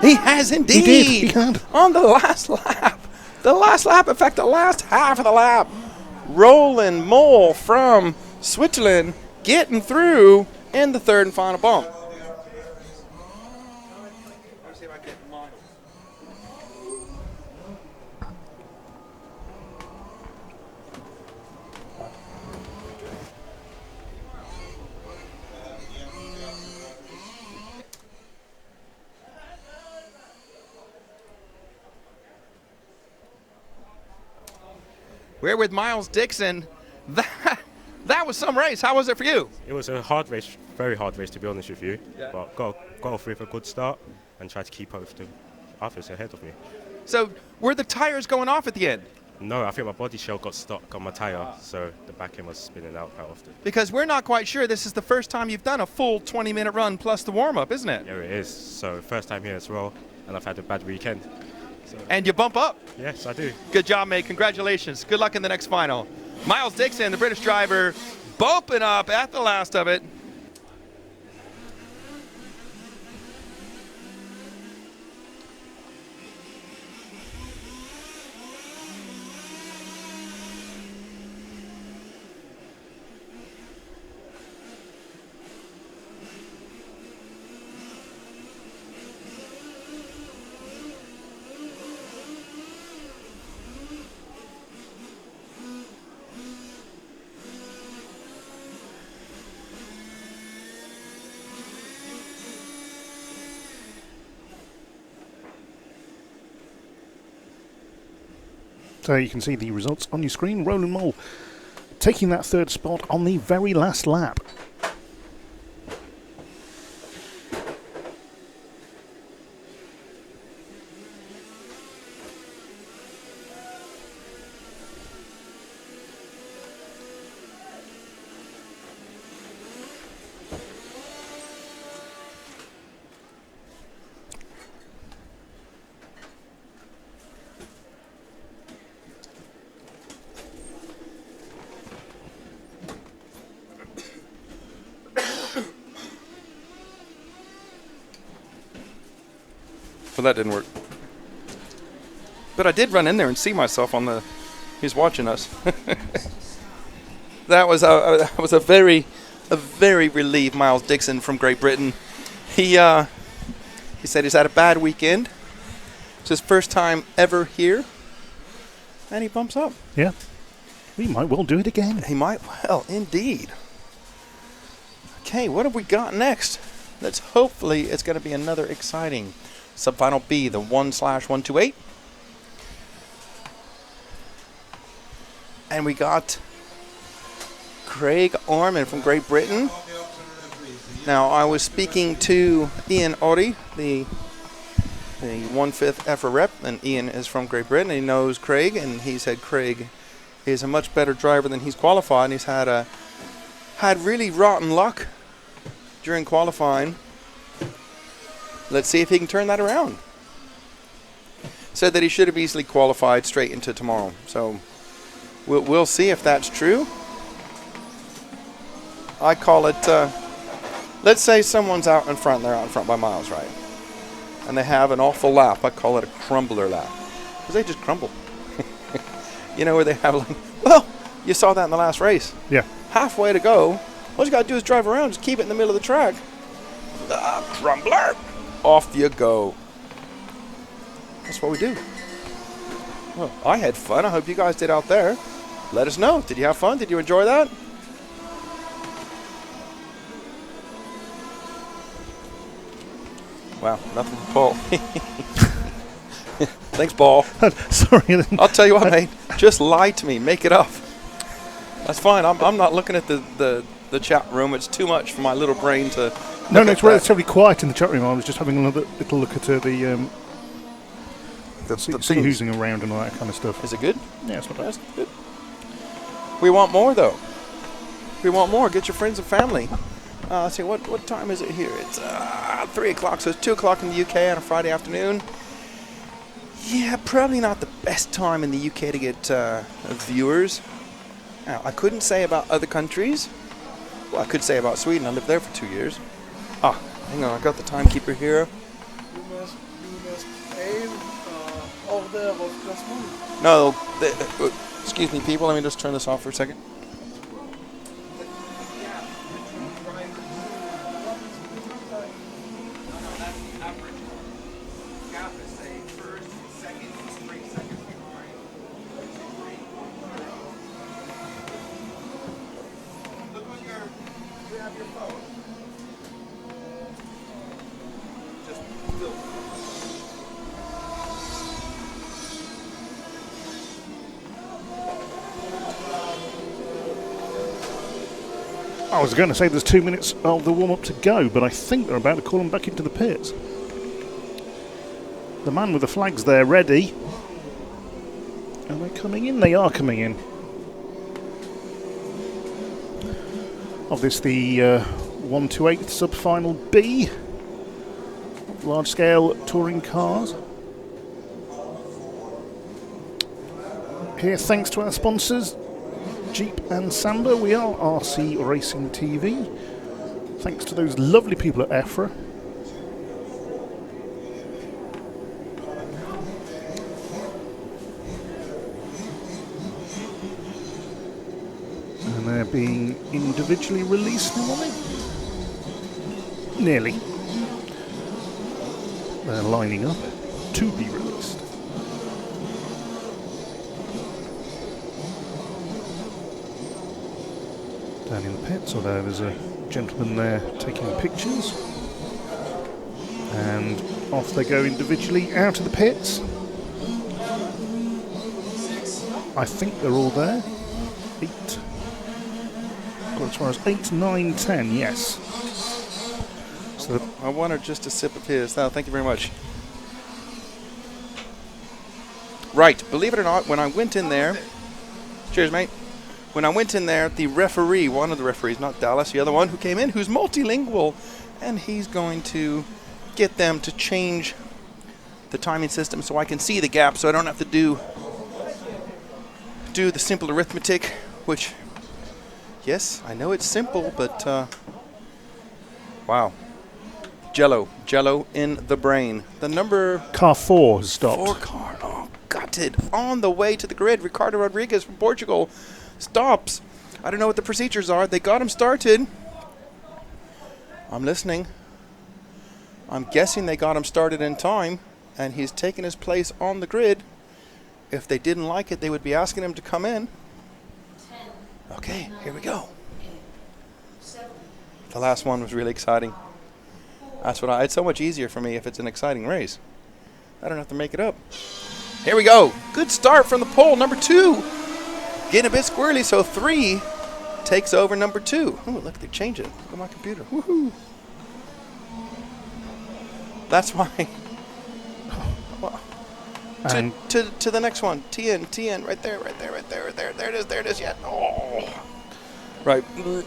He has indeed. He did. He had. On the last lap. The last lap. In fact, the last half of the lap. Roland Mole from Switzerland getting through in the 3rd and final bump. We're with Miles Dixon. That was some race. How was it for you? It was a hard race, very hard race to be honest with you. Yeah. But got off with a good start and tried to keep up with the others ahead of me. So were the tires going off at the end? No, I think my body shell got stuck on my tyre, so the back end was spinning out quite often. Because we're not quite sure. This is the first time you've done a full 20-minute run plus the warm-up, isn't it? Yeah, it is. So first time here as well, and I've had a bad weekend. So. And you bump up? Yes, I do. Good job, mate. Congratulations. Good luck in the next final. Miles Dixon, the British driver, bumping up at the last of it. So you can see the results on your screen. Roland Mole taking that 3rd spot on the very last lap. Well, that didn't work. But I did run in there and see myself on the. He's watching us. That was a very relieved Miles Dixon from Great Britain. He said he's had a bad weekend. It's his first time ever here, and he bumps up. Yeah, he might well do it again. He might well, indeed. Okay, what have we got next? Let's hopefully it's going to be another exciting. Subfinal B, the 1/128. And we got Craig Orman from Great Britain. Now, I was speaking to Ian Oddie, the 1/5 EFRA rep, and Ian is from Great Britain. He knows Craig, and he said Craig is a much better driver than he's qualified. And he's had really rotten luck during qualifying. Let's see if he can turn that around. Said that he should have easily qualified straight into tomorrow. So we'll see if that's true. I call it, let's say someone's out in front. They're out in front by miles, right? And they have an awful lap. I call it a crumbler lap. Because they just crumble. You know, where they have like, well, you saw that in the last race. Yeah. Halfway to go. All you got to do is drive around. Just keep it in the middle of the track. Crumbler. Off you go. That's what we do. Well, I had fun. I hope you guys did out there. Let us know. Did you have fun? Did you enjoy that? Wow, nothing from Paul. Thanks, Paul. Sorry. I'll tell you what, mate. Just lie to me. Make it up. That's fine. I'm not looking at the chat room. It's too much for my little brain to... No, it's relatively quiet in the chat room. I was just having another little look at the see who's around and all that kind of stuff. Is it good? Yeah, it's not bad. That's good. We want more, though. We want more. Get your friends and family. Let's see, what time is it here? It's 3 o'clock, so it's 2 o'clock in the UK on a Friday afternoon. Yeah, probably not the best time in the UK to get viewers. Now, I couldn't say about other countries. Well, I could say about Sweden. I lived there for 2 years. Ah, hang on, I got the timekeeper here. You must aim order of classement. No, excuse me, people. Let me just turn this off for a second. I was going to say there's 2 minutes of the warm-up to go, but I think they're about to call them back into the pits. The man with the flags there ready. Are they coming in? They are coming in. Of this, the 1/8 sub-final B. Large-scale touring cars. Here, thanks to our sponsors, Jeep and Samba. We are RC Racing TV. Thanks to those lovely people at EFRA. And they're being individually released now, are they? Nearly. They're lining up to be released. Down in the pits, although there's a gentleman there taking pictures. And off they go individually out of the pits. I think they're all there. 8. Got as far as 8, 9, 10, yes. So I wanted just a sip of his. No, thank you very much. Right, believe it or not, when I went in there... Cheers, mate. When I went in there, the referee, one of the referees, not Dallas, the other one who came in, who's multilingual, and he's going to get them to change the timing system so I can see the gap, so I don't have to do the simple arithmetic, which, yes, I know it's simple, but wow. Jello in the brain. The number... Car 4 has stopped. 4 car, oh, gutted. On the way to the grid, Ricardo Rodriguez from Portugal stops. I don't know what the procedures are. They got him started. I'm listening. I'm guessing they got him started in time, and he's taken his place on the grid. If they didn't like it, they would be asking him to come in. 10. Okay, here we go. 8, 7. The last one was really exciting. That's what it's so much easier for me if it's an exciting race. I don't have to make it up. Here we go. Good start from the pole. Number 2. Getting a bit squirrely, so 3 takes over number 2. Oh, look, they changed it. Look at my computer. Woohoo. That's why. To the next one. TN, right there. There it is. Yeah. Oh. Right.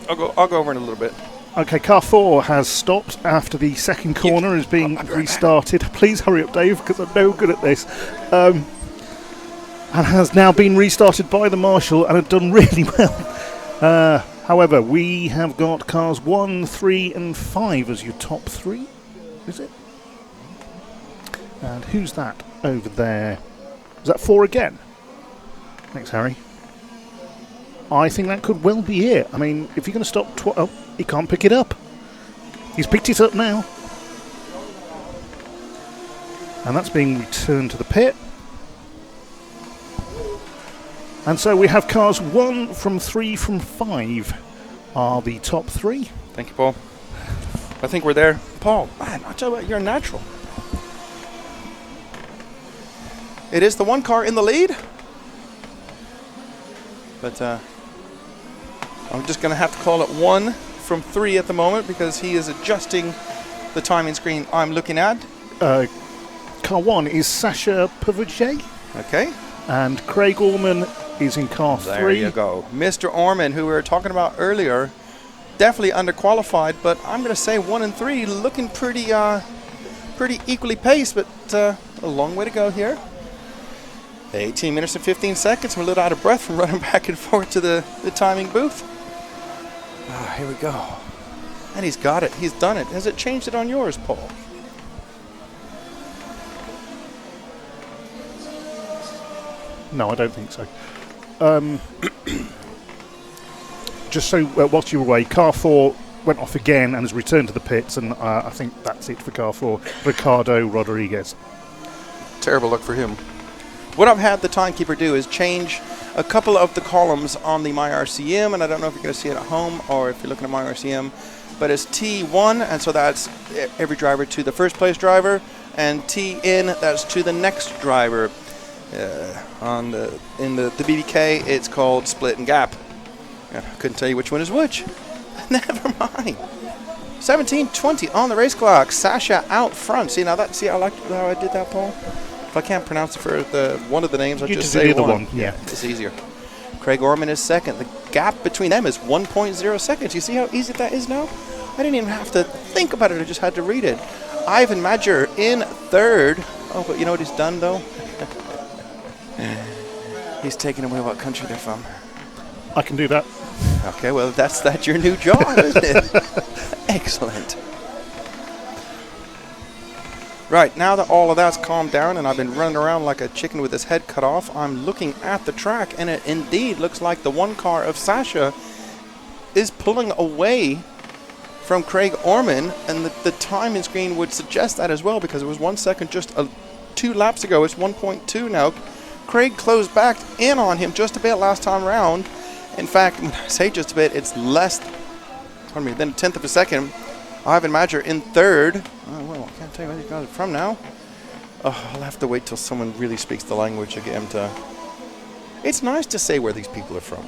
I'll go over in a little bit. Okay, car 4 has stopped after the second corner is being restarted. Please hurry up, Dave, because I'm no good at this. And has now been restarted by the marshal and have done really well. However, we have got cars 1, 3 and 5 as your top 3, is it? And who's that over there? Is that 4 again? Thanks, Harry. I think that could well be it. I mean, if you're going to stop... oh, he can't pick it up. He's picked it up now. And that's being returned to the pit. And so we have cars 1 from 3 from 5 are the top 3. Thank you, Paul. I think we're there. Paul, man, I'll tell you what, you're a natural. It is the 1 car in the lead. But I'm just going to have to call it 1 from 3 at the moment because he is adjusting the timing screen I'm looking at. Car 1 is Sasha Pavage. Okay. And Craig Orman is in car 3. There you go. Mr. Orman, who we were talking about earlier, definitely underqualified, but I'm going to say 1 and 3 looking pretty equally paced, but a long way to go here. 18 minutes and 15 seconds. I'm a little out of breath from running back and forth to the timing booth. Here we go. And he's got it. He's done it. Has it changed it on yours, Paul? No, I don't think so. Just so, whilst you were away, car 4 went off again and has returned to the pits, and I think that's it for car 4, Ricardo Rodriguez. Terrible luck for him. What I've had the timekeeper do is change a couple of the columns on the MyRCM, and I don't know if you're going to see it at home or if you're looking at MyRCM, but it's T1, and so that's every driver to the first place driver, and T-in, that's to the next driver. In the BBK, it's called split and gap. I couldn't tell you which one is which. Never mind. 17:20 on the race clock. Sasha out front. See, now that, see, I like how I did that, Paul. If I can't pronounce it for one of the names, I'll just say the one. Yeah, it's easier. Craig Orman is second. The gap between them is 1.0 seconds. You see how easy that is now? I didn't even have to think about it. I just had to read it. Ivan Madger in third. Oh, but you know what he's done, though? He's taken away what country they're from. I can do that. Okay, well, that's your new job, isn't it? Excellent. Right, now that all of that's calmed down and I've been running around like a chicken with his head cut off, I'm looking at the track, and it indeed looks like the one car of Sasha is pulling away from Craig Orman, and the timing screen would suggest that as well, because it was 1 second just 2 laps ago. It's 1.2 now. Craig closed back in on him just a bit last time round. In fact, when I say just a bit, it's less than a tenth of a second. Ivan Madger in third. Oh, well, I can't tell you where these guys are from now. Oh, I'll have to wait till someone really speaks the language to get him to... It's nice to say where these people are from.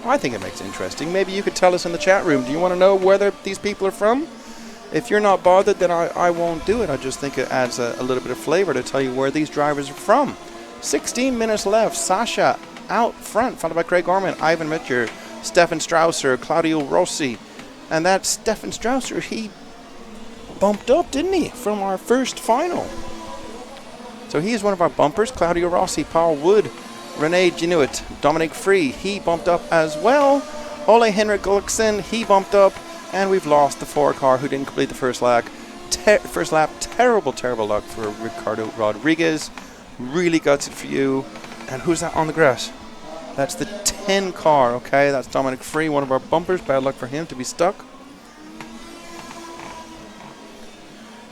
I think it makes it interesting. Maybe you could tell us in the chat room. Do you want to know where these people are from? If you're not bothered, then I won't do it. I just think it adds a little bit of flavor to tell you where these drivers are from. 16 minutes left. Sasha out front, followed by Craig Orman, Ivan Mitcher, Stefan Strausser, Claudio Rossi. And that Stefan Strausser, he bumped up, didn't he, from our first final. So he is one of our bumpers. Claudio Rossi, Paul Wood, Rene Genuit, Dominic Free, he bumped up as well. Ole Henrik Gulliksen, he bumped up. And we've lost the 4 car who didn't complete the first lap. Terrible luck for Ricardo Rodriguez. Really gutsy for you. And who's that on the grass? That's the 10 car, okay? That's Dominic Free, one of our bumpers. Bad luck for him to be stuck.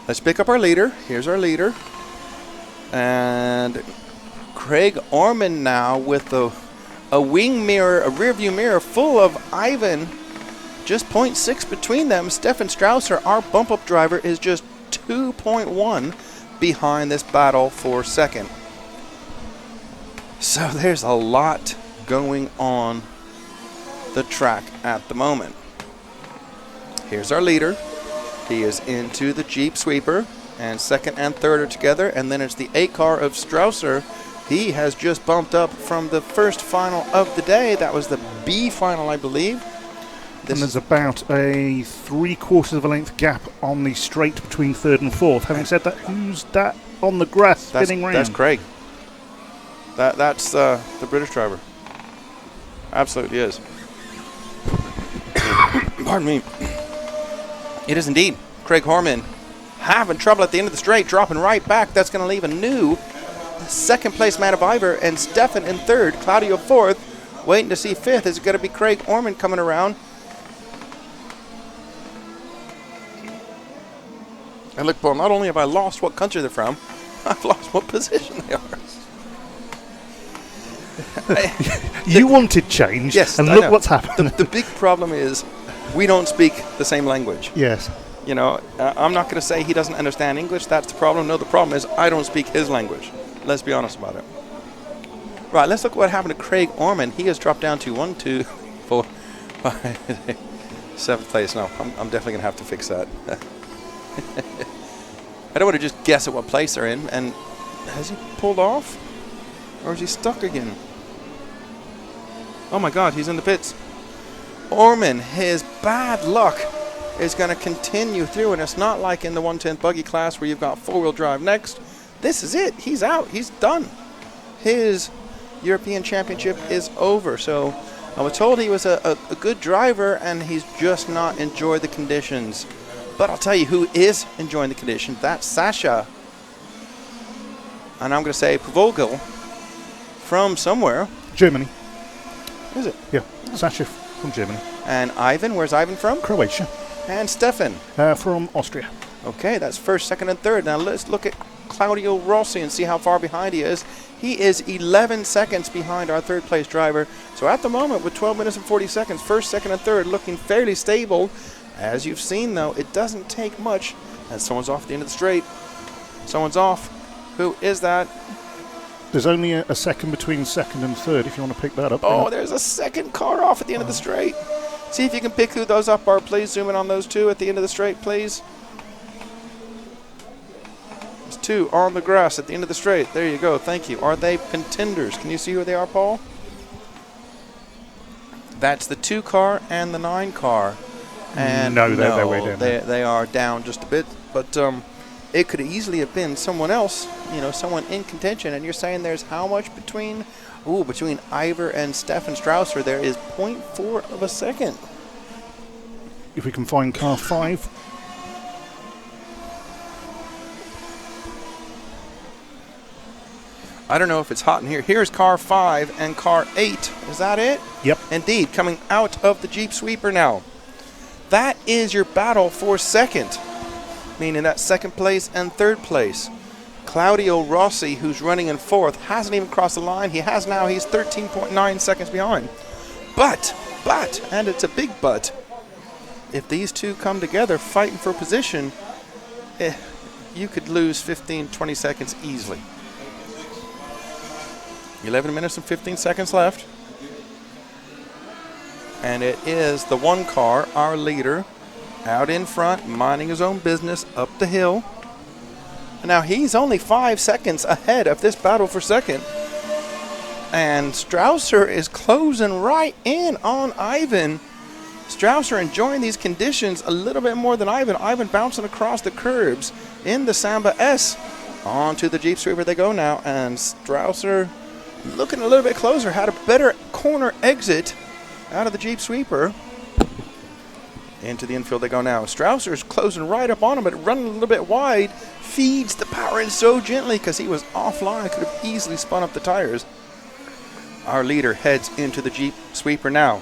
Let's pick up our leader. Here's our leader. And Craig Orman now with a wing mirror, a rear view mirror full of Ivan. Just 0.6 between them. Stefan Strausser, our bump-up driver, is just 2.1 behind this battle for second. So there's a lot going on the track at the moment. Here's our leader. He is into the Jeep Sweeper, and second and third are together, and then it's the 8 car of Strausser. He has just bumped up from the first final of the day. That was the B final, I believe. And there's about a 3/4 of a length gap on the straight between third and fourth. Having said that, who's that on the grass spinning round? That's Craig. That's the British driver. Absolutely is. Pardon me. It is indeed Craig Orman having trouble at the end of the straight, dropping right back. That's going to leave a new second place man of Ivor, and Stefan in third, Claudio fourth. Waiting to see fifth. Is it going to be Craig Orman coming around? And look, Paul, not only have I lost what country they're from, I've lost what position they are. You wanted change, yes, and look what's happened. The big problem is we don't speak the same language. Yes. You know, I'm not going to say he doesn't understand English. That's the problem. No, the problem is I don't speak his language. Let's be honest about it. Right, let's look at what happened to Craig Orman. He has dropped down to 1, 2, 4, 5, 7th place. No, I'm definitely going to have to fix that. I don't want to just guess at what place they're in. And has he pulled off? Or is he stuck again? Oh my God, he's in the pits. Orman, his bad luck is going to continue through, and it's not like in the 110 buggy class where you've got 4-wheel drive next. this is it. He's out. He's done. His European Championship is over. So I was told he was a good driver, and he's just not enjoyed the conditions. But I'll tell you who is enjoying the conditions. That's Sasha. And I'm going to say Vogel from somewhere. Germany. Is it? Yeah, Sasha from Germany. And Ivan, where's Ivan from? Croatia. And Stefan? From Austria. Okay, that's first, second, and third. Now let's look at Claudio Rossi and see how far behind he is. He is 11 seconds behind our third place driver. So at the moment, with 12 minutes and 40 seconds, first, second, and third looking fairly stable. As you've seen, though, it doesn't take much. And someone's off at the end of the straight. Someone's off. Who is that? There's only a second between second and third if you want to pick that up. Oh, there's a second car off at the end of the straight. See if you can pick who those up are, please. Zoom in on those two at the end of the straight, please. There's two on the grass at the end of the straight. There you go. Thank you. Are they contenders? Can you see who they are, Paul? That's the 2 car and the 9 car. And no, they're way down. They are down just a bit. But it could easily have been someone else, someone in contention. And you're saying there's how much between? Ooh, between Ivor and Stefan Strausser, there is 0.4 of a second. If we can find car 5. I don't know if it's hot in here. Here's car 5 and car 8. Is that it? Yep. Indeed, coming out of the Jeep Sweeper now. That is your battle for second, meaning that second place and third place. Claudio Rossi, who's running in fourth, hasn't even crossed the line. He's 13.9 seconds behind. But, and it's a big but, if these two come together fighting for position, you could lose 15, 20 seconds easily. 11 minutes and 15 seconds left. And it is the 1 car, our leader, out in front, minding his own business up the hill. Now he's only 5 seconds ahead of this battle for second. And Strausser is closing right in on Ivan. Strausser enjoying these conditions a little bit more than Ivan. Ivan bouncing across the curbs in the Samba S. Onto the Jeep Sweeper they go now. And Strausser looking a little bit closer, had a better corner exit out of the Jeep Sweeper. Into the infield they go now. Strausser is closing right up on him, but running a little bit wide. Feeds the power in so gently because he was offline. Could have easily spun up the tires. Our leader heads into the Jeep Sweeper now.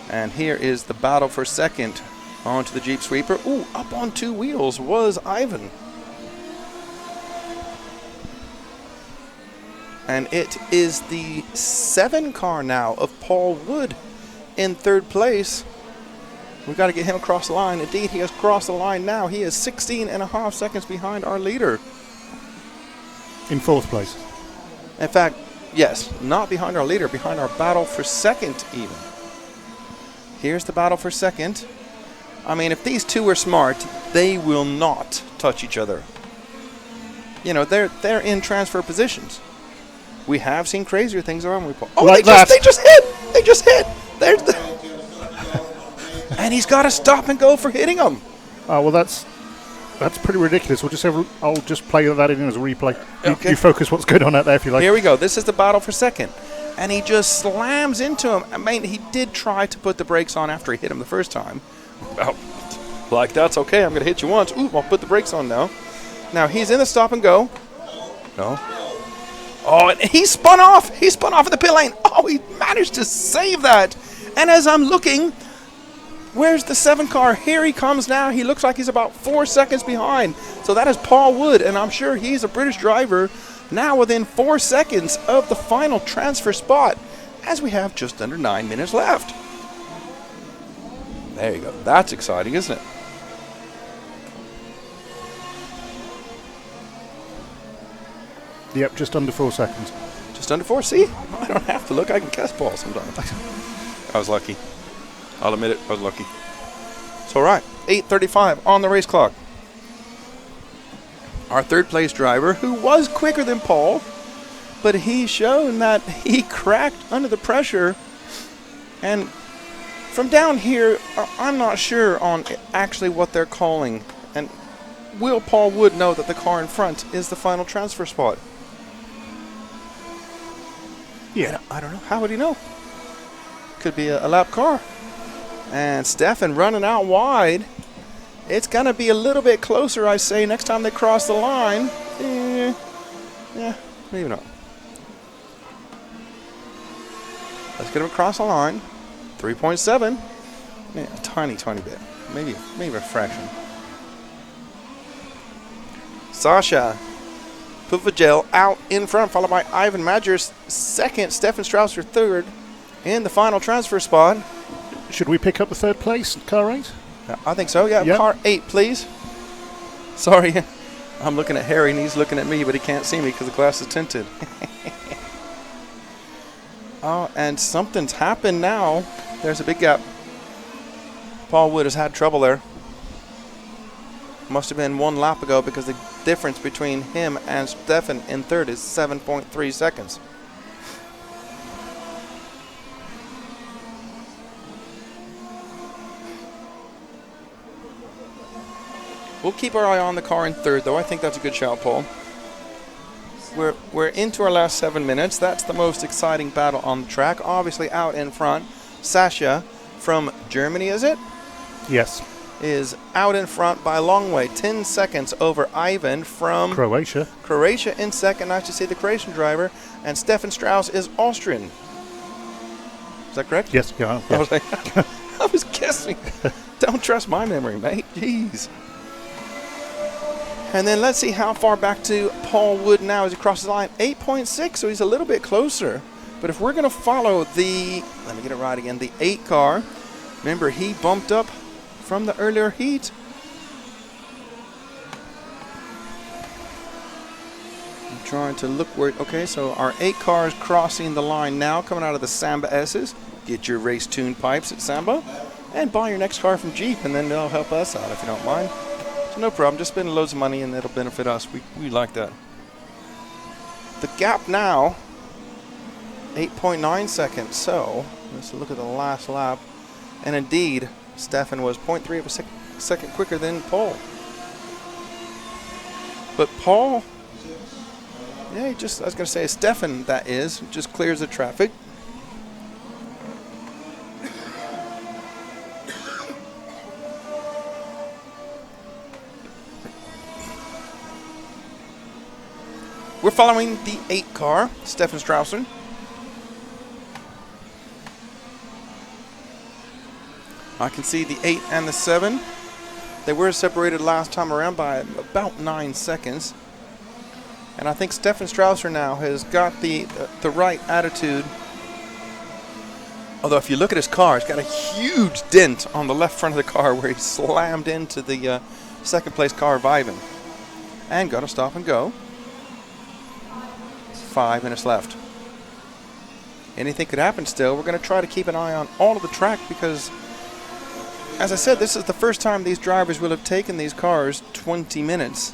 And here is the battle for second. Onto the Jeep Sweeper. Ooh, up on 2 wheels was Ivan. And it is the 7 car now of Paul Wood in third place. We've got to get him across the line. Indeed, he has crossed the line now. He is 16.5 seconds behind our leader. In fourth place. In fact, yes, not behind our leader, behind our battle for second even. Here's the battle for second. I mean, if these two are smart, they will not touch each other. They're in transfer positions. We have seen crazier things around. Like they just hit. They just hit. There's the and he's got to stop and go for hitting him. Oh, well, that's pretty ridiculous. I'll just play that in as a replay. Okay. You focus what's going on out there if you like. Here we go. This is the battle for second. And he just slams into him. I mean, he did try to put the brakes on after he hit him the first time. Well, that's okay. I'm going to hit you once. Ooh, I'll put the brakes on now. Now, he's in the stop and go. No. Oh, and he spun off. He spun off in the pit lane. Oh, he managed to save that. And as I'm looking, where's the 7 car? Here he comes now. He looks like he's about 4 seconds behind. So that is Paul Wood, and I'm sure he's a British driver now within 4 seconds of the final transfer spot as we have just under 9 minutes left. There you go. That's exciting, isn't it? Yep, just under 4 seconds. Just under 4. See? I don't have to look. I can guess Paul sometimes. I was lucky. I'll admit it. I was lucky. So, all right. 8:35 on the race clock. Our third place driver, who was quicker than Paul, but he's shown that he cracked under the pressure. And from down here, I'm not sure on actually what they're calling. And will Paul Wood know that the car in front is the final transfer spot? Yeah. I don't know. How would he know? Could be a lap car. And Stefan running out wide. It's going to be a little bit closer, I say, next time they cross the line. Yeah, maybe not. Let's get him across the line. 3.7. Yeah, a tiny bit. Maybe a fraction. Sasha Puvagel out in front, followed by Ivan Majers second, Stefan Strausser third in the final transfer spot. Should we pick up the third place, car 8? I think so, yeah. Yep. Car 8, please. Sorry, I'm looking at Harry and he's looking at me, but he can't see me because the glass is tinted. Oh, and something's happened now. There's a big gap. Paul Wood has had trouble there. Must have been 1 lap ago because the difference between him and Stefan in third is 7.3 seconds. We'll keep our eye on the car in third, though. I think that's a good shout, Paul. We're into our last 7 minutes. That's the most exciting battle on the track. Obviously out in front, Sasha from Germany, is it? Yes. Is out in front by a long way, 10 seconds over Ivan from Croatia. Croatia in second. Nice to see the Croatian driver. And Stefan Strauss is Austrian. Is that correct? Yes. Yeah. I was like, I was guessing. Don't trust my memory, mate. Jeez. And then let's see how far back to Paul Wood now as he crosses the line. 8.6, so he's a little bit closer. But if we're going to follow the, let me get it right again, the 8 car, remember he bumped up from the earlier heat. I'm trying to look where, okay, so our 8 cars crossing the line now, coming out of the Samba S's. Get your race tune pipes at Samba and buy your next car from Jeep, and then they'll help us out if you don't mind. So no problem, just spend loads of money and it'll benefit us. We like that. The gap now, 8.9 seconds. So let's look at the last lap. And indeed, Stefan was 0.3 of a second quicker than Paul. But Paul, yeah, I was going to say Stefan, that is, just clears the traffic. We're following the 8 car, Stefan Strausser. I can see the 8 and the 7. They were separated last time around by about 9 seconds. And I think Stefan Strausser now has got the right attitude. Although if you look at his car, it's got a huge dent on the left front of the car where he slammed into the second place car of Ivan. And got to stop and go. 5 minutes left. Anything could happen still. We're going to try to keep an eye on all of the track because, as I said, this is the first time these drivers will have taken these cars 20 minutes.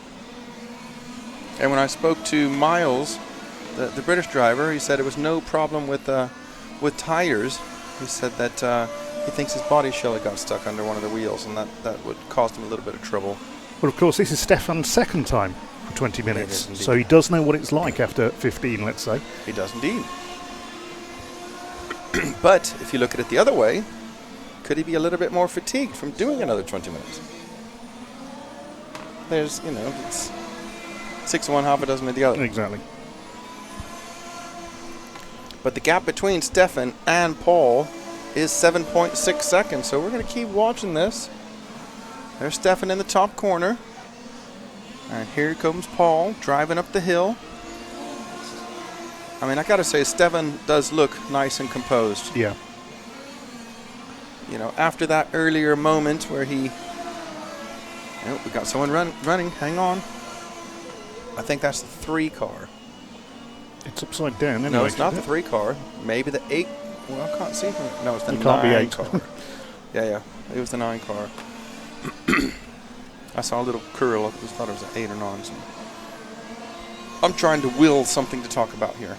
And when I spoke to Miles, the British driver, he said it was no problem with tires. He said that he thinks his body shell got stuck under one of the wheels, and that would cost him a little bit of trouble. Well, of course, this is Stefan's second time for 20 minutes, so he does know what it's like after 15, let's say. He does indeed. But if you look at it the other way, could he be a little bit more fatigued from doing another 20 minutes? There's, it's 6 of one, half a dozen of the other. Exactly. But the gap between Stefan and Paul is 7.6 seconds, so we're going to keep watching this. There's Stefan in the top corner. And here comes Paul driving up the hill. I mean, I got to say, Stefan does look nice and composed. Yeah. After that earlier moment where he... Oh, we got someone running. Hang on. I think that's the 3 car. It's upside down anyway. No, it's not the 3 car. Maybe the 8. Well, I can't see. No, it's the 9 can't be 8 car. Yeah. It was the 9 car. I saw a little curl. I just thought it was an 8 or 9. So. I'm trying to will something to talk about here.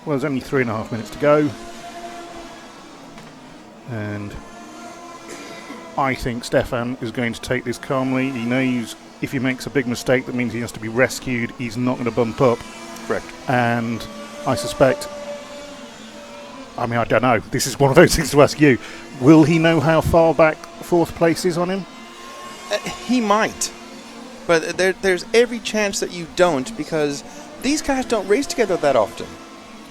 Well, there's only 3.5 minutes to go. And I think Stefan is going to take this calmly. He knows if he makes a big mistake, that means he has to be rescued. He's not going to bump up. Correct. And I suspect, I mean, I don't know. This is one of those things to ask you. Will he know how far back fourth place is on him? He might. But there's every chance that you don't, because these guys don't race together that often.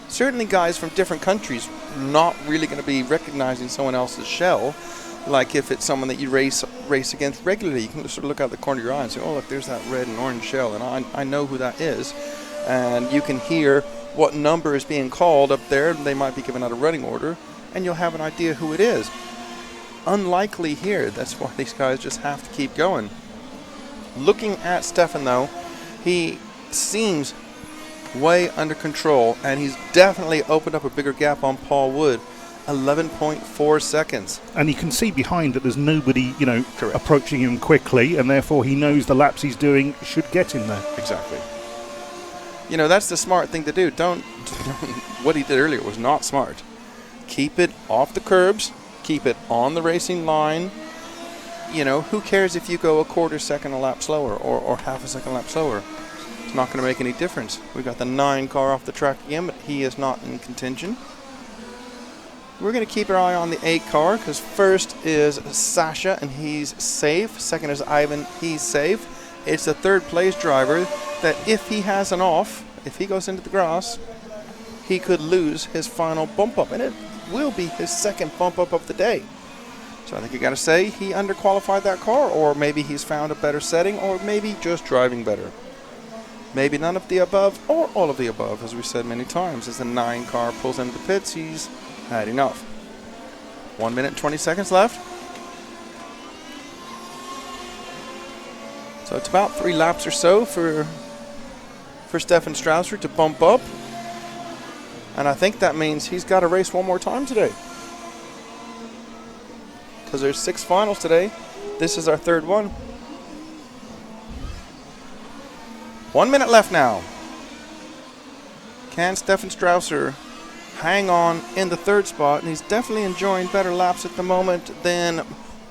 Certainly guys from different countries not really going to be recognizing someone else's shell. Like if it's someone that you race against regularly, you can just sort of look out the corner of your eye and say, oh, look, there's that red and orange shell, and I know who that is. And you can hear what number is being called up there, and they might be giving out a running order, and you'll have an idea who it is. Unlikely here. That's why these guys just have to keep going. Looking at Stefan, though, he seems way under control, and he's definitely opened up a bigger gap on Paul Wood. 11.4 seconds. And you can see behind that there's nobody, approaching him quickly, and therefore he knows the laps he's doing should get him there. Exactly. That's the smart thing to do. Don't what he did earlier was not smart. Keep it off the curbs. Keep it on the racing line. Who cares if you go a quarter second a lap slower or half a second lap slower? It's not going to make any difference. We've got the 9 car off the track again, but he is not in contention. We're going to keep our eye on the 8 car, because first is Sasha, and he's safe. Second is Ivan, he's safe. It's the third place driver that if he has an off, if he goes into the grass, he could lose his final bump up, and it will be his second bump up of the day. So I think you got to say he underqualified that car, or maybe he's found a better setting, or maybe just driving better. Maybe none of the above, or all of the above, as we've said many times. As the 9 car pulls into the pits, he's had enough. 1 minute and 20 seconds left. So it's about 3 laps or so for Stefan Strausser to bump up. And I think that means he's got to race one more time today. Because there's 6 finals today. This is our 3rd one. 1 minute left now. Can Stefan Strausser hang on in the 3rd spot? And he's definitely enjoying better laps at the moment than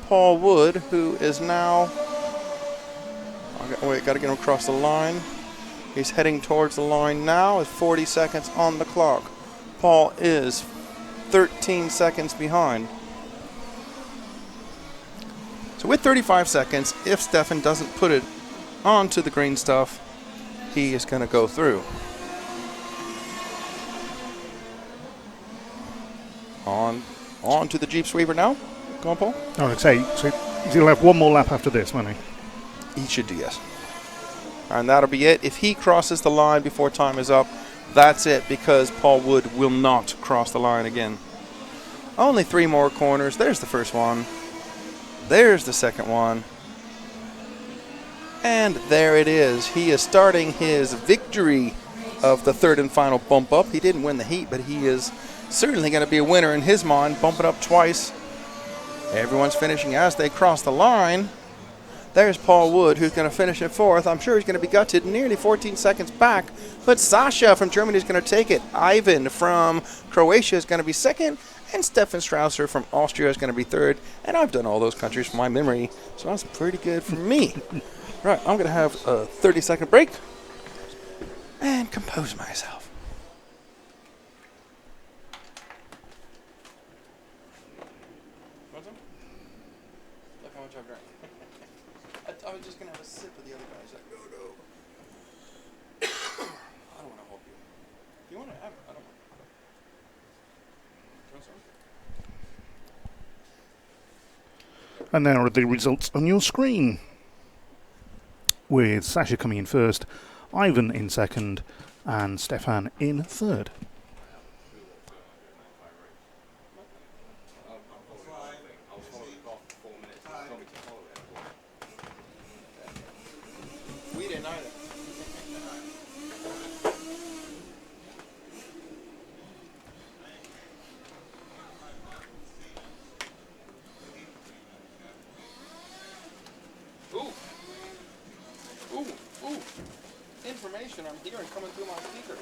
Paul Wood, who is now... Got to get him across the line. He's heading towards the line now with 40 seconds on the clock. Paul is 13 seconds behind. So with 35 seconds, if Stefan doesn't put it onto the green stuff, he is going to go through. On to the Jeep Sweeper now. Go on, Paul. I would say, so he'll have one more lap after this, won't he? He should do, yes. And that'll be it. If he crosses the line before time is up, that's it, because Paul Wood will not cross the line again. Only 3 more corners. There's the first one. There's the second one. And there it is. He is starting his victory of the 3rd and final bump up. He didn't win the heat, but he is certainly going to be a winner in his mind, bumping up twice. Everyone's finishing as they cross the line. There's Paul Wood, who's going to finish in 4th. I'm sure he's going to be gutted, nearly 14 seconds back. But Sasha from Germany is going to take it. Ivan from Croatia is going to be 2nd. And Stefan Strausser from Austria is going to be 3rd. And I've done all those countries from my memory, so that's pretty good for me. Right, I'm going to have a 30-second break and compose myself. Look how much I've drank. I was just going to have a sip of the other guy's. Like, no. I don't want to hold you. If you want to have it, I don't want to. Do you want some? And now are the results on your screen. With Sasha coming in 1st, Ivan in 2nd, and Stefan in 3rd. We didn't either. Ooh. Information I'm hearing coming through my speaker.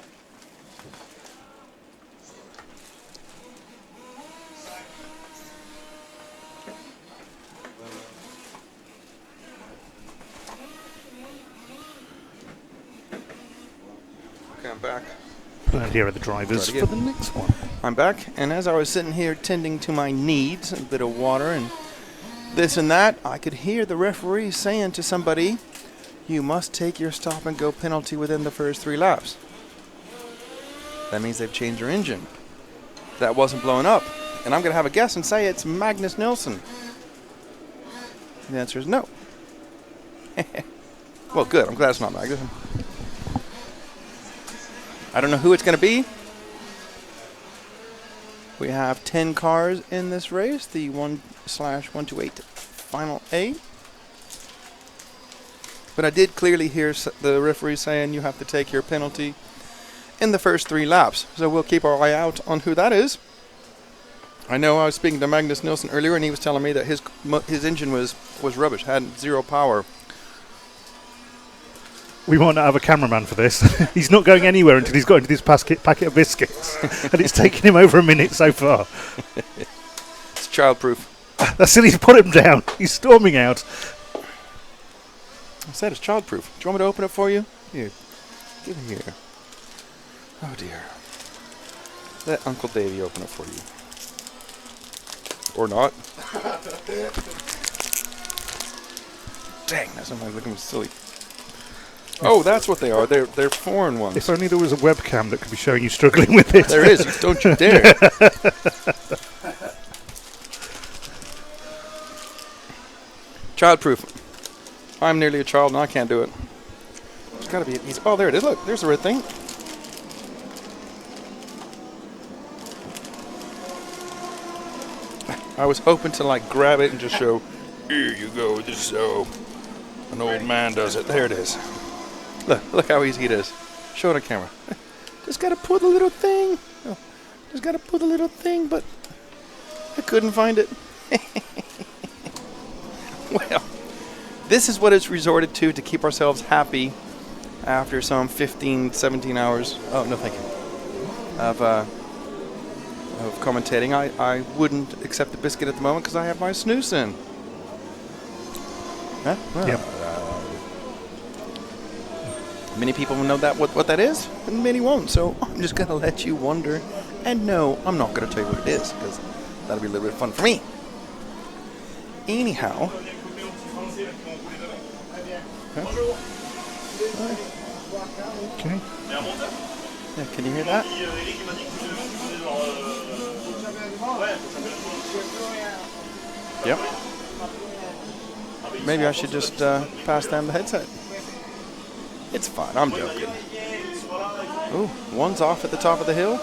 I'm back. And here are the drivers for the next one. I'm back, and as I was sitting here tending to my needs, a bit of water and this and that, I could hear the referee saying to somebody, you must take your stop and go penalty within the first 3 laps. That means they've changed their engine. That wasn't blowing up. And I'm going to have a guess and say it's Magnus Nilsson. The answer is no. Well, good. I'm glad it's not Magnus. I don't know who it's going to be. We have 10 cars in this race, the 1/128 Final A. But I did clearly hear the referee saying you have to take your penalty in the first 3 laps. So we'll keep our eye out on who that is. I know I was speaking to Magnus Nilsson earlier, and he was telling me that his engine was rubbish, had 0 power. We might not have a cameraman for this. He's not going anywhere until he's got into this packet of biscuits. And it's taken him over a minute so far. It's childproof. That's it, he's put him down. He's storming out. I said it's childproof. Do you want me to open it for you? Here. Give it here. Oh, dear. Let Uncle Davey open it for you. Or not. Dang, that's something looking silly. Oh, that's what they are. They're foreign ones. If only there was a webcam that could be showing you struggling with it. There is. Don't you dare. Childproof. I'm nearly a child and I can't do it. There's got to be. Oh, there it is. Look, there's the red thing. I was hoping to like grab it and just show. Here you go. This is how an old man does it. There it is. Look how easy it is. Show it on camera. Just got to pull the little thing. Oh, just got to pull the little thing, but I couldn't find it. Well, this is what it's resorted to keep ourselves happy after some 15, 17 hours. Oh, no, thank you. Of commentating. I wouldn't accept a biscuit at the moment because I have my snooze in. Huh? Well, yep. Many people will know that what that is, and many won't. So I'm just going to let you wonder. And no, I'm not going to tell you what it is, because that'll be a little bit of fun for me. Anyhow. Huh? Okay. Yeah, can you hear that? Yep. Maybe I should just pass them the headset. It's fine, I'm joking. Ooh, one's off at the top of the hill.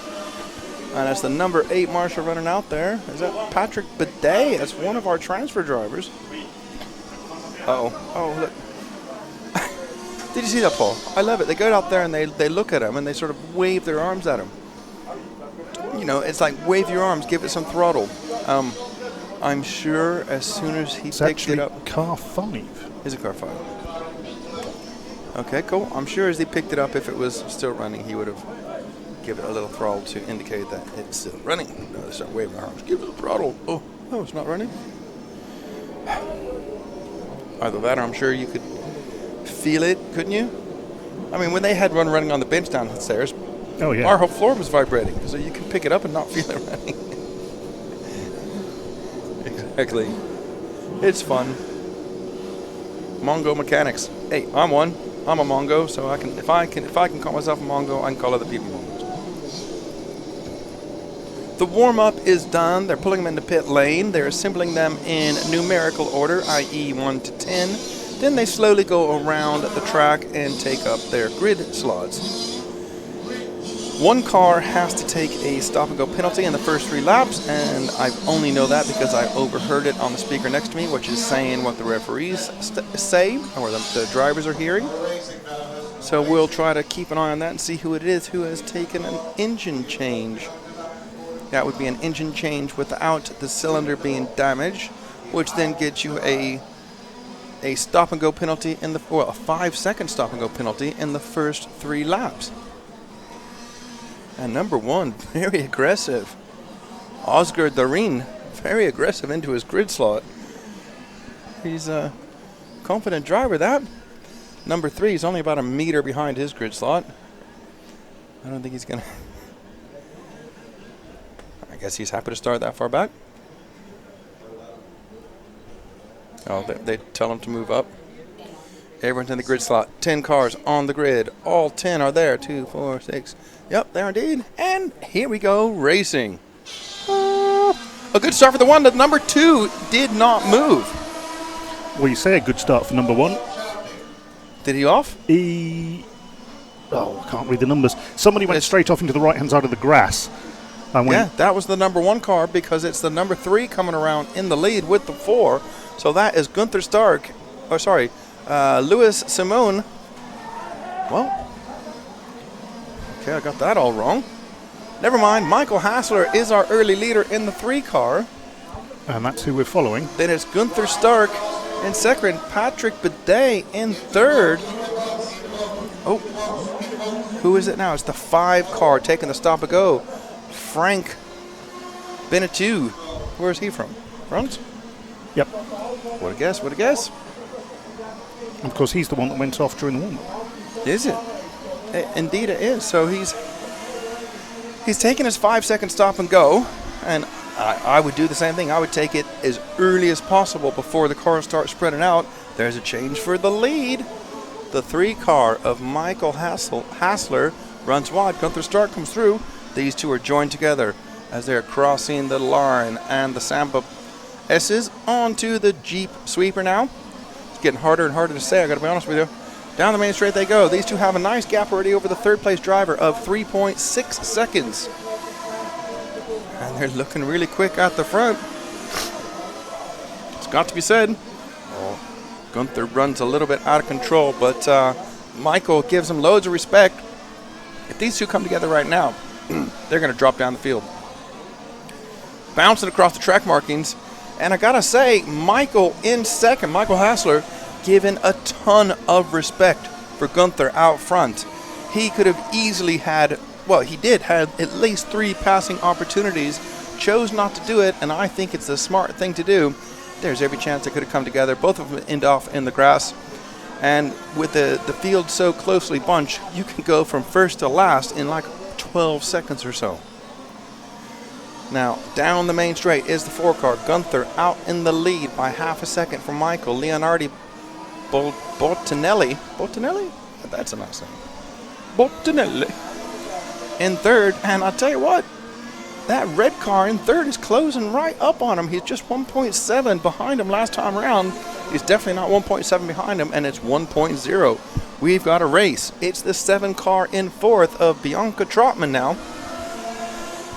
And that's the number 8 Marshall running out there. Is that Patrick Bidet? That's one of our transfer drivers. Uh-oh. Oh, look. Did you see that, Paul? I love it. They go out there and they look at him and they sort of wave their arms at him. You know, it's like wave your arms, give it some throttle. I'm sure as soon as he picked it up. Car 5. Is it car 5? Okay, cool. I'm sure as he picked it up, if it was still running, he would have given it a little throttle to indicate that it's still running. No, they start waving their arms. Give it a throttle. Oh, no, it's not running. Either that or I'm sure you could feel it, couldn't you? I mean, when they had one running on the bench downstairs, oh, yeah, our whole floor was vibrating. So you can pick it up and not feel it running. Exactly. It's fun. Mongo mechanics. Hey, I'm one. I'm a Mongo, so I can if I can call myself a Mongo, I can call other people Mongos. The warm-up is done. They're pulling them into pit lane. They're assembling them in numerical order, i.e. 1 to 10. Then they slowly go around the track and take up their grid slots. One car has to take a stop-and-go penalty in the first 3 laps, and I only know that because I overheard it on the speaker next to me, which is saying what the referees say, or the drivers are hearing. So we'll try to keep an eye on that and see who it is who has taken an engine change. That would be an engine change without the cylinder being damaged, which then gets you a stop-and-go penalty in a 5-second stop-and-go penalty in the first 3 laps. And number 1, very aggressive. Oscar Darin, very aggressive into his grid slot. He's a confident driver, that. Number 3 is only about a meter behind his grid slot. I don't think he's going to. I guess he's happy to start that far back. Oh, they tell him to move up. Everyone's in the grid slot. 10 cars on the grid. All 10 are there. 2, 4, 6. Yep, there indeed. And here we go, racing. A good start for the one. The number 2 did not move. Well, you say a good start for number 1. Did he off? I can't read the numbers. Somebody went straight off into the right-hand side of the grass. Yeah, that was the number 1 car because it's the number 3 coming around in the lead with the 4. So that is Gunther Stark. Oh, sorry. Louis Simon. Well, okay, I got that all wrong. Never mind. Michael Hassler is our early leader in the 3 car. And that's who we're following. Then it's Gunther Stark in second. Patrick Bidet in third. Oh, who is it now? It's the 5 car taking the stop and go. Frank Beneteau. Where is he from? France? Yep. What a guess, what a guess. Of course, he's the one that went off during the warm-up. Is it? Indeed it is. So he's taking his 5-second stop and go, and I would do the same thing. I would take it as early as possible before the cars start spreading out. There's a change for the lead. The 3 car of Michael Hassler runs wide. Gunther Stark comes through. These 2 are joined together as they're crossing the line, and the Samba S's onto the Jeep Sweeper now. It's getting harder and harder to say, I gotta be honest with you. Down the main straight they go. These 2 have a nice gap already over the 3rd place driver of 3.6 seconds. And they're looking really quick at the front. It's got to be said. Oh, Gunther runs a little bit out of control, but Michael gives him loads of respect. If these 2 come together right now, they're going to drop down the field. Bouncing across the track markings. And I got to say, Michael in second, Michael Hassler, given a ton of respect for Gunther out front. He could have easily had, well, he did have at least 3 passing opportunities, chose not to do it, and I think it's the smart thing to do. There's every chance they could have come together. Both of them end off in the grass. And with the field so closely bunched, you can go from first to last in like 12 seconds or so. Now, down the main straight is the 4 car. Gunther out in the lead by half a second from Michael. Leonardi Bottinelli. Bottinelli? That's a nice name. Bottinelli in third. And I'll tell you what, that red car in third is closing right up on him. He's just 1.7 behind him last time around. He's definitely not 1.7 behind him, and it's 1.0. We've got a race. It's the 7 car in fourth of Bianca Trotman now.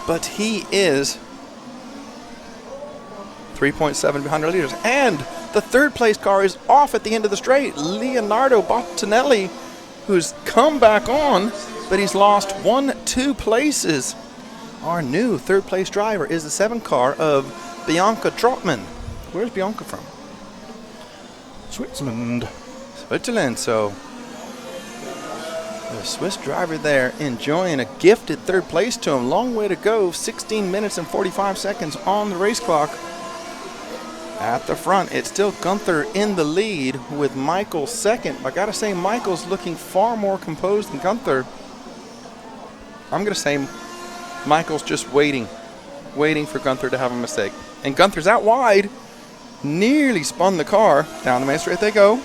But he is 3.7 behind our leaders. And the 3rd place car is off at the end of the straight. Leonardo Bottinelli, who's come back on, but he's lost 1-2 places. Our new 3rd place driver is the 7 car of Bianca Trotman. Where's Bianca from? Switzerland. Switzerland, so the Swiss driver there enjoying a gifted 3rd place to him. Long way to go, 16 minutes and 45 seconds on the race clock. At the front, it's still Gunther in the lead with Michael second. I gotta say, Michael's looking far more composed than Gunther. I'm gonna say Michael's just waiting for Gunther to have a mistake. And Gunther's out wide, nearly spun the car. Down the main straight they go.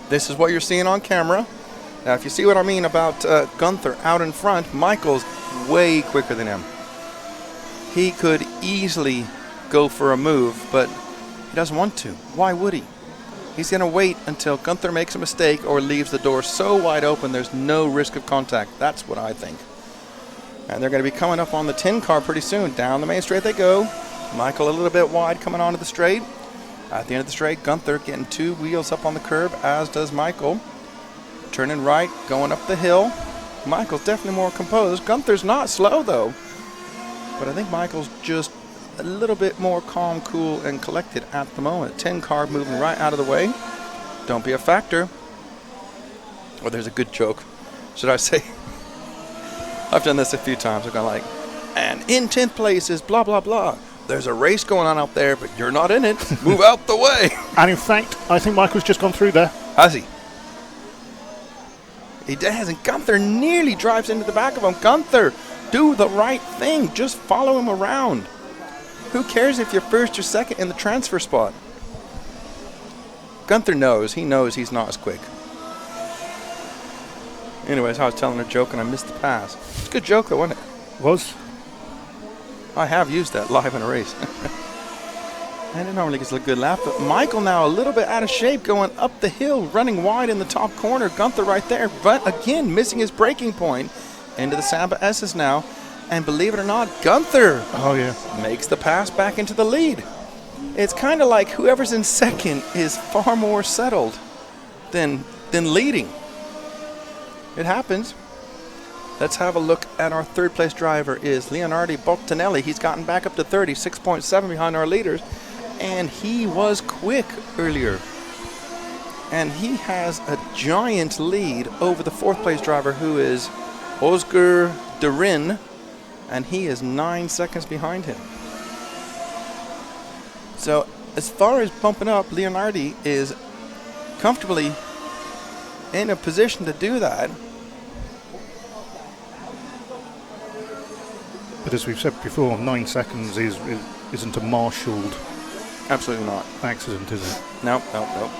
This is what you're seeing on camera. Now, if you see what I mean about Gunther out in front, Michael's way quicker than him. He could easily go for a move, but he doesn't want to. Why would he? He's going to wait until Gunther makes a mistake or leaves the door so wide open there's no risk of contact. That's what I think. And they're going to be coming up on the 10 car pretty soon. Down the main straight they go. Michael a little bit wide coming onto the straight. At the end of the straight, Gunther getting 2 wheels up on the curb, as does Michael. Turning right, going up the hill. Michael's definitely more composed. Gunther's not slow, though. But I think Michael's just a little bit more calm, cool, and collected at the moment. 10 car moving right out of the way. Don't be a factor. Oh, there's a good joke. Should I say? I've done this a few times. I've gone like, and in 10th place is blah, blah, blah. There's a race going on out there, but you're not in it. Move out the way. And in fact, I think Michael's just gone through there. Has he? He does, and Gunther nearly drives into the back of him. Gunther, do the right thing. Just follow him around. Who cares if you're first or second in the transfer spot? Gunther knows. He knows he's not as quick. Anyways, I was telling a joke and I missed the pass. It's a good joke though, wasn't it? Was? I have used that live in a race. And it normally gets a good laugh, but Michael now a little bit out of shape going up the hill, running wide in the top corner. Gunther right there, but again, missing his braking point into the Samba S's now. And believe it or not, Gunther makes the pass back into the lead. It's kind of like whoever's in second is far more settled than leading. It happens. Let's have a look at our third place driver is Leonardo Bottinelli. He's gotten back up to 30, 6.7 behind our leaders. And he was quick earlier. And he has a giant lead over the fourth place driver who is Oscar Durin. And he is 9 seconds behind him. So as far as bumping up, Leonardo is comfortably in a position to do that. But as we've said before, 9 seconds isn't a marshalled Absolutely not. accident, is it? No.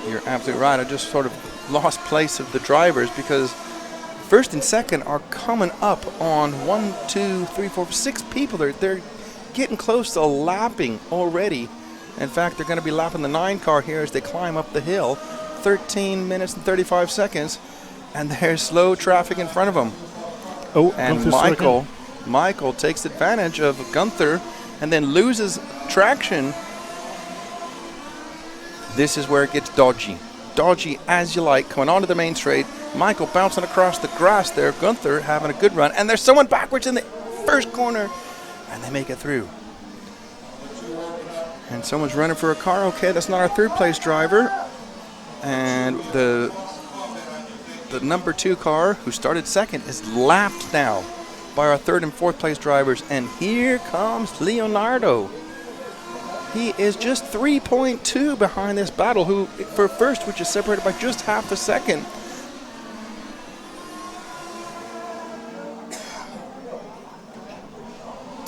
You're absolutely right. I just sort of lost place of the drivers because first and second are coming up on 1, 2, 3, 4, 6 people. They're getting close to lapping already. In fact, they're going to be lapping the 9 car here as they climb up the hill. 13 minutes and 35 seconds. And there's slow traffic in front of them. Oh, and Michael takes advantage of Gunther and then loses traction. This is where it gets dodgy. Dodgy as you like, coming onto the main straight. Michael bouncing across the grass there. Gunther having a good run. And there's someone backwards in the first corner. And they make it through. And someone's running for a car. Okay, that's not our third place driver. And the number 2 car, who started second, is lapped now by our third and fourth place drivers. And here comes Leonardo. He is just 3.2 behind this battle, who for first, which is separated by just half a second.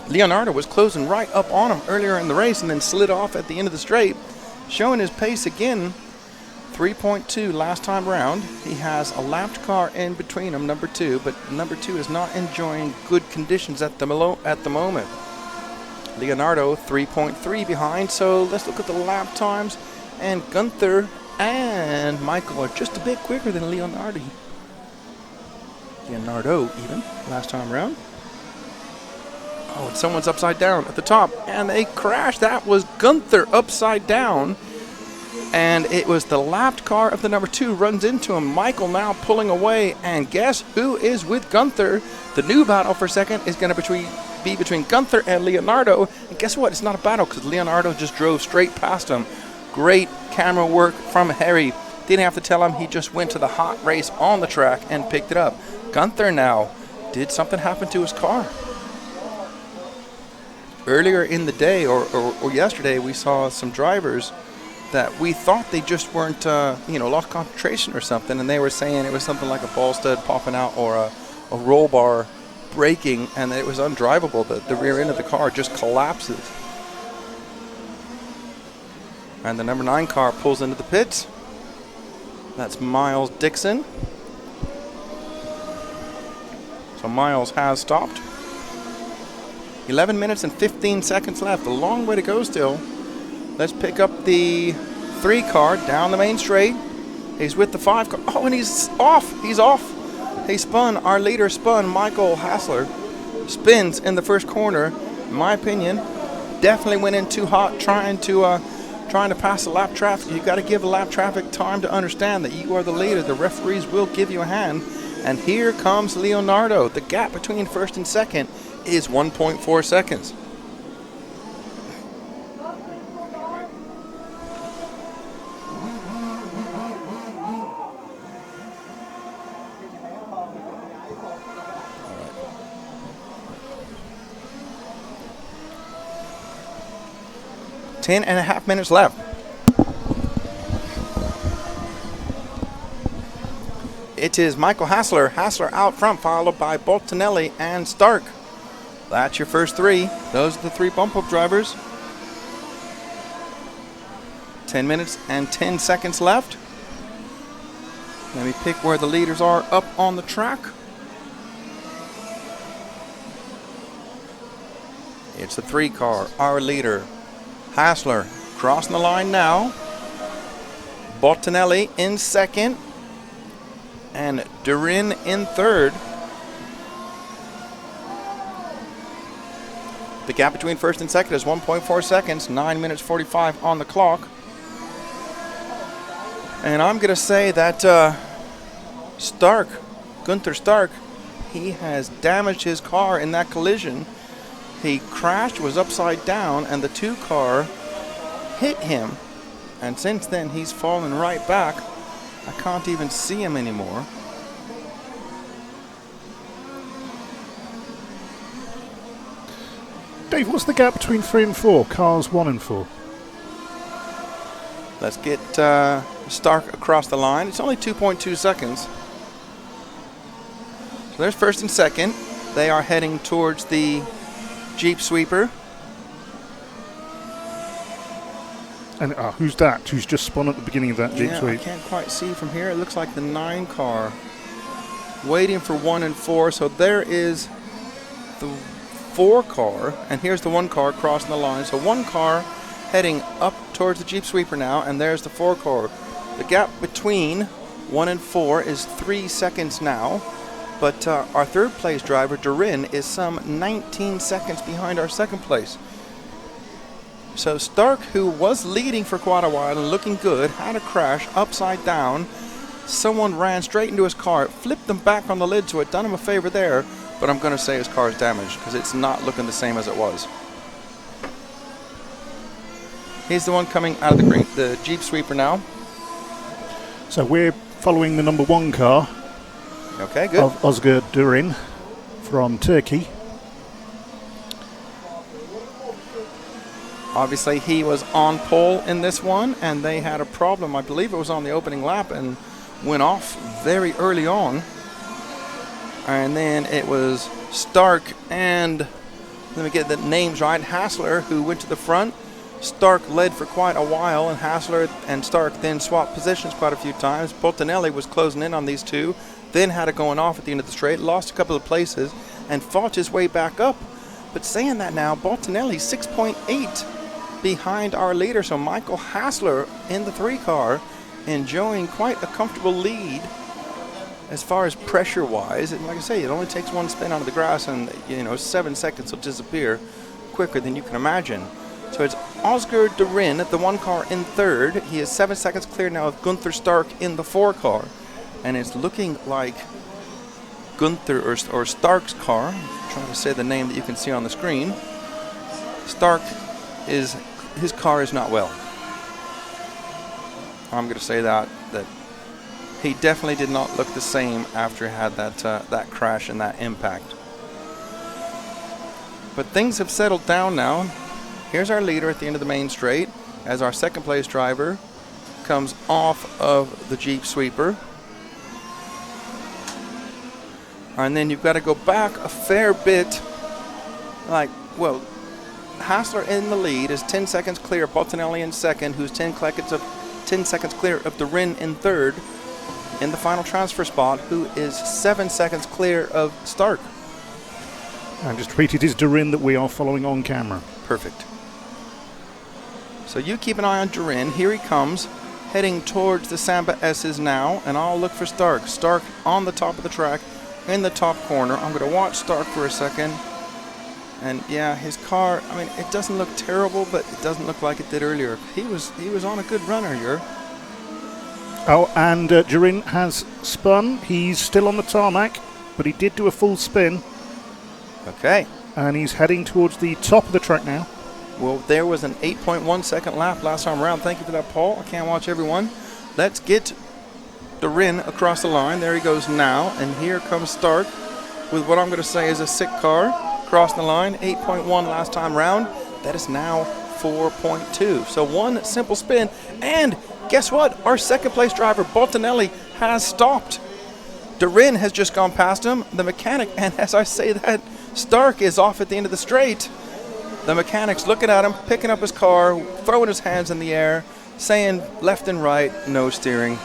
Leonardo was closing right up on him earlier in the race and then slid off at the end of the straight, showing his pace again. 3.2 last time round. He has a lapped car in between him, number 2, but number 2 is not enjoying good conditions at the moment. Leonardo 3.3 behind, so let's look at the lap times. And Gunther and Michael are just a bit quicker than Leonardo even, last time around. Oh, and someone's upside down at the top, and they crashed. That was Gunther upside down, and it was the lapped car of the number 2 runs into him. Michael now pulling away, and guess who is with Gunther? The new battle for second is going to be between Gunther and Leonardo. And guess what? It's not a battle because Leonardo just drove straight past him. Great camera work from Harry. Didn't have to tell him. He just went to the hot race on the track and picked it up. Gunther now. Did something happen to his car? Earlier in the day or yesterday, we saw some drivers that we thought they just weren't, lost concentration or something. And they were saying it was something like a ball stud popping out or a roll bar braking, and it was undrivable. The rear end of the car just collapses. And the number 9 car pulls into the pits. That's Miles Dixon. So Miles has stopped. 11 minutes and 15 seconds left. A long way to go still. Let's pick up the 3 car down the main straight. He's with the 5 car. Oh, and he's off. He's off. He spun. Our leader spun. Michael Hassler spins in the first corner. In my opinion, definitely went in too hot trying to pass the lap traffic. You got to give the lap traffic time to understand that you are the leader. The referees will give you a hand. And here comes Leonardo. The gap between first and second is 1.4 seconds. Ten and a half minutes left. It is Michael Hassler. Hassler out front, followed by Boltinelli and Stark. That's your first three. Those are the three bump-up drivers. 10 minutes and 10 seconds left. Let me pick where the leaders are up on the track. It's the 3 car, our leader, Hassler, crossing the line now. Boltinelli in second. And Durin in third. The gap between first and second is 1.4 seconds, 9 minutes 45 on the clock. And I'm going to say that Gunther Stark, he has damaged his car in that collision. He crashed, was upside down, and the 2 car hit him. And since then, he's fallen right back. I can't even see him anymore. Dave, what's the gap between 3 and 4? Cars 1 and 4. Let's get Stark across the line. It's only 2.2 seconds. So there's first and second. They are heading towards the Jeep Sweeper. And who's that? Who's just spun at the beginning of that Jeep I Sweep? can't quite see from here. It looks like the 9 car. Waiting for 1 and 4. So there is the 4 car, and here's the 1 car crossing the line. So 1 car heading up towards the Jeep Sweeper now, and there's the 4 car. The gap between 1 and 4 is 3 seconds now, but our third place driver, Durin, is some 19 seconds behind our second place. So Stark, who was leading for quite a while and looking good, had a crash upside down. Someone ran straight into his car, flipped him back on the lid, so it done him a favor there, but I'm going to say his car is damaged because it's not looking the same as it was. He's the one coming out of the Jeep Sweeper now. So we're following the number 1 car. Okay, good. Of Özgür Durin from Turkey. Obviously, he was on pole in this one, and they had a problem. I believe it was on the opening lap and went off very early on. And then it was Stark and, let me get the names right, Hassler, who went to the front. Stark led for quite a while, and Hassler and Stark then swapped positions quite a few times. Boltinelli was closing in on these two, then had it going off at the end of the straight, lost a couple of places, and fought his way back up. But saying that now, Boltinelli 6.8 behind our leader, so Michael Hassler in the 3 car enjoying quite a comfortable lead as far as pressure-wise. And like I say, it only takes 1 spin onto the grass, and 7 seconds will disappear quicker than you can imagine. So it's Özgür Durin, the 1 car in third. He is 7 seconds clear now of Gunther Stark in the 4 car. And it's looking like Gunther or Stark's car, I'm trying to say the name that you can see on the screen. Stark, his car is not well. I'm going to say that he definitely did not look the same after he had that crash and that impact. But things have settled down now. Here's our leader at the end of the main straight as our second place driver comes off of the Jeep Sweeper. And then you've got to go back a fair bit. Hassler in the lead is 10 seconds clear of Boltinelli in second, who's 10 seconds clear of Durin in third in the final transfer spot, who is 7 seconds clear of Stark. And just repeat, it is Durin that we are following on camera. Perfect. So you keep an eye on Durin. Here he comes, heading towards the Samba S's now, and I'll look for Stark. Stark on the top of the track, in the top corner. I'm going to watch Stark for a second. And yeah, his car, it doesn't look terrible, but it doesn't look like it did earlier. He was on a good run earlier. Oh, and Durin has spun. He's still on the tarmac, but he did do a full spin. Okay. And he's heading towards the top of the track now. Well, there was an 8.1 second lap last time around. Thank you for that, Paul. I can't watch everyone. Let's get Durin across the line. There he goes now. And here comes Stark with what I'm going to say is a sick car. Crossing the line, 8.1 last time round. That is now 4.2. So 1 simple spin. And guess what? Our second place driver, Boltinelli, has stopped. Durin has just gone past him, the mechanic, and as I say that, Stark is off at the end of the straight. The mechanic's looking at him, picking up his car, throwing his hands in the air, saying left and right, no steering.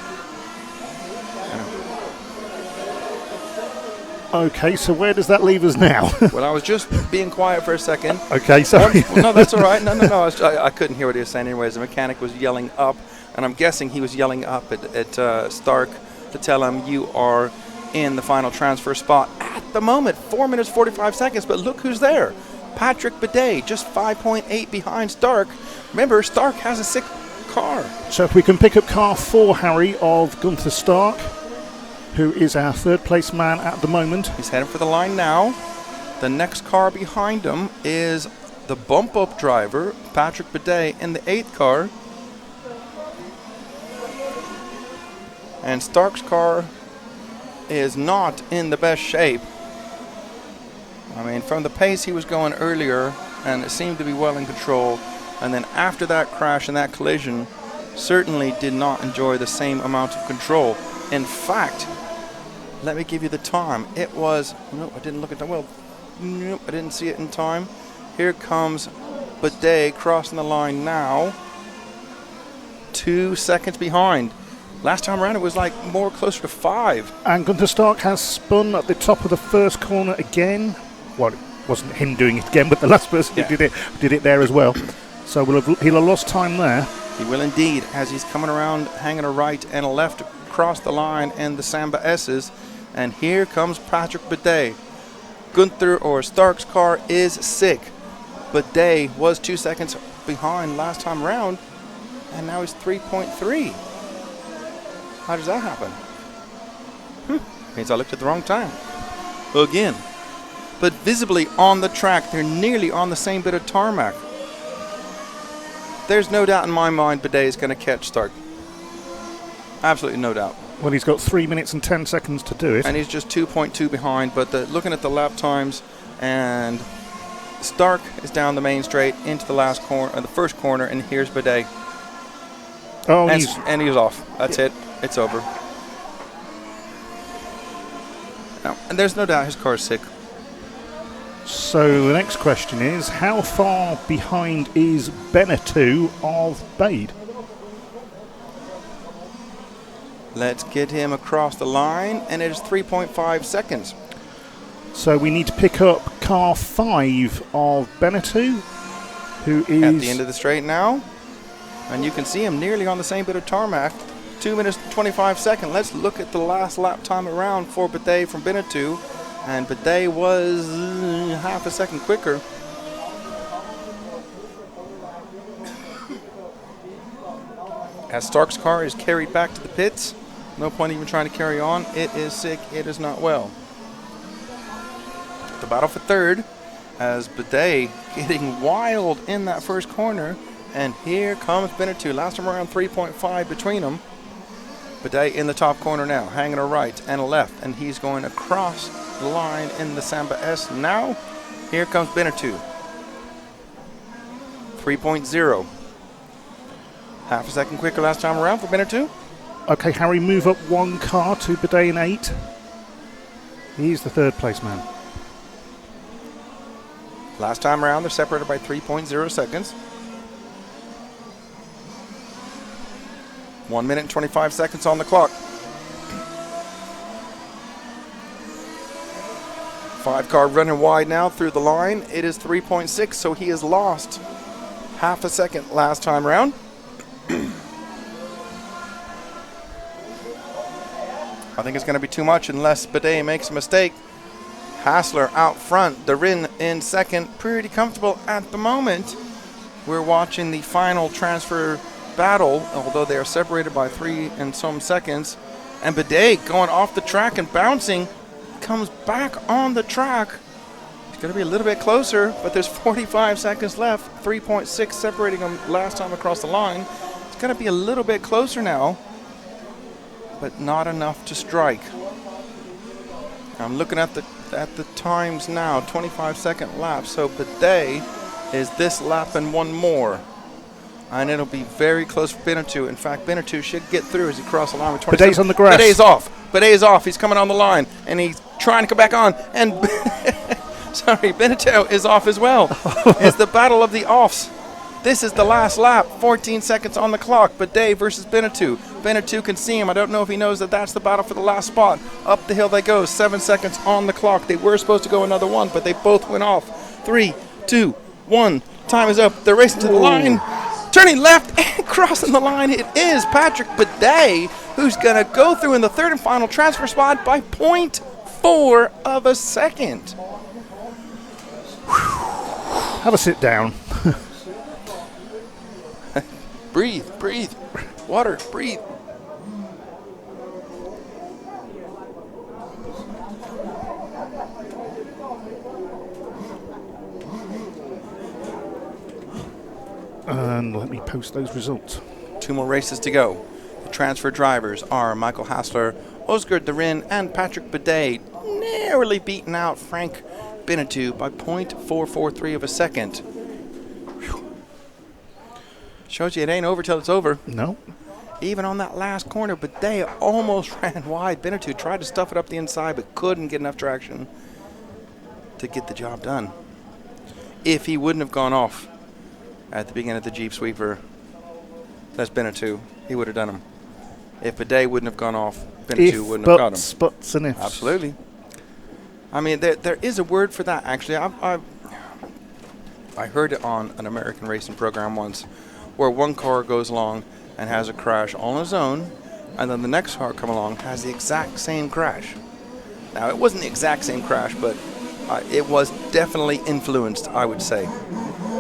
Okay, so where does that leave us now? Well, I was just being quiet for a second. Okay, sorry. No, that's all right. No. I couldn't hear what he was saying anyways. The mechanic was yelling up, and I'm guessing he was yelling up at Stark to tell him you are in the final transfer spot at the moment. 4 minutes, 45 seconds, but look who's there. Patrick Bidet, just 5.8 behind Stark. Remember, Stark has a 6th car. So if we can pick up car 4, Harry, of Gunther Stark, who is our 3rd place man at the moment. He's heading for the line now. The next car behind him is the bump-up driver, Patrick Bidet, in the 8th car. And Stark's car is not in the best shape. I mean, from the pace he was going earlier, and it seemed to be well in control, and then after that crash and that collision, certainly did not enjoy the same amount of control. In fact, let me give you the time. It was, no, I didn't look at that. Well, nope, I didn't see it in time. Here comes Bidet crossing the line now. 2 seconds behind. Last time around it was like more closer to 5. And Gunther Stark has spun at the top of the first corner again. Well, it wasn't him doing it again, but the last person who did it there as well. So he'll have lost time there. He will indeed, as he's coming around, hanging a right and a left across the line in the Samba S's. And here comes Patrick Bidet. Gunther or Stark's car is sick. Bidet was 2 seconds behind last time around, and now he's 3.3. How does that happen? Means I looked at the wrong time. Again. But visibly on the track, they're nearly on the same bit of tarmac. There's no doubt in my mind Bidet is going to catch Stark. Absolutely no doubt. Well, he's got 3 minutes and 10 seconds to do it. And he's just 2.2 behind, but looking at the lap times, and Stark is down the main straight into the last corner, the first corner, and here's Bidet. Oh, and he's off. That's it. It's over. No, and there's no doubt his car's sick. So the next question is, how far behind is Beneteau of Bade? Let's get him across the line, and it is 3.5 seconds. So we need to pick up car 5 of Beneteau, who is at the end of the straight now. And you can see him nearly on the same bit of tarmac. 2 minutes, 25 seconds. Let's look at the last lap time around for Bidet from Beneteau. And Bidet was half a second quicker. As Stark's car is carried back to the pits, no point even trying to carry on. It is sick. It is not well. The battle for third, as Bidet getting wild in that first corner. And here comes Beneteau. Last time around 3.5 between them. Bidet in the top corner now, hanging a right and a left. And he's going across the line in the Samba S. Now, here comes Beneteau. 3.0. Half a second quicker last time around for Beneteau. Okay, Harry, move up one car to Bidet in 8. He's the 3rd place man. Last time around, they're separated by 3.0 seconds. 1 minute and 25 seconds on the clock. 5 car running wide now through the line. It is 3.6, so he has lost half a second last time around. I think it's going to be too much unless Bidet makes a mistake. Hassler out front, Durin in second, pretty comfortable at the moment. We're watching the final transfer battle, although they are separated by 3 and some seconds. And Bidet going off the track and bouncing, comes back on the track. It's going to be a little bit closer, but there's 45 seconds left. 3.6 separating them last time across the line. It's going to be a little bit closer now, but not enough to strike. I'm looking at the times now, 25-second lap. So Bidet is this lap and one more. And it'll be very close for Benetton. In fact, Benetton should get through as he crosses the line with 27. Bidet's on the grass. Bidet's off. Bidet's off. He's coming on the line, and he's trying to come back on. And sorry, Benetton is off as well. It's the battle of the offs. This is the last lap. 14 seconds on the clock. Bidet versus Benetton. Benetton can see him. I don't know if he knows that that's the battle for the last spot. Up the hill they go. 7 seconds on the clock. They were supposed to go another one, but they both went off. 3, 2, 1. Time is up. They're racing to the line. Turning left and crossing the line. It is Patrick Bidet, who's going to go through in the third and final transfer spot by 0.4 of a second. Have a sit down. Breathe, breathe. Water, breathe. And let me post those results. 2 more races to go. The transfer drivers are Michael Hassler, Oscar Darin, and Patrick Bidet, narrowly beaten out Frank Benetton by 0.443 of a second. Whew. Shows you it ain't over till it's over. No. Even on that last corner, Bidet almost ran wide. Benetton tried to stuff it up the inside, but couldn't get enough traction to get the job done. If he wouldn't have gone off at the beginning of the Jeep Sweeper, that's Benetton, he would have done him. If Bidet wouldn't have gone off, Benetton wouldn't have got him. Buts and ifs. Absolutely. I mean, there is a word for that, actually. I heard it on an American racing program once, where one car goes along and has a crash on its own, and then the next car come along has the exact same crash. Now, it wasn't the exact same crash, but it was definitely influenced, I would say.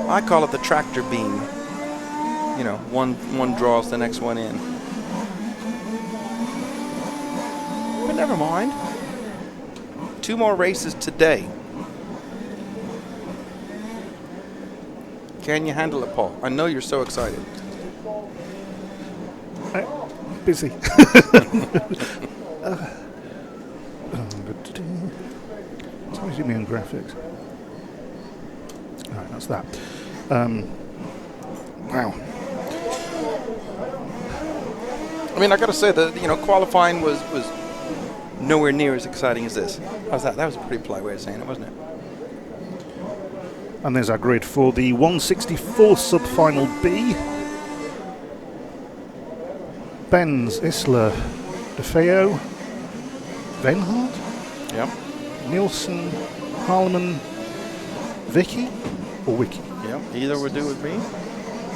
I call it the tractor beam. You know, one draws the next one in. But never mind. 2 more races today. Can you handle it, Paul? I know you're so excited. Busy. Somebody's doing me on graphics. All right, that's that. Wow. I mean, I got to say that, you know, qualifying was nowhere near as exciting as this. How's that? That was a pretty polite way of saying it, wasn't it? And there's our grid for the 164 sub-final B. Benz, Isler, DeFeo, Venhart, yep, Nielsen, Harleman, Vicky, or Wiki. Yep, either would do with me.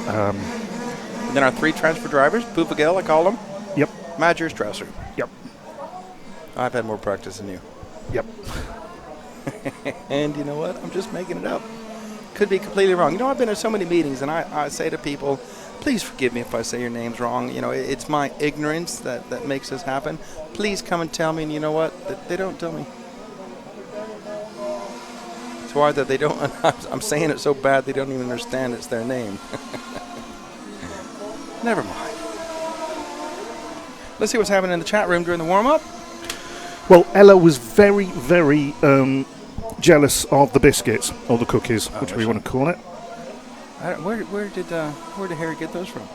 And then our 3 transfer drivers, Poupagel, I call them. Yep. Madger, Strasser. Yep. I've had more practice than you. Yep. And you know what? I'm just making it up. Could be completely wrong. You know, I've been at so many meetings, and I say to people, please forgive me if I say your names wrong. You know, it's my ignorance that makes this happen. Please come and tell me, and you know what? They don't tell me. It's why that they don't, I'm saying it so bad they don't even understand it's their name. Never mind. Let's see what's happening in the chat room during the warm-up. Well, Ella was very, very jealous of the biscuits, or the cookies, whichever you want to call it. Where did Harry get those from?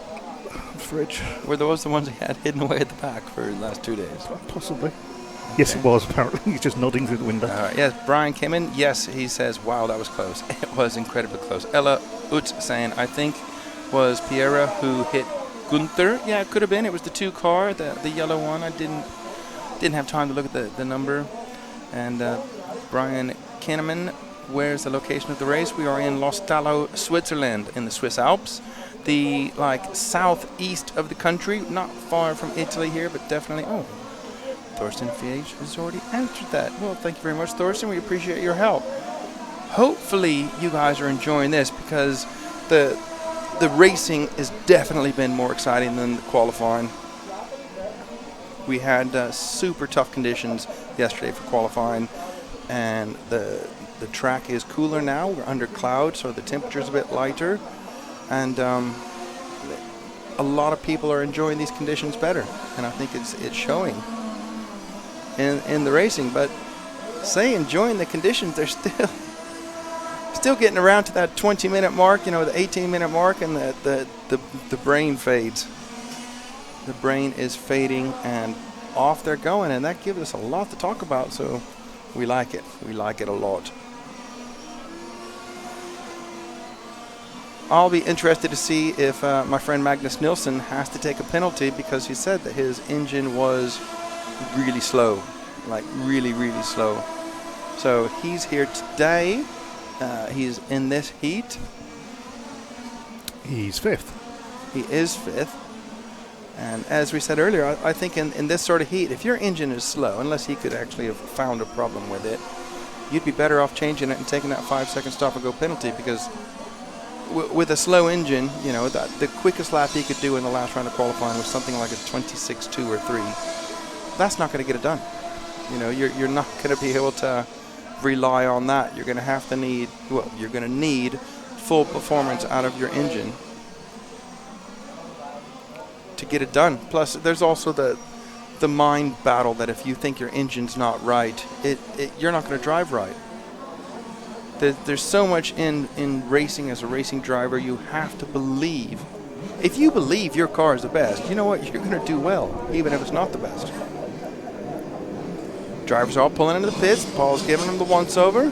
Fridge. Were those the ones he had hidden away at the back for the last 2 days? Possibly. Okay. Yes, it was, apparently. He's just nodding through the window. Yes, Brian came in. Yes, he says, wow, that was close. It was incredibly close. Ella Utz saying, I think was Piera who hit Gunther. Yeah, it could have been. It was the 2 car, the yellow one. I didn't have time to look at the number. And Brian Kinneman, where's the location of the race? We are in Lostallo, Switzerland, in the Swiss Alps. The southeast of the country, not far from Italy here, but definitely. Oh, Thorsten Fiege has already answered that. Well, thank you very much, Thorsten. We appreciate your help. Hopefully, you guys are enjoying this because the racing has definitely been more exciting than the qualifying. We had super tough conditions yesterday for qualifying, and the track is cooler now. We're under cloud, so the temperature's a bit lighter, and a lot of people are enjoying these conditions better, and I think it's showing in the racing. But say enjoying the conditions, they're still still getting around to that 20-minute mark, the 18-minute mark, and the brain fades. The brain is fading, and off they're going, and that gives us a lot to talk about, so we like it. We like it a lot. I'll be interested to see if my friend Magnus Nilsson has to take a penalty because he said that his engine was really slow, like really, really slow. So he's here today. He's in this heat. He's 5th. He is 5th. And as we said earlier, I think in this sort of heat, if your engine is slow, unless he could actually have found a problem with it, you'd be better off changing it and taking that 5-second stop and go penalty, because with a slow engine, the quickest lap he could do in the last round of qualifying was something like a 26.2 or 3. That's not going to get it done. You're not going to be able to rely on that. You're going to need full performance out of your engine to get it done. Plus, there's also the mind battle that if you think your engine's not right, you're not going to drive right. There's so much in racing as a racing driver. You have to believe. If you believe your car is the best, you know what? You're going to do well, even if it's not the best. Drivers are all pulling into the pits. Paul's giving them the once-over.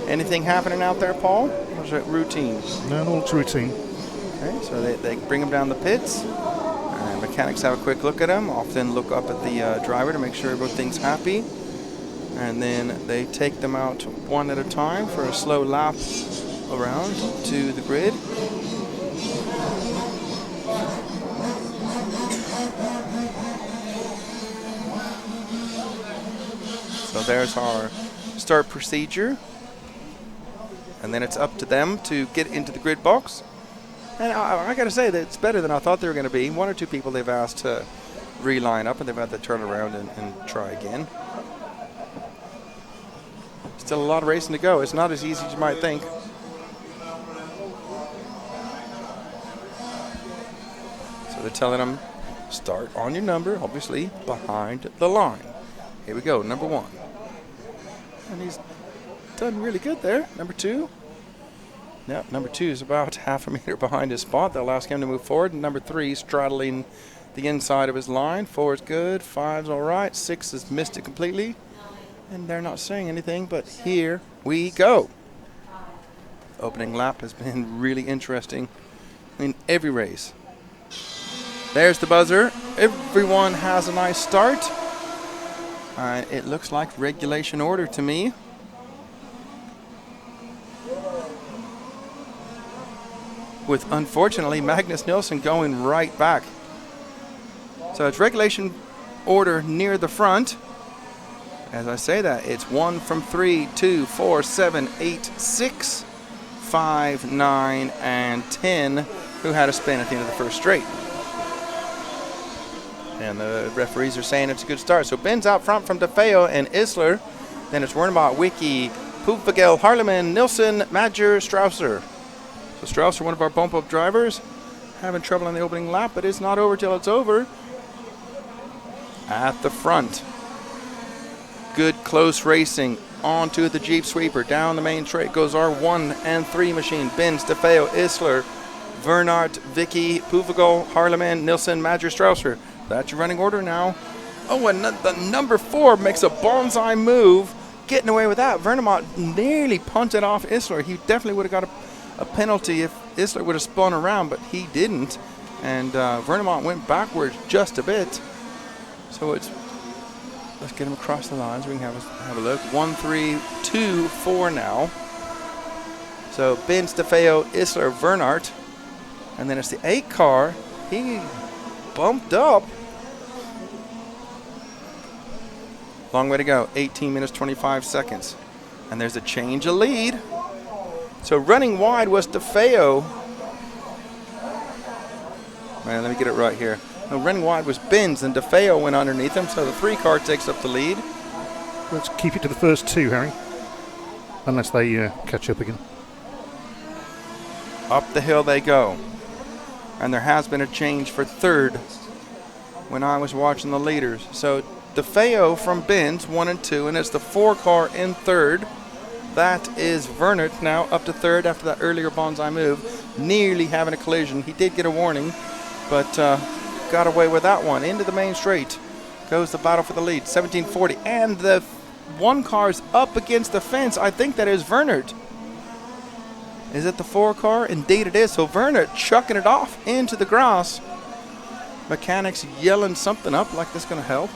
Anything happening out there, Paul? Or is it routine? No, it's routine. Okay, so they bring them down the pits. And mechanics have a quick look at them. Often look up at the driver to make sure everything's happy. And then they take them out one at a time for a slow lap around to the grid. So there's our start procedure. And then it's up to them to get into the grid box. And I got to say that it's better than I thought they were going to be. 1 or 2 people they've asked to reline up, and they've had to turn around and try again. Still a lot of racing to go. It's not as easy as you might think. So they're telling them, start on your number, obviously, behind the line. Here we go, number 1. And he's done really good there. Number 2. Yep, number 2 is about half a meter behind his spot. They'll ask him to move forward. And number 3 straddling the inside of his line. 4 is good. 5's all right. 6 has missed it completely. And they're not saying anything, but here we go. Opening lap has been really interesting in every race. There's the buzzer. Everyone has a nice start. It looks like regulation order to me. With, unfortunately, Magnus Nilsson going right back. So it's regulation order near the front. As I say that, it's 1 from 3, 2, 4, 7, 8, 6, 5, 9, and 10 who had a spin at the end of the first straight. And the referees are saying it's a good start. So Ben's out front from DeFeo and Isler. Then it's Wernbach, Wiki, Poopvagel, Harleman, Nilsson, Madger, Strausser. So Strausser, one of our bump-up drivers, having trouble in the opening lap, but it's not over till it's over. At the front. Good close racing onto the Jeep Sweeper. Down the main straight goes our 1 and 3 machine. Benz, DeFeo, Isler, Vernart, Vicky, Poopvagel, Harleman, Nilsson, Madger, Strausser. That's your running order now. Oh, and the number 4 makes a bonsai move, getting away with that. Vernemont nearly punted off Isler. He definitely would have got a penalty if Isler would have spun around, but he didn't. And Vernemont went backwards just a bit. So let's get him across the lines. We can have a look. 1, 3, 2, 4 now. So Benz, DeFeo, Isler, Vernart. And then it's the 8 car. He bumped up. Long way to go. 18 minutes, 25 seconds. And there's a change of lead. So running wide was DeFeo. Man, let me get it right here. No, running wide was Benz, and DeFeo went underneath him, so the 3 car takes up the lead. Let's keep it to the first 2, Harry. Unless they catch up again. Up the hill they go. And there has been a change for 3rd when I was watching the leaders. So DeFeo from Benz, 1 and 2, and it's the 4 car in 3rd. That is Vernert now up to third after that earlier bonsai move, nearly having a collision. He did get a warning, but got away with that one. Into the main straight goes the battle for the lead, 1740, and the one car's up against the fence. I think that is Vernert. Is it the 4 car? Indeed it is. So Vernert chucking it off into the grass. Mechanics yelling something up like this going to help.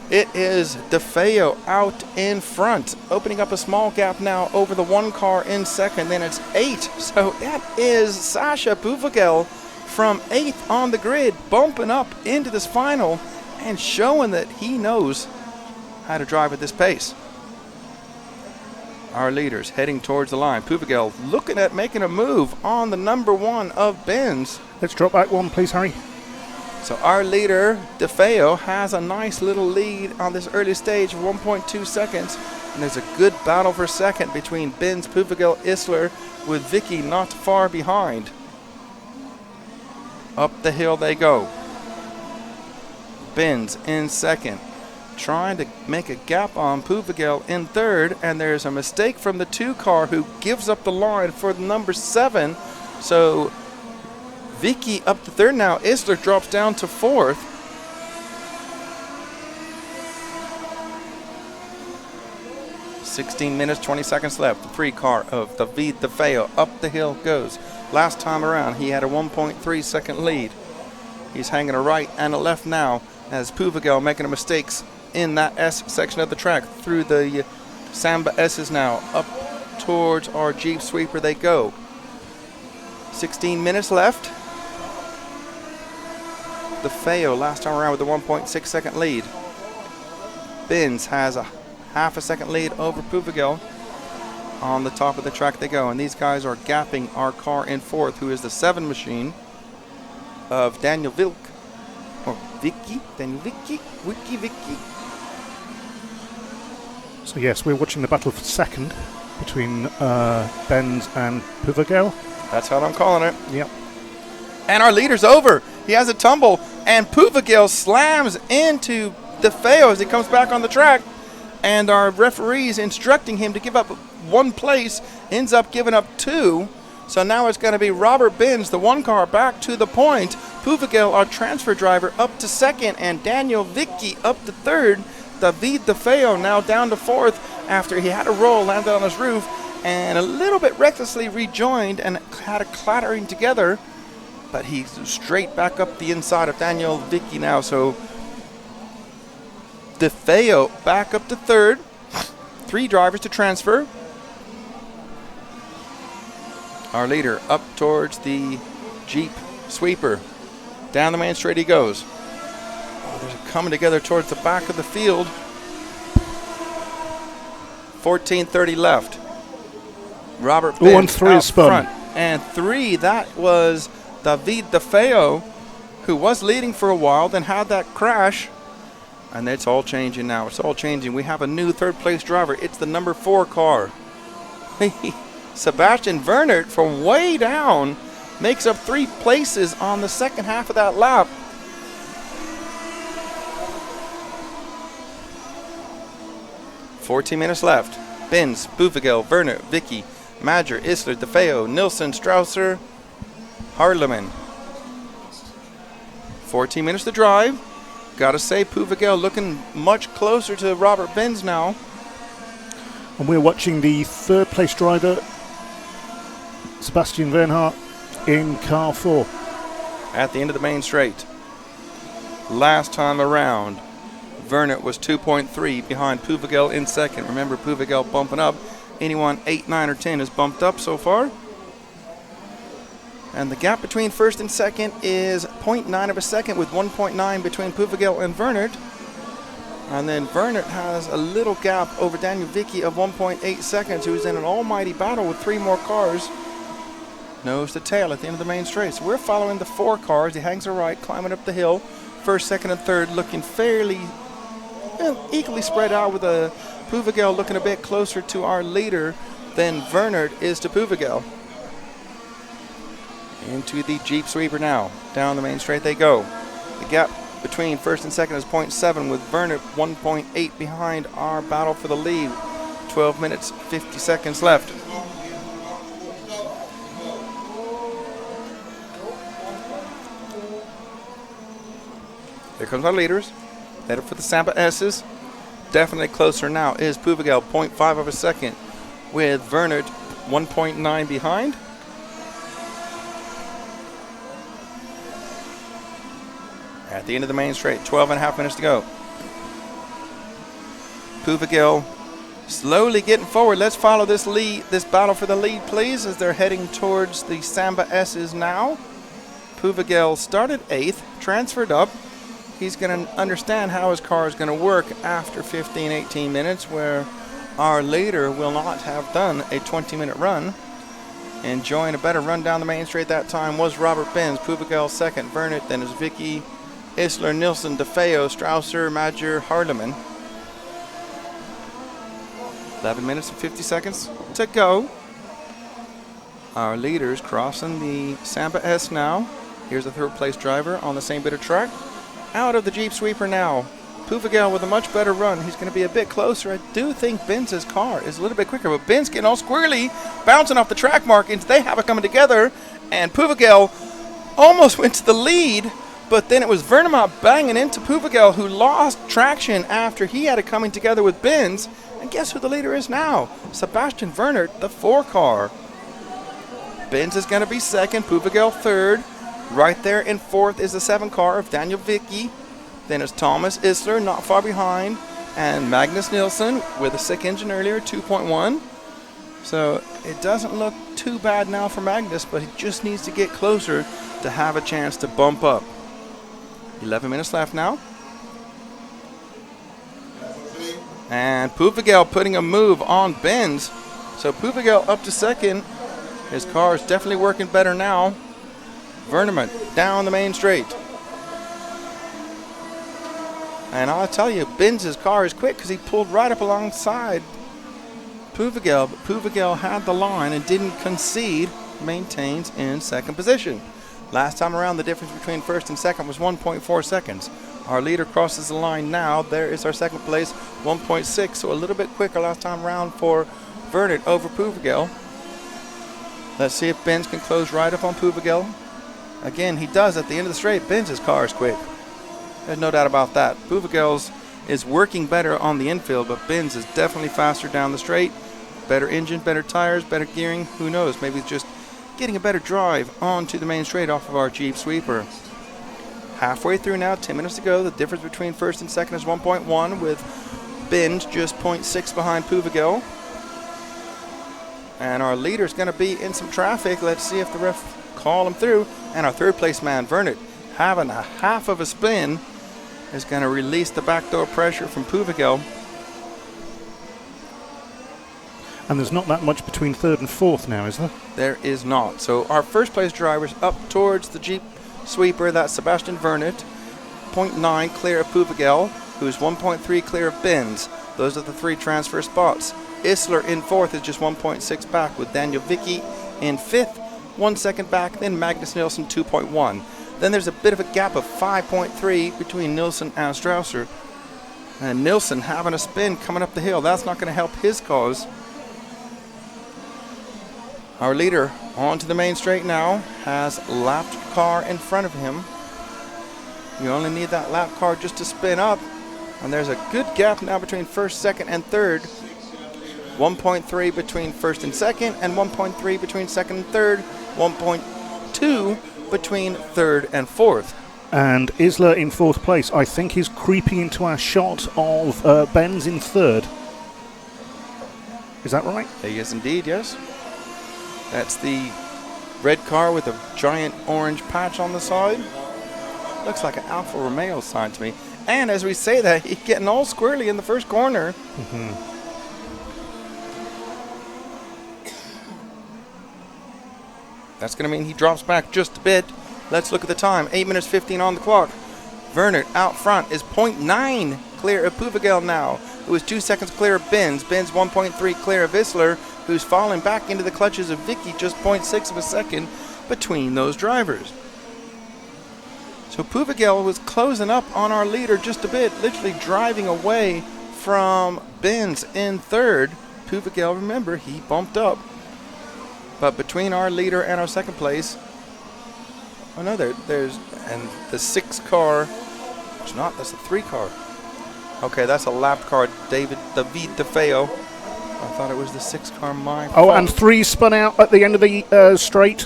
It is DeFeo out in front, opening up a small gap now over the 1 car in second. Then it's 8. So it is Sasha Puvagel from 8th on the grid, bumping up into this final and showing that he knows how to drive at this pace. Our leaders heading towards the line. Puvagel looking at making a move on the number 1 of Benz. Let's drop back one, please, Harry. So our leader, DeFeo, has a nice little lead on this early stage of 1.2 seconds. And there's a good battle for second between Benz, Puvagel, Isler, with Vicky not far behind. Up the hill they go. Benz in second, trying to make a gap on Puvagel in third, and there's a mistake from the 2 car who gives up the line for the number 7. So Vicky up to third now. Isler drops down to 4th. "16 minutes, 20 seconds left." The 3 car of David DeFeo up the hill goes. Last time around, he had a 1.3 second lead. He's hanging a right and a left now as Puvagel making mistakes in that S section of the track. Through the Samba S's now, up towards our Jeep Sweeper they go. 16 minutes left. DeFeo last time around with a 1.6 second lead. Benz has a half a second lead over Puvagel. On the top of the track they go, and these guys are gapping our car in 4th, who is the 7 machine of Daniel Vilk, or Vicky, Daniel Vicky. So yes, we're watching the battle for second between Benz and Puvagel. That's how I'm calling it. Yep. And our leader's over. He has a tumble, and Puvagel slams into DeFeo as he comes back on the track. And our referees instructing him to give up 1 place, ends up giving up 2. So now it's going to be Robert Benz, the 1 car, back to the point. Puvagel, our transfer driver, up to second, and Daniel Vicky up to third. David DeFeo now down to 4th after he had a roll, landed on his roof, and a little bit recklessly rejoined and had a clattering together. But he's straight back up the inside of Daniel Vicky now. So DeFeo back up to 3rd. 3 drivers to transfer. Our leader up towards the Jeep Sweeper. Down the main straight he goes. Oh, they're coming together towards the back of the field. 14:30 left. Robert Benz and 3 is spun. front. And 3, that was David DeFeo, who was leading for a while, then had that crash. And it's all changing now. It's all changing. We have a new 3rd place driver. It's the number 4 car. Sebastian Vernert from way down makes up 3 places on the second half of that lap. "14 minutes left. Benz, Puvagel, Vernert, Vicky, Madger, Isler, DeFeo, Nilsson, Strausser, Harleman. 14 minutes to drive. Gotta say, Puvagel looking much closer to Robert Benz now. And we're watching the 3rd place driver, Sebastian Vernhardt, in car 4. At the end of the main straight. Last time around, Vernert was 2.3 behind Puvagel in second. Remember, Puvagel bumping up. Anyone 8, 9, or 10 is bumped up so far. And the gap between first and second is 0.9 of a second, with 1.9 between Puvagel and Vernert. And then Vernert has a little gap over Daniel Vicky of 1.8 seconds, who's in an almighty battle with 3 more cars. Nose to tail at the end of the main straight. So we're following the 4 cars. He hangs a right, climbing up the hill. First, second, and third looking fairly equally spread out, with Puvagel looking a bit closer to our leader than Vernert is to Puvagel. Into the Jeep Sweeper now. Down the main straight they go. The gap between first and second is 0.7, with Vernert 1.8 behind our battle for the lead. 12 minutes, 50 seconds left. Here comes our leaders. Headed for the Samba S's. Definitely closer now is Puvigel, 0.5 of a second, with Vernert 1.9 behind. At the end of the main straight, 12 and a half minutes to go. Puvigel slowly getting forward. Let's follow this lead, this battle for the lead, please, as they're heading towards the Samba S's now. Puvigel started 8th, transferred up. He's going to understand how his car is going to work after 15, 18 minutes, where our leader will not have done a 20-minute run. Enjoying a better run down the main straight that time was Robert Benz. Puvigel second, Vernert, then is Vicky, Isler, Nilsson, DeFeo, Strausser, Major, Hardeman. 11 minutes and 50 seconds to go. Our leaders crossing the Samba S now. Here's the third place driver on the same bit of track. Out of the Jeep Sweeper now. Puvigel with a much better run. He's going to be a bit closer. I do think Benz's car is a little bit quicker, but Benz getting all squirrely, bouncing off the track markings. They have it coming together, and Puvigel almost went to the lead, but then it was Vernemont banging into Puvigel, who lost traction after he had it coming together with Benz. And guess who the leader is now? Sebastian Vernert, the 4 car. Benz is going to be second, Puvigel third. Right there in 4th is the 7 car of Daniel Vicky. Then is Thomas Isler, not far behind. And Magnus Nilsson with a sick engine earlier, 2.1. So it doesn't look too bad now for Magnus, but he just needs to get closer to have a chance to bump up. 11 minutes left now. And Puvigel putting a move on Benz. So Puvigel up to second. His car is definitely working better now. Vernemont down the main straight. And I'll tell you, Benz's car is quick because he pulled right up alongside Puvigel. But Puvigel had the line and didn't concede, maintains in second position. Last time around, the difference between first and second was 1.4 seconds. Our leader crosses the line now. There is our second place, 1.6, so a little bit quicker last time around for Vernert over Puvigel. Let's see if Benz can close right up on Puvigel. Again, he does at the end of the straight. Benz's car is quick. There's no doubt about that. Puvigel's is working better on the infield, but Benz is definitely faster down the straight. Better engine, better tires, better gearing. Who knows? Maybe it's just getting a better drive onto the main straight off of our Jeep Sweeper. Halfway through now, 10 minutes to go. The difference between first and second is 1.1, with Benz just 0.6 behind Puvigel. And our leader's going to be in some traffic. Let's see if the ref call him through. And our third place man, Vernert, having a half of a spin, is going to release the backdoor pressure from Puvigel. And there's not that much between third and fourth now, is there? There is not. So our first place driver's up towards the Jeep Sweeper. That's Sebastian Vernert, 0.9 clear of Puvigel, who's 1.3 clear of Benz. Those are the 3 transfer spots. Isler in 4th is just 1.6 back, with Daniel Vicky in 5th, 1 second back, then Magnus Nilsson 2.1. Then there's a bit of a gap of 5.3 between Nilsson and Strausser. And Nilsson having a spin coming up the hill. That's not going to help his cause. Our leader onto the main straight now has lapped car in front of him. You only need that lap car just to spin up. And there's a good gap now between first, second, and third. 1.3 between first and second, and 1.3 between second and third. 1.2 between third and fourth. And Isler in 4th place. I think he's creeping into our shot of Benz in 3rd. Is that right? He is indeed, yes. That's the red car with a giant orange patch on the side. Looks like an Alfa Romeo sign to me. And as we say that, he's getting all squirrely in the first corner. Mm-hmm. That's going to mean he drops back just a bit. Let's look at the time. 8 minutes 15 on the clock. Vernert out front is 0.9 clear of Puvigel now, who is 2 seconds clear of Benz. Benz 1.3 clear of Isler, who's falling back into the clutches of Vicky, just 0.6 of a second between those drivers. So Puvigel was closing up on our leader just a bit, literally driving away from Benz in 3rd. Puvigel, remember, he bumped up. But between our leader and our second place, oh no, there's, and the 6 car, it's not, that's a 3 car. Okay, that's a lapped car, David DeFeo. I thought it was the 6 car, my fault. And 3 spun out at the end of the straight,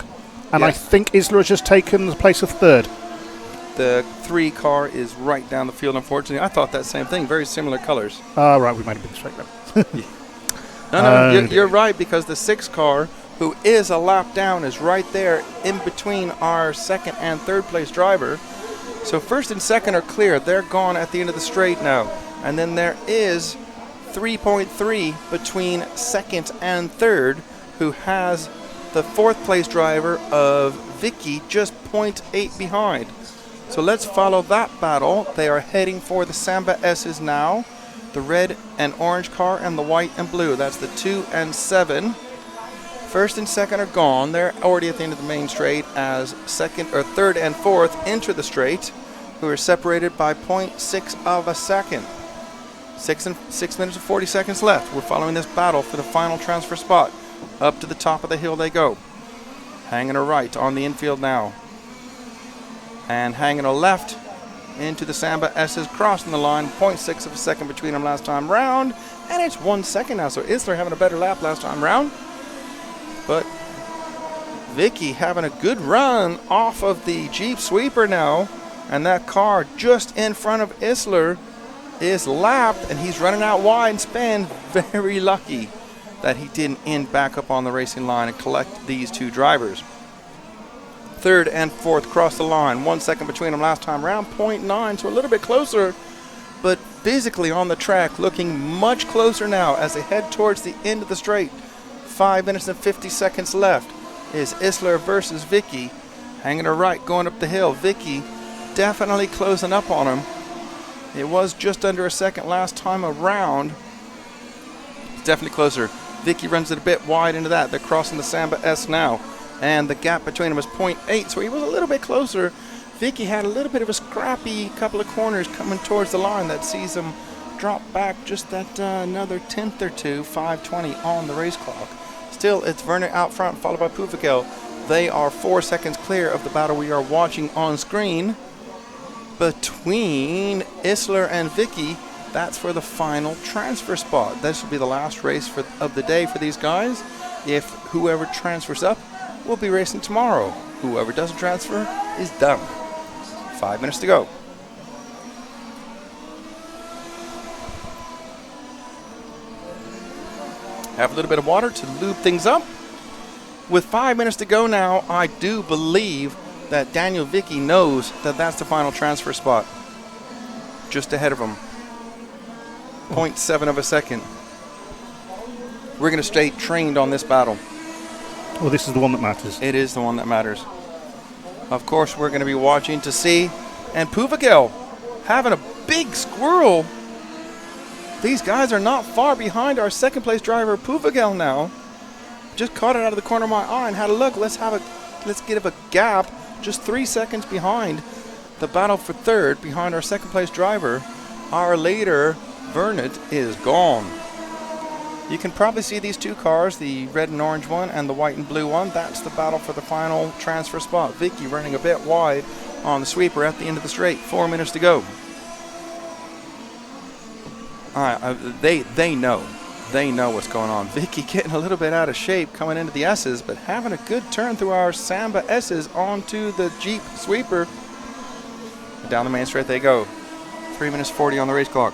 and I think Isla has just taken the place of 3rd. The 3 car is right down the field, unfortunately. I thought that same thing, very similar colors. Right, we made a big mistake then. No, you're right, because the 6 car, who is a lap down, is right there in between our 2nd and 3rd place driver. So 1st and 2nd are clear. They're gone at the end of the straight now. And then there is 3.3 between 2nd and 3rd, who has the 4th place driver of Vicky just 0.8 behind. So let's follow that battle. They are heading for the Samba S's now. The red and orange car and the white and blue. That's the 2 and 7. 1st and 2nd are gone. They're already at the end of the main straight as 2nd or 3rd and 4th enter the straight, who are separated by 0.6 of a second. 6 minutes and 40 seconds left. We're following this battle for the final transfer spot. Up to the top of the hill they go. Hanging a right on the infield now. And hanging a left into the Samba S's, crossing the line. 0.6 of a second between them last time round. And it's 1 second now, so Isler having a better lap last time round. But Vicky having a good run off of the Jeep Sweeper now. And that car just in front of Isler is lapped, and he's running out wide and spin. Very lucky that he didn't end back up on the racing line and collect these 2 drivers. 3rd and 4th cross the line. 1 second between them last time round. 0.9, so a little bit closer, but physically on the track looking much closer now as they head towards the end of the straight. 5 minutes and 50 seconds left. Is Isler versus Vicky. Hanging her right, going up the hill. Vicky definitely closing up on him. It was just under a second last time around. It's definitely closer. Vicky runs it a bit wide into that. They're crossing the Samba S now. And the gap between them is 0.8, so he was a little bit closer. Vicky had a little bit of a scrappy couple of corners coming towards the line that sees him drop back just that another tenth or two, 5:20 on the race clock. Still, it's Werner out front, followed by Puvigel. They are 4 seconds clear of the battle we are watching on screen between Isler and Vicky. That's for the final transfer spot. This will be the last race of the day for these guys. If whoever transfers up will be racing tomorrow. Whoever doesn't transfer is done. 5 minutes to go. Have a little bit of water to lube things up. With 5 minutes to go now, I do believe that Daniel Vicky knows that that's the final transfer spot. Just ahead of him. 0.7 of a second. We're going to stay trained on this battle. Well, this is the one that matters. It is the one that matters. Of course, we're going to be watching to see. And Puvigel having a big squirrel. These guys are not far behind our second place driver, Puvigel now. Just caught it out of the corner of my eye and had a look. Let's give a gap. Just 3 seconds behind the battle for third, behind our second place driver. Our leader, Vernet, is gone. You can probably see these two cars, the red and orange one and the white and blue one. That's the battle for the final transfer spot. Vicky running a bit wide on the sweeper at the end of the straight. 4 minutes to go. They know. They know what's going on. Vicky getting a little bit out of shape coming into the S's, but having a good turn through our Samba S's onto the Jeep sweeper. Down the main straight they go. 3 minutes 40 on the race clock.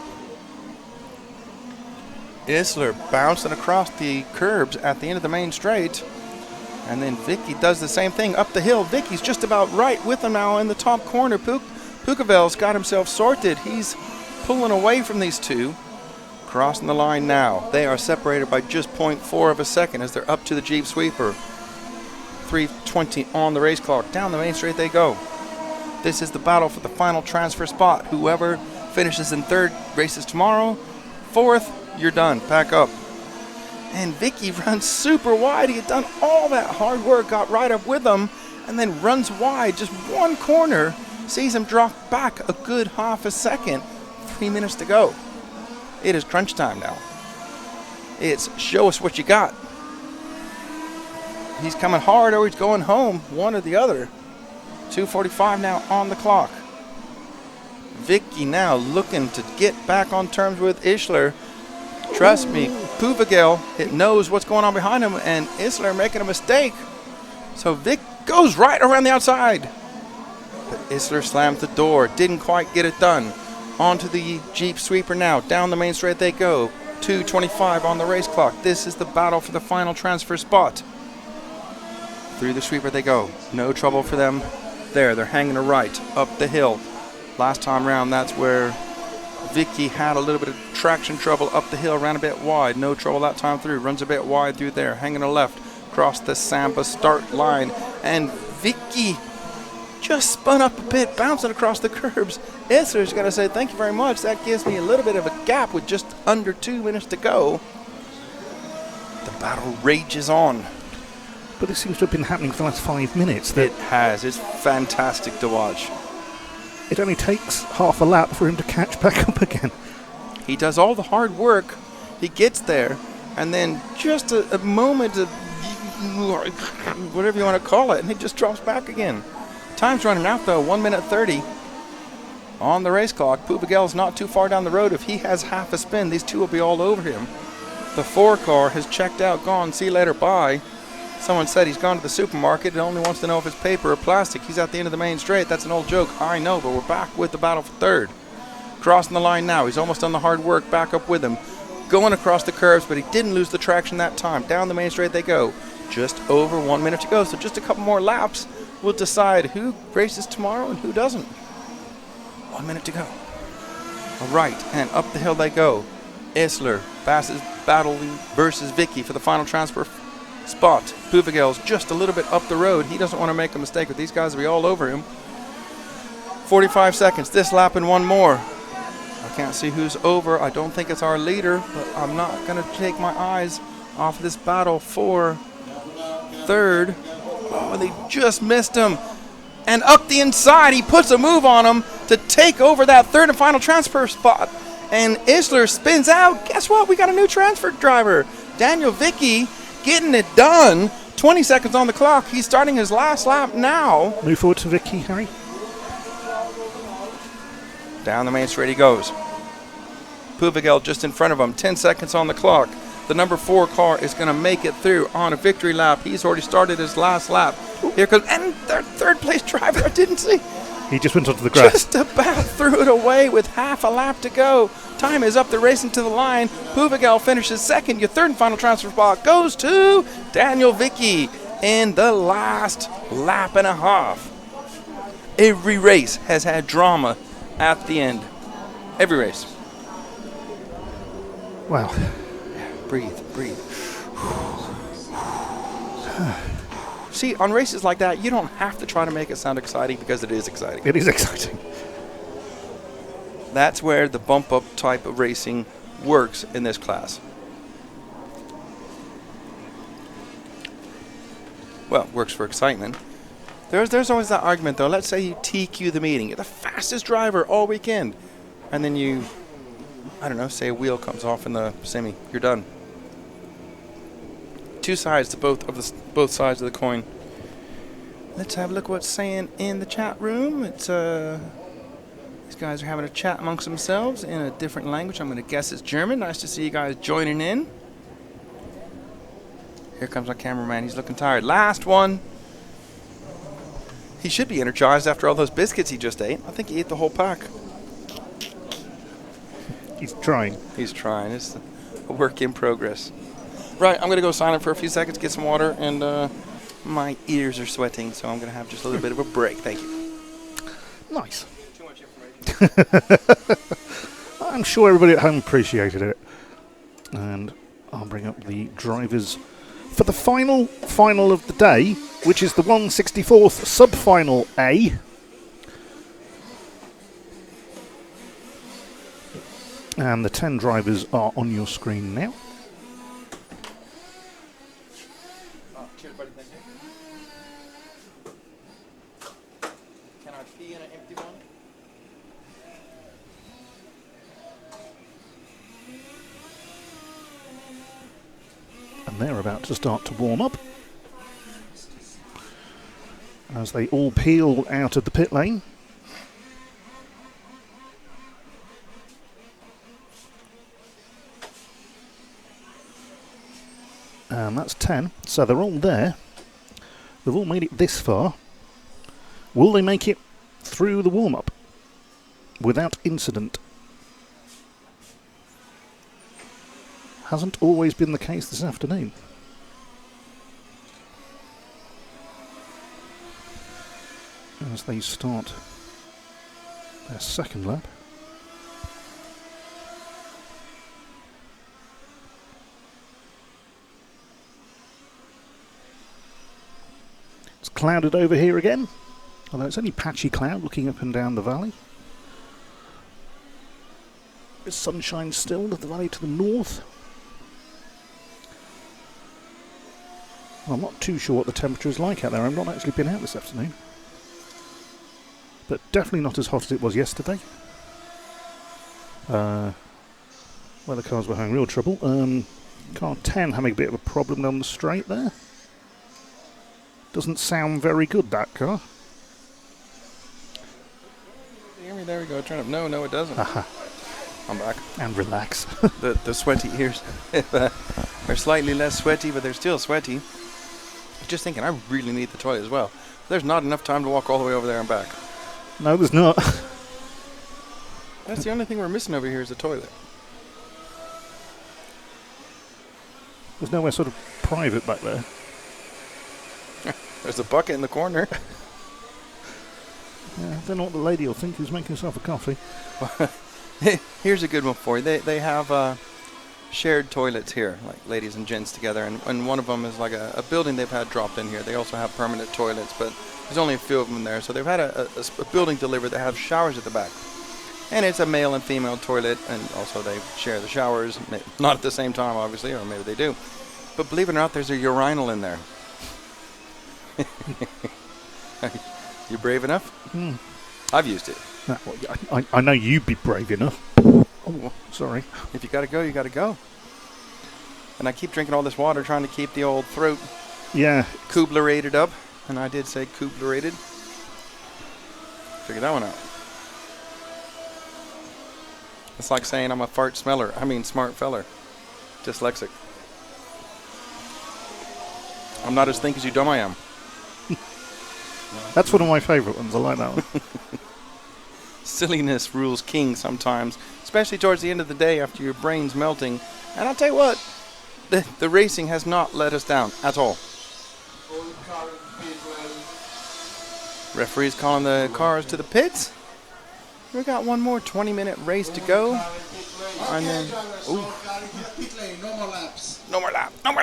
Isler bouncing across the curbs at the end of the main straight. And then Vicky does the same thing up the hill. Vicky's just about right with him now in the top corner. Pukavel's got himself sorted. He's pulling away from these two. Crossing the line now. They are separated by just 0.4 of a second as they're up to the Jeep sweeper. 3:20 on the race clock. Down the main straight they go. This is the battle for the final transfer spot. Whoever finishes in third races tomorrow. Fourth, you're done. Pack up. And Vicky runs super wide. He had done all that hard work, got right up with him, and then runs wide. Just one corner. Sees him drop back a good half a second. 3 minutes to go. It is crunch time now. It's show us what you got. He's coming hard or he's going home, one or the other. 2:45 now on the clock. Vicky now looking to get back on terms with Isler. Trust me, Puvagel, it knows what's going on behind him, and Isler making a mistake. So Vic goes right around the outside. But Isler slams the door, didn't quite get it done. Onto the Jeep sweeper now, down the main straight they go. 2:25 on the race clock. This is the battle for the final transfer spot. Through the sweeper they go. No trouble for them there. They're hanging a right up the hill. Last time round, that's where Vicky had a little bit of traction trouble up the hill, ran a bit wide. No trouble that time through. Runs a bit wide through there. Hanging a left. Across the Samba start line. And Vicky just spun up a bit, bouncing across the curbs. Isler's got to say thank you very much. That gives me a little bit of a gap with just under 2 minutes to go. The battle rages on. But it seems to have been happening for the last 5 minutes. It has. It's fantastic to watch. It only takes half a lap for him to catch back up again. He does all the hard work. He gets there. And then just a moment of whatever you want to call it, and he just drops back again. Time's running out, though. 1 minute 30 on the race clock. Puvagel's not too far down the road. If he has half a spin, these two will be all over him. The 4 car has checked out, gone, see you later, bye. Someone said he's gone to the supermarket and only wants to know if it's paper or plastic. He's at the end of the main straight. That's an old joke. I know, but we're back with the battle for third. Crossing the line now. He's almost done the hard work. Back up with him. Going across the curves, but he didn't lose the traction that time. Down the main straight they go. Just over 1 minute to go. So just a couple more laps will decide who races tomorrow and who doesn't. 1 minute to go. All right, and up the hill they go. Isler passes battling versus Vicky for the final transfer spot. Puvagel's just a little bit up the road. He doesn't want to make a mistake, but these guys will be all over him. 45 seconds. This lap and one more. I can't see who's over. I don't think it's our leader, but I'm not going to take my eyes off this battle for third. Oh, they just missed him. And up the inside, he puts a move on him to take over that third and final transfer spot. And Isler spins out. Guess what? We got a new transfer driver. Daniel Vicky getting it done. 20 seconds on the clock. He's starting his last lap now. Move forward to Vicky, Harry. Down the main straight he goes. Puvagel just in front of him. 10 seconds on the clock. The number 4 car is going to make it through on a victory lap. He's already started his last lap. Here comes, and their third place driver, I didn't see. He just went onto the grass. Just about threw it away with half a lap to go. Time is up. They're racing to the line. Puvagel finishes second. Your third and final transfer spot goes to Daniel Vicky in the last lap and a half. Every race has had drama at the end. Every race. Wow. Breathe, breathe. See, on races like that, you don't have to try to make it sound exciting because it is exciting. It is exciting. That's where the bump-up type of racing works in this class. Well, works for excitement. There's always that argument, though. Let's say you TQ the meeting. You're the fastest driver all weekend. And then you, I don't know, say a wheel comes off in the semi. You're done. Two sides to both sides of the coin. Let's have a look what's saying in the chat room. It's these guys are having a chat amongst themselves in a different language. I'm going to guess it's German. Nice to see you guys joining in. Here comes our cameraman. He's looking tired. Last one. He should be energized after all those biscuits he just ate. I think he ate the whole pack. He's trying. He's trying. It's a work in progress. Right, I'm going to go silent for a few seconds, get some water, and my ears are sweating, so I'm going to have just a little bit of a break. Thank you. Nice. Too much information. I'm sure everybody at home appreciated it. And I'll bring up the drivers for the final of the day, which is the 164th sub-final A. And the 10 drivers are on your screen now. Cheers, buddy. Thank you. Can I pee in an empty one? And they're about to start to warm up as they all peel out of the pit lane. And that's 10, so they're all there. They've all made it this far. Will they make it through the warm-up without incident? Hasn't always been the case this afternoon. As they start their second lap. It's clouded over here again, although it's only patchy cloud looking up and down the valley. There's sunshine still at the valley to the north. Well, I'm not too sure what the temperature is like out there. I've not actually been out this afternoon. But definitely not as hot as it was yesterday. Where the cars were having real trouble. Car 10 having a bit of a problem down the straight there. Doesn't sound very good, that car. You hear me? There we go. Turn up. No, it doesn't. Aha. I'm back. And relax. the sweaty ears are slightly less sweaty, but they're still sweaty. Just thinking, I really need the toilet as well. There's not enough time to walk all the way over there and back. No, there's not. That's the only thing we're missing over here is the toilet. There's nowhere sort of private back there. There's a bucket in the corner. Yeah, I don't know what the lady will think who's making herself a coffee. Here's a good one for you. They have shared toilets here, like ladies and gents together, and one of them is like a building they've had dropped in here. They also have permanent toilets, but there's only a few of them there. So they've had a building delivered that have showers at the back. And it's a male and female toilet, and also they share the showers. Not at the same time, obviously, or maybe they do. But believe it or not, there's a urinal in there. You brave enough? I've used it. I know you'd be brave enough. Oh, sorry. If you gotta go, you gotta go. And I keep drinking all this water, trying to keep the old throat Kubler-rated up. And I did say Kubler-rated. Figure that one out. It's like saying I'm a smart feller. Dyslexic. I'm not as think as you dumb I am. That's one of my favourite ones. I like that one. Silliness rules king sometimes, especially towards the end of the day after your brain's melting. And I'll tell you what, the racing has not let us down at all. Referee's calling the cars to the pits. We got one more 20-minute race to go. And then, No more laps. No more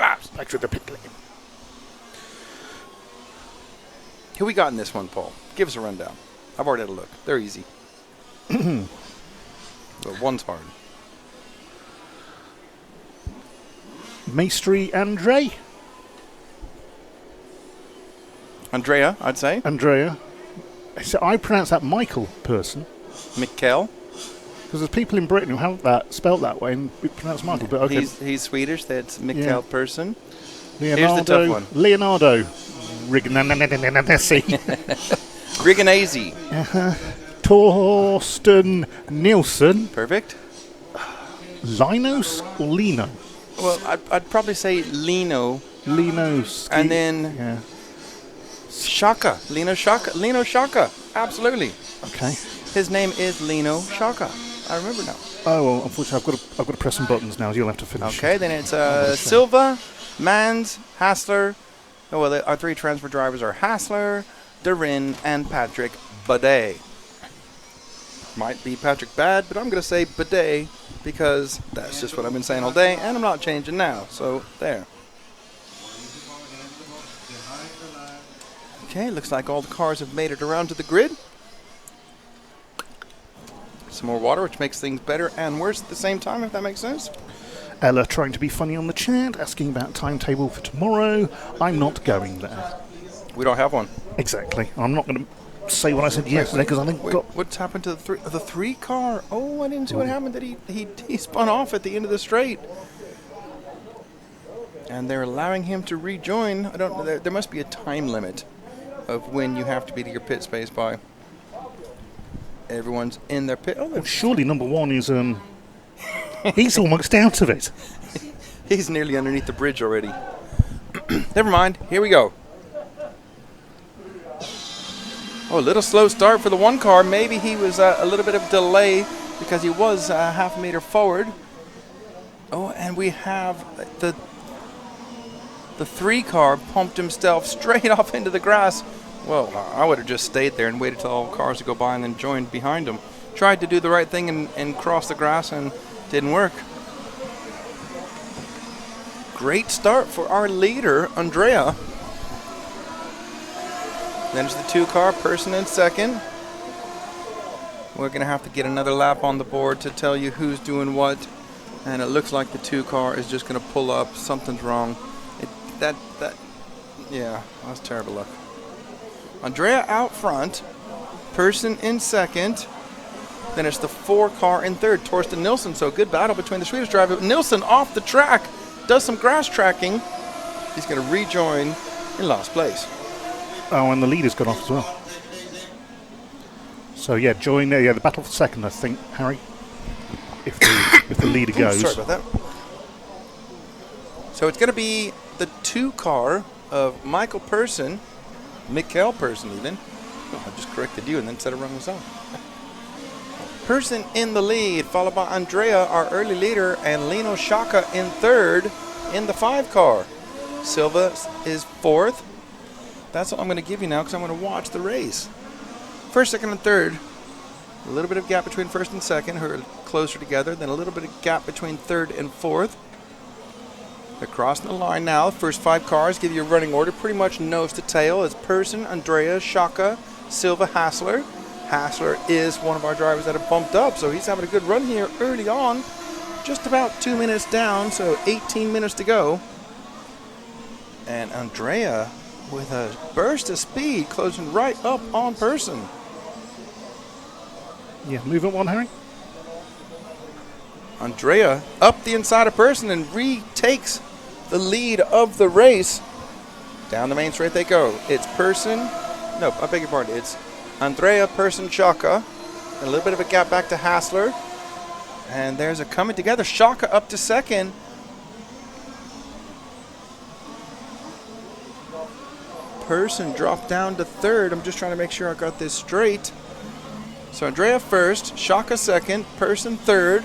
laps. Back to the pit lane. Who we got in this one, Paul? Give us a rundown. I've already had a look. They're easy. But one's hard. Maestri Andrea, I'd say. Andrea. So I pronounce that Michael person. Mikkel. Because there's people in Britain who have that spelled that way and pronounce Michael. But okay. He's Swedish. That's Mikkel person. Leonardo, here's the tough one. Leonardo Rignanesi. Riganese. Torsten Nilsson. Perfect. Linos or Lino? Well, I'd probably say Lino. And then Shaka. Lino Shaka. Absolutely. Okay. His name is Lino Shaka. I remember now. Oh, well, unfortunately, I've got to press some buttons now. You'll have to finish. Okay, then it's Silva, Mans, Hassler. Oh, well, our three transfer drivers are Hassler, Durin, and Patrick Bidet. Might be Patrick Bad, but I'm going to say Bidet because that's just what I've been saying all day, and I'm not changing now. So, there. Okay, looks like all the cars have made it around to the grid. Some more water, which makes things better and worse at the same time, if that makes sense. Ella trying to be funny on the chat, asking about timetable for tomorrow. I'm not going there. We don't have one. Exactly. I'm not going to say what I said yesterday because I think what's happened to the three car? Oh, I didn't see what happened. That he spun off at the end of the straight. And they're allowing him to rejoin. I don't know. There must be a time limit of when you have to be to your pit space by. Everyone's in their pit. Well, surely number one is he's almost out of it. He's nearly underneath the bridge already. Never mind. Here we go. Oh, a little slow start for the one car. Maybe he was a little bit of delay because he was half a meter forward. Oh, and we have the 3 car pumped himself straight off into the grass. Well, I would have just stayed there and waited till all cars to go by and then joined behind him. Tried to do the right thing and cross the grass and didn't work. Great start for our leader, Andrea. Then it's the 2 car, Person in second. We're going to have to get another lap on the board to tell you who's doing what. And it looks like the 2 car is just going to pull up. Something's wrong. Yeah, that's terrible luck. Andrea out front, Person in second. Then it's the 4 car in third, Torsten Nilsson. So good battle between the Swedish driver. Nilsson off the track, does some grass tracking. He's going to rejoin in last place. Oh, and the leader's gone off as well. So yeah, join there. Yeah, the battle for second, I think, Harry. If the leader goes. Sorry about that. So it's going to be the 2 car of Michael Person, Mikkel Person even. Oh, I just corrected you and then said it wrong myself. Person in the lead, followed by Andrea, our early leader, and Lino Shaka in third in the 5 car. Silva is 4th. That's all I'm going to give you now because I'm going to watch the race. First, second, and third. A little bit of gap between first and second, who are closer together. Then a little bit of gap between third and fourth. They're crossing the line now. First 5 cars give you a running order, pretty much nose to tail. It's Person, Andrea, Shaka, Silva, Hassler. Hassler is one of our drivers that have bumped up, so he's having a good run here early on. Just about 2 minutes down, so 18 minutes to go. And Andrea with a burst of speed, closing right up on Person. Yeah, movement 1, Harry. Andrea up the inside of Person and retakes the lead of the race. Down the main straight they go. It's Person. No, I beg your pardon. It's Andrea, Person, Shaka. And a little bit of a gap back to Hassler. And there's a coming together. Shaka up to second. Person dropped down to third. I'm just trying to make sure I got this straight. So Andrea first, Shaka second, Person third.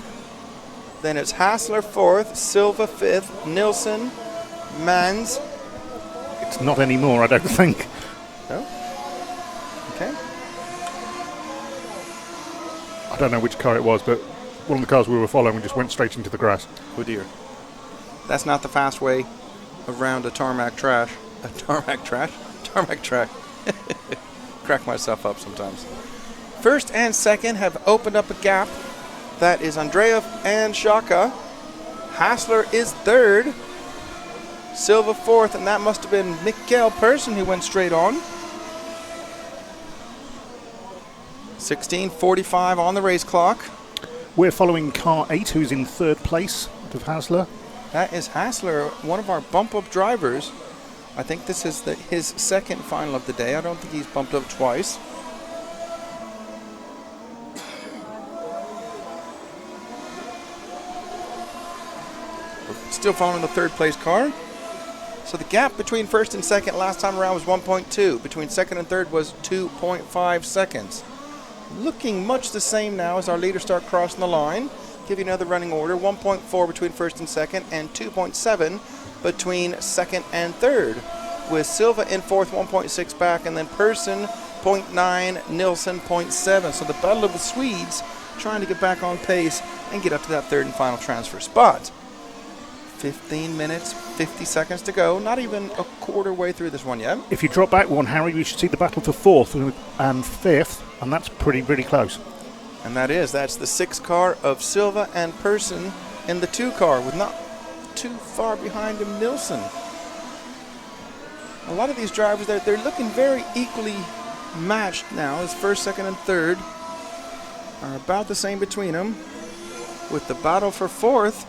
Then it's Hassler 4th, Silva 5th, Nilsson, Mans. It's not anymore, I don't think. No? Okay. I don't know which car it was, but one of the cars we were following just went straight into the grass. Oh dear. That's not the fast way around a tarmac trash. A tarmac trash? Tarmac track. Crack myself up sometimes. First and second have opened up a gap. That is Andrea and Shaka. Hassler is third. Silva 4th, and that must have been Mikkel Person who went straight on. 16:45 on the race clock. We're following car 8, who's in third place out of Hassler. That is Hassler, one of our bump-up drivers. I think this is his second final of the day. I don't think he's bumped up twice. Still following the third place car. So the gap between first and second last time around was 1.2. Between second and third was 2.5 seconds. Looking much the same now as our leaders start crossing the line. Give you another running order. 1.4 between first and second and 2.7 between second and third. With Silva in fourth, 1.6 back, and then Person 0.9, Nilsson 0.7. So the battle of the Swedes trying to get back on pace and get up to that third and final transfer spot. 15 minutes, 50 seconds to go. Not even a quarter way through this one yet. If you drop back one, Harry, we should see the battle for 4th and 5th, and that's pretty close. And that's the 6 car of Silva and Person in the 2 car with not too far behind him, Nilsson. A lot of these drivers, they're looking very equally matched now. As first, second, and third are about the same between them. With the battle for 4th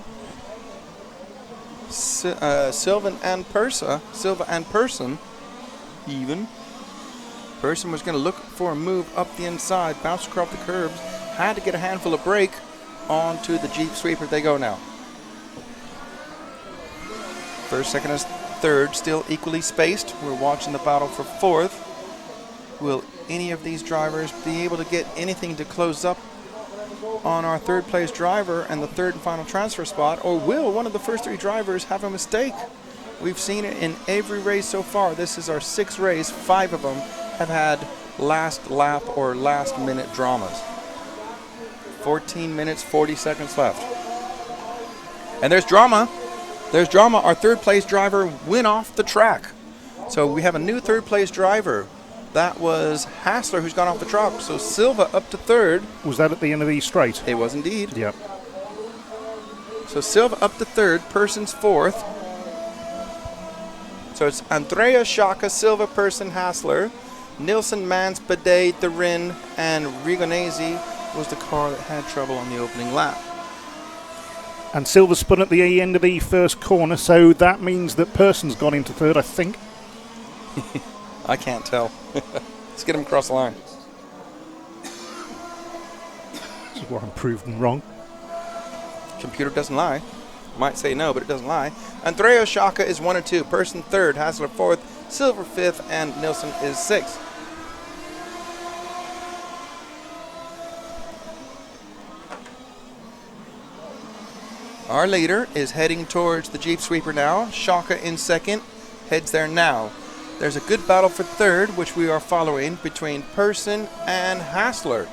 Silva and Person even. Person was going to look for a move up the inside, bounce across the curbs, had to get a handful of brake onto the Jeep Sweeper. They go now. First, second, and third still equally spaced. We're watching the battle for fourth. Will any of these drivers be able to get anything to close up on our third place driver and the third and final transfer spot, or will one of the first three drivers have a mistake? We've seen it in every race so far. This is our sixth race. 5 of them have had last lap or last minute dramas. 14 minutes, 40 seconds left. And there's drama. There's drama. Our third place driver went off the track. So we have a new third place driver. That was Hassler who's gone off the track. So Silva up to third. Was that at the end of the straight? It was indeed. Yep. So Silva up to third, Person's fourth. So it's Andrea, Shaka, Silva, Person, Hassler. Nilsson, Mans, Bidet, Therin, and Rigonese was the car that had trouble on the opening lap. And Silva spun at the end of the first corner, so that means that Person's gone into third, I think. I can't tell. Let's get him across the line. This is where I'm proven wrong. Computer doesn't lie. Might say no, but it doesn't lie. Andrea Shaka is 1 and 2. Person third. Hassler fourth. Silver fifth. And Nilsson is sixth. Our leader is heading towards the Jeep Sweeper now. Shaka in second. Heads there now. There's a good battle for third, which we are following between Person and Hassler.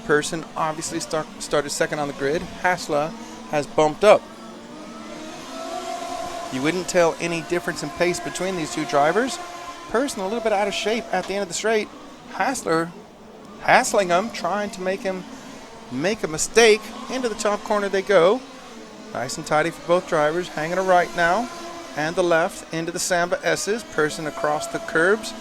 Person obviously started second on the grid. Hassler has bumped up. You wouldn't tell any difference in pace between these two drivers. Person a little bit out of shape at the end of the straight. Hassler hassling him, trying to make him make a mistake. Into the top corner they go. Nice and tidy for both drivers. Hanging a right now. And the left into the Samba S's. Person across the curbs.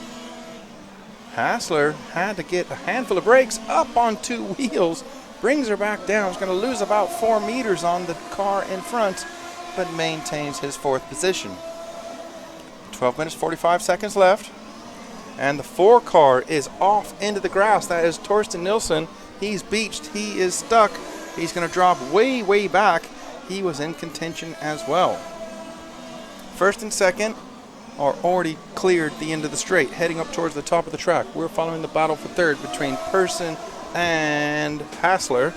Hassler had to get a handful of brakes up on 2 wheels. Brings her back down. He's going to lose about 4 meters on the car in front, but maintains his fourth position. 12 minutes, 45 seconds left. And the 4 car is off into the grass. That is Torsten Nilsson. He's beached. He is stuck. He's going to drop way, way back. He was in contention as well. First and second are already cleared the end of the straight, heading up towards the top of the track. We're following the battle for third between Person and Hassler.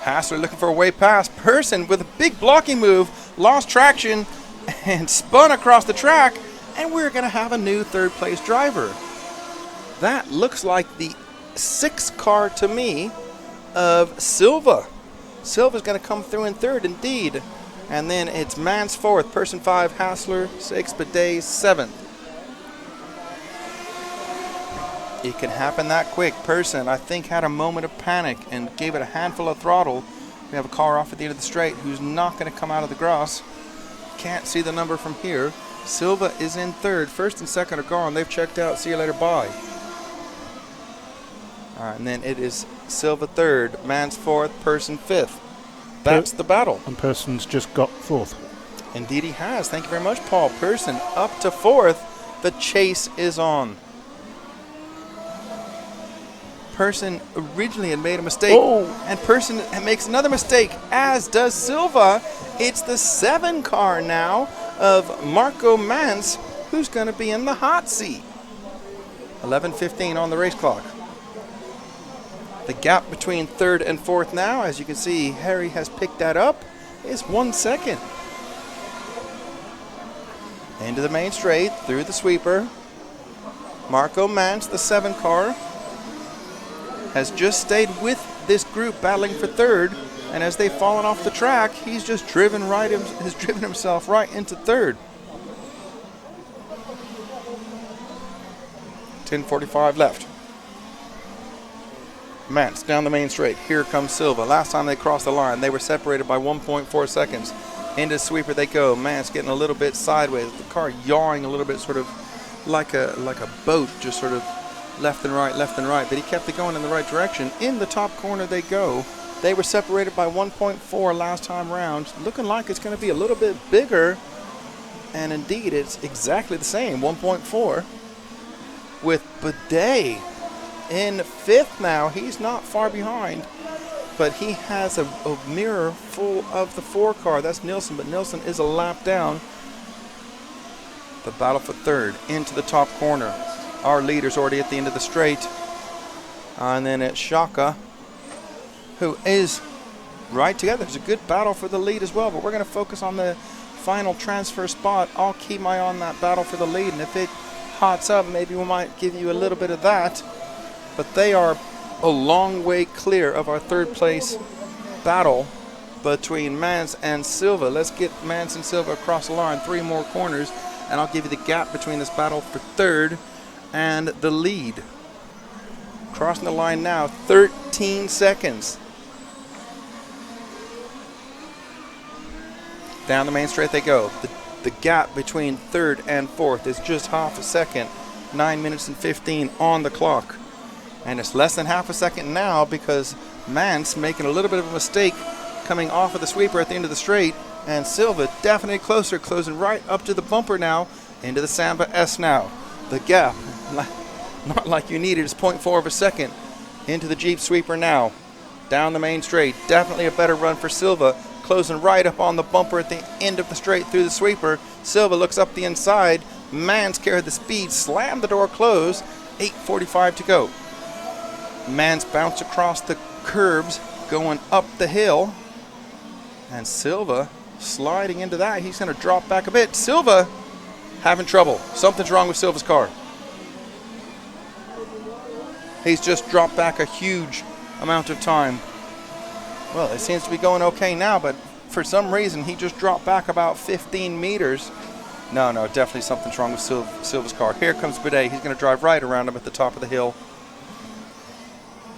Hassler looking for a way past. Person with a big blocking move, lost traction and spun across the track, and we're going to have a new third place driver. That looks like the 6th car to me of Silva. Silva's going to come through in third indeed. And then it's Mans fourth, Person 5, Hassler 6, Bidet 7th. It can happen that quick. Person, I think, had a moment of panic and gave it a handful of throttle. We have a car off at the end of the straight who's not going to come out of the grass. Can't see the number from here. Silva is in third. First and second are gone. They've checked out. See you later. Bye. All right, and then it is Silva third, Mans fourth, Person fifth. That's the battle. And Person's just got fourth. Indeed he has. Thank you very much, Paul. Person up to fourth. The chase is on. Person originally had made a mistake. Oh. And Person makes another mistake, as does Silva. It's the 7 car now of Marco Mans, who's going to be in the hot seat. 11:15 on the race clock. The gap between third and fourth now, as you can see, Harry has picked that up, is 1 second. Into the main straight, through the sweeper. Marco Mans, the 7 car, has just stayed with this group battling for third, and as they've fallen off the track, he's just driven himself right into third. 10:45 left. Mans down the main straight. Here comes Silva. Last time they crossed the line, they were separated by 1.4 seconds. Into sweeper they go. Mans getting a little bit sideways. The car yawing a little bit, sort of like a boat, just sort of left and right, but he kept it going in the right direction. In the top corner they go. They were separated by 1.4 last time round. Looking like it's going to be a little bit bigger. And indeed, it's exactly the same, 1.4. With Bidet in 5th now. He's not far behind. But he has a mirror full of the 4 car. That's Nielsen, but Nielsen is a lap down. The battle for 3rd into the top corner. Our leader's already at the end of the straight. And then it's Shaka, who is right together. There's a good battle for the lead as well, but we're going to focus on the final transfer spot. I'll keep my eye on that battle for the lead, and if it hots up, maybe we might give you a little bit of that. But they are a long way clear of our 3rd place battle between Mans and Silva. Let's get Mans and Silva across the line, 3 more corners, and I'll give you the gap between this battle for 3rd and the lead. Crossing the line now, 13 seconds. Down the main straight they go. The gap between 3rd and 4th is just half a second. 9 minutes and 15 on the clock. And it's less than half a second now because Mance making a little bit of a mistake coming off of the sweeper at the end of the straight. And Silva definitely closer, closing right up to the bumper now, into the Samba S now. The gap, not like you needed, is 0.4 of a second into the Jeep sweeper now. Down the main straight, definitely a better run for Silva, closing right up on the bumper at the end of the straight through the sweeper. Silva looks up the inside, Mans carried the speed, slammed the door closed, 8:45 to go. Mans bounce across the curbs, going up the hill, and Silva sliding into that. He's going to drop back a bit. Silva having trouble. Something's wrong with Silva's car. He's just dropped back a huge amount of time. Well, it seems to be going okay now, but for some reason he just dropped back about 15 meters. No, definitely something's wrong with Silva's car. Here comes Bidet. He's going to drive right around him at the top of the hill.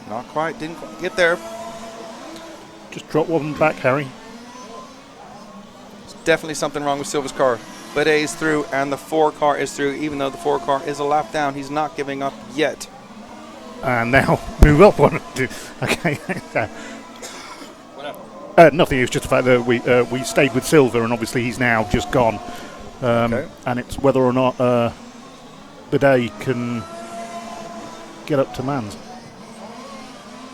Not quite, didn't quite get there. Just drop one back, Harry. There's definitely something wrong with Silva's car. Bidet's through and the 4 car is through. Even though the 4 car is a lap down, he's not giving up yet. And now move up one. Okay. Nothing. It was just the fact that we stayed with Silva, and obviously he's now just gone. Okay. And it's whether or not Bidet can get up to Mans.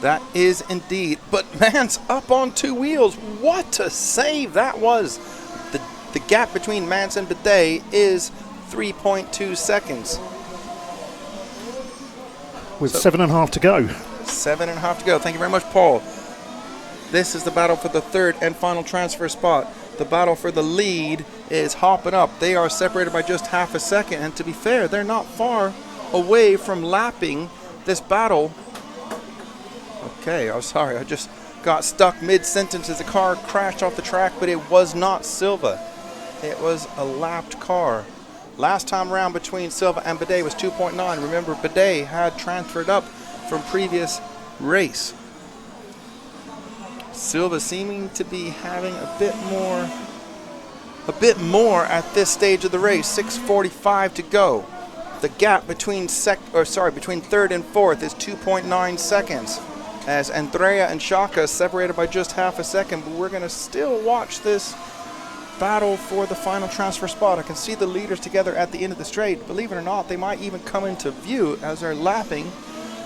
That is indeed. But Mans up on 2 wheels. What a save that was. The gap between Mans and Bidet is 3.2 seconds. With 7.5 to go. 7.5 to go. Thank you very much, Paul. This is the battle for the 3rd and final transfer spot. The battle for the lead is hopping up. They are separated by just half a second. And to be fair, they're not far away from lapping this battle. Okay, I'm sorry. I just got stuck mid-sentence as the car crashed off the track, but it was not Silva. It was a lapped car. Last time around between Silva and Bidet was 2.9. Remember, Bidet had transferred up from previous race. Silva seeming to be having a bit more at this stage of the race. 6:45 to go. The gap between between 3rd and 4th is 2.9 seconds. As Andrea and Shaka separated by just half a second, but we're going to still watch this battle for the final transfer spot. I can see the leaders together at the end of the straight. Believe it or not, they might even come into view as they're lapping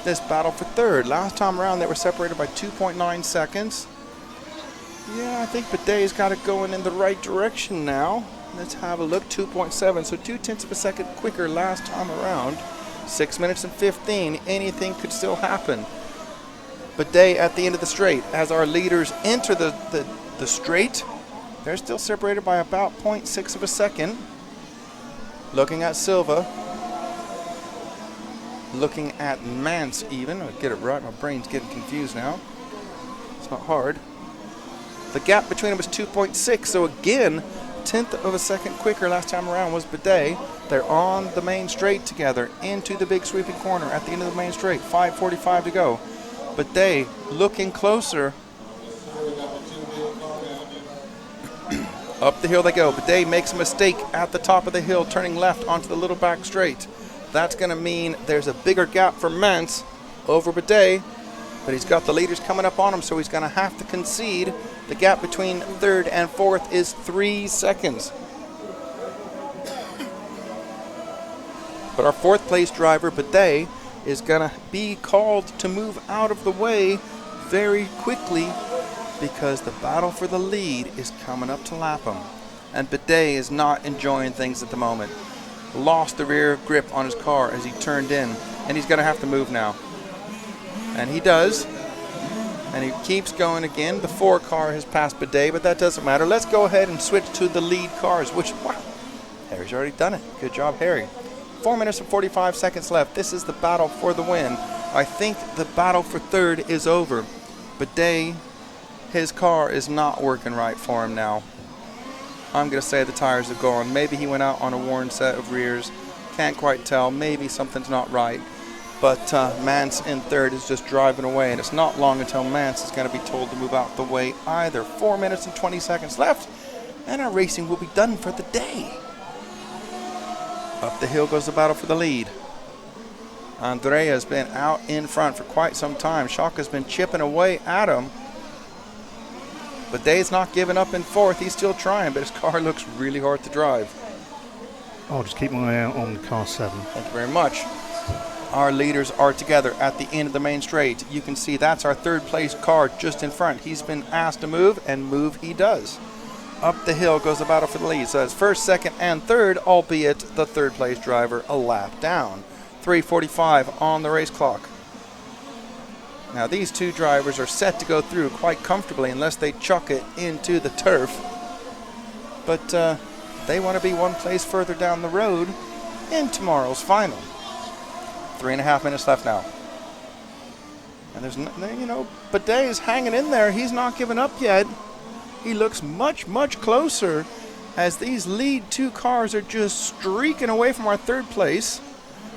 this battle for 3rd. Last time around, they were separated by 2.9 seconds. Yeah, I think Bidet's got it going in the right direction now. Let's have a look. 2.7, so 0.2 of a second quicker last time around. 6 minutes and 15. Anything could still happen. Bidet at the end of the straight. As our leaders enter the straight, they're still separated by about 0.6 of a second. Looking at Silva. Looking at Mance even. I'll get it right. My brain's getting confused now. It's not hard. The gap between them was 2.6. So again, 1/10 of a second quicker last time around was Bidet. They're on the main straight together into the big sweeping corner at the end of the main straight. 5:45 to go. Bidet looking closer. Up the hill they go. Bidet makes a mistake at the top of the hill, turning left onto the little back straight. That's going to mean there's a bigger gap for Mance over Bidet. But he's got the leaders coming up on him, so he's going to have to concede. The gap between third and fourth is 3 seconds. But our fourth place driver, Bidet, is going to be called to move out of the way very quickly because the battle for the lead is coming up to lap him. And Bidet is not enjoying things at the moment. Lost the rear grip on his car as he turned in, and he's going to have to move now. And he does. And he keeps going again. The 4 car has passed Bidet, but that doesn't matter. Let's go ahead and switch to the lead cars, which, wow, Harry's already done it. Good job, Harry. 4 minutes and 45 seconds left. This is the battle for the win. I think the battle for third is over. Bidet, his car is not working right for him now. I'm going to say the tires are gone. Maybe he went out on a worn set of rears. Can't quite tell. Maybe something's not right. But Mance in third is just driving away, and it's not long until Mance is going to be told to move out the way either. 4 minutes and 20 seconds left, and our racing will be done for the day. Up the hill goes the battle for the lead. Andrea's been out in front for quite some time. Shaka's been chipping away at him. But Day's not giving up in fourth. He's still trying, but his car looks really hard to drive. I'll just keep my eye out on car 7. Thank you very much. Our leaders are together at the end of the main straight. You can see that's our third place car just in front. He's been asked to move, and move he does. Up the hill goes the battle for the lead. So it's first, second, and third, albeit the third place driver a lap down. 3:45 on the race clock. Now these two drivers are set to go through quite comfortably unless they chuck it into the turf. But they want to be one place further down the road in tomorrow's final. 3.5 minutes left now. And there's, Bidet is hanging in there. He's not giving up yet. He looks much, much closer as these lead 2 cars are just streaking away from our third place.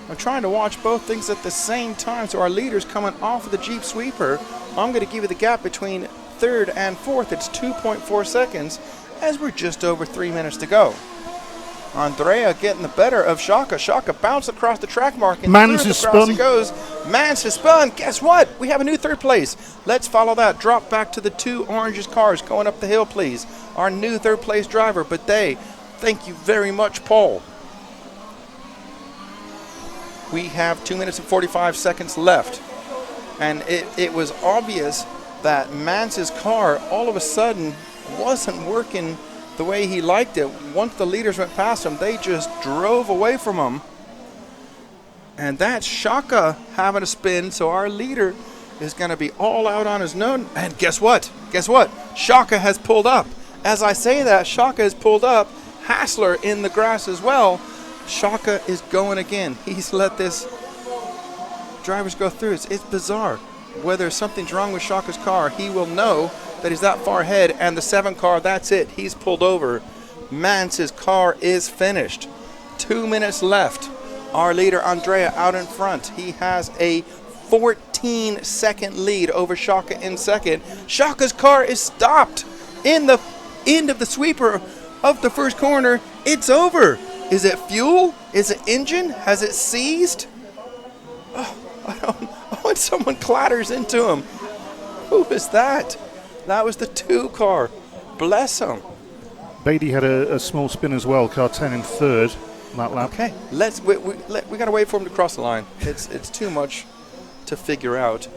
I'm trying to watch both things at the same time, so our leader's coming off of the Jeep Sweeper. I'm going to give you the gap between third and fourth. It's 2.4 seconds as we're just over 3 minutes to go. Andrea getting the better of Shaka. Shaka bounced across the track mark and Mance has spun. Goes. Mance has spun. Guess what? We have a new third place. Let's follow that. Drop back to the 2 orangish cars going up the hill, please. Our new third place driver, Bidet. Thank you very much, Paul. We have 2 minutes and 45 seconds left. And it was obvious that Mance's car all of a sudden wasn't working the way he liked it. Once the leaders went past him, they just drove away from him. And that's Shaka having a spin, so our leader is going to be all out on his own. And guess what? Guess what? Shaka has pulled up. As I say that, Shaka has pulled up. Hassler in the grass as well. Shaka is going again. He's let this drivers go through. It's bizarre. Whether something's wrong with Shaka's car, he will know that he's that far ahead, and the 7 car, that's it. He's pulled over. Mance's car is finished. 2 minutes left. Our leader, Andrea, out in front. He has a 14-second lead over Shaka in second. Shaka's car is stopped in the end of the sweeper of the first corner. It's over. Is it fuel? Is it engine? Has it seized? When someone clatters into him. Who is that? That was the 2 car. Bless him. Beatty had a small spin as well. Car 10 in third on that lap. Okay, we got to wait for him to cross the line. It's too much to figure out.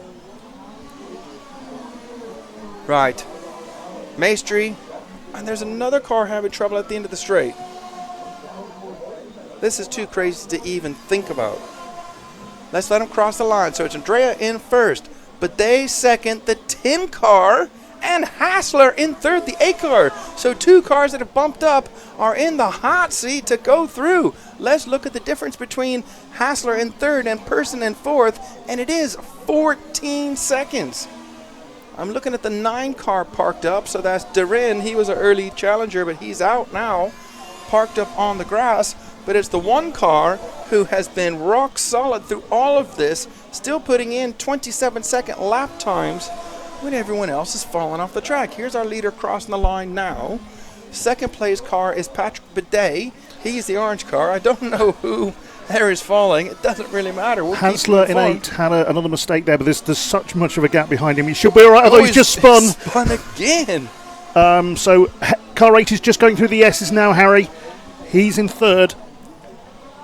Right. Maestri, and there's another car having trouble at the end of the straight. This is too crazy to even think about. Let's let him cross the line. So it's Andrea in first, Bidet second, the 10 car, and Hassler in third, the 8 car. So 2 cars that have bumped up are in the hot seat to go through. Let's look at the difference between Hassler in third and Person in fourth, and it is 14 seconds. I'm looking at the 9 car parked up, so that's Durin. He was an early challenger, but he's out now, parked up on the grass. But it's the 1 car who has been rock solid through all of this, still putting in 27-second lap times when everyone else is falling off the track. Here's our leader crossing the line now. Second place car is Patrick Bidet. He's the orange car. I don't know who Air is falling. It doesn't really matter. We'll Hansler keep in moving 8 had another mistake there, but there's such much of a gap behind him. He should be all right, although he's just spun. Spun again. So car 8 is just going through the S's now, Harry. He's in 3rd.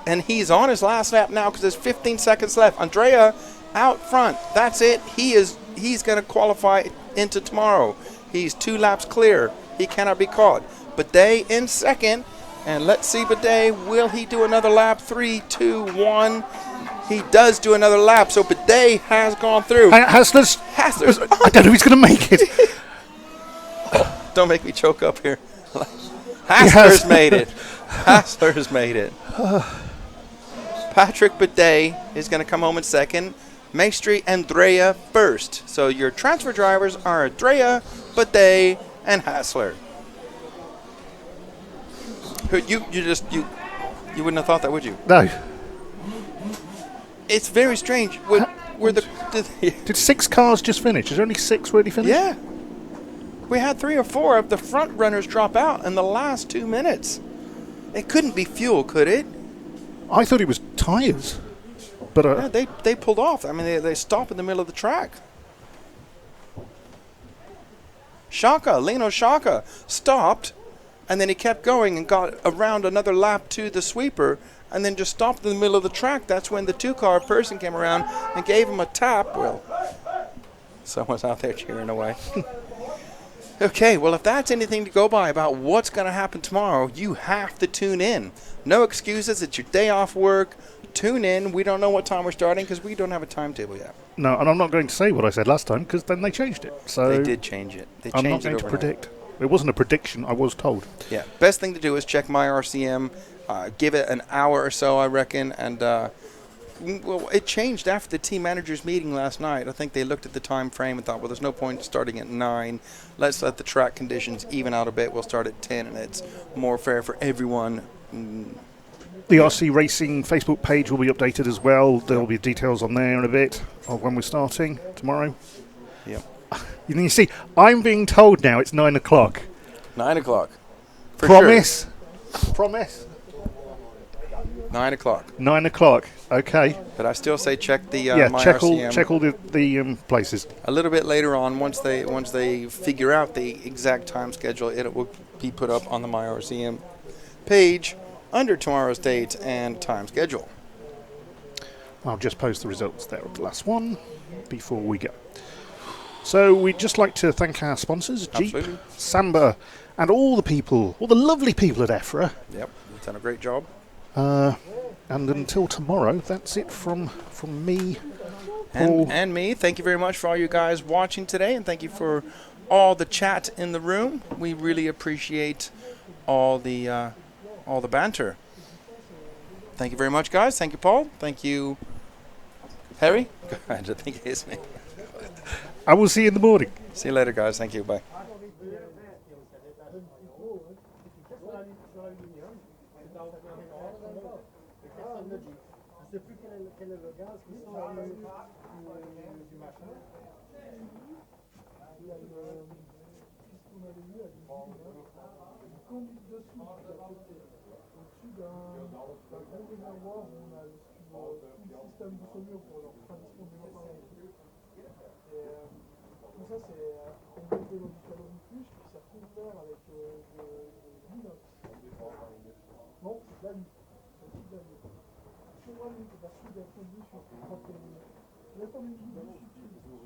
And he's on his last lap now because there's 15 seconds left. Andrea out front. That's it. He's going to qualify into tomorrow. He's 2 laps clear. He cannot be caught. Bidet in 2nd. And let's see, Bidet, will he do another lap? 3, 2, 1. He does do another lap. So Bidet has gone through. Hansler's I don't know if he's going to make it. Oh, don't make me choke up here. Hassler's made it. Hassler's made it. Patrick Bidet is going to come home in 2nd. Maestri, Andrea first. So your transfer drivers are Andrea, Bidet, and Hassler. You wouldn't have thought that, would you? No. It's very strange. Did 6 cars just finish? Is there only 6 really finished? Yeah. We had 3 or 4 of the front runners drop out in the last 2 minutes. It couldn't be fuel, could it? I thought it was tyres. But yeah, they pulled off. I mean, they stopped in the middle of the track. Lino Shaka stopped, and then he kept going and got around another lap to the sweeper, and then just stopped in the middle of the track. That's when the 2-car person came around and gave him a tap. Well, someone's out there cheering away. Okay, well, if that's anything to go by about what's going to happen tomorrow, you have to tune in. No excuses. It's your day off work. Tune in. We don't know what time we're starting because we don't have a timetable yet. No, and I'm not going to say what I said last time because then they changed it. So they did change it. I'm not going to predict. It wasn't a prediction. I was told. Yeah. Best thing to do is check my RCM. Give it an hour or so, I reckon. And, well, it changed after the team managers meeting last night. I think they looked at the time frame and thought, well, there's no point starting at 9. Let's let the track conditions even out a bit. We'll start at 10, and it's more fair for everyone. The RC Racing Facebook page will be updated as well. There will be details on there in a bit of when we're starting tomorrow. Yep. You see, I'm being told now it's 9 o'clock. 9 o'clock. Promise? Sure. Promise? 9 o'clock. 9 o'clock. Okay. But I still say check the my check RCM. all the places. A little bit later on, once they figure out the exact time schedule, it will be put up on the My RCM page under tomorrow's date and time schedule. I'll just post the results there of the last one before we go. So we'd just like to thank our sponsors, Absolutely. Jeep, Samba, and all the lovely people at EFRA. Yep, you've done a great job. And until tomorrow, that's it from me, Paul. And me. Thank you very much for all you guys watching today, and thank you for all the chat in the room. We really appreciate all the banter. Thank you very much, guys. Thank you, Paul. Thank you, Harry. I don't think his name. I will see you in the morning. See you later, guys. Thank you. Bye.